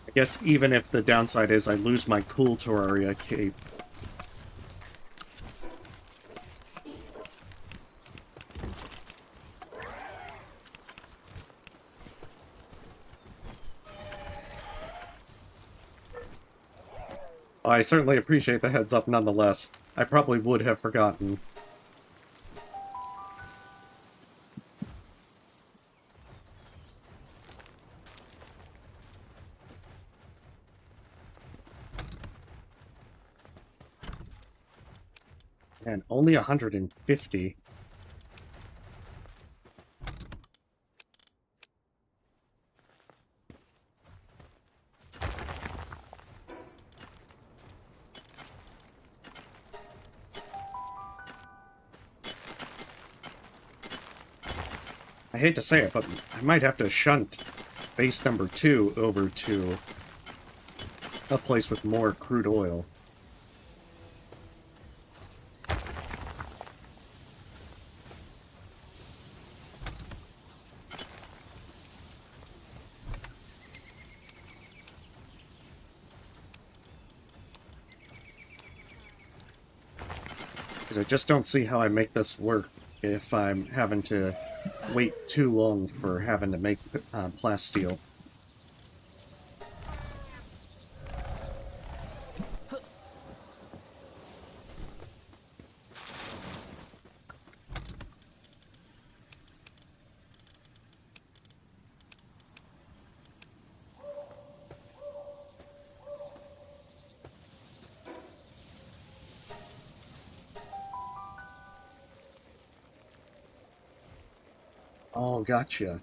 Speaker 1: I guess even if the downside is I lose my cool Terraria cape. I certainly appreciate the heads up nonetheless. I probably would have forgotten. And only 150. I hate to say it, but I might have to shunt base number 2 over to a place with more crude oil. Because I just don't see how I make this work if I'm having to wait too long for having to make plasteel. Oh, gotcha.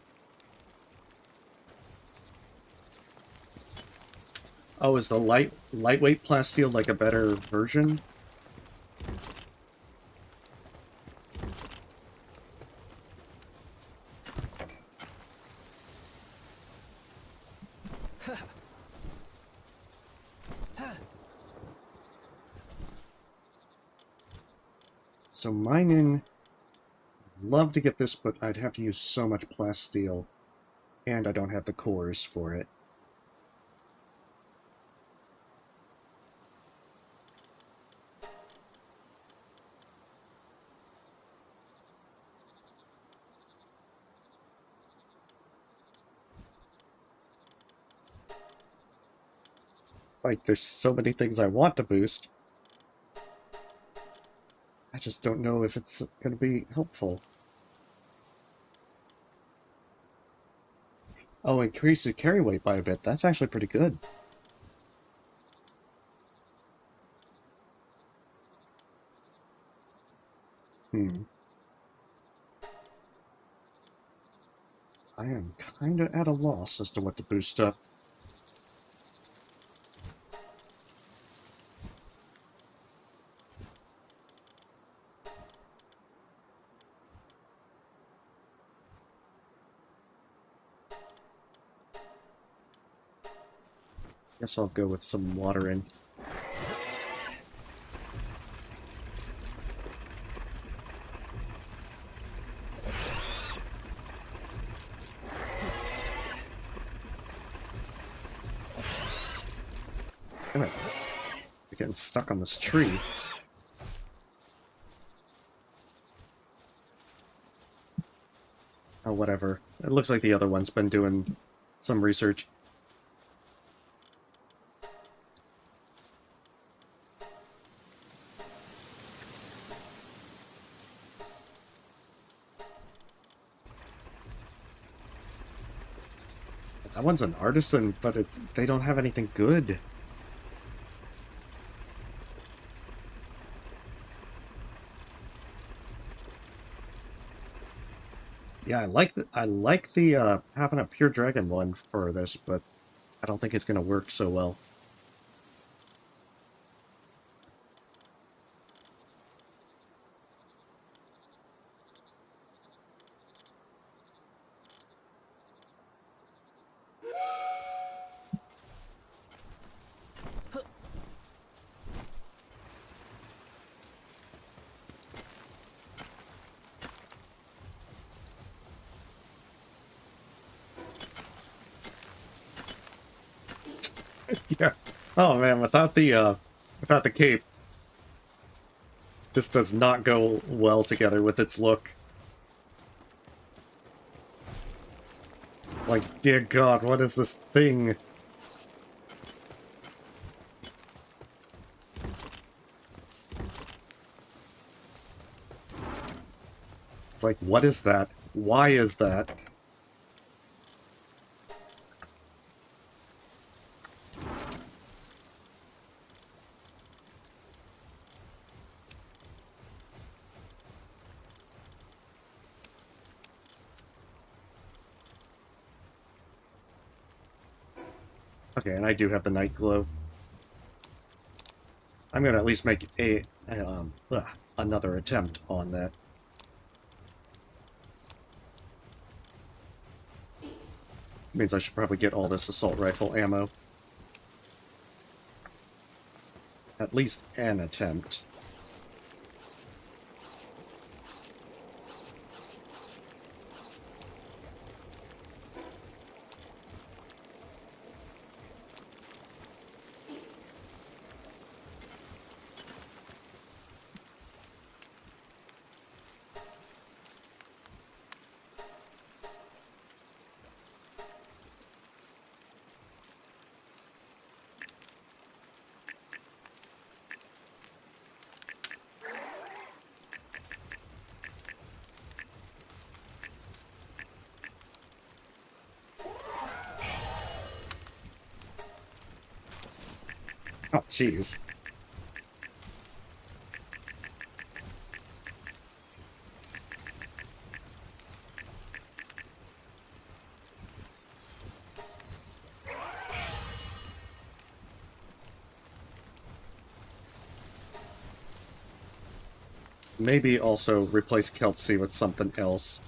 Speaker 1: Oh, is the lightweight plasteel like a better version? So mining, love to get this, but I'd have to use so much plasteel, and I don't have the cores for it. Like, there's so many things I want to boost. I just don't know if it's going to be helpful. Oh, increase the carry weight by a bit. That's actually pretty good. Hmm. I am kind of at a loss as to what to boost up. Guess I'll go with some watering. Damn it. We're getting stuck on this tree. Oh, whatever. It looks like the other one's been doing some research. That one's an artisan, but they don't have anything good. Yeah, I like the having a pure dragon one for this, but I don't think it's gonna work so well. Yeah. Oh man, without the cape, this does not go well together with its look. Like, dear God, what is this thing? It's like, what is that? Why is that? Okay, and I do have the night glow. I'm gonna at least make another attempt on that. Means I should probably get all this assault rifle ammo. At least an attempt. Oh, jeez. Maybe also replace Kelpsy with something else.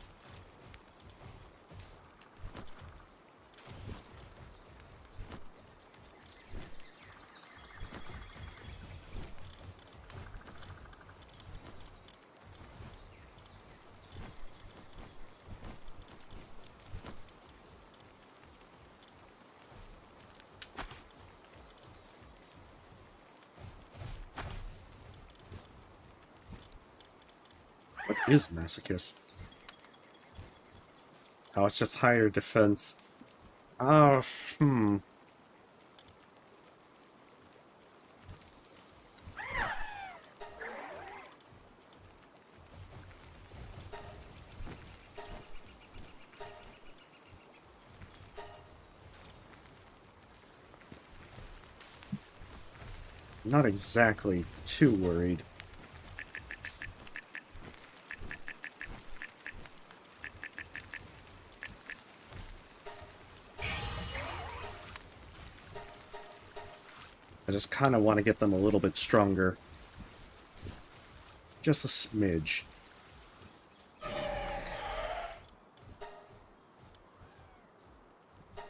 Speaker 1: What is Masochist? Oh, it's just higher defense. Oh, Not exactly too worried. I just kind of want to get them a little bit stronger. Just a smidge.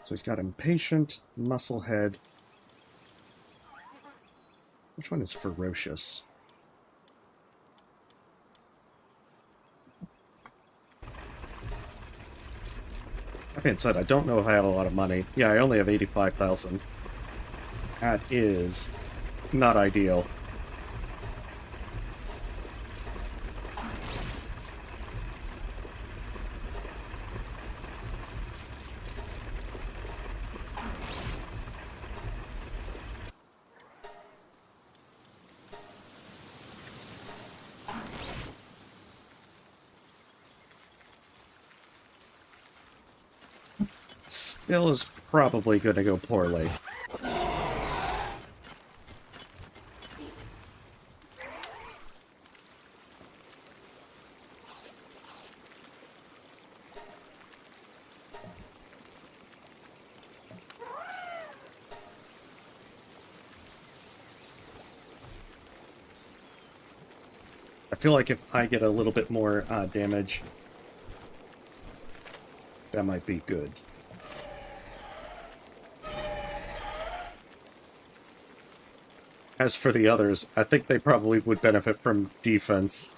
Speaker 1: So he's got Impatient, Musclehead. Which one is Ferocious? That being said, I don't know if I have a lot of money. Yeah, I only have 85,000. That is not ideal. Still is probably going to go poorly. I feel like if I get a little bit more damage, that might be good. As for the others, I think they probably would benefit from defense.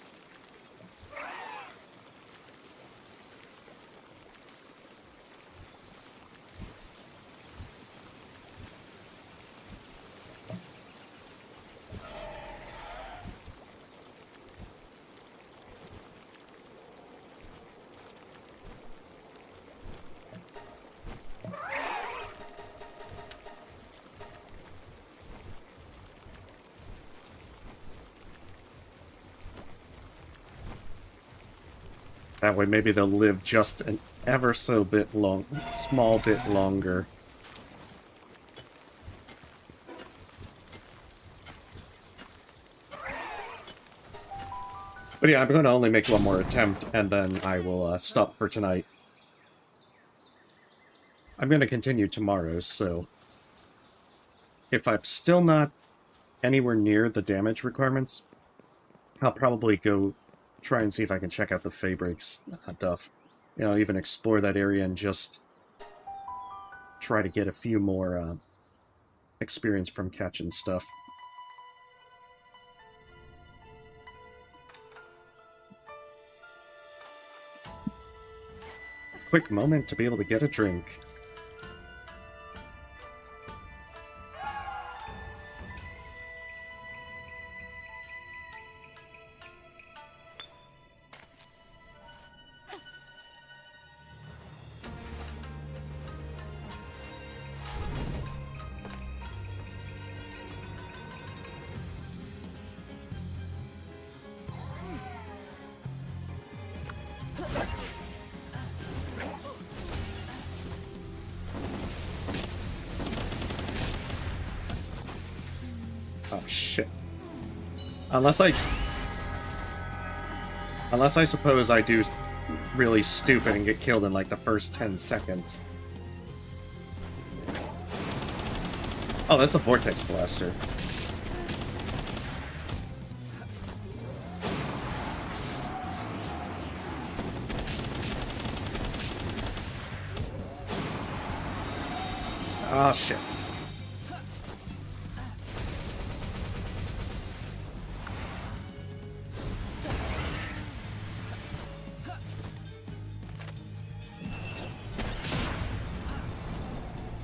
Speaker 1: That way maybe they'll live just an ever so bit small bit longer. But yeah, I'm going to only make one more attempt, and then I will stop for tonight. I'm going to continue tomorrow, so if I'm still not anywhere near the damage requirements, I'll probably go try and see if I can check out the Fabrics stuff. You know, even explore that area and just try to get a few more experience from catching stuff. Quick moment to be able to get a drink. Oh, shit. Unless I suppose I do really stupid and get killed in, like, the first 10 seconds. Oh, that's a Vortex Blaster. Ah, shit.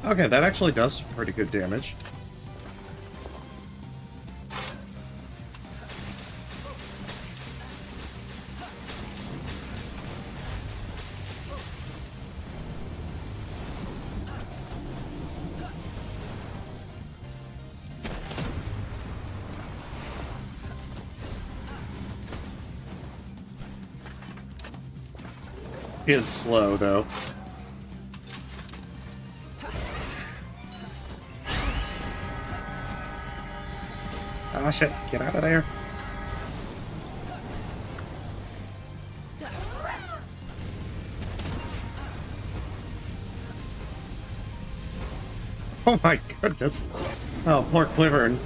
Speaker 1: Okay, that actually does pretty good damage. He is slow, though. Ah, shit. Get out of there. Oh my goodness. Oh, poor Clivern.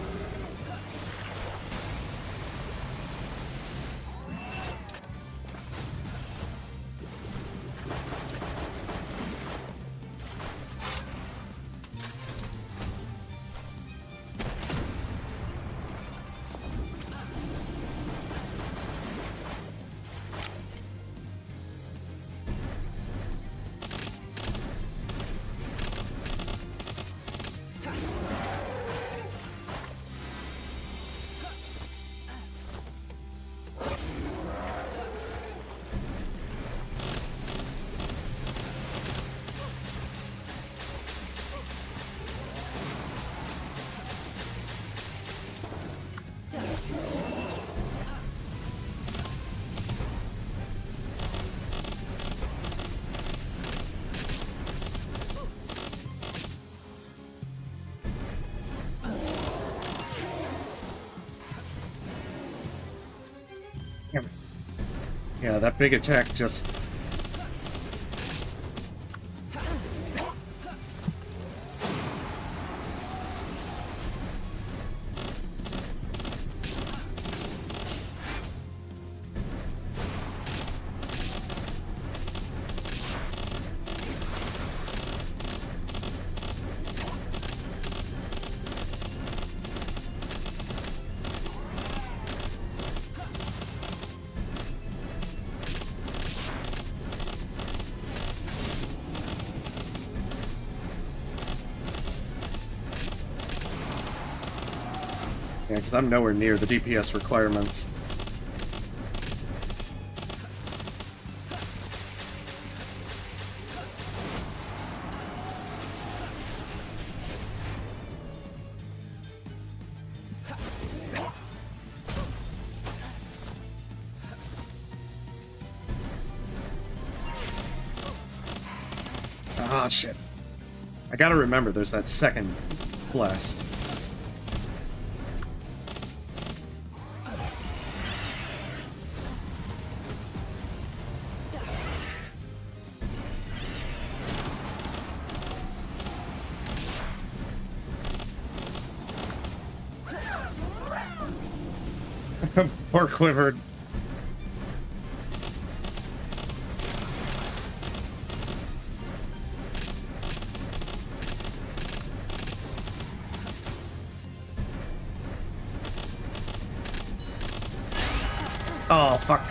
Speaker 1: Yeah, that big attack just... Yeah, because I'm nowhere near the DPS requirements. Ah, shit. I gotta remember there's that second blast. Poor Quivered. Oh, fuck.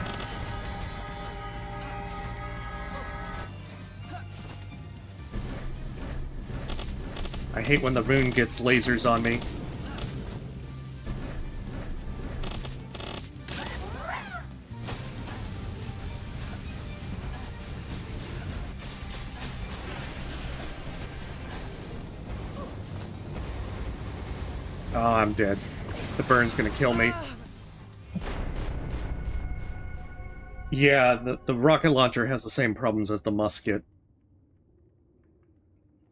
Speaker 1: I hate when the moon gets lasers on me. Oh, I'm dead. The burn's gonna kill me. Yeah, the rocket launcher has the same problems as the musket.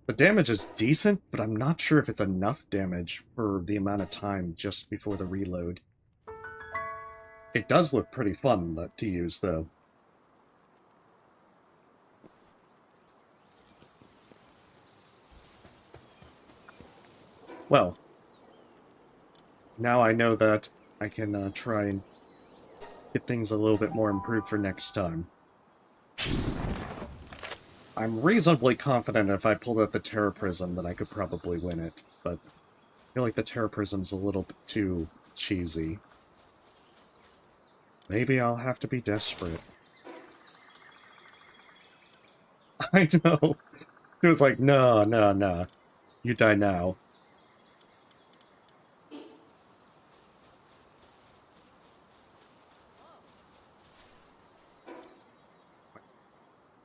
Speaker 1: The damage is decent, but I'm not sure if it's enough damage for the amount of time just before the reload. It does look pretty fun to use, though. Well, now I know that I can try and get things a little bit more improved for next time. I'm reasonably confident if I pulled out the Terror Prism that I could probably win it, but I feel like the Terror Prism's a little bit too cheesy. Maybe I'll have to be desperate. I know. It was like, no, no, no. You die now.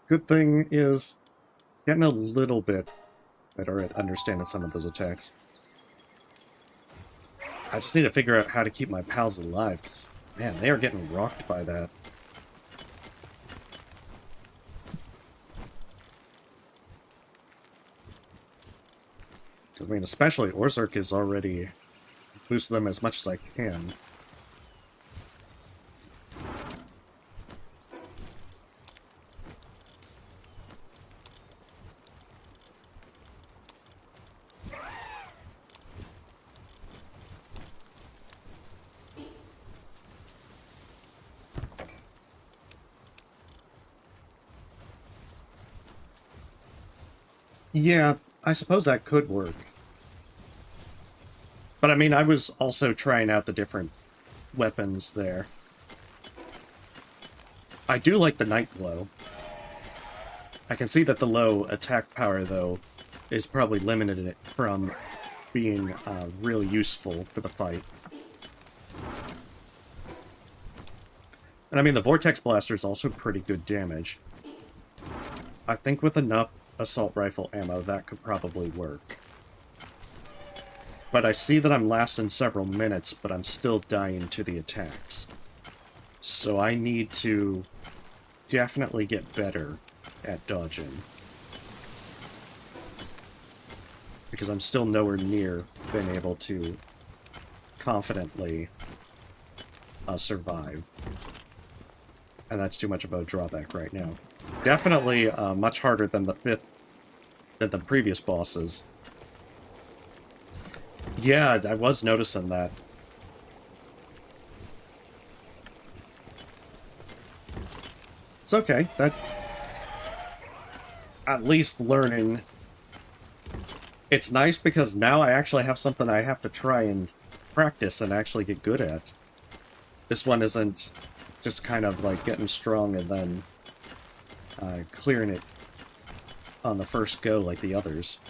Speaker 1: Good thing is getting a little bit better at understanding some of those attacks. I just need to figure out how to keep my pals alive, 'cause, man, they are getting rocked by that. I mean, especially Orzark is already boosting them as much as I can. Yeah, I suppose that could work. But I mean, I was also trying out the different weapons there. I do like the Night Glow. I can see that the low attack power, though, is probably limited it from being really useful for the fight. And I mean, the Vortex Blaster is also pretty good damage. I think with enough assault rifle ammo, that could probably work. But I see that I'm lasting several minutes, but I'm still dying to the attacks. So I need to definitely get better at dodging. Because I'm still nowhere near being able to confidently survive. And that's too much of a drawback right now. Definitely much harder than the previous bosses. Yeah, I was noticing that. It's okay. That at least learning. It's nice because now I actually have something I have to try and practice and actually get good at. This one isn't just kind of like getting strong and then clearing it on the first go like the others.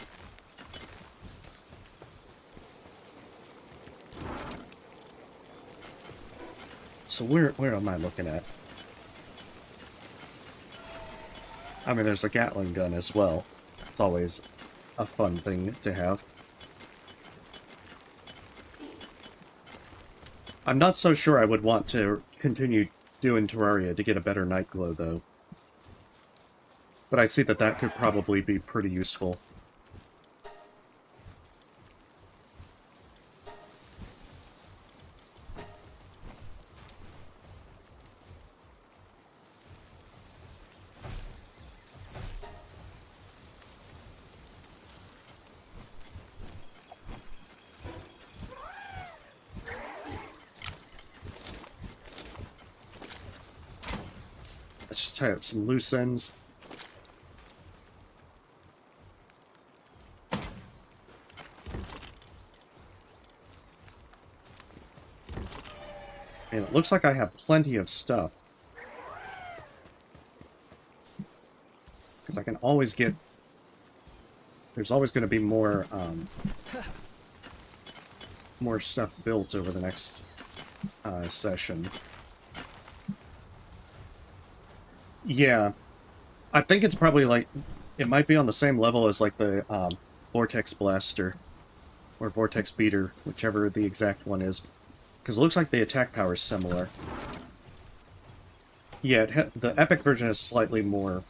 Speaker 1: So where am I looking at? I mean, there's a Gatling gun as well. It's always a fun thing to have. I'm not so sure I would want to continue doing Terraria to get a better Night Glow, though. But I see that that could probably be pretty useful. Let's just tie up some loose ends. And it looks like I have plenty of stuff. Because I can always get... There's always going to be more, more stuff built over the next session. Yeah. I think it's probably like... It might be on the same level as like the Vortex Blaster. Or Vortex Beater, whichever the exact one is. Because it looks like the attack power is similar. Yeah, the Epic version is slightly more...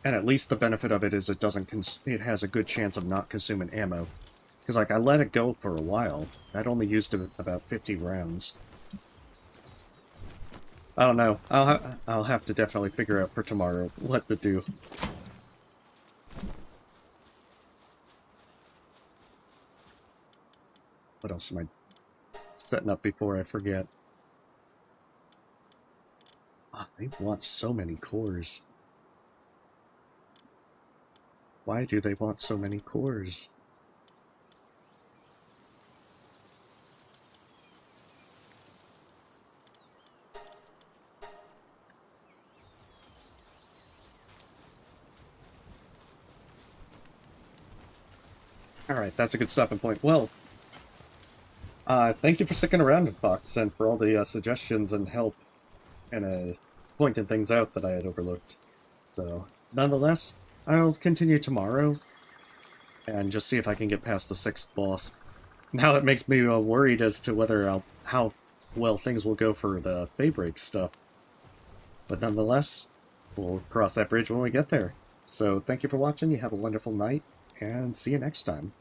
Speaker 1: And at least the benefit of it is it doesn't it has a good chance of not consuming ammo. Because, like, I let it go for a while. I'd only used about 50 rounds. I don't know. I'll have to definitely figure out for tomorrow what to do. What else am I setting up before I forget? Ah, they want so many cores. Why do they want so many cores? Alright, that's a good stopping point. Well, thank you for sticking around, Fox, and for all the suggestions and help and pointing things out that I had overlooked. So, nonetheless, I'll continue tomorrow and just see if I can get past the 6th boss. Now it makes me worried as to how well things will go for the Daybreak stuff. But nonetheless, we'll cross that bridge when we get there. So thank you for watching, you have a wonderful night, and see you next time.